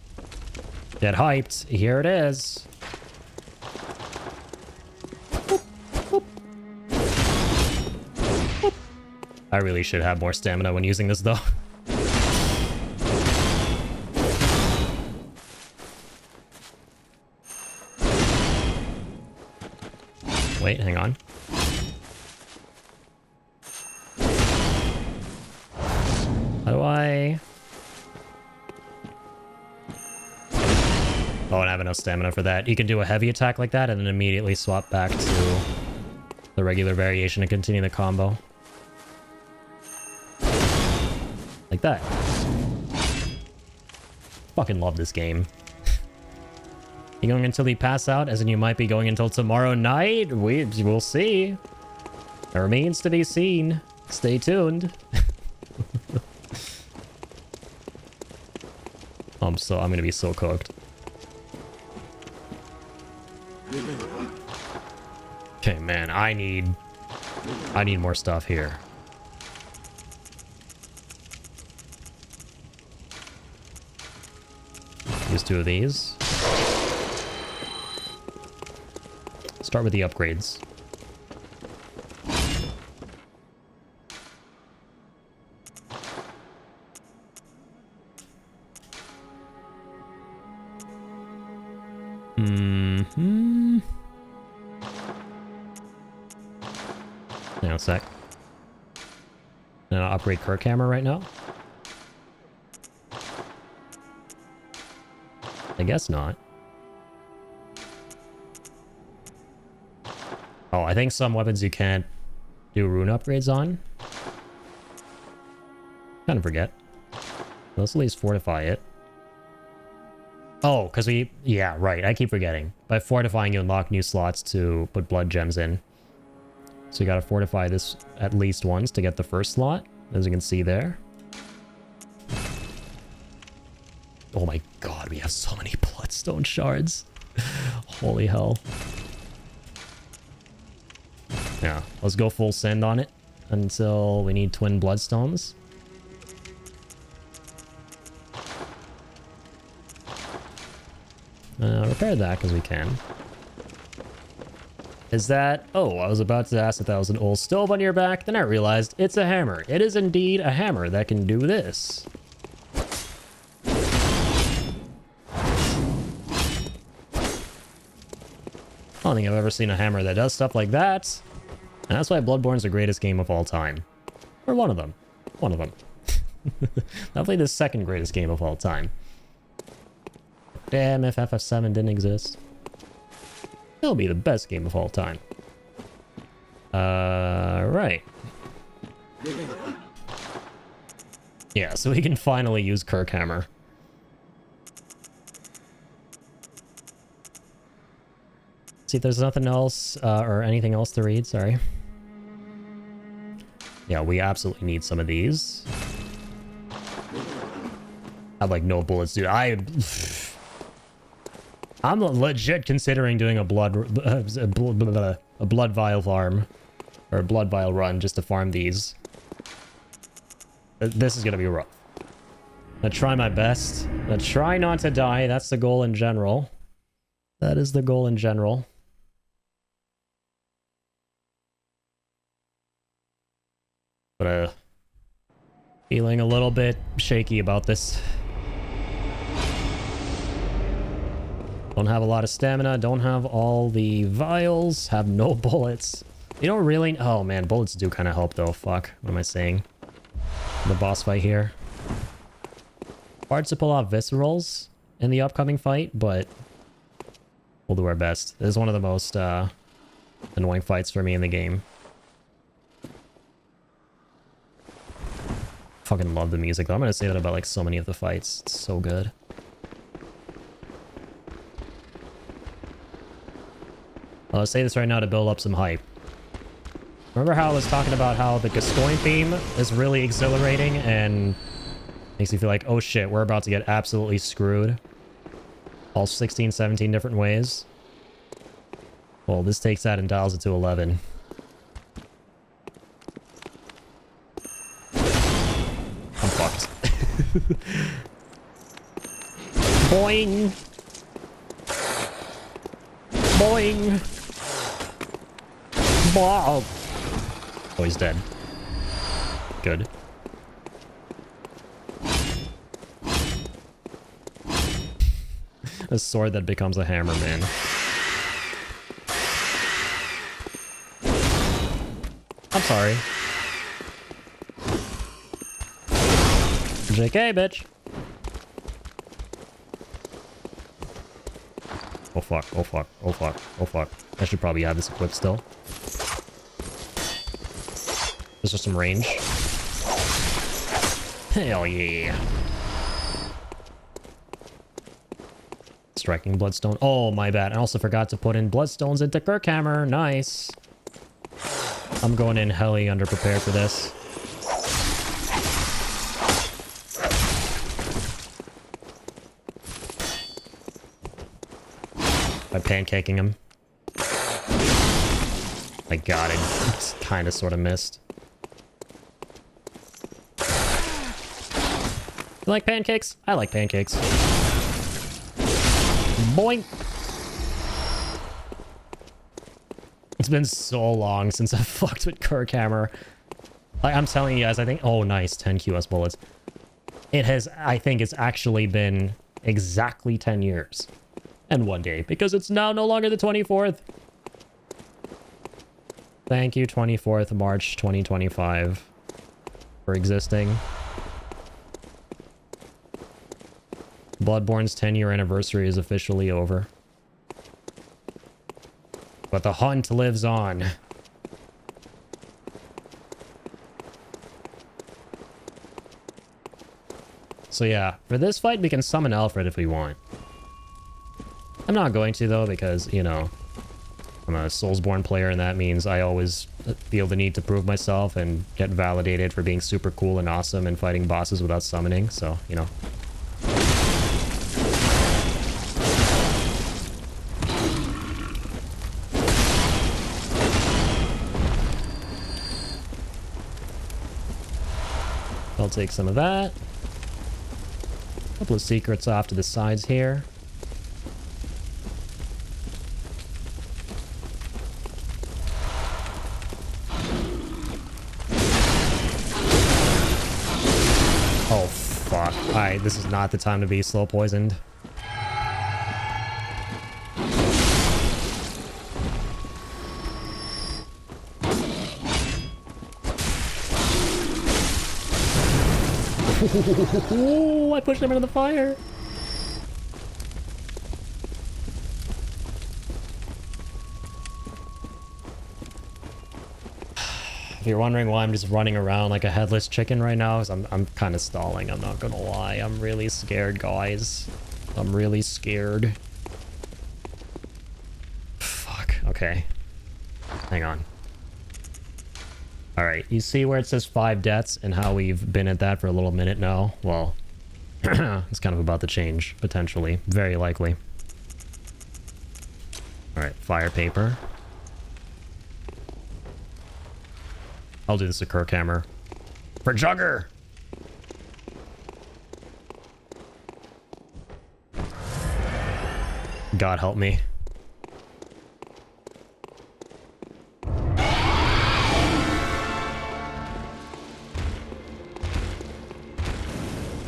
Get hyped. Here it is. I really should have more stamina when using this, though. Wait, hang on. How do I... Oh, I don't have enough stamina for that. You can do a heavy attack like that and then immediately swap back to the regular variation and continue the combo. Like that. Fucking love this game. You going until we pass out? As in you might be going until tomorrow night? We'll see. It remains to be seen. Stay tuned. I'm gonna be so cooked. Okay, man, I need more stuff here. Use 2 of these. Start with the upgrades. Hang on a sec. And I'll upgrade Kirkhammer right now. I guess not. Oh, I think some weapons you can't do rune upgrades on. Kind of forget. Let's at least fortify it. Oh, because yeah, right. I keep forgetting. By fortifying, you unlock new slots to put blood gems in. So you gotta fortify this at least once to get the first slot, as you can see there. Oh my god, we have so many bloodstone shards. Holy hell. Yeah, let's go full send on it until we need twin bloodstones. Repair that because we can. Is that... Oh, I was about to ask if that was an old stove on your back. Then I realized it's a hammer. It is indeed a hammer that can do this. I don't think I've ever seen a hammer that does stuff like that. And that's why Bloodborne's the greatest game of all time. Or one of them. One of them. Definitely the second greatest game of all time. Damn, if FF7 didn't exist. It'll be the best game of all time. Right. Yeah, so we can finally use Kirkhammer. See if there's nothing else, or anything else to read, sorry. Yeah, we absolutely need some of these. I have like no bullets, dude. I'm legit considering doing a blood vial farm. Or a blood vial run just to farm these. This is gonna be rough. I'm gonna try my best. I'm gonna try not to die. That's the goal in general. That is the goal in general. But feeling a little bit shaky about this. Don't have a lot of stamina. Don't have all the vials. Have no bullets. You don't really... Oh man, bullets do kind of help though. Fuck. What am I saying? The boss fight here. Hard to pull off viscerals in the upcoming fight, but we'll do our best. This is one of the most annoying fights for me in the game. Fucking love the music though. I'm gonna say that about like so many of the fights. It's so good. I'll say this right now to build up some hype. Remember how I was talking about how the Gascoigne theme is really exhilarating and makes you feel like, oh shit, we're about to get absolutely screwed. All 16, 17 different ways. Well, this takes that and dials it to 11. I'm fucked. Boing! Boing! Wow! Oh, he's dead. Good. A sword that becomes a hammer, man. I'm sorry. JK, bitch! Oh fuck, oh fuck, oh fuck, oh fuck. I should probably have this equipped still. There's just some range. Hell yeah. Striking bloodstone. Oh, my bad. I also forgot to put in bloodstones into Kirkhammer. Nice. I'm going in helly underprepared for this. By pancaking him. I got it. It's kind of sort of missed. You like pancakes? I like pancakes. Boing! It's been so long since I've fucked with Kirkhammer. Like, I'm telling you guys, I think... Oh, nice. 10 QS bullets. It has... I think it's actually been exactly 10 years. And 1 day. Because it's now no longer the 24th. Thank you, 24th March 2025. For existing. Bloodborne's 10-year anniversary is officially over. But the hunt lives on. So yeah, for this fight we can summon Alfred if we want. I'm not going to though because, you know, I'm a Soulsborne player and that means I always feel the need to prove myself and get validated for being super cool and awesome and fighting bosses without summoning, so, you know. I'll take some of that. A couple of secrets off to the sides here. Oh, fuck. Alright, this is not the time to be slow poisoned. Oh, I pushed him into the fire. If you're wondering why I'm just running around like a headless chicken right now, is I'm kind of stalling, I'm not gonna lie. I'm really scared, guys. I'm really scared. Fuck, okay. Hang on. Alright, you see where it says 5 deaths and how we've been at that for a little minute now? Well, it's kind of about to change, potentially. Very likely. Alright, fire paper. I'll do the secure camera. For Jugger! God help me.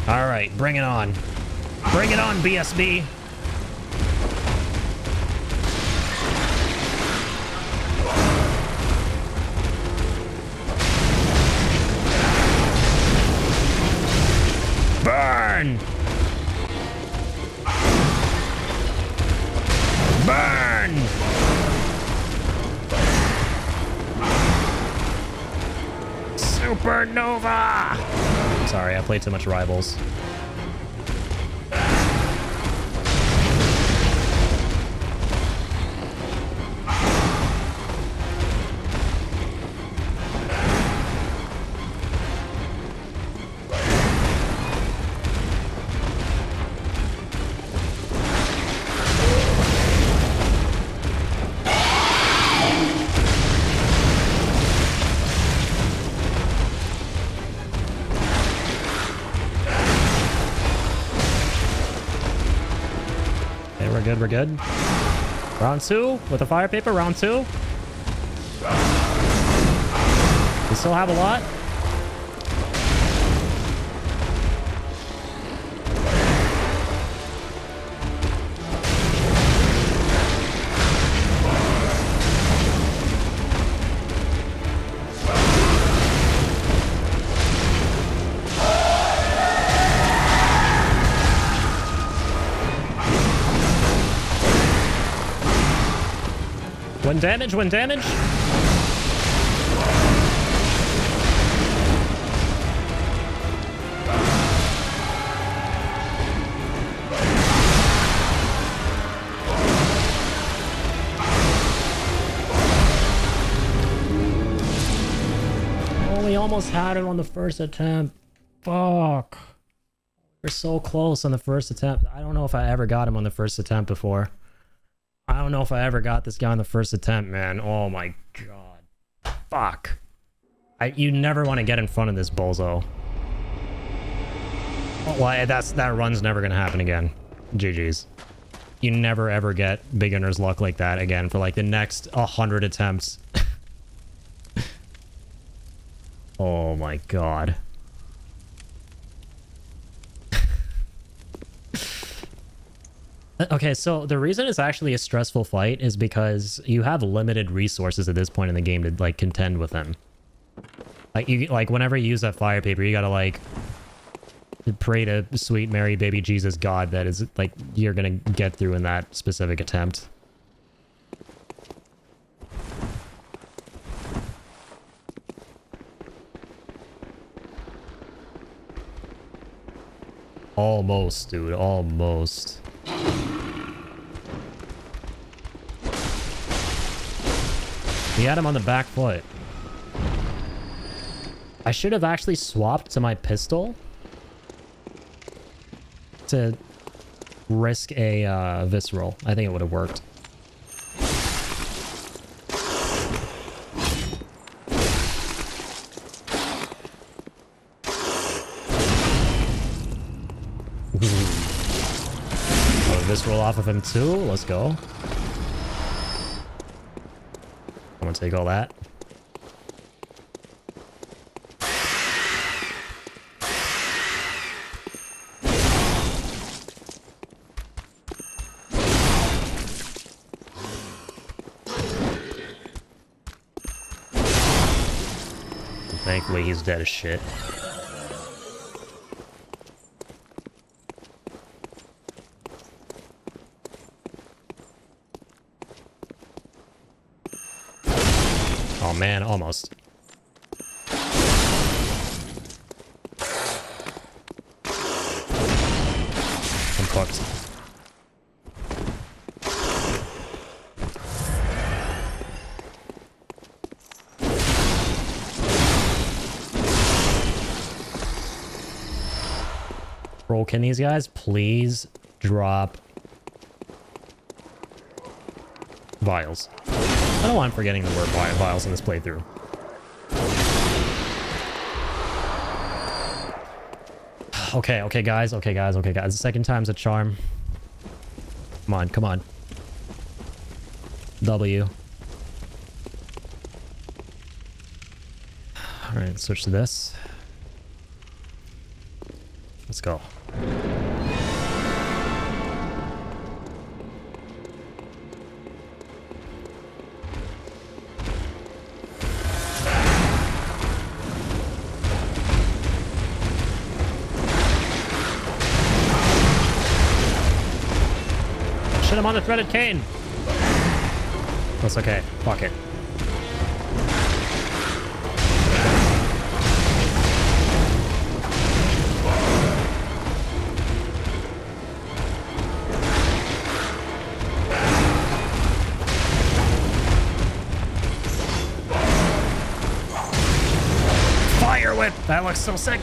Alright, bring it on. Bring it on, BSB! Burn! Burn! Supernova! Sorry, I played too much Rivals. We're good. Round 2 with the fire paper. Round 2. We still have a lot. One damage, one damage. Oh, we almost had it on the first attempt. Fuck. We're so close on the first attempt. I don't know if I ever got him on the first attempt before. I don't know if I ever got this guy on the first attempt, man. Oh my god. Fuck. You never want to get in front of this bozo. Oh, well, that run's never gonna happen again. GG's. You never ever get beginner's luck like that again for like the next 100 attempts. Oh my god. Okay, so the reason it's actually a stressful fight is because you have limited resources at this point in the game to like contend with him. Like whenever you use that fire paper, you gotta like pray to sweet Mary baby Jesus God that is like you're gonna get through in that specific attempt. Almost, dude, almost. He had him on the back foot. I should have actually swapped to my pistol to risk a visceral. I think it would have worked. Visceral off of him too. Let's go. I'm gonna take all that. Thankfully, he's dead as shit. man, almost. I'm fucked. Bro, can these guys please drop vials? I don't want forgetting the word vials in this playthrough. Okay, guys. The second time's a charm. Come on. W. Alright, switch to this. Let's go. Shit, I'm on the threaded cane. That's okay. Fuck it. Fire whip! That looks so sick.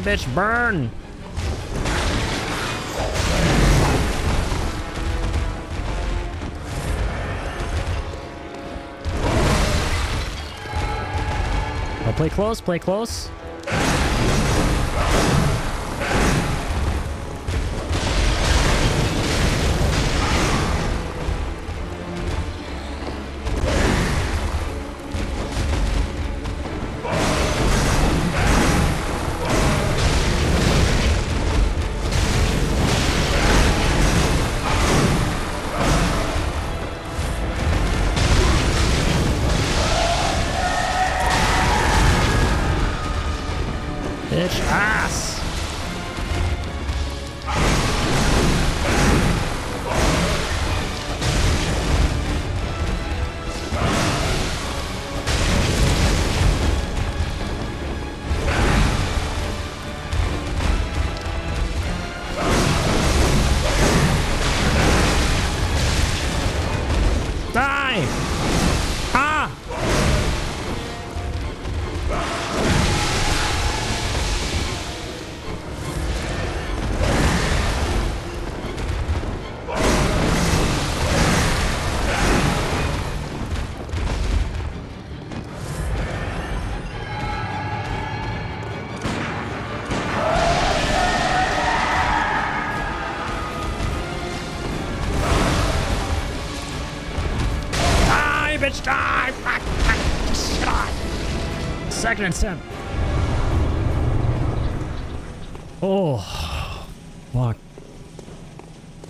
Bitch, burn! Oh, play close, play close. Bitch ass! Die! Ah! Bitch, die! Second attempt. Oh, fuck.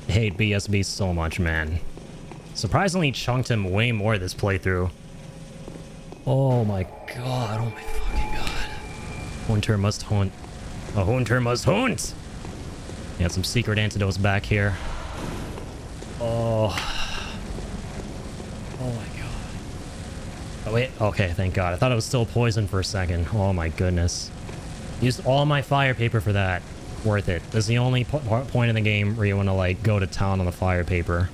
I hate BSB so much, man. Surprisingly chunked him way more this playthrough. Oh my god, oh my fucking god. Hunter must hunt. A hunter must hunt! Got some secret antidotes back here. Oh. Oh my god. Oh wait, okay, thank god. I thought it was still poison for a second. Oh my goodness. Used all my fire paper for that. Worth it. This is the only point in the game where you want to like go to town on the fire paper.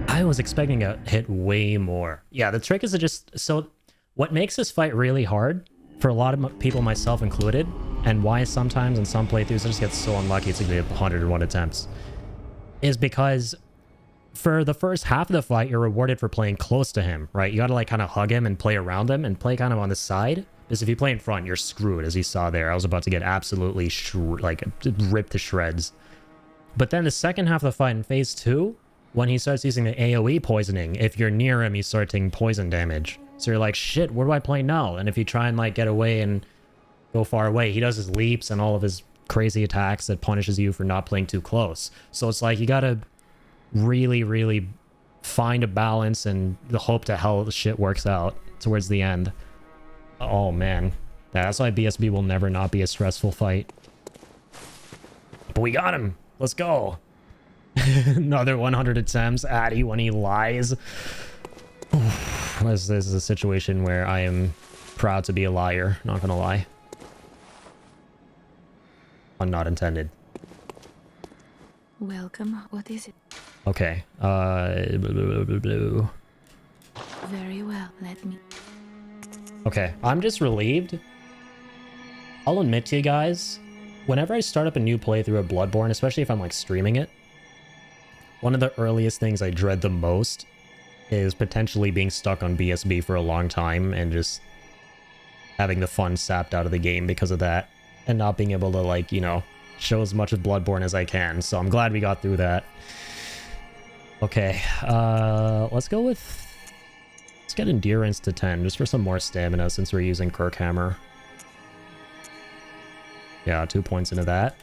I was expecting to hit way more. Yeah, the trick is to just... So, what makes this fight really hard, for a lot of people, myself included, and why sometimes in some playthroughs I just get so unlucky to get 101 attempts, is because for the first half of the fight, you're rewarded for playing close to him, right? You gotta like kind of hug him and play around him and play kind of on the side. Because if you play in front, you're screwed, as you saw there. I was about to get absolutely ripped to shreds. But then the second half of the fight in phase 2, when he starts using the AoE poisoning, if you're near him, you start taking poison damage. So you're like, shit, where do I play now? And if you try and like get away and go far away, he does his leaps and all of his crazy attacks that punishes you for not playing too close. So it's like you gotta really, really find a balance and the hope to hell the shit works out towards the end. Oh man. Yeah, that's why BSB will never not be a stressful fight. But we got him. Let's go. Another 100 attempts. Addy when he lies. This is a situation where I am proud to be a liar. Not gonna lie. Pun not intended.
Welcome. What is it?
Okay.
Very well. Let me.
Okay. I'm just relieved. I'll admit to you guys, whenever I start up a new playthrough of Bloodborne, especially if I'm like streaming it, one of the earliest things I dread the most is potentially being stuck on BSB for a long time and just having the fun sapped out of the game because of that, and not being able to, like, you know, show as much of Bloodborne as I can. So I'm glad we got through that. Okay, let's go with... Let's get Endurance to 10, just for some more stamina since we're using Kirkhammer. Yeah, 2 points into that.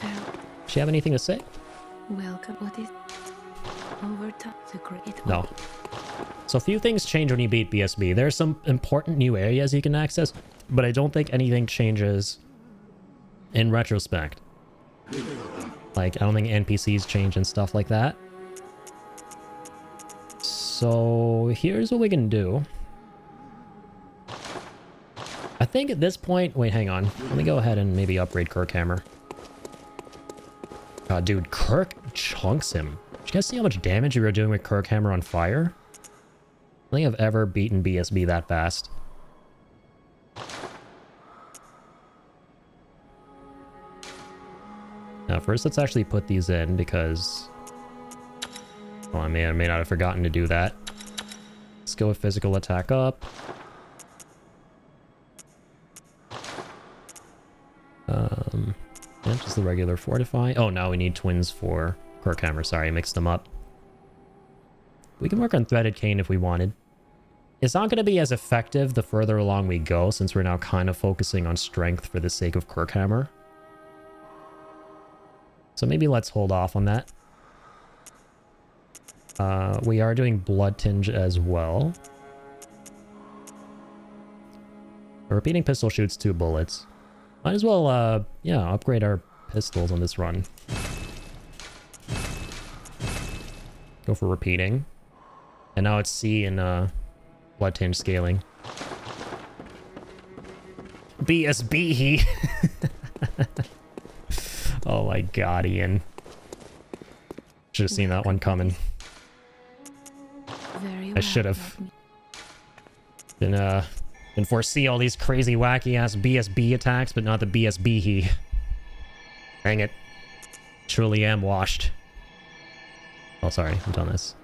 Does she have anything to say?
Welcome. What is overtime? The great.
No. So a few things change when you beat BSB. There's some important new areas you can access, but I don't think anything changes in retrospect. Like, I don't think NPCs change and stuff like that. So here's what we can do. I think at this point... Wait, hang on. Let me go ahead and maybe upgrade Kirkhammer. Dude, Kirk chunks him. Did you guys see how much damage we were doing with Kirkhammer on fire? I don't think I've ever beaten BSB that fast. Now, first, let's actually put these in because... Well, I may or may not have forgotten to do that. Let's go with physical attack up. Yeah, just the regular fortify. Oh, now we need twins for Kirkhammer. Sorry, I mixed them up. We can work on Threaded Cane if we wanted. It's not going to be as effective the further along we go, since we're now kind of focusing on strength for the sake of Kirkhammer. So maybe let's hold off on that. We are doing Blood Tinge as well. A repeating pistol shoots 2 bullets. Might as well, yeah, upgrade our pistols on this run. Go for repeating. And now it's C in, Blood Tinge scaling. BSB! Oh my god, Ian. Should have seen that one coming. I should have. Didn't foresee all these crazy wacky ass BSB attacks, but not the BSB he. Dang it. Truly am washed. Oh, sorry, I've done this.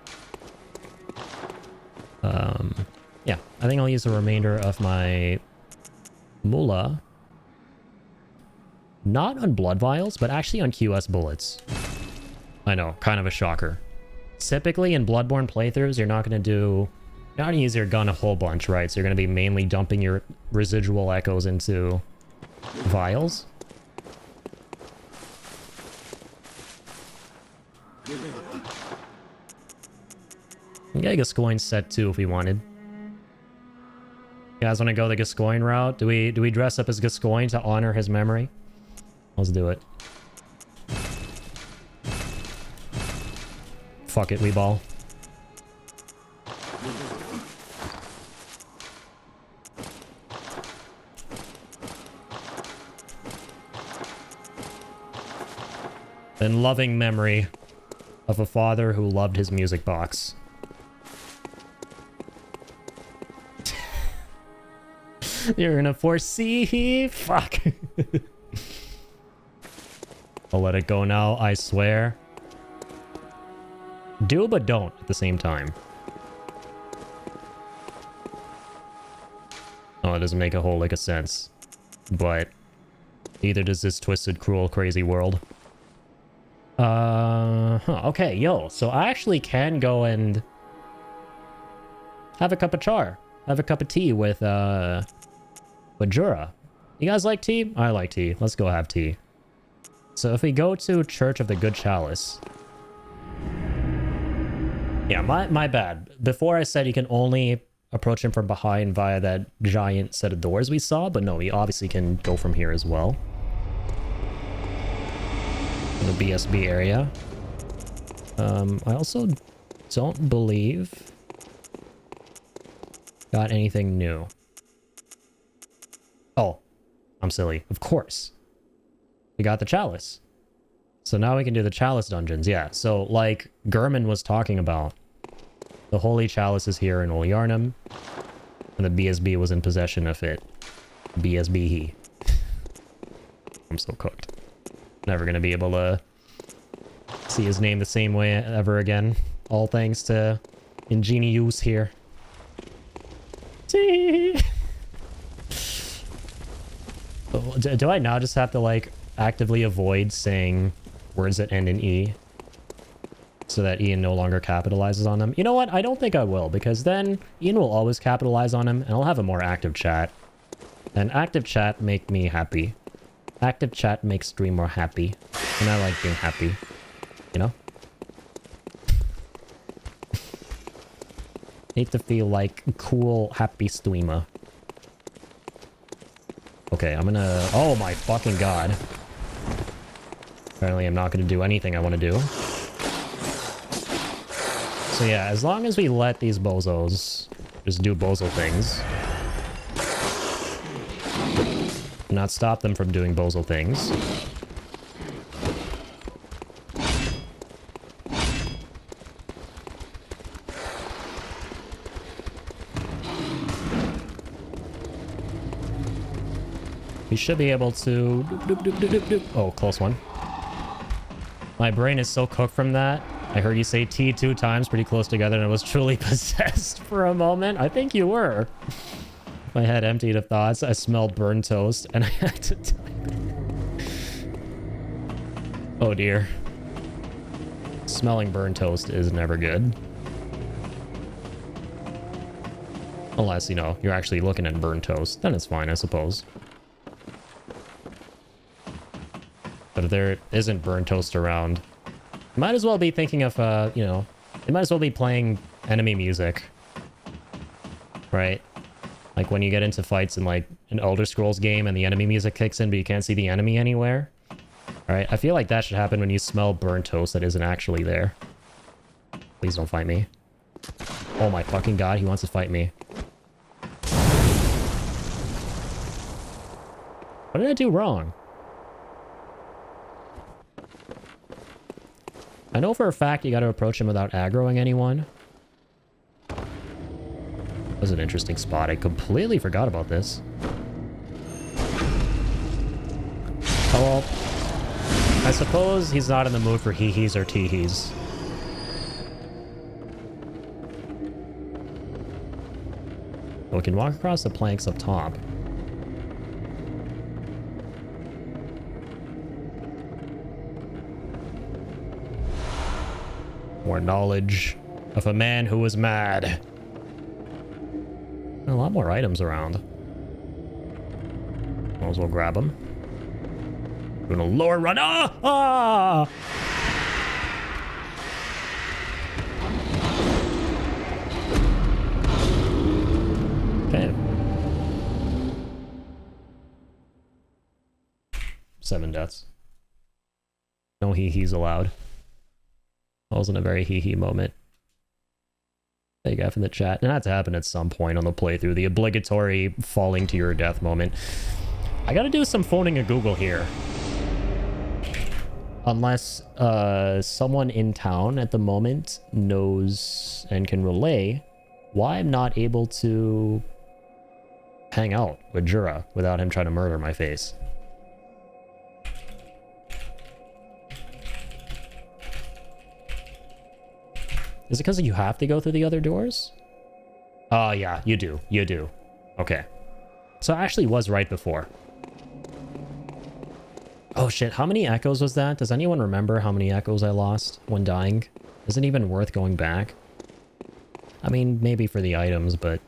Yeah, I think I'll use the remainder of my Mullah. Not on blood vials, but actually on QS bullets. I know, kind of a shocker. Typically in Bloodborne playthroughs, you're not going to do... You're not going to use your gun a whole bunch, right? So you're going to be mainly dumping your residual echoes into vials. We got a Gascoigne set too if we wanted. You guys want to go the Gascoigne route? Do we dress up as Gascoigne to honor his memory? Let's do it. Fuck it, we ball. In loving memory of a father who loved his music box. You're gonna foresee? Fuck. I'll let it go now, I swear. Do but don't at the same time. Oh, it doesn't make a whole lick of sense. But neither does this twisted, cruel, crazy world. Okay, yo, so I actually can go and have a cup of char. Have a cup of tea with, Bajura. You guys like tea? I like tea. Let's go have tea. So if we go to Church of the Good Chalice... Yeah, my bad. Before I said you can only approach him from behind via that giant set of doors we saw, but no, we obviously can go from here as well. In the BSB area. I also don't believe got anything new. Oh, I'm silly. Of course. We got the Chalice. So now we can do the Chalice dungeons. Yeah, so like Gurman was talking about, the Holy Chalice is here in Olyarnum, and the BSB was in possession of it. BSB he. I'm so cooked. Never gonna be able to see his name the same way ever again. All thanks to Ingenious here. Do I now just have to like actively avoid saying words that end in E so that Ian no longer capitalizes on them? You know what? I don't think I will, because then Ian will always capitalize on him and I'll have a more active chat. And active chat make me happy. Active chat makes stream more happy. And I like being happy. You know? Need to feel like cool, happy streamer. Okay, I'm gonna... Oh my fucking god. Apparently I'm not gonna do anything I want to do. So yeah, as long as we let these bozos just do bozo things. Not stop them from doing bozo things. We should be able to... Oh, close one. My brain is so cooked from that. I heard you say T 2 times pretty close together and I was truly possessed for a moment. I think you were. My head emptied of thoughts. I smelled burnt toast and I had to type it. Oh dear. Smelling burnt toast is never good. Unless, you know, you're actually looking at burnt toast. Then it's fine, I suppose. But if there isn't burnt toast around, you might as well be thinking of, you know, you might as well be playing enemy music. Right? Like when you get into fights in like an Elder Scrolls game and the enemy music kicks in but you can't see the enemy anywhere. Alright, I feel like that should happen when you smell burnt toast that isn't actually there. Please don't fight me. Oh my fucking god, he wants to fight me. What did I do wrong? I know for a fact you gotta approach him without aggroing anyone. That was an interesting spot. I completely forgot about this. Oh well. I suppose he's not in the mood for hee-hees or tee-hees. We can walk across the planks up top. More knowledge of a man who was mad. A lot more items around. Might as well grab them. Doing a lower run. Ah! Ah! Okay. 7 deaths. No hee-hees allowed. Wasn't a very hee-hee moment. Thank you for the chat. And that's to happen at some point on the playthrough. The obligatory falling to your death moment. I gotta do some phoning a Google here. Unless someone in town at the moment knows and can relay why I'm not able to hang out with Jura without him trying to murder my face. Is it because you have to go through the other doors? Oh, yeah, you do. You do. Okay. So I actually was right before. Oh, shit. How many echoes was that? Does anyone remember how many echoes I lost when dying? Is it even worth going back? I mean, maybe for the items, but...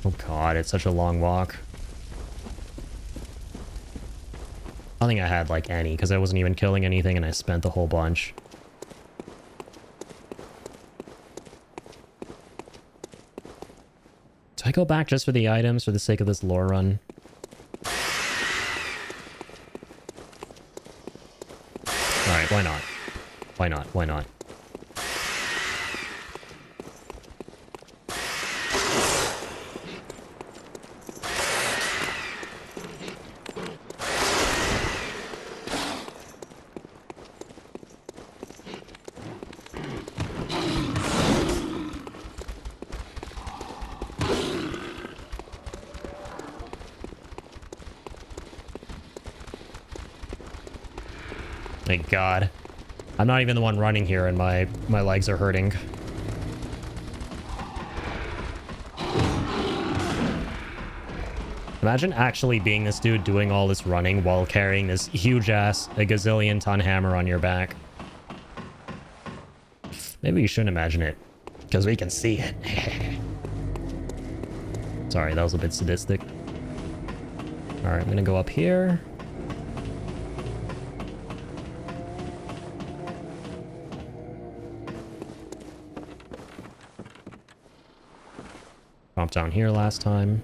Oh, God. God, it's such a long walk. I don't think I had like any because I wasn't even killing anything and I spent a whole bunch. Do I go back just for the items for the sake of this lore run? Alright, why not? Why not? Why not? Thank God. I'm not even the one running here and my legs are hurting. Imagine actually being this dude doing all this running while carrying this huge ass, a gazillion ton hammer on your back. Maybe you shouldn't imagine it, because we can see it. Sorry, that was a bit sadistic. Alright, I'm gonna go up here. Dropped down here last time.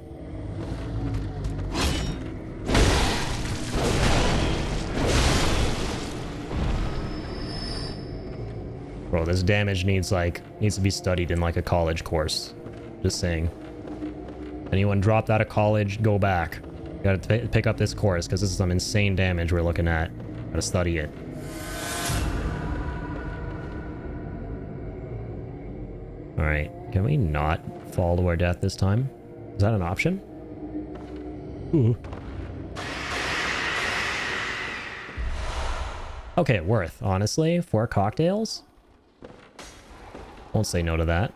Bro, this damage needs to be studied in like a college course. Just saying. Anyone dropped out of college, go back. Gotta pick up this course because this is some insane damage we're looking at. Gotta study it. Alright, can we not fall to our death this time? Is that an option? Ooh. Okay, worth, honestly. 4 cocktails? Won't say no to that.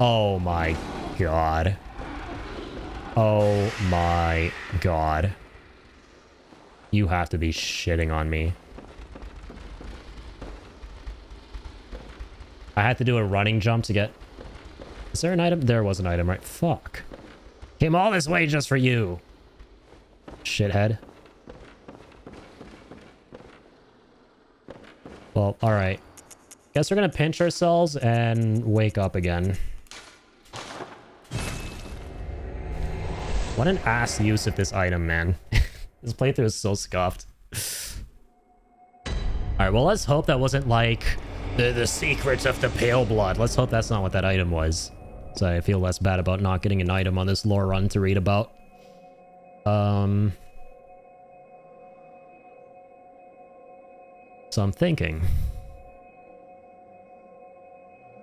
Oh my God. Oh my God. You have to be shitting on me. I had to do a running jump to get... Is there an item? There was an item, right? Fuck. Came all this way just for you. Shithead. Well, alright. Guess we're gonna pinch ourselves and wake up again. What an ass use of this item, man. This playthrough is so scuffed. Alright, well, let's hope that wasn't like... The secrets of the pale blood. Let's hope that's not what that item was. So I feel less bad about not getting an item on this lore run to read about. So I'm thinking.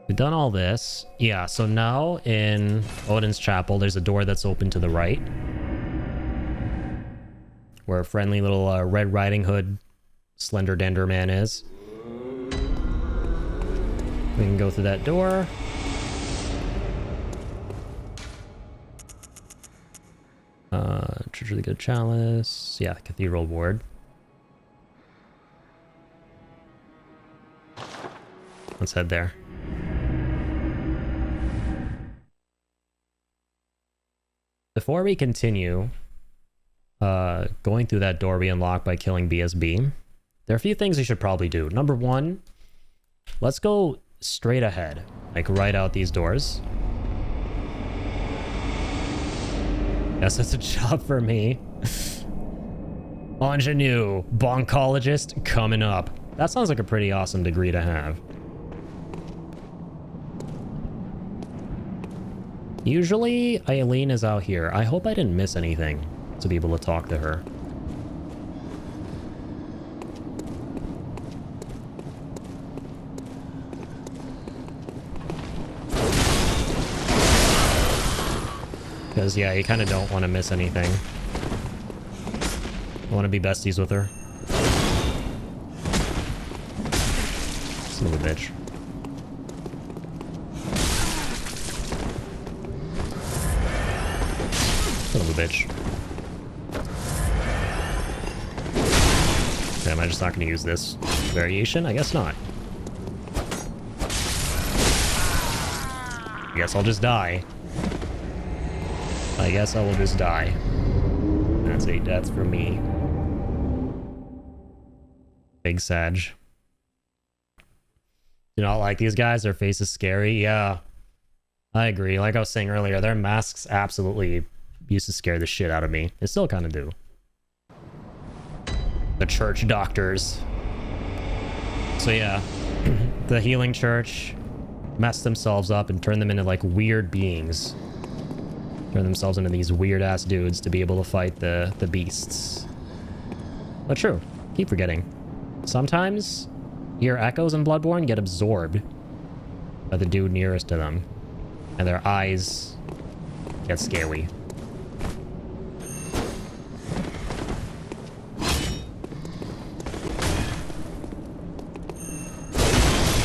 We've done all this. Yeah, so now in Odin's Chapel, there's a door that's open to the right. Where a friendly little Red Riding Hood Slender Dender Man is. We can go through that door. Church of the Good Chalice. Yeah, Cathedral Ward. Let's head there. Before we continue, going through that door we unlock by killing BSB, there are a few things you should probably do. Number one, let's go straight ahead, like right out these doors. Guess that's a job for me. Ingenue, boncologist coming up. That sounds like a pretty awesome degree to have. Usually, Eileen is out here. I hope I didn't miss anything to be able to talk to her. Because, yeah, you kind of don't want to miss anything. I want to be besties with her. Son of a bitch. Son of a bitch. Okay, am I just not going to use this variation? I guess not. guess I'll just die. I guess I will just die. That's a death for me. Big Sag. Do not like these guys? Their face is scary? Yeah. I agree. Like I was saying earlier, their masks absolutely used to scare the shit out of me. They still kind of do. The church doctors. So yeah, the healing church messed themselves up and turned them into like weird beings. Turn themselves into these weird ass dudes to be able to fight the beasts. But true, keep forgetting. Sometimes your echoes in Bloodborne get absorbed by the dude nearest to them, and their eyes get scary.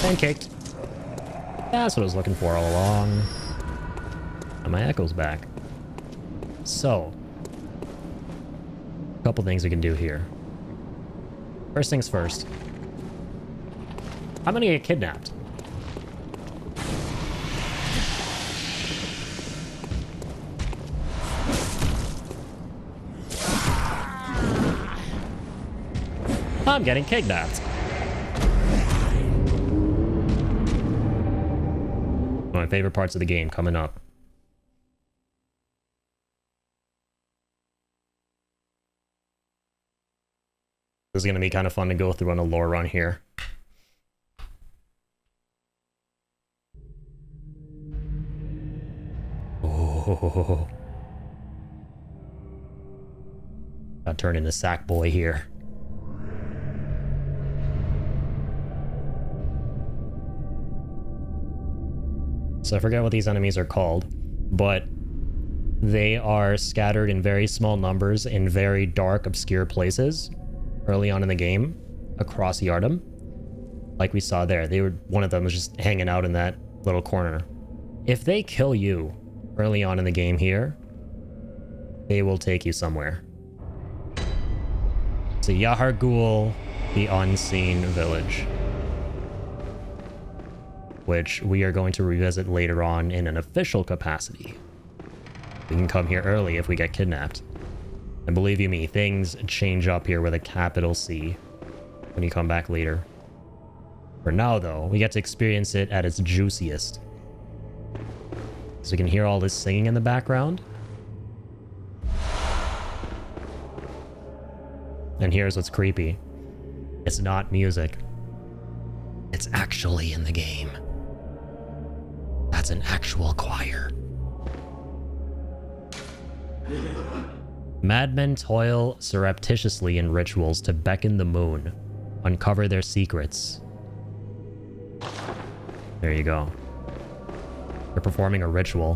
Pancaked. That's what I was looking for all along. And my echo's back. So, a couple things we can do here. First things first. I'm gonna get kidnapped. I'm getting kidnapped. One of my favorite parts of the game coming up. This is going to be kind of fun to go through on a lore run here. Oh. Got turned into Sackboy here. So I forget what these enemies are called, but they are scattered in very small numbers in very dark, obscure places early on in the game across Yardam. Like we saw there, one of them was just hanging out in that little corner. If they kill you early on in the game here, they will take you somewhere. So Yahar Ghul, the Unseen Village, which we are going to revisit later on in an official capacity. We can come here early if we get kidnapped. And believe you me, things change up here with a capital C when you come back later. For now, though, we get to experience it at its juiciest. So we can hear all this singing in the background. And here's what's creepy. It's not music. It's actually in the game. That's an actual choir. Madmen toil surreptitiously in rituals to beckon the moon, uncover their secrets. There you go. They're performing a ritual.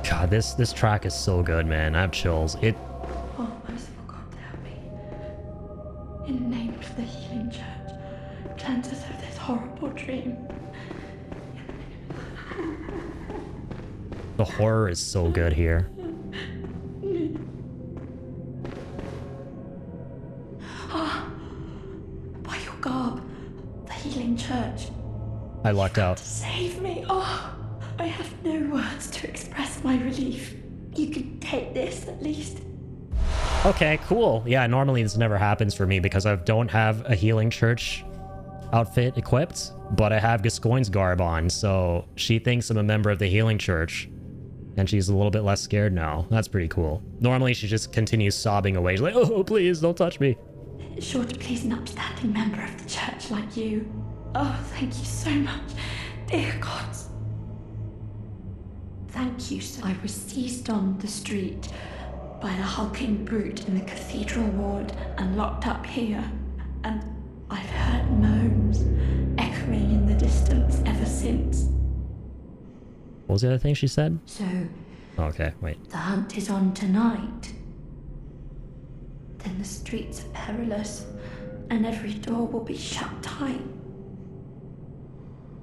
God, this track is so good, man. I have chills.
Oh, merciful God, help me. In the name of the healing church, cleanse us of this horrible dream.
The horror is so good here.
By your garb, the healing church.
I lucked out.
Save me. Oh, I have no words to express my relief. You can take this at least.
Okay, cool. Yeah, normally this never happens for me because I don't have a healing church outfit equipped, but I have Gascoigne's garb on, so she thinks I'm a member of the healing church, and she's a little bit less scared now. That's pretty cool. Normally she just continues sobbing away. She's like, oh, please, don't touch me.
Sure to please an upstanding member of the church like you. Oh, thank you so much, dear gods. Thank you, sir. I was seized on the street by the hulking brute in the cathedral ward and locked up here, and I've heard moans echoing in the distance ever since.
What was the other thing she said?
So,
okay, wait.
the hunt is on tonight. Then the streets are perilous, and every door will be shut tight.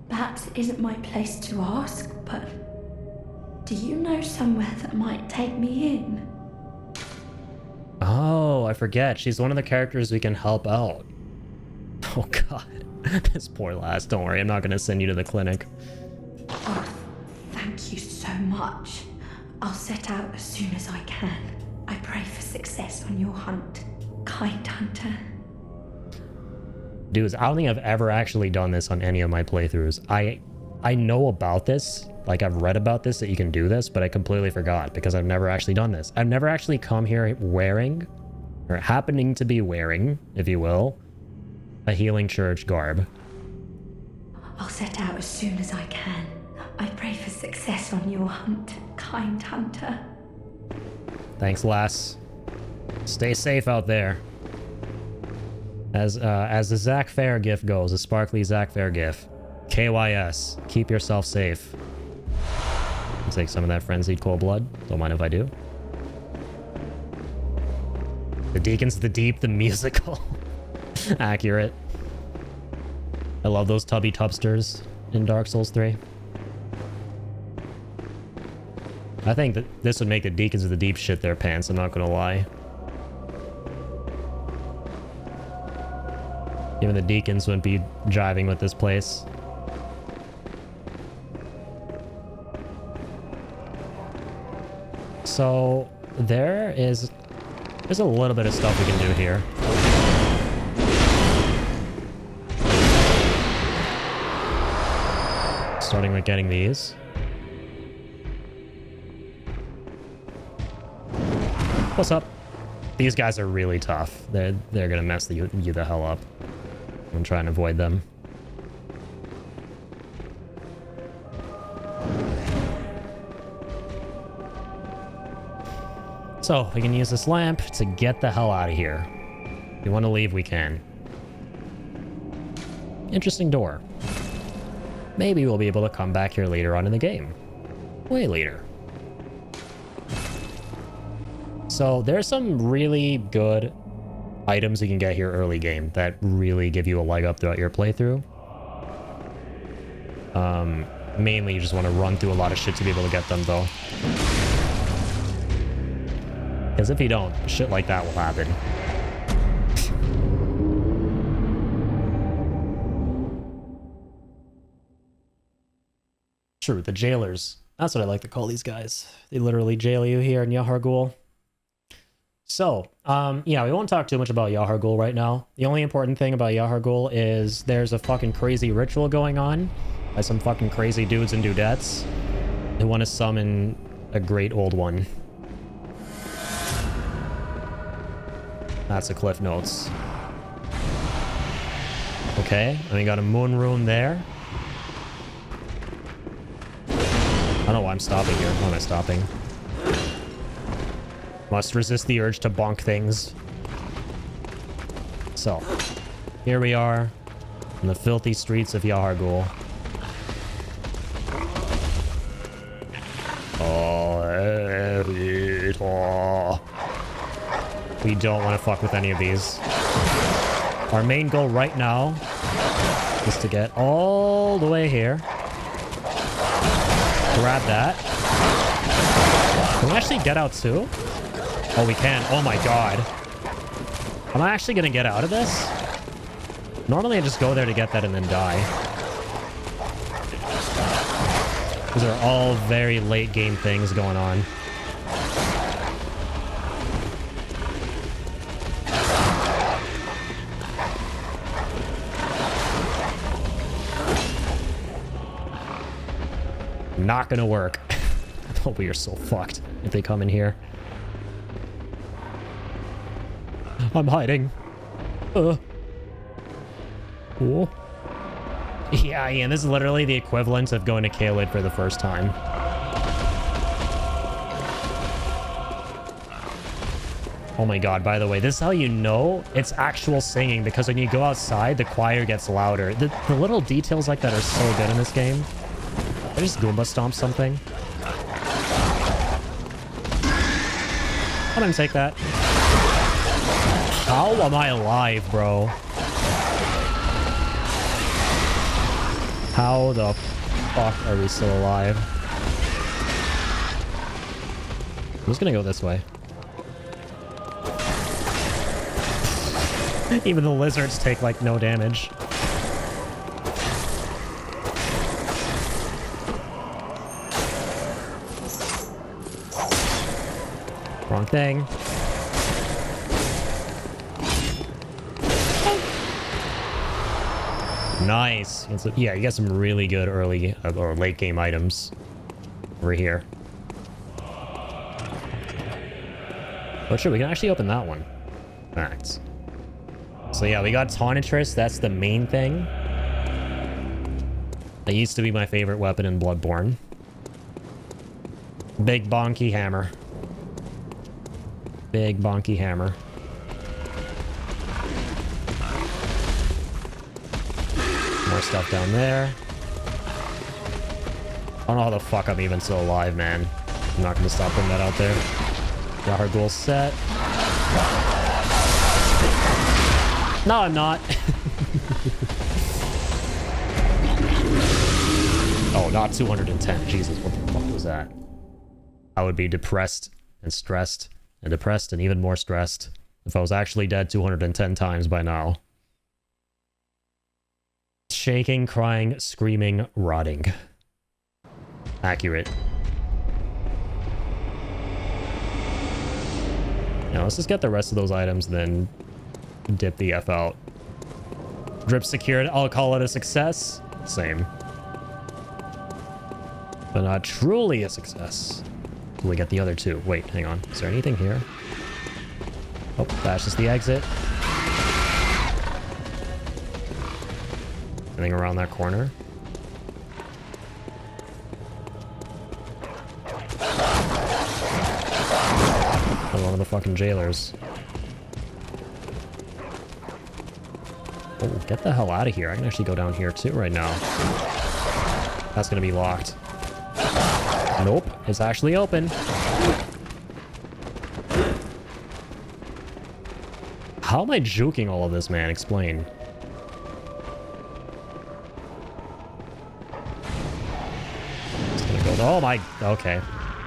Perhaps it isn't my place to ask, but do you know somewhere that might take me in?
Oh, I forget. She's one of the characters we can help out. Oh god. This poor lass. Don't worry, I'm not going to send you to the clinic.
much. I'll set out as soon as I can. I pray for success on your hunt, kind hunter.
Dudes, I don't think I've ever actually done this on any of my playthroughs. I know about this, like I've read about this, that you can do this, but I completely forgot because I've never actually done this. I've never actually come here wearing, or happening to be wearing, if you will, a healing church garb.
I'll set out as soon as I can. I pray for success on your hunt, kind hunter.
Thanks, lass. Stay safe out there. As the Zach Fair gif goes, the sparkly Zach Fair gif. KYS. Keep yourself safe. I'll take some of that frenzied cold blood. Don't mind if I do. The Deacons of the Deep, the musical. Accurate. I love those tubby tubsters in Dark Souls 3. I think that this would make the Deacons of the Deep shit their pants, I'm not gonna lie. Even the Deacons wouldn't be jiving with this place. So, there's a little bit of stuff we can do here. Starting with getting these. What's up? These guys are really tough. They're gonna mess you the hell up. I'm trying to avoid them. So, we can use this lamp to get the hell out of here. If we want to leave, we can. Interesting door. Maybe we'll be able to come back here later on in the game. Way later. So, there's some really good items you can get here early game that really give you a leg up throughout your playthrough. Mainly, you just want to run through a lot of shit to be able to get them, though. Because if you don't, shit like that will happen. True, the jailers. That's what I like to call these guys. They literally jail you here in Yahar'gul. So, yeah, we won't talk too much about Yahar'gul right now. The only important thing about Yahar'gul is there's a fucking crazy ritual going on by some fucking crazy dudes and dudettes who want to summon a great old one. That's the Cliff Notes. Okay, and we got a moon rune there. I don't know why I'm stopping here. Why am I stopping? Must resist the urge to bonk things. So, here we are in the filthy streets of Yahar'gul. We don't want to fuck with any of these. Our main goal right now is to get all the way here. Grab that. Can we actually get out too? Oh, we can. Oh my god. Am I actually gonna get out of this? Normally I just go there to get that and then die. These are all very late game things going on. Not gonna work. Oh, we are so fucked if they come in here. I'm hiding. Oh. Yeah, Ian, this is literally the equivalent of going to Caelid for the first time. Oh my god, by the way, this is how you know it's actual singing, because when you go outside, the choir gets louder. The little details like that are so good in this game. I just Goomba stomp something. I'm gonna take that. How am I alive, bro? How the fuck are we still alive? I'm just gonna go this way. Even the lizards take like no damage. Wrong thing. Nice. Yeah, you got some really good early or late game items over here. Oh shit, we can actually open that one. Facts. So yeah, we got Tonitrus. That's the main thing. That used to be my favorite weapon in Bloodborne. Big bonky hammer. Big bonky hammer. More stuff down there. I don't know how the fuck I'm even still alive, man. I'm not gonna stop putting that out there. Got her goal set. No, I'm not. Oh, not 210. Jesus, what the fuck was that? I would be depressed and stressed and depressed and even more stressed if I was actually dead 210 times by now. Shaking, crying, screaming, rotting. Accurate. Now let's just get the rest of those items and then dip the F out. Drip secured. I'll call it a success. Same. But not truly a success. Till we get the other two. Wait, hang on. Is there anything here? Oh, that's just the exit. Anything around that corner? Oh, one of the fucking jailers. Oh, get the hell out of here. I can actually go down here too right now. That's gonna be locked. Nope, it's actually open. How am I juking all of this, man? Explain. It's gonna go. Oh my. Okay.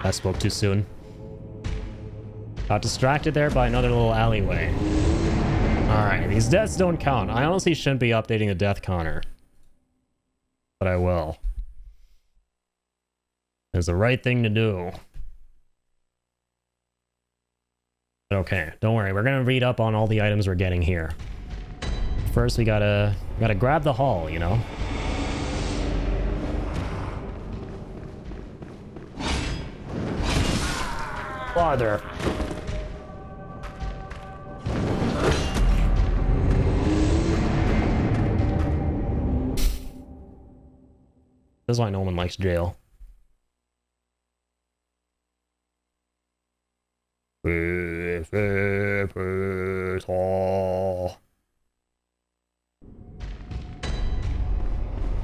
I spoke too soon. Got distracted there by another little alleyway. Alright, these deaths don't count. I honestly shouldn't be updating the death counter. But I will. It's the right thing to do. Okay, don't worry. We're gonna read up on all the items we're getting here. First, we gotta grab the haul, you know? Farther. This is why no one likes jail.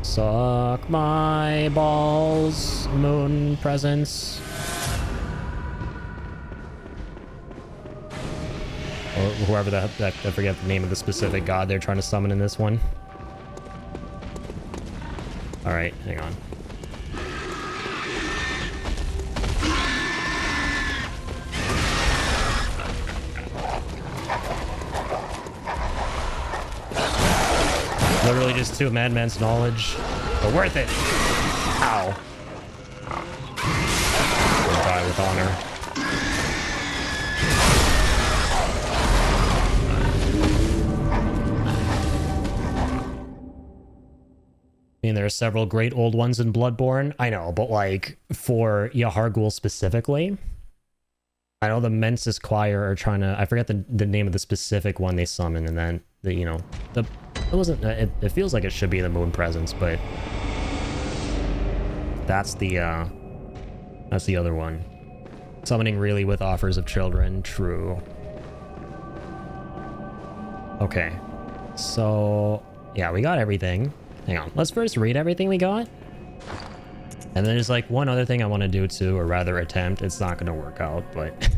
Suck my balls, moon presence. Or whoever that I forget the name of the specific god they're trying to summon in this one. Alright, hang on. Literally just two madmen's knowledge, but worth it. Ow. We'll die with honor. I mean, there are several great old ones in Bloodborne. I know, but like for Yahar'gul specifically, I know the Mensis Choir are trying to. I forget the name of the specific one they summon, and then you know it wasn't. It feels like it should be the Moon Presence, but that's the other one. Summoning really with offers of children. True. Okay, so yeah, we got everything. Hang on, let's first read everything we got. And then there's like one other thing I want to do too, or rather attempt. It's not going to work out, but...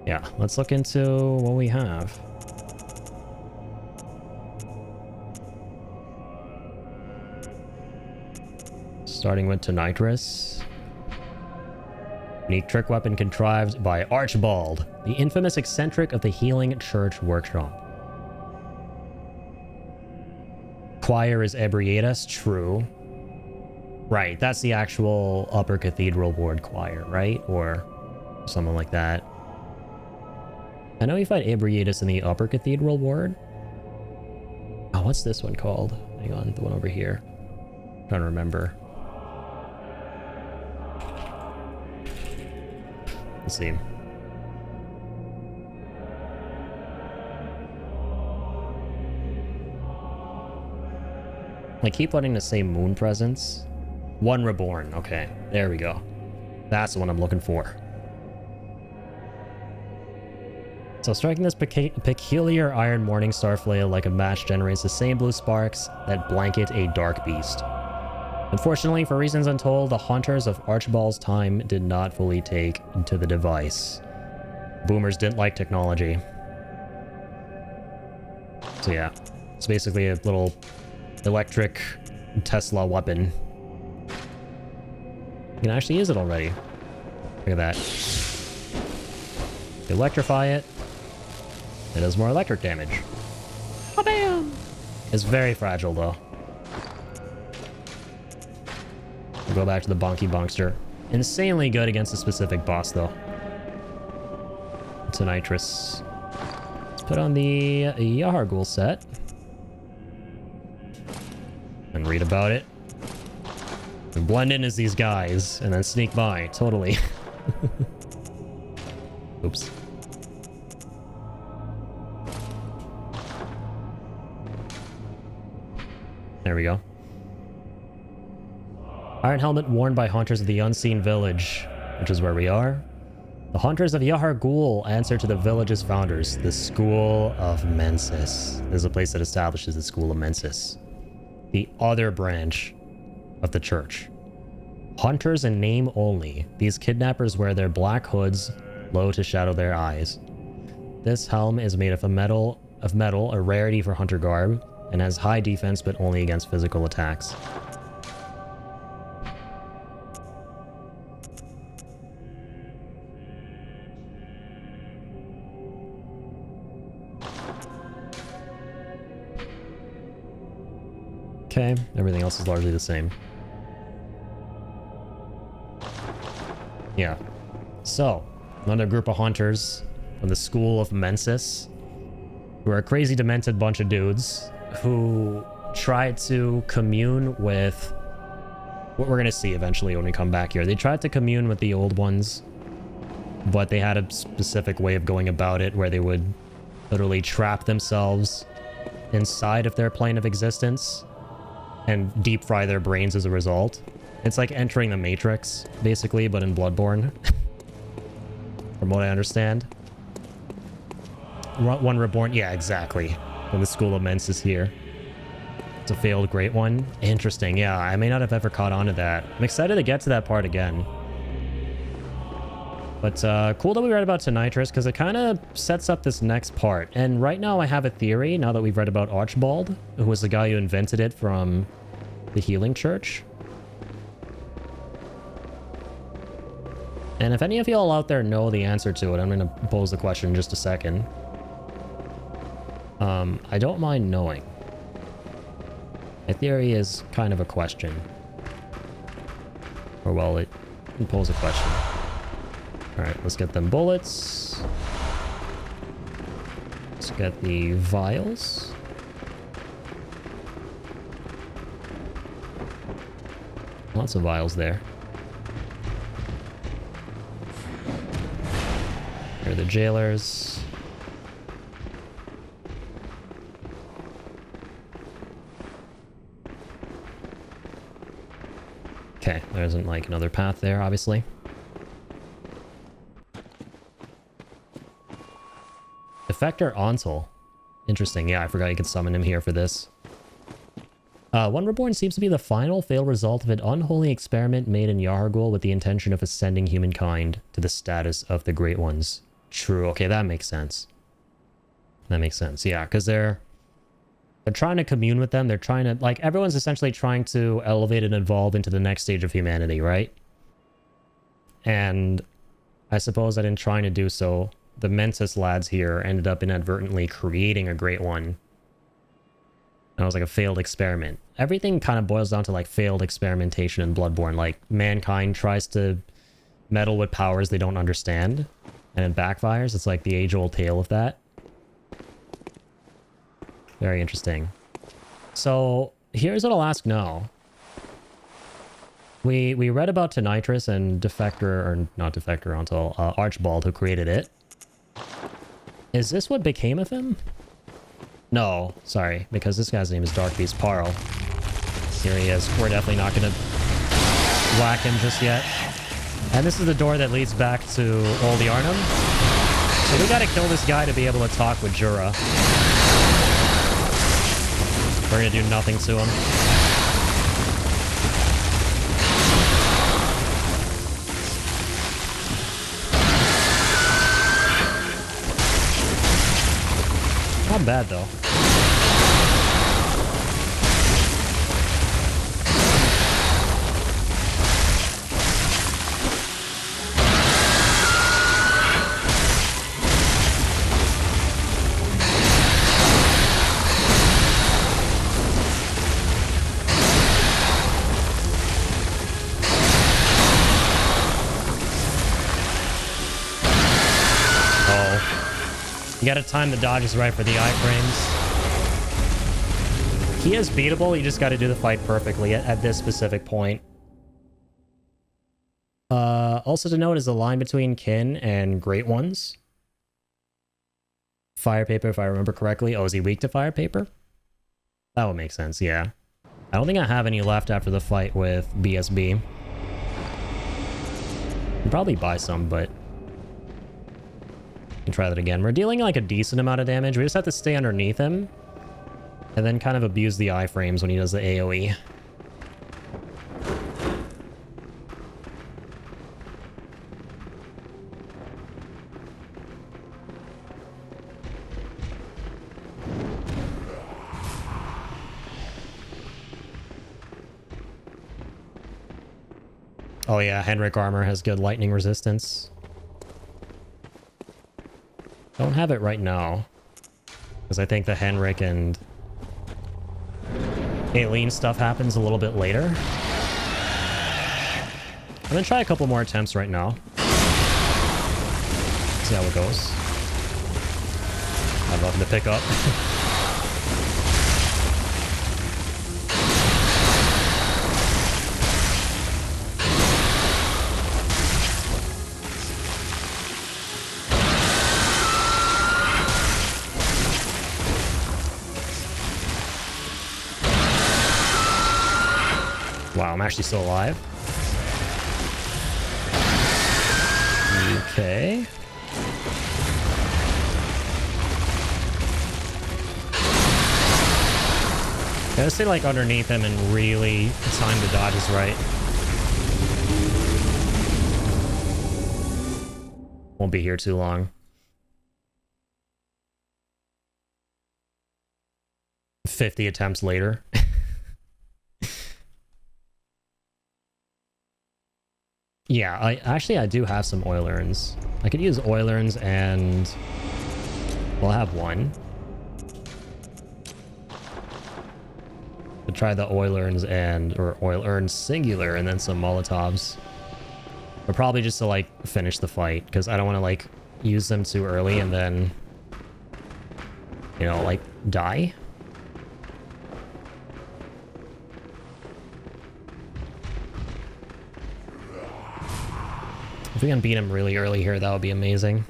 yeah, let's look into what we have. Starting with Tonitrus. Unique trick weapon contrived by Archibald, the infamous eccentric of the Healing Church Workshop. Choir is Ebrietas, true. Right, that's the actual Upper Cathedral Ward Choir, right? Or something like that. I know you fight Abriatus in the Upper Cathedral Ward. Oh, what's this one called? Hang on, the one over here. I'm trying to remember. Let's see. I keep wanting to say Moon Presence. One Reborn. Okay, there we go. That's the one I'm looking for. So striking this peculiar iron morning star flail like a match generates the same blue sparks that blanket a dark beast. Unfortunately, for reasons untold, the hunters of Archibald's time did not fully take to the device. Boomers didn't like technology. So yeah, it's basically a little electric Tesla weapon. You can actually use it already. Look at that. Electrify it. It does more electric damage. Oh, bam! It's very fragile, though. We'll go back to the Bonky Bonkster. Insanely good against a specific boss, though. It's a nitrous. Let's put on the Yahar'gul set. And read about it. And blend in as these guys, and then sneak by. Totally. Oops. There we go. Iron helmet worn by hunters of the unseen village, which is where we are. The hunters of Yahar'gul answer to the village's founders, the School of Mensis. There's a place that establishes the School of Mensis. The other branch of the church. Hunters in name only. These kidnappers wear their black hoods low to shadow their eyes. This helm is made of metal, a rarity for hunter garb, and has high defense but only against physical attacks. Okay, everything else is largely the same. Yeah. So, another group of hunters from the School of Mensis, who are a crazy demented bunch of dudes who tried to commune with what we're going to see eventually when we come back here. They tried to commune with the old ones, but they had a specific way of going about it where they would literally trap themselves inside of their plane of existence and deep fry their brains as a result. It's like entering the Matrix, basically, but in Bloodborne. From what I understand. One Reborn, yeah, exactly. From the School of Mensis here. It's a failed great one. Interesting, yeah, I may not have ever caught on to that. I'm excited to get to that part again. But cool that we read about Tonitrus, because it kind of sets up this next part. And right now I have a theory, now that we've read about Archibald, who was the guy who invented it from the Healing Church. And if any of y'all out there know the answer to it, I'm going to pose the question in just a second. I don't mind knowing. My theory is kind of a question. Or, well, it can pose a question. Alright, let's get them bullets. Let's get the vials. Lots of vials there. Here are the jailers. Okay, there isn't like another path there, obviously. Defector Ontel. Interesting, yeah, I forgot you could summon him here for this. One Reborn seems to be the final failed result of an unholy experiment made in Yahar'gul with the intention of ascending humankind to the status of the Great Ones. True, okay, that makes sense. That makes sense, yeah, because they're trying to commune with them. They're trying to, like, everyone's essentially trying to elevate and evolve into the next stage of humanity, right? And I suppose that in trying to do so, the Mensis lads here ended up inadvertently creating a Great One. And it was like a failed experiment. Everything kind of boils down to like failed experimentation in Bloodborne. Like mankind tries to meddle with powers they don't understand, and it backfires. It's like the age-old tale of that. Very interesting. So here's what I'll ask now. We read about Tonitrus and Defector, or not Defector until Archibald, who created it. Is this what became of him? No, sorry, because this guy's name is Darkbeast Parl. Here he is. We're definitely not going to whack him just yet. And this is the door that leads back to Old Yarnum. So we got to kill this guy to be able to talk with Jura. We're going to do nothing to him. Not bad, though. You gotta time the dodges right for the iframes. He is beatable, you just gotta do the fight perfectly at this specific point. Also to note is the line between kin and great ones. Fire paper, if I remember correctly. Oh, is he weak to fire paper? That would make sense, yeah. I don't think I have any left after the fight with BSB. I'll probably buy some, but... try that again. We're dealing like a decent amount of damage. We just have to stay underneath him and then kind of abuse the iframes when he does the AoE. Oh yeah, Henrik armor has good lightning resistance. Don't have it right now, because I think the Henrik and Aileen stuff happens a little bit later. I'm gonna try a couple more attempts right now. See how it goes. I have nothing to pick up. Wow, I'm actually still alive. Okay. Gotta stay like underneath him and really time the dodges right. Won't be here too long. 50 attempts later. Yeah, I do have some oil urns. I could use oil urns and... well, I have one. To try the oil urns or oil urns singular and then some Molotovs. But probably just to like finish the fight, because I don't want to like use them too early and then... you know, like die. If we can beat him really early here, that would be amazing.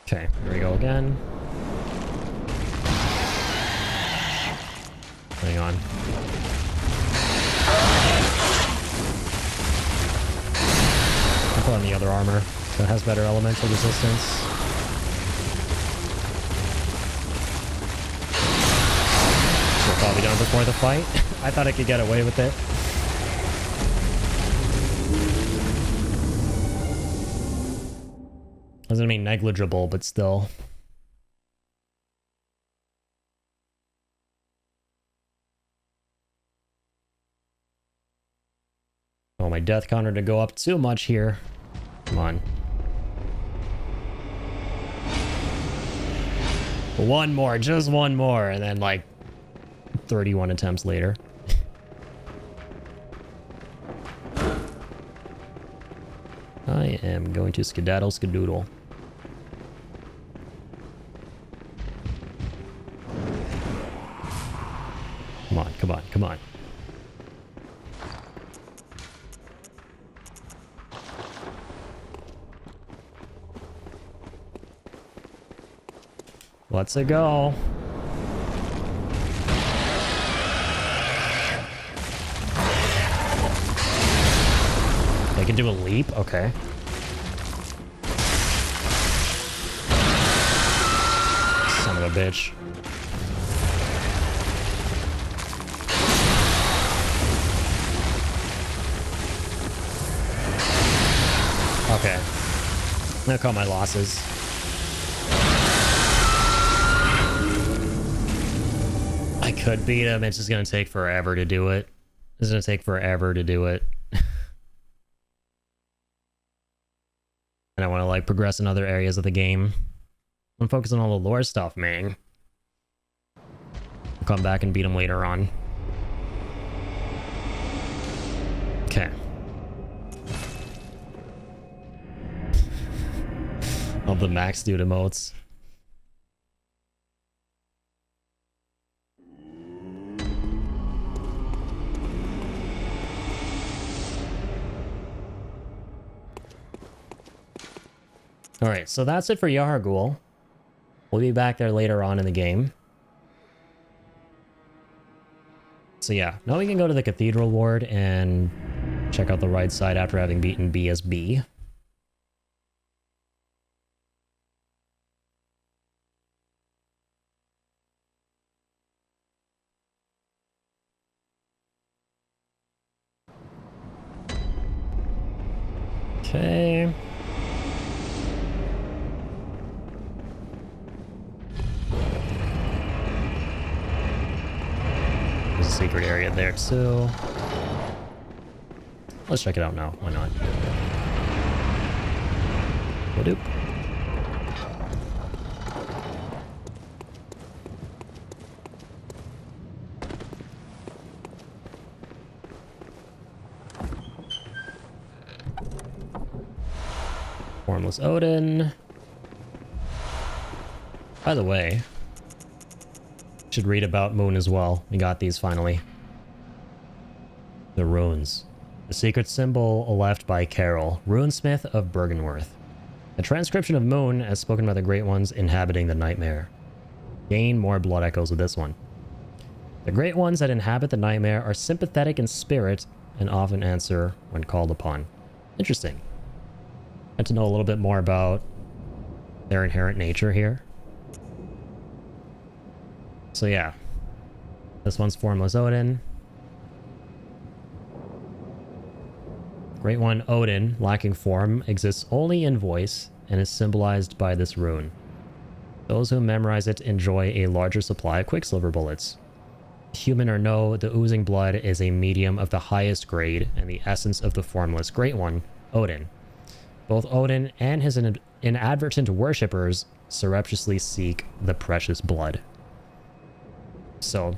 Okay, here we go again. Hang on. I'll put on the other armor that has better elemental resistance. Probably done before the fight. I thought I could get away with it. Doesn't mean negligible, but still. Oh, my death counter to go up too much here. Come on. One more, just one more, and then like 31 attempts later. I am going to skedaddle skedoodle. Come on, come on, come on. Let's go. I can do a leap? Okay. Son of a bitch. Okay. I'm gonna call my losses. I could beat him. It's just gonna take forever to do it. It's gonna take forever to do it. And I want to like progress in other areas of the game. I'm focusing on all the lore stuff, man. I'll come back and beat him later on. Okay. All the max dude emotes. Alright, so that's it for Yahar'gul. We'll be back there later on in the game. So yeah, now we can go to the Cathedral Ward and check out the right side after having beaten BSB. Okay. There's a secret area there too. Let's check it out now. Why not? Whadoop. Formless Odin. By the way, should read about Moon as well. We got these finally. The runes. The secret symbol left by Carol, runesmith of Bergenworth. A transcription of Moon as spoken by the Great Ones inhabiting the Nightmare. Gain more blood echoes with this one. The Great Ones that inhabit the Nightmare are sympathetic in spirit and often answer when called upon. Interesting. Get to know a little bit more about their inherent nature here. So yeah, this one's Formless Odin. Great One Odin, lacking form, exists only in voice and is symbolized by this rune. Those who memorize it enjoy a larger supply of Quicksilver bullets. Human or no, the oozing blood is a medium of the highest grade and the essence of the formless Great One, Odin. Both Odin and his inadvertent worshippers surreptitiously seek the precious blood. So,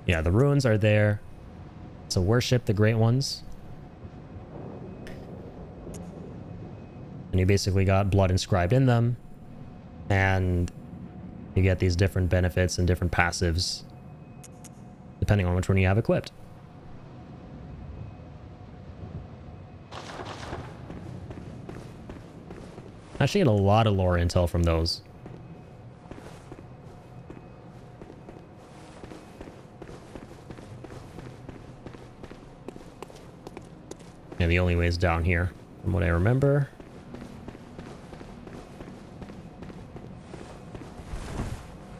yeah, the runes are there to worship the Great Ones. And you basically got blood inscribed in them. And you get these different benefits and different passives depending on which one you have equipped. Actually get a lot of lore intel from those. And the only way is down here, from what I remember.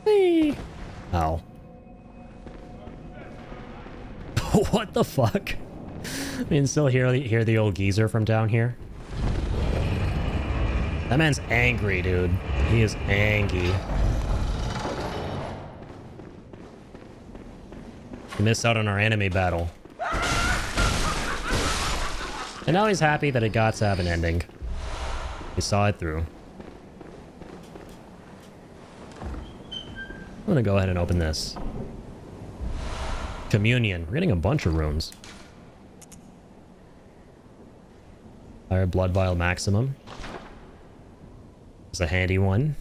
Hey! Ow. What the fuck? I mean, still hear the old geezer from down here. That man's angry, dude. He is angry. He missed out on our anime battle. And now he's happy that it got to have an ending. He saw it through. gonna go ahead and open this. Communion. We're getting a bunch of runes. Fire Blood Vial Maximum. It's a handy one.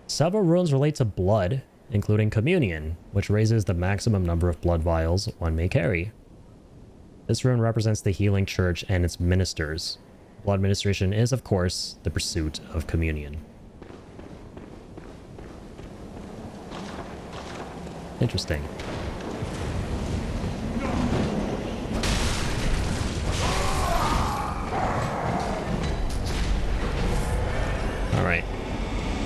Several runes relate to blood, including Communion, which raises the maximum number of blood vials one may carry. This rune represents the healing church and its ministers. Blood administration is, of course, the pursuit of communion. Interesting. Alright.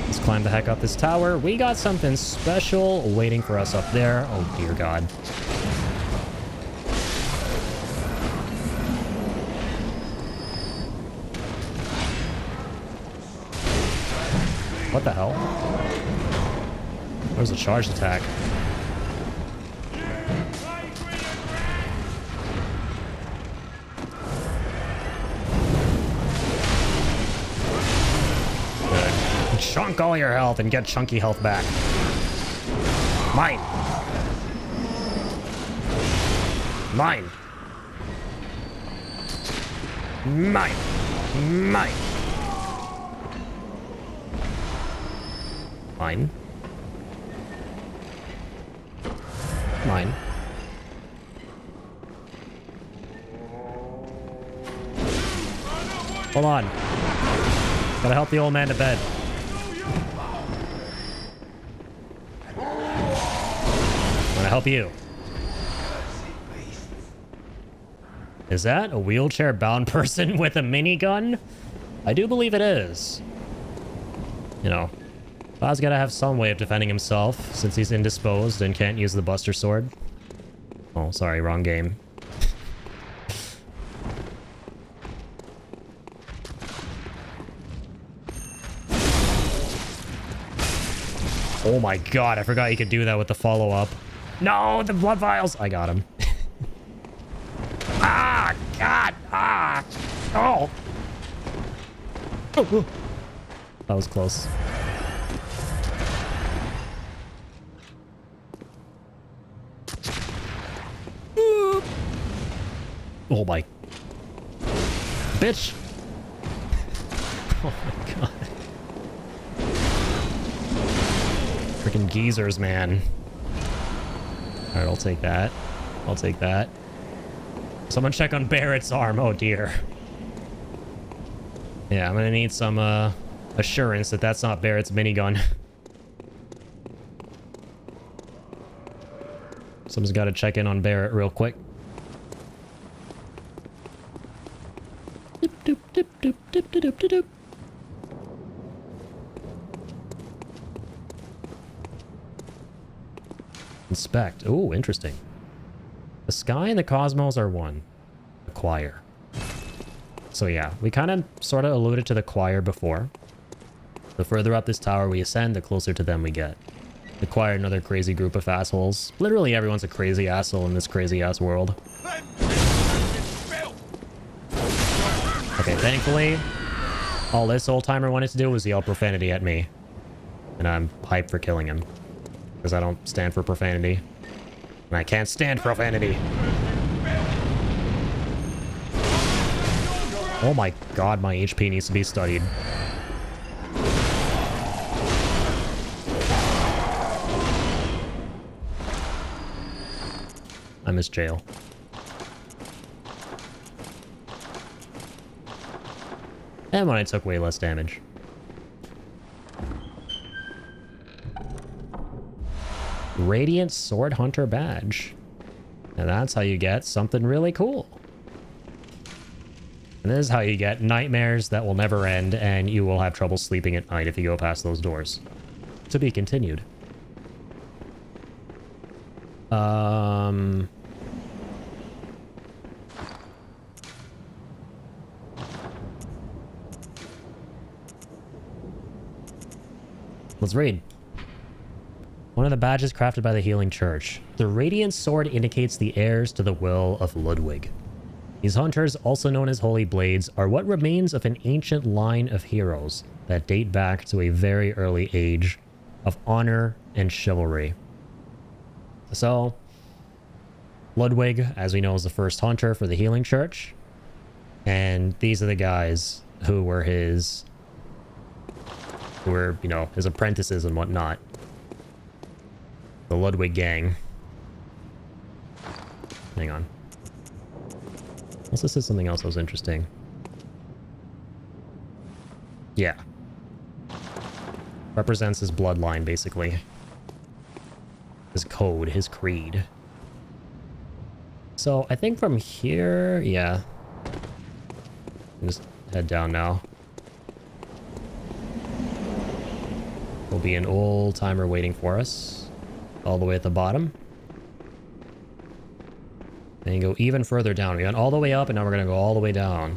Let's climb the heck up this tower. We got something special waiting for us up there. Oh, dear God. What the hell? There's a charged attack. Good. Chunk all your health and get chunky health back. Mine. Mine. Mine. Mine. Mine. Mine. Hold on. Gotta help the old man to bed. I'm gonna help you. Is that a wheelchair-bound person with a minigun? I do believe it is. You know, Bob's gotta have some way of defending himself since he's indisposed and can't use the Buster Sword. Oh, sorry, wrong game. Oh my god, I forgot you could do that with the follow-up. No, the blood vials! I got him. Ah! God! Ah! Oh! Oh! That was close. Oh my... Bitch! Oh my god. Freaking geezers, man. Alright, I'll take that. I'll take that. Someone check on Barrett's arm. Oh dear. Yeah, I'm gonna need some assurance that that's not Barrett's minigun. Someone's gotta check in on Barrett real quick. Doop, doop, doop, doop, doop, doop, doop, doop. Inspect. Ooh, interesting. The sky and the cosmos are one. The choir. So yeah, we kind of sort of alluded to the choir before. The further up this tower we ascend, the closer to them we get. The choir, another crazy group of assholes. Literally everyone's a crazy asshole in this crazy ass world. Okay, thankfully, all this old timer wanted to do was yell profanity at me. And I'm hyped for killing him. Because I don't stand for profanity. And I can't stand profanity. Oh my god, my HP needs to be studied. I miss jail. And when I took way less damage. Radiant Sword Hunter badge. And that's how you get something really cool. And this is how you get nightmares that will never end, and you will have trouble sleeping at night if you go past those doors. To be continued. Let's read. One of the badges crafted by the Healing Church. The Radiant Sword indicates the heirs to the will of Ludwig. These hunters, also known as Holy Blades, are what remains of an ancient line of heroes that date back to a very early age of honor and chivalry. So, Ludwig, as we know, is the first hunter for the Healing Church. And these are the guys who were his... you know, his apprentices and whatnot. The Ludwig gang. Hang on. Unless this is something else that was interesting. Yeah. Represents his bloodline, basically. His code, his creed. So, I think from here... yeah. Just head down now. There'll be an old timer waiting for us. All the way at the bottom. And you go even further down. We went all the way up and now we're going to go all the way down.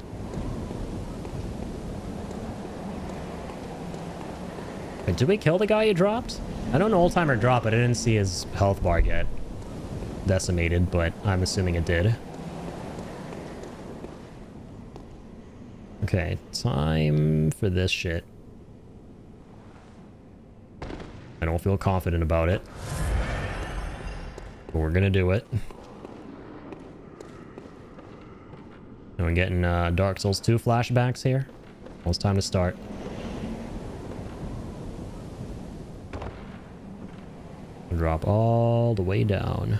Wait, did we kill the guy you dropped? I know an old timer dropped, but I didn't see his health bar get decimated, but I'm assuming it did. Okay, time for this shit. I don't feel confident about it. But we're gonna do it. And we're getting Dark Souls 2 flashbacks here. Well, it's time to start. Drop all the way down.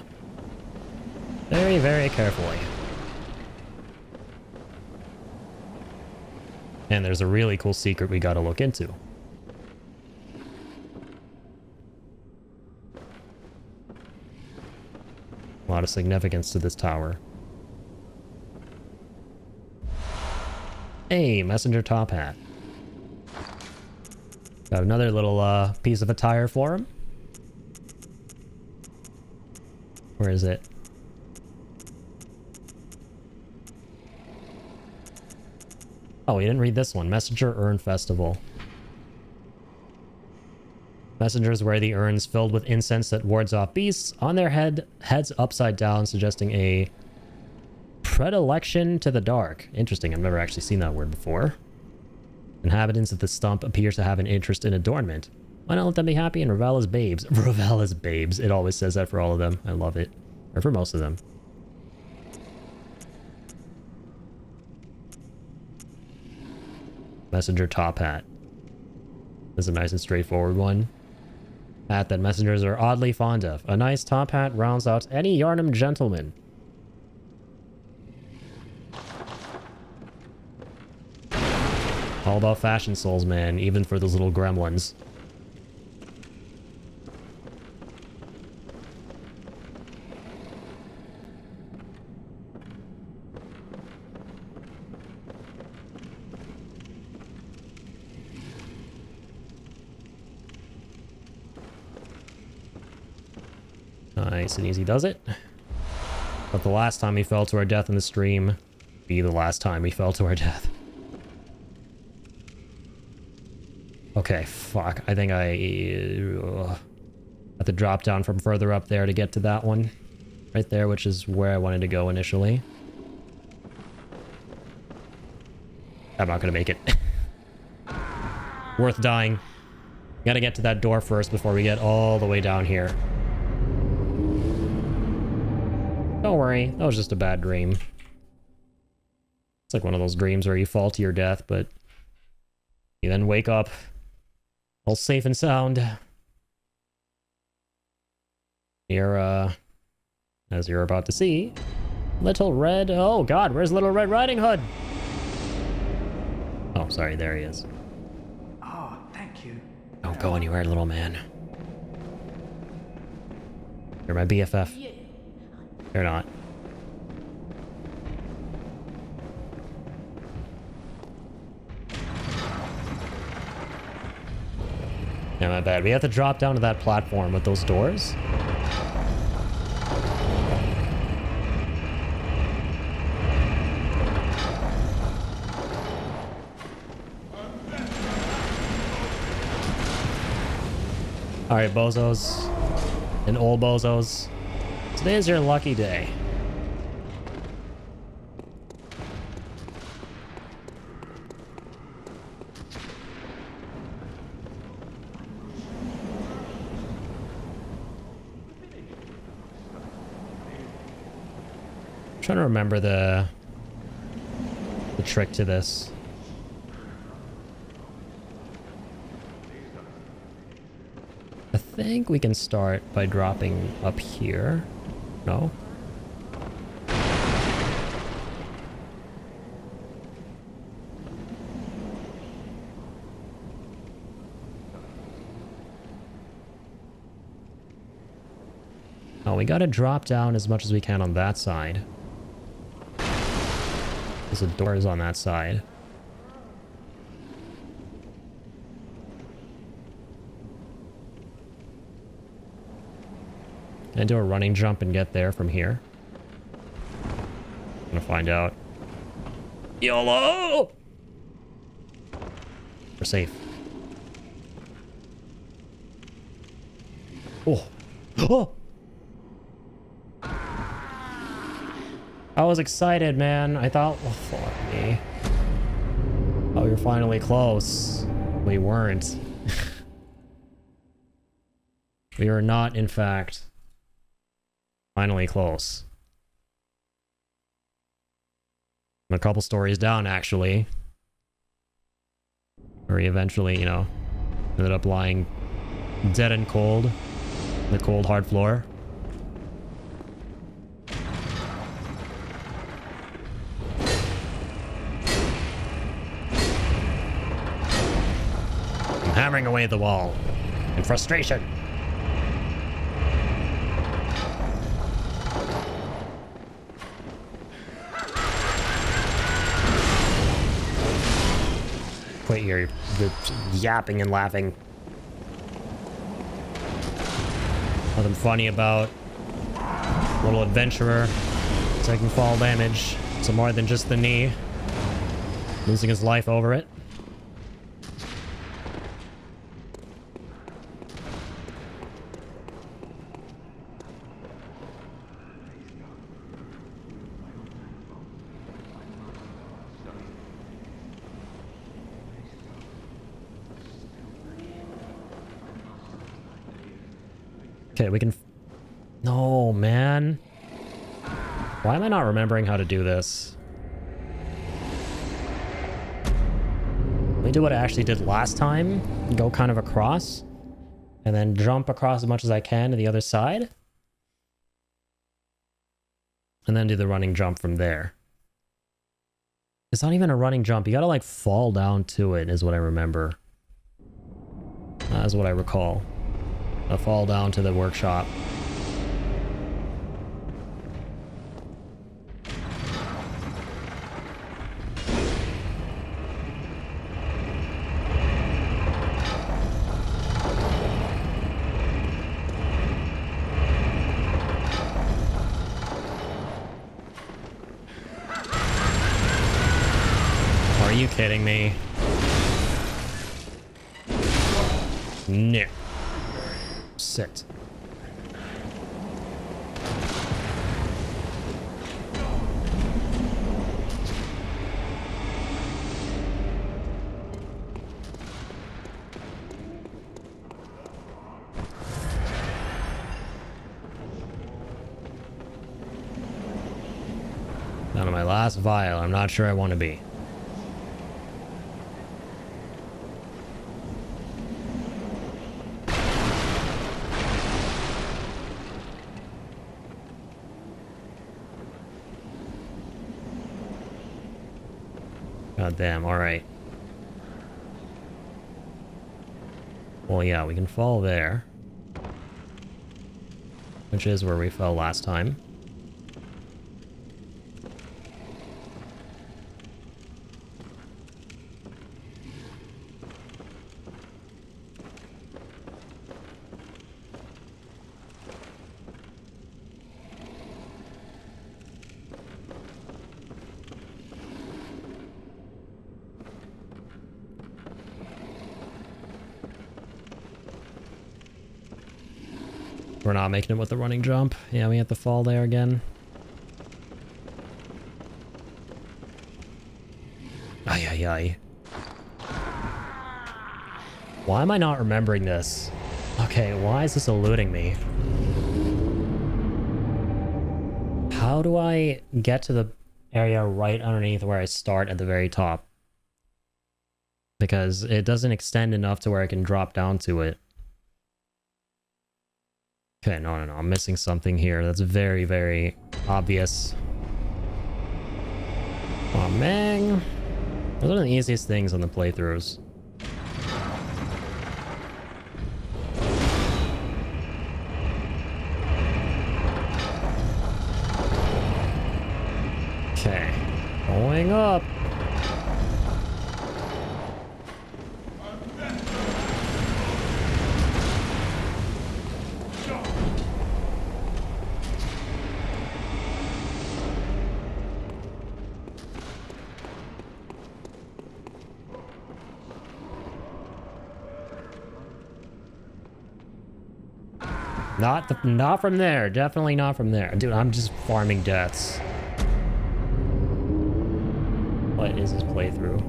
Very, very carefully. And there's a really cool secret we gotta look into. A lot of significance to this tower. Hey, messenger top hat. Got another little piece of attire for him. Where is it? Oh, we didn't read this one. Messenger Urn Festival. Messengers wear the urns filled with incense that wards off beasts on their heads upside down, suggesting a predilection to the dark. Interesting, I've never actually seen that word before. Inhabitants of the stump appears to have an interest in adornment. Why not let them be happy and revel as babes? Revel as babes. It always says that for all of them. I love it. Or for most of them. Messenger top hat. This is a nice and straightforward one. Hat that messengers are oddly fond of. A nice top hat rounds out any Yarnum gentleman. All about fashion souls, man. Even for those little gremlins. Nice and easy does it. But the last time we fell to our death in the stream, be the last time we fell to our death. Okay, fuck. I think I have to drop down from further up there to get to that one. Right there, which is where I wanted to go initially. I'm not gonna make it. Worth dying. Gotta get to that door first before we get all the way down here. Don't worry, that was just a bad dream. It's like one of those dreams where you fall to your death, but you then wake up all safe and sound. Here, as you're about to see, Little Red... Oh god, where's Little Red Riding Hood? Oh, sorry, there he is.
Oh, thank you.
Don't go anywhere, little man. You're my BFF. You're not. Yeah, my bad. We have to drop down to that platform with those doors. Alright, bozos. And old bozos. Today is your lucky day. trying to remember the trick to this. I think we can start by dropping up here. No? Oh, we gotta drop down as much as we can on that side. Because the door is on that side. Can I do a running jump and get there from here? I'm gonna find out. YOLO! We're safe. Oh! Oh! I was excited, man. I thought, oh, fuck me. Oh, we were finally close. We weren't. We were not, in fact, finally close. I'm a couple stories down, actually. Where he eventually, you know, ended up lying dead and cold on the cold, hard floor. Hammering away at the wall in frustration. Quit your yapping and laughing. Nothing funny about a little adventurer taking fall damage. So more than just the knee. Losing his life over it. Okay, we can... No, man. Why am I not remembering how to do this? Let me do what I actually did last time. Go kind of across. And then jump across as much as I can to the other side. And then do the running jump from there. It's not even a running jump. You gotta like fall down to it is what I remember. That's what I recall. A fall down to the workshop. Are you kidding me? No. Sit. Down to my last vial. I'm not sure I want to be. God damn, alright. Well, yeah, we can fall there. Which is where we fell last time. We're not making it with the running jump. Yeah, we have to fall there again. Ay, ay, ay. Why am I not remembering this? Okay, why is this eluding me? How do I get to the area right underneath where I start at the very top? Because it doesn't extend enough to where I can drop down to it. Okay, no, I'm missing something here. That's very, very obvious. Oh, man. Those are the easiest things on the playthroughs. Okay, going up. Not from there. Definitely not from there. Dude, I'm just farming deaths. What is this playthrough?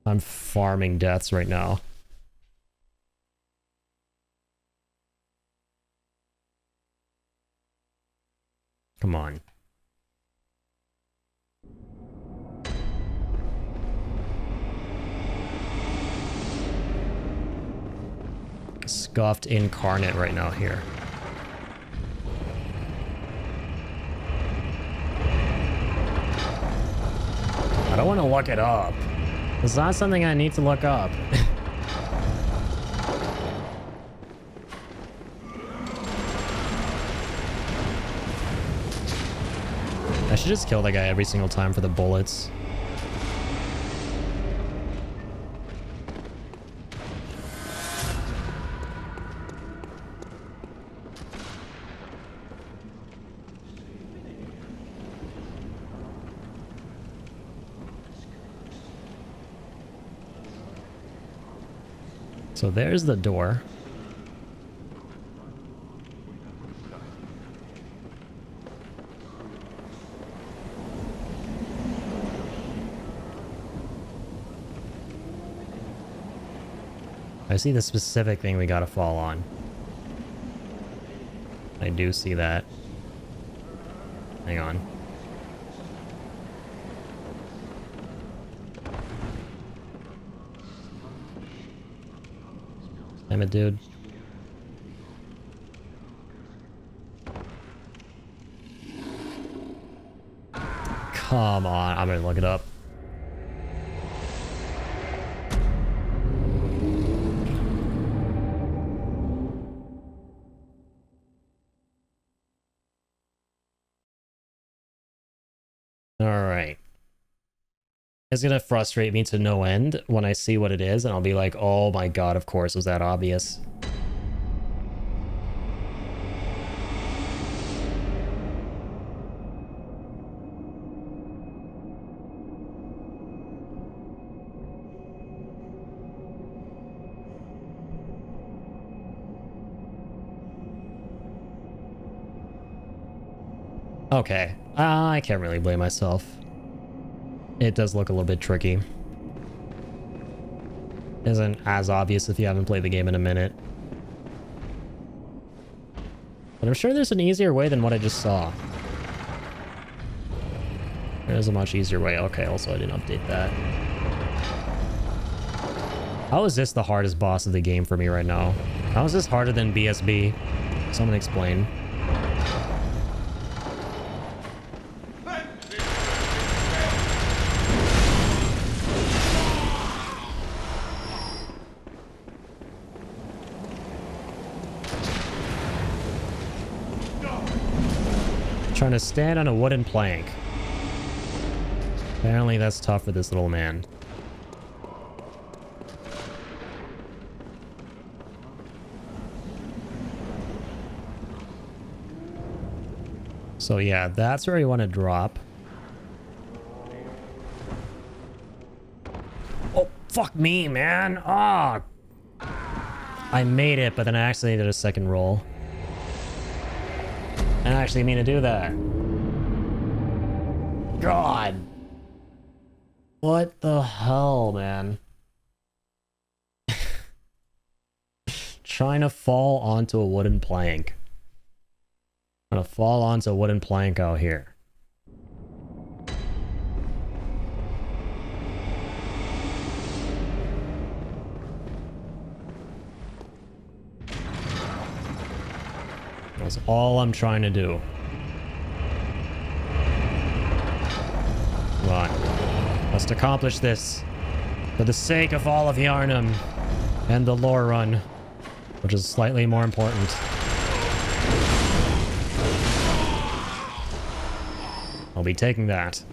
I'm farming deaths right now. Come on. Scuffed incarnate right now here. I don't want to look it up. It's not something I need to look up. I should just kill that guy every single time for the bullets. So there's the door. I see the specific thing we gotta fall on. I do see that. Hang on. Damn it, dude. Come on, I'm gonna look it up. Alright. It's gonna frustrate me to no end when I see what it is, and I'll be like, oh my god, of course, was that obvious? Okay, I can't really blame myself. It does look a little bit tricky. Isn't as obvious if you haven't played the game in a minute. But I'm sure there's an easier way than what I just saw. There's a much easier way. Okay, also I didn't update that. How is this the hardest boss of the game for me right now? How is this harder than BSB? Someone explain. Trying to stand on a wooden plank. Apparently that's tough for this little man. So yeah, that's where you want to drop. Oh, fuck me, man. Ah, I made it, but then I actually did a second roll. I didn't actually mean to do that. God. What the hell, man? Trying to fall onto a wooden plank. I'm gonna fall onto a wooden plank out here. That's all I'm trying to do. Come on. Must accomplish this for the sake of all of Yarnum and the lore run, which is slightly more important. I'll be taking that.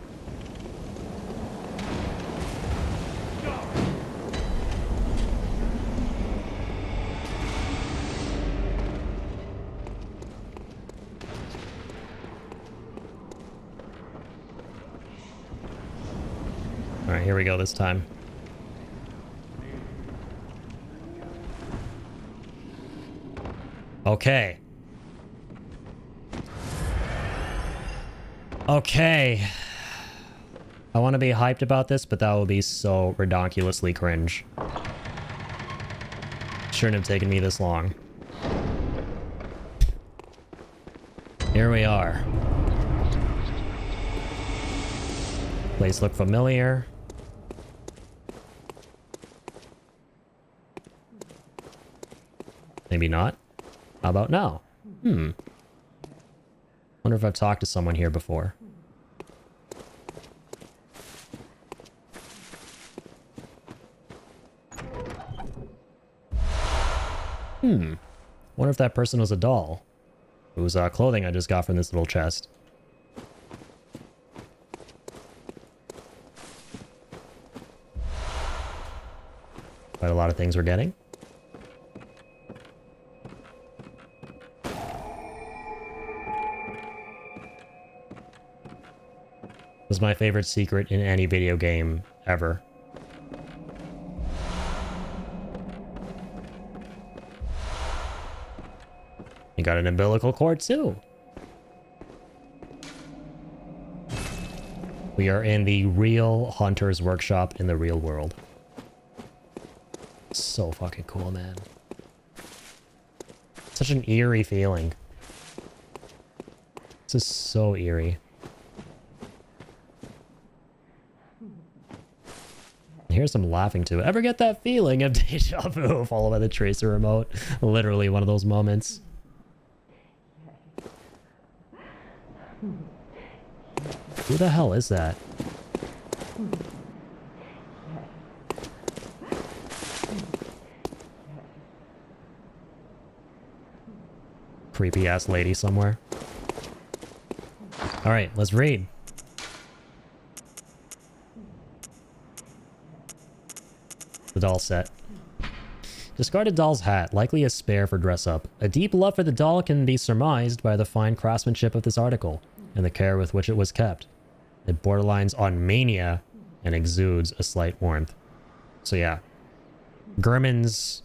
All right, here we go this time. Okay. Okay. I want to be hyped about this, but that will be so redonkulously cringe. Shouldn't have taken me this long. Here we are. Place look familiar. Maybe not. How about now? Wonder if I've talked to someone here before. Wonder if that person was a doll. Whose clothing I just got from this little chest. Quite a lot of things we're getting. This is my favorite secret in any video game ever. You got an umbilical cord too. We are in the real Hunter's workshop in the real world. So fucking cool, man. Such an eerie feeling. This is so eerie. Here's some laughing too. Ever get that feeling of deja vu followed by the tracer remote? Literally one of those moments. Who the hell is that? Creepy ass lady somewhere. Alright, let's read. The doll set. Discarded doll's hat, likely a spare for dress up. A deep love for the doll can be surmised by the fine craftsmanship of this article and the care with which it was kept. It borderlines on mania and exudes a slight warmth. So yeah, Gurman's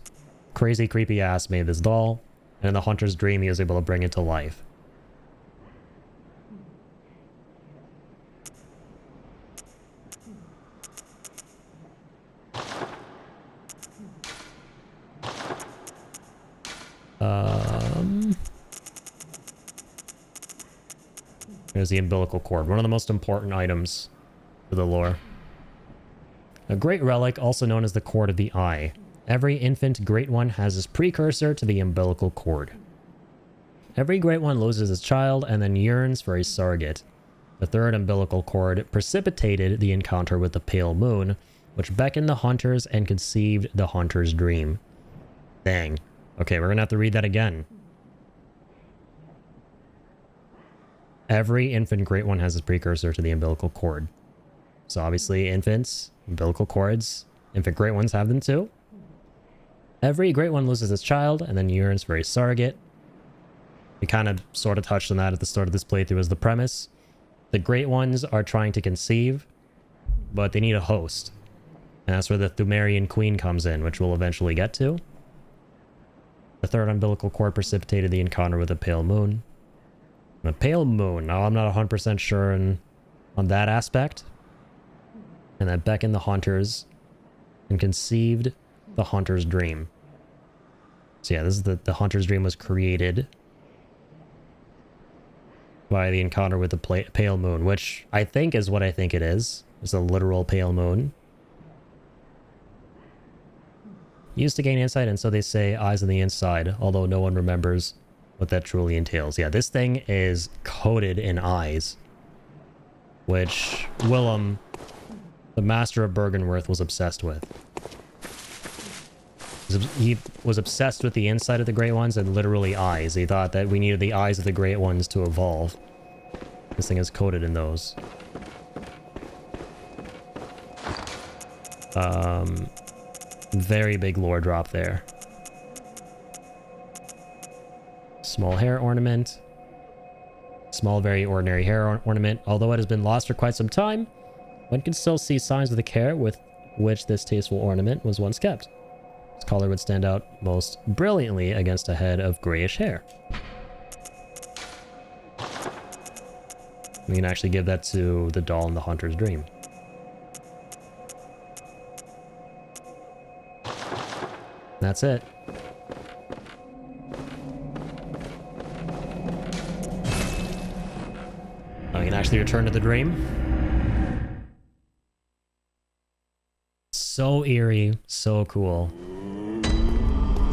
crazy creepy ass made this doll, and in the Hunter's dream he was able to bring it to life. There's the umbilical cord, one of the most important items for the lore. A great relic, also known as the cord of the eye. Every infant great one has its precursor to the umbilical cord. Every great one loses its child and then yearns for a surrogate. The third umbilical cord precipitated the encounter with the pale moon, which beckoned the hunters and conceived the hunter's dream. Dang. Okay, we're gonna have to read that again. Every infant great one has its precursor to the umbilical cord. So obviously infants, umbilical cords, infant great ones have them too. Every great one loses its child and then yearns for a surrogate. We kind of sort of touched on that at the start of this playthrough as the premise. The great ones are trying to conceive, but they need a host. And that's where the Thumerian queen comes in, which we'll eventually get to. The third umbilical cord precipitated the encounter with a pale moon. A pale moon. Now, I'm not 100% sure on that aspect. And that beckoned the hunters and conceived the hunter's dream. So yeah, this is the hunter's dream was created by the encounter with the pale moon, which I think is what I think it is. It's a literal pale moon. Used to gain insight, and so they say eyes on the inside, although no one remembers what that truly entails. Yeah, this thing is coated in eyes, which Willem, the master of Bergenworth, was obsessed with. He was obsessed with the inside of the Great Ones and literally eyes. He thought that we needed the eyes of the Great Ones to evolve. This thing is coated in those. Very big lore drop there. Small hair ornament. Small, very ordinary hair ornament. Although it has been lost for quite some time, one can still see signs of the care with which this tasteful ornament was once kept. Its color would stand out most brilliantly against a head of grayish hair. We can actually give that to the doll in the Hunter's Dream. That's it. Now we can actually return to the dream. So eerie, so cool.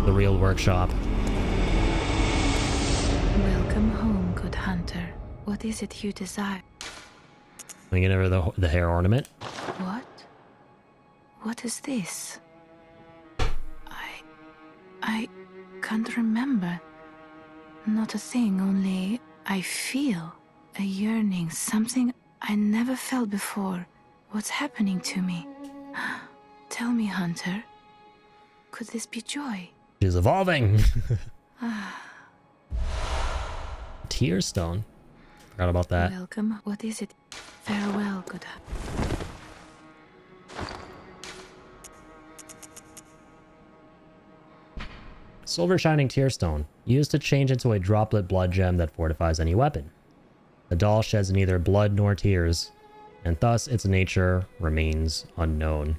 The real workshop.
Welcome home, good hunter. What is it you desire?
We can give her the hair ornament.
What? What is this? I can't remember. Not a thing, only I feel a yearning, something I never felt before. What's happening to me? Tell me, Hunter. Could this be joy?
She's evolving. Tear stone. Forgot about that.
Welcome. What is it? Farewell, good hunter.
Silver shining tear stone, used to change into a droplet blood gem that fortifies any weapon. The doll sheds neither blood nor tears, and thus its nature remains unknown.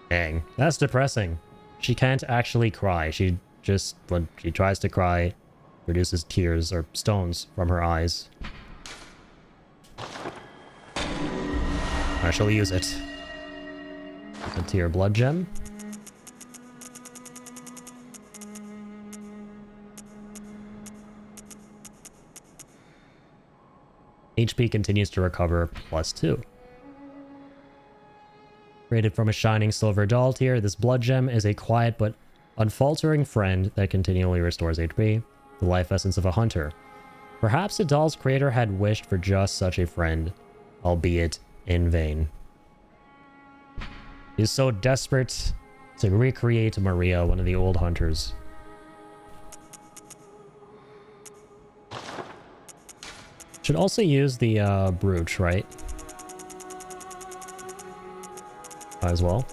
Dang, that's depressing. She can't actually cry. She just, when she tries to cry, produces tears or stones from her eyes. I shall use it. A tear blood gem. HP continues to recover +2. Created from a shining silver doll tier, this blood gem is a quiet but unfaltering friend that continually restores HP, the life essence of a hunter. Perhaps the doll's creator had wished for just such a friend, albeit in vain. He's so desperate to recreate Maria, one of the old hunters. Should also use the brooch, right? As well.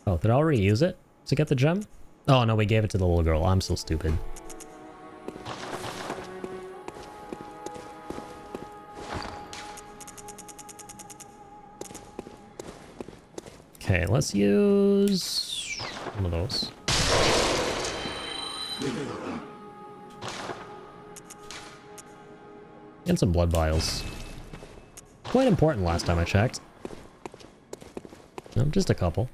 Oh, did I already use it to get the gem? Oh no, we gave it to the little girl. I'm so stupid. Okay, let's use one of those. And some blood vials. Quite important last time I checked. No, just a couple.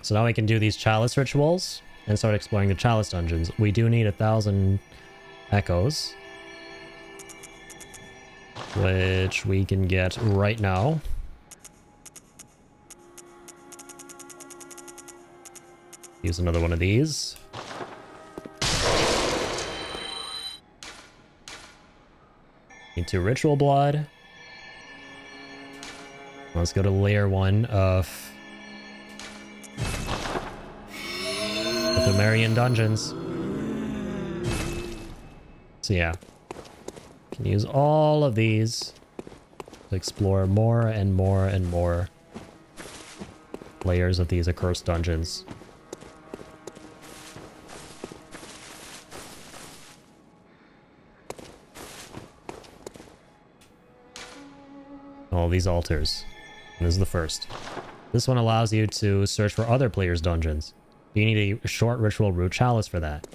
So now we can do these chalice rituals and start exploring the chalice dungeons. We do need 1,000 echoes, which we can get right now. Use another one of these. Need 2 ritual blood. Let's go to layer 1 of the Marian dungeons. So yeah, can use all of these to explore more and more and more layers of these accursed dungeons. all these altars. And this is the first. This one allows you to search for other players' dungeons. You need a short ritual root chalice for that.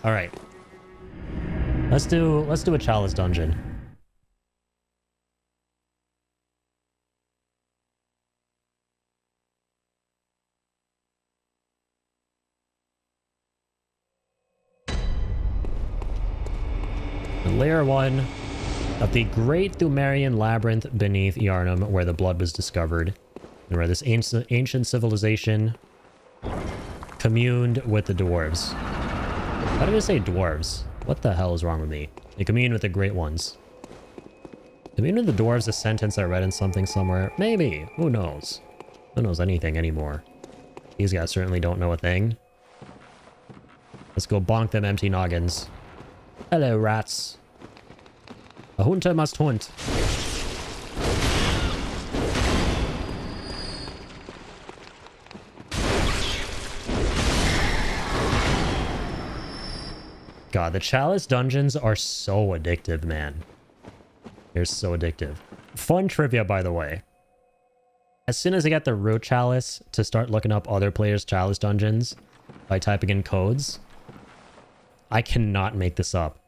All right. Let's do a chalice dungeon. Layer 1 of the Great Thumerian Labyrinth beneath Yharnam, where the blood was discovered, and where this ancient civilization communed with the dwarves. Why did I say dwarves? What the hell is wrong with me? They commune with the Great Ones. Commune with the dwarves, a sentence I read in something somewhere. Maybe. Who knows? Who knows anything anymore? These guys certainly don't know a thing. Let's go bonk them empty noggins. Hello, rats. A hunter must hunt. God, the chalice dungeons are so addictive, man. They're so addictive. Fun trivia, by the way. As soon as I get the root chalice to start looking up other players' chalice dungeons by typing in codes, I cannot make this up.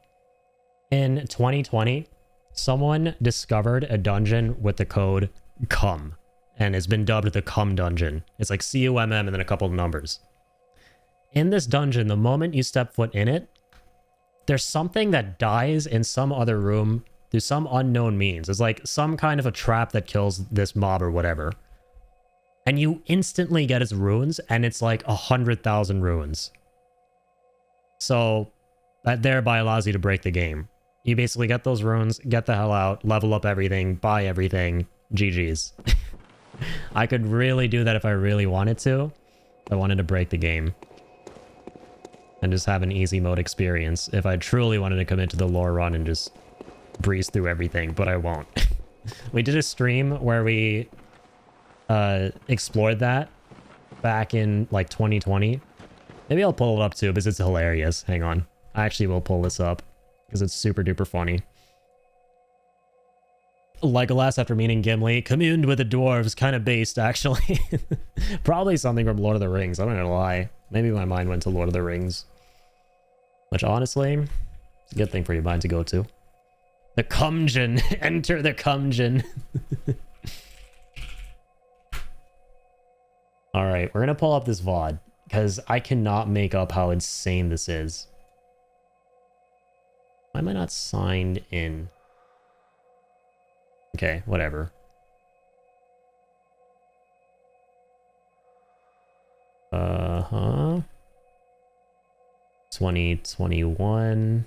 In 2020, someone discovered a dungeon with the code CUM, and it's been dubbed the CUM dungeon. It's like CUMM and then a couple of numbers. In this dungeon, the moment you step foot in it, there's something that dies in some other room through some unknown means. It's like some kind of a trap that kills this mob or whatever. And you instantly get its runes, and it's like 100,000 runes. So that thereby allows you to break the game. You basically get those runes, get the hell out, level up everything, buy everything, GG's. I could really do that if I really wanted to. I wanted to break the game. And just have an easy mode experience if I truly wanted to commit to the lore run and just breeze through everything, but I won't. We did a stream where we explored that back in like 2020. Maybe I'll pull it up too because it's hilarious. Hang on. I actually will pull this up because it's super duper funny. Legolas, after meeting Gimli, communed with the dwarves, kind of based actually. Probably something from Lord of the Rings. I'm not gonna lie. Maybe my mind went to Lord of the Rings. Which honestly, it's a good thing for your mind to go to. The Cumgen. Enter the Cumgen. Alright, we're gonna pull up this VOD. Because I cannot make up how insane this is. Why am I not signed in? Okay, whatever. Uh-huh. 2021.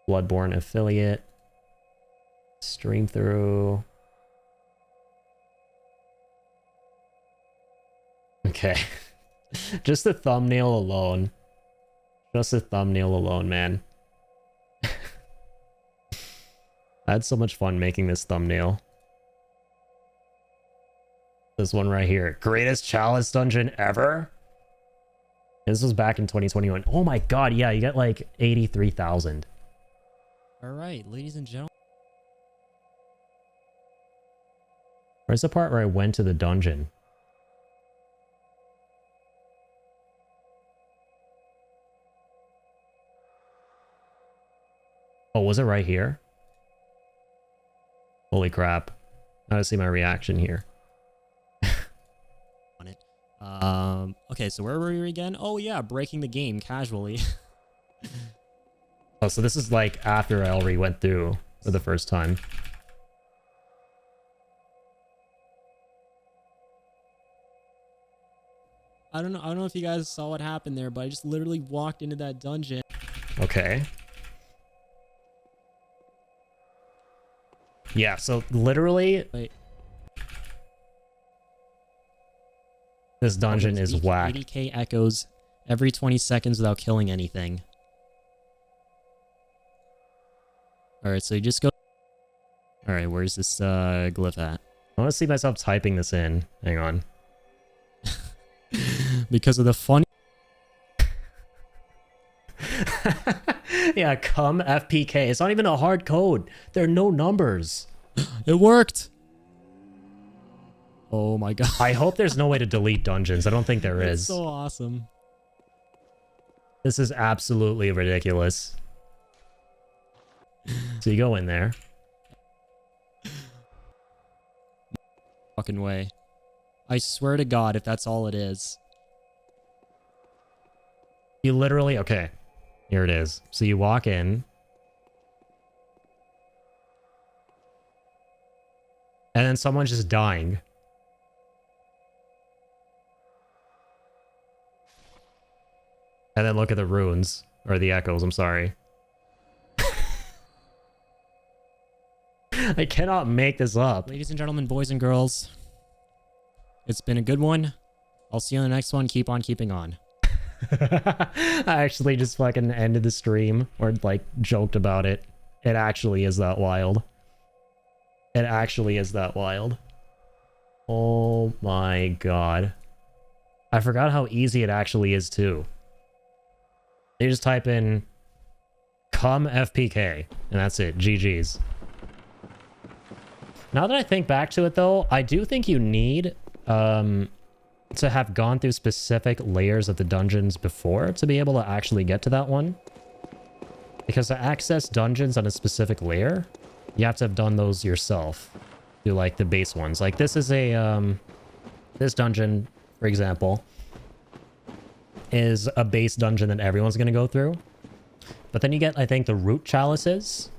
Bloodborne affiliate. Stream through. Okay. Just the thumbnail alone. Just the thumbnail alone, man. I had so much fun making this thumbnail. This one right here. Greatest chalice dungeon ever? This was back in 2021. Oh my god, yeah, you get like 83,000.
Alright, ladies and gentlemen.
Where's the part where I went to the dungeon? Oh, was it right here? Holy crap. I gotta see my reaction here.
Okay, so where were we again? Oh yeah, breaking the game casually.
Oh, so this is like after I already went through for the first time.
I don't know if you guys saw what happened there, but I just literally walked into that dungeon.
Okay. Yeah, so literally...
Wait.
This dungeon is whack.
80k echoes every 20 seconds without killing anything. Alright, so you just go... Alright, where's this glyph at?
I want to see myself typing this in. Hang on.
Because of the funny...
Yeah, come FPK. It's not even a hard code. There are no numbers.
It worked. Oh my god.
I hope there's no way to delete dungeons. I don't think there is.
It's so awesome.
This is absolutely ridiculous. So you go in there.
Fucking way. I swear to God, if that's all it is.
You literally... Okay. Here it is. So you walk in. And then someone's just dying. And then look at the runes. Or the echoes, I'm sorry. I cannot make this up.
Ladies and gentlemen, boys and girls. It's been a good one. I'll see you in the next one. Keep on keeping on.
I actually just fucking ended the stream. Or like joked about it. It actually is that wild. It actually is that wild. Oh my god. I forgot how easy it actually is too. You just type in come FPK and that's it. GG's. Now that I think back to it though, I do think you need to have gone through specific layers of the dungeons before to be able to actually get to that one. Because to access dungeons on a specific layer, you have to have done those yourself. Do like the base ones. Like this is a this dungeon, for example, is a base dungeon that everyone's going to go through. But then you get, I think, the root chalices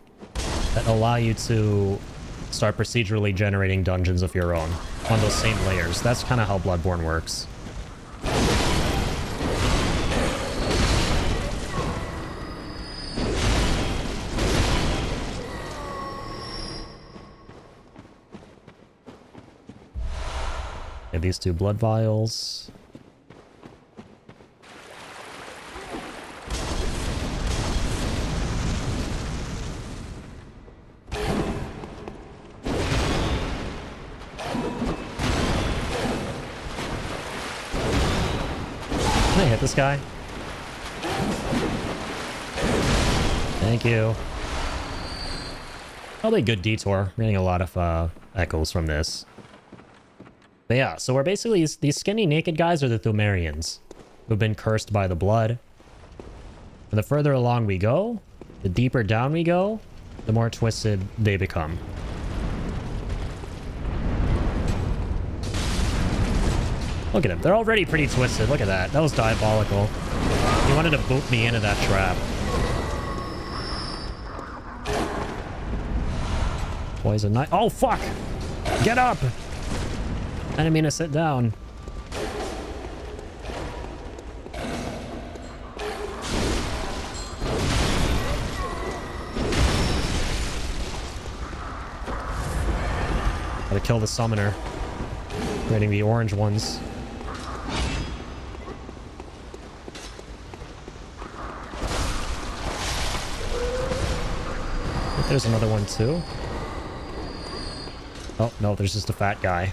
that allow you to start procedurally generating dungeons of your own on those same layers. That's kind of how Bloodborne works. Get these 2 blood vials. Can I hit this guy? Thank you. Probably a good detour. We're getting a lot of echoes from this. But yeah, so we're basically... These skinny naked guys are the Thumerians, who've been cursed by the blood. And the further along we go, the deeper down we go, the more twisted they become. Look at him. They're already pretty twisted. Look at that. That was diabolical. He wanted to boot me into that trap. Poison knife. Oh, fuck! Get up! I didn't mean to sit down. Gotta kill the summoner. Getting the orange ones. There's another one too. Oh, no, there's just a fat guy.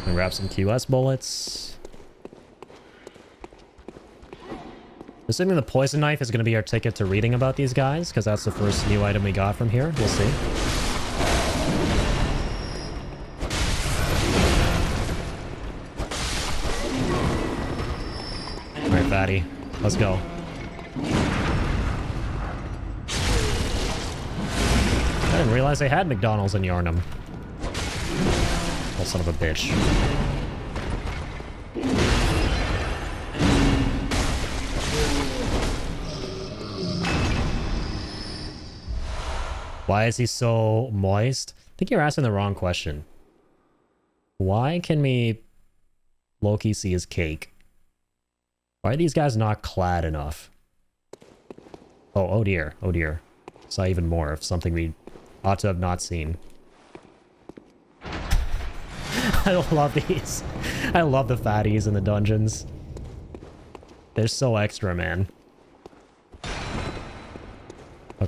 And grab some QS bullets. Assuming the poison knife is going to be our ticket to reading about these guys, because that's the first new item we got from here. We'll see. Alright, fatty. Let's go. I didn't realize they had McDonald's in Yarnum. Oh, son of a bitch. Why is he so moist? I think you're asking the wrong question. Why can we Loki see his cake? Why are these guys not clad enough? Oh dear. Oh dear. Saw even more of something we ought to have not seen. I love these. I love the fatties in the dungeons. They're so extra, man.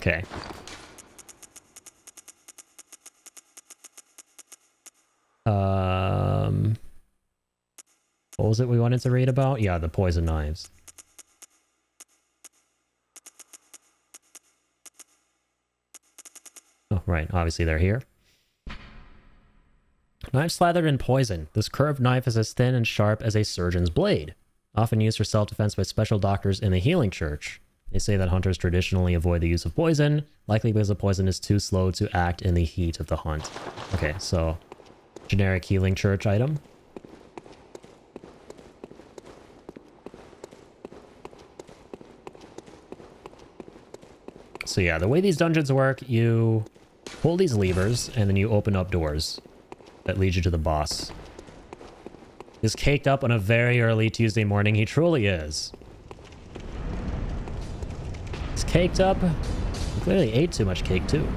Okay. What was it we wanted to read about? Yeah, the poison knives. Oh, right. Obviously they're here. Knife slathered in poison. This curved knife is as thin and sharp as a surgeon's blade. Often used for self-defense by special doctors in the healing church. They say that hunters traditionally avoid the use of poison, likely because the poison is too slow to act in the heat of the hunt. Okay, so generic healing church item. So yeah, the way these dungeons work, you pull these levers and then you open up doors that lead you to the boss. He's caked up on a very early Tuesday morning. He truly is. He's caked up. He clearly ate too much cake too.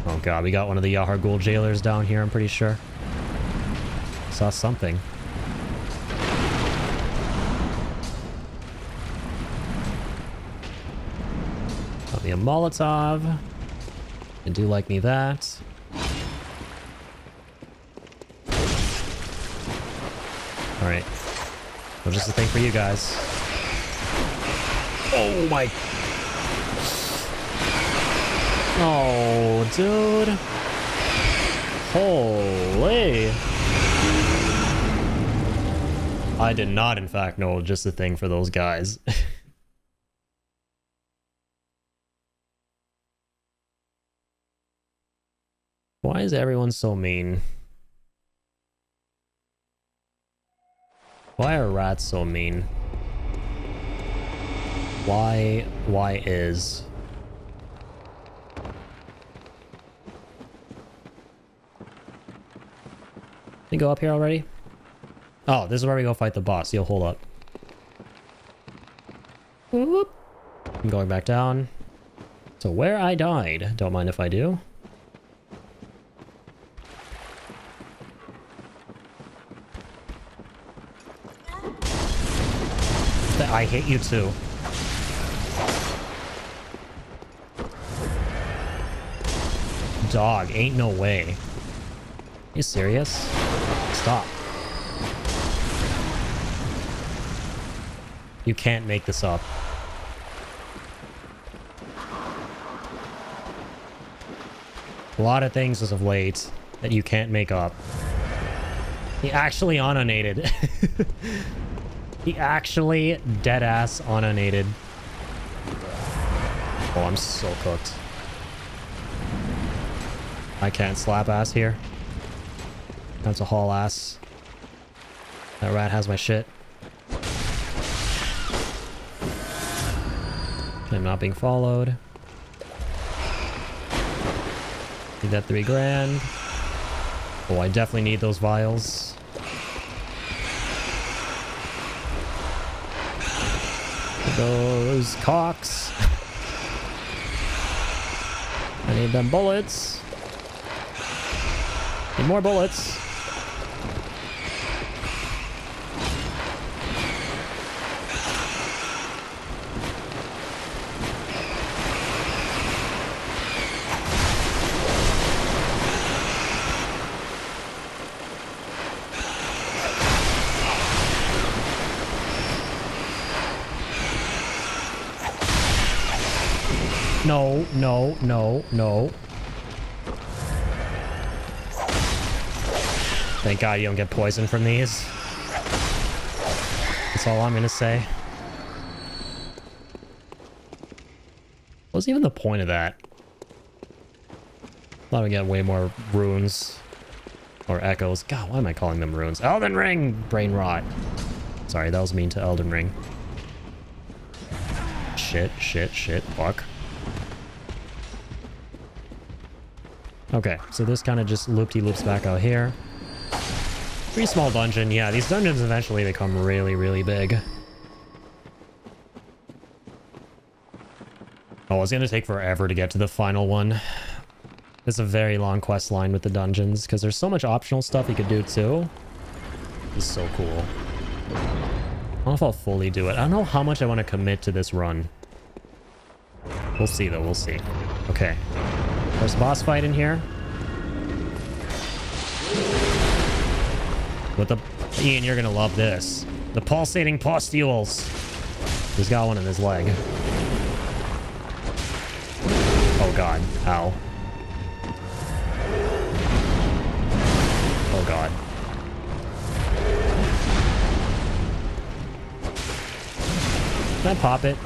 Oh god, we got one of the Yahar Ghul jailers down here, I'm pretty sure. Saw something. Got me a Molotov. And do like me that. Alright. Well, just a thing for you guys. Oh my... Oh, dude. Holy. I did not, in fact, know just a thing for those guys. Why is everyone so mean? Why are rats so mean? Why is... Can you go up here already? Oh, this is where we go fight the boss. Yo, hold up. Whoop. I'm going back down. So where I died, don't mind if I do. I hate you too. Dog, ain't no way. You serious? Stop. You can't make this up. A lot of things as of late that you can't make up. He actually ononated. He actually dead-ass ononated. Oh, I'm so cooked. I can't slap ass here. That's a haul ass. That rat has my shit. I'm not being followed. Need that 3 grand. Oh, I definitely need those vials. Those cocks. I need them bullets. Need more bullets. No, no, no, no. Thank God you don't get poisoned from these. That's all I'm gonna say. What's even the point of that? Thought I'd get way more runes. Or echoes. God, why am I calling them runes? Elden Ring! Brain rot. Sorry, that was mean to Elden Ring. Shit, shit, shit. Fuck. Okay, so this kind of just loop-de-loops back out here. Pretty small dungeon. Yeah, these dungeons eventually become really, really big. Oh, it's gonna take forever to get to the final one. It's a very long quest line with the dungeons, because there's so much optional stuff you could do too. This is so cool. I don't know if I'll fully do it. I don't know how much I want to commit to this run. We'll see, though. We'll see. Okay. First boss fight in here. With the... Ian, you're gonna love this. The pulsating pustules. He's got one in his leg. Oh god. Ow. Oh god. Can I pop it?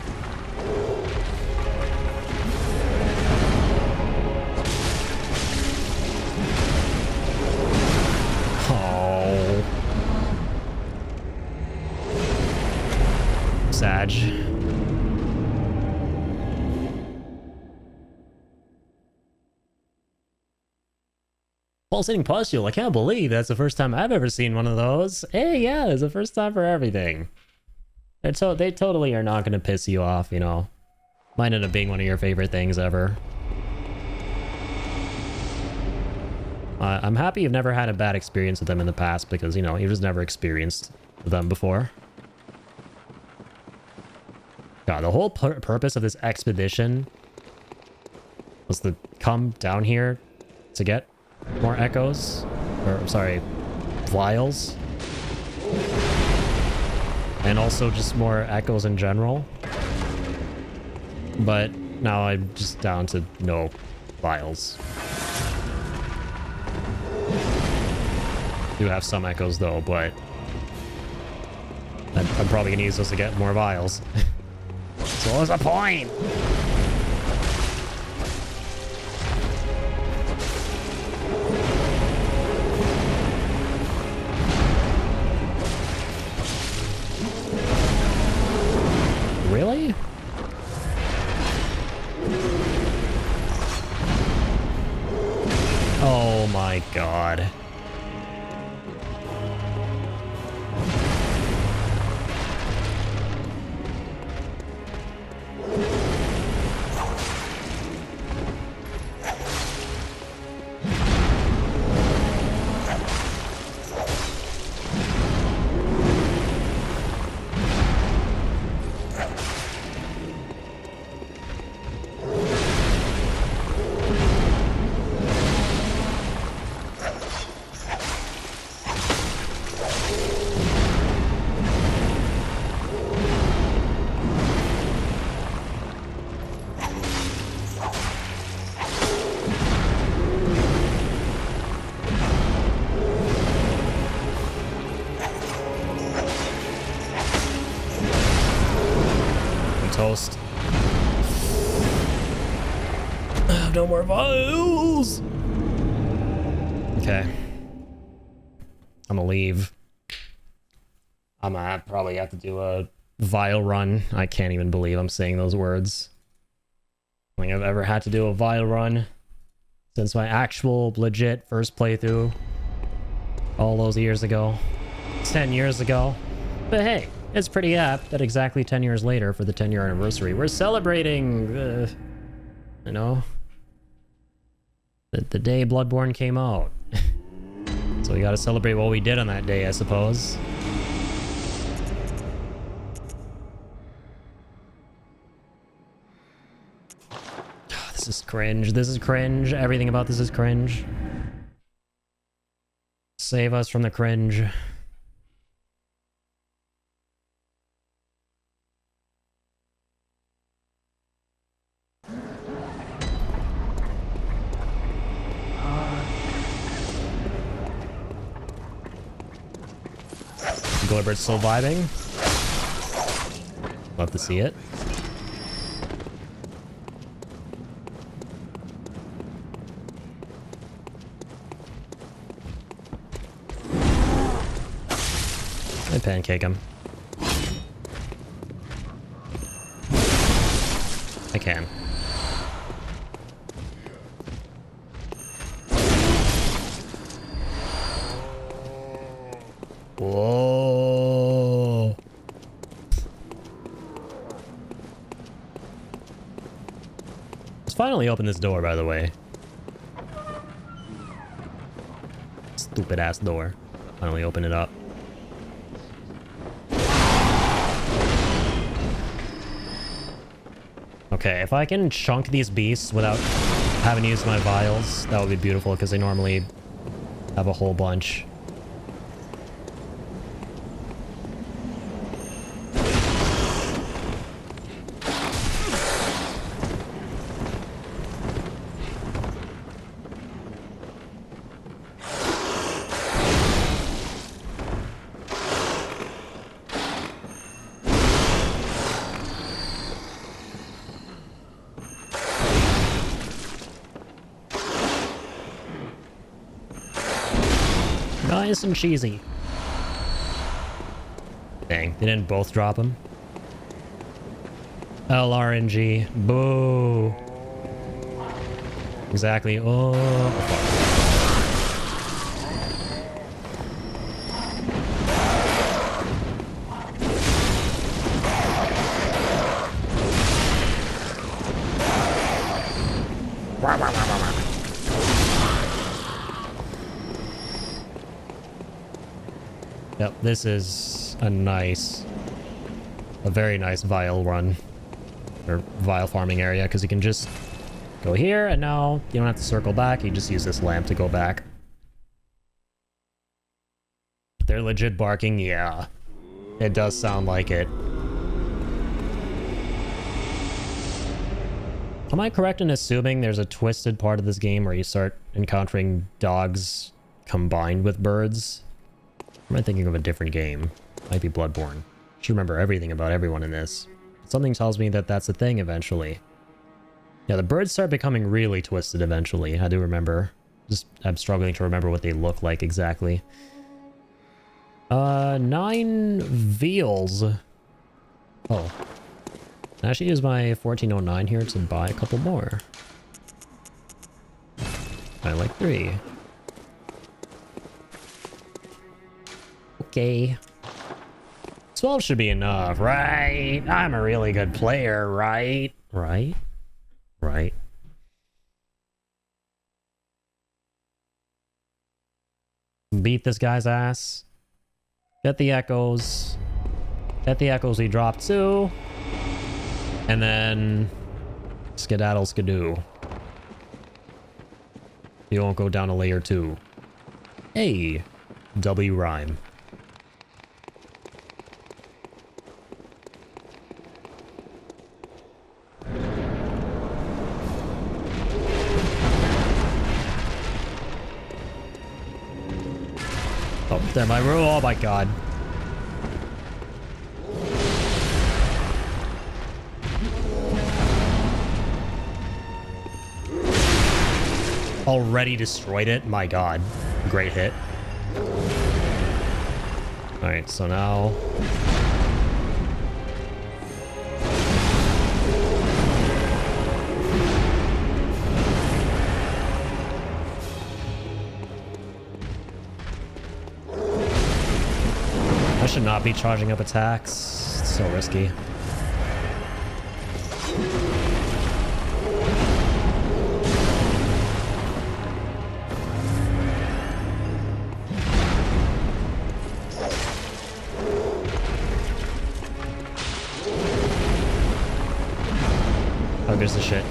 Oh. Sag. Pulsating pustule. I can't believe that's the first time I've ever seen one of those. Hey, yeah, it's the first time for everything. They totally are not going to piss you off, you know. Might end up being one of your favorite things ever. I'm happy you've never had a bad experience with them in the past because, you know, you've just never experienced them before. God, the whole purpose of this expedition was to come down here to get more echoes. Or, I'm sorry, vials. And also just more echoes in general. But now I'm just down to no vials. Do have some echoes though, but I'm probably gonna use those to get more vials. So what's the point? Really? Oh my god. Toast. No more vials. Okay. I'm gonna leave. I'm gonna probably have to do a vial run. I can't even believe I'm saying those words. I don't think I've ever had to do a vial run since my actual legit first playthrough all those years ago. 10 years ago. But hey, it's pretty apt that exactly 10 years later, for the 10-year anniversary, we're celebrating, you know, the day Bloodborne came out. So we gotta celebrate what we did on that day, I suppose. This is cringe. This is cringe. Everything about this is cringe. Save us from the cringe. Glibbert's still vibing. Love to see it. I pancake him. I can. Whoa. Let's finally open this door, by the way. Stupid ass door. Finally open it up. Okay, if I can chunk these beasts without having to use my vials, that would be beautiful, because they normally have a whole bunch. Nice and cheesy. Dang, they didn't both drop him. LRNG. Boo. Exactly. Oh, fuck. Yep, this is a very nice vial run. Or vial farming area, because you can just go here, and now you don't have to circle back, you just use this lamp to go back. They're legit barking, yeah. It does sound like it. Am I correct in assuming there's a twisted part of this game where you start encountering dogs combined with birds? Or am I thinking of a different game? Might be Bloodborne. I should remember everything about everyone in this. Something tells me that that's a thing eventually. Yeah, the birds start becoming really twisted eventually. I do remember. I'm struggling to remember what they look like exactly. 9 veals. Oh. I actually use my 1409 here to buy a couple more. I like 3. Okay. 12 should be enough, right? I'm a really good player, right? Right? Right. Beat this guy's ass. Get the echoes. Get the echoes we dropped too. And then skedaddle skidoo. You won't go down to layer 2. Hey, W rhyme. Oh, there my room. Oh my god. Already destroyed it? My god. Great hit. Alright, so now... I should not be charging up attacks. It's so risky. Oh, there's the shit.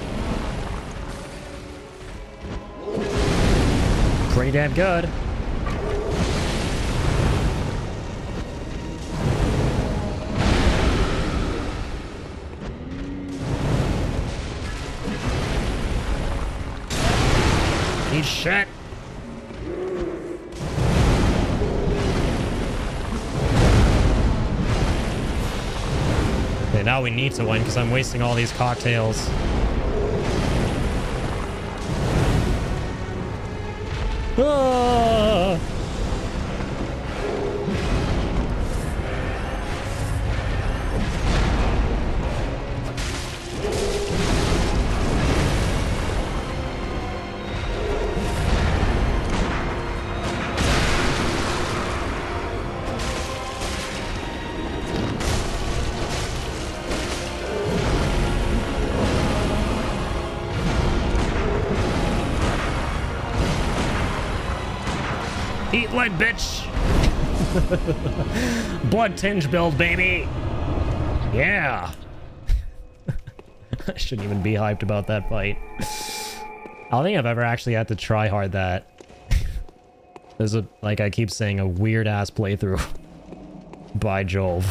Pretty damn good. Eat shit. Okay, now we need to win because I'm wasting all these cocktails. Ah! Eat blood, bitch! Blood tinge build, baby! Yeah! I shouldn't even be hyped about that fight. I don't think I've ever actually had to try hard that. There's a, like I keep saying, a weird ass playthrough by Jove.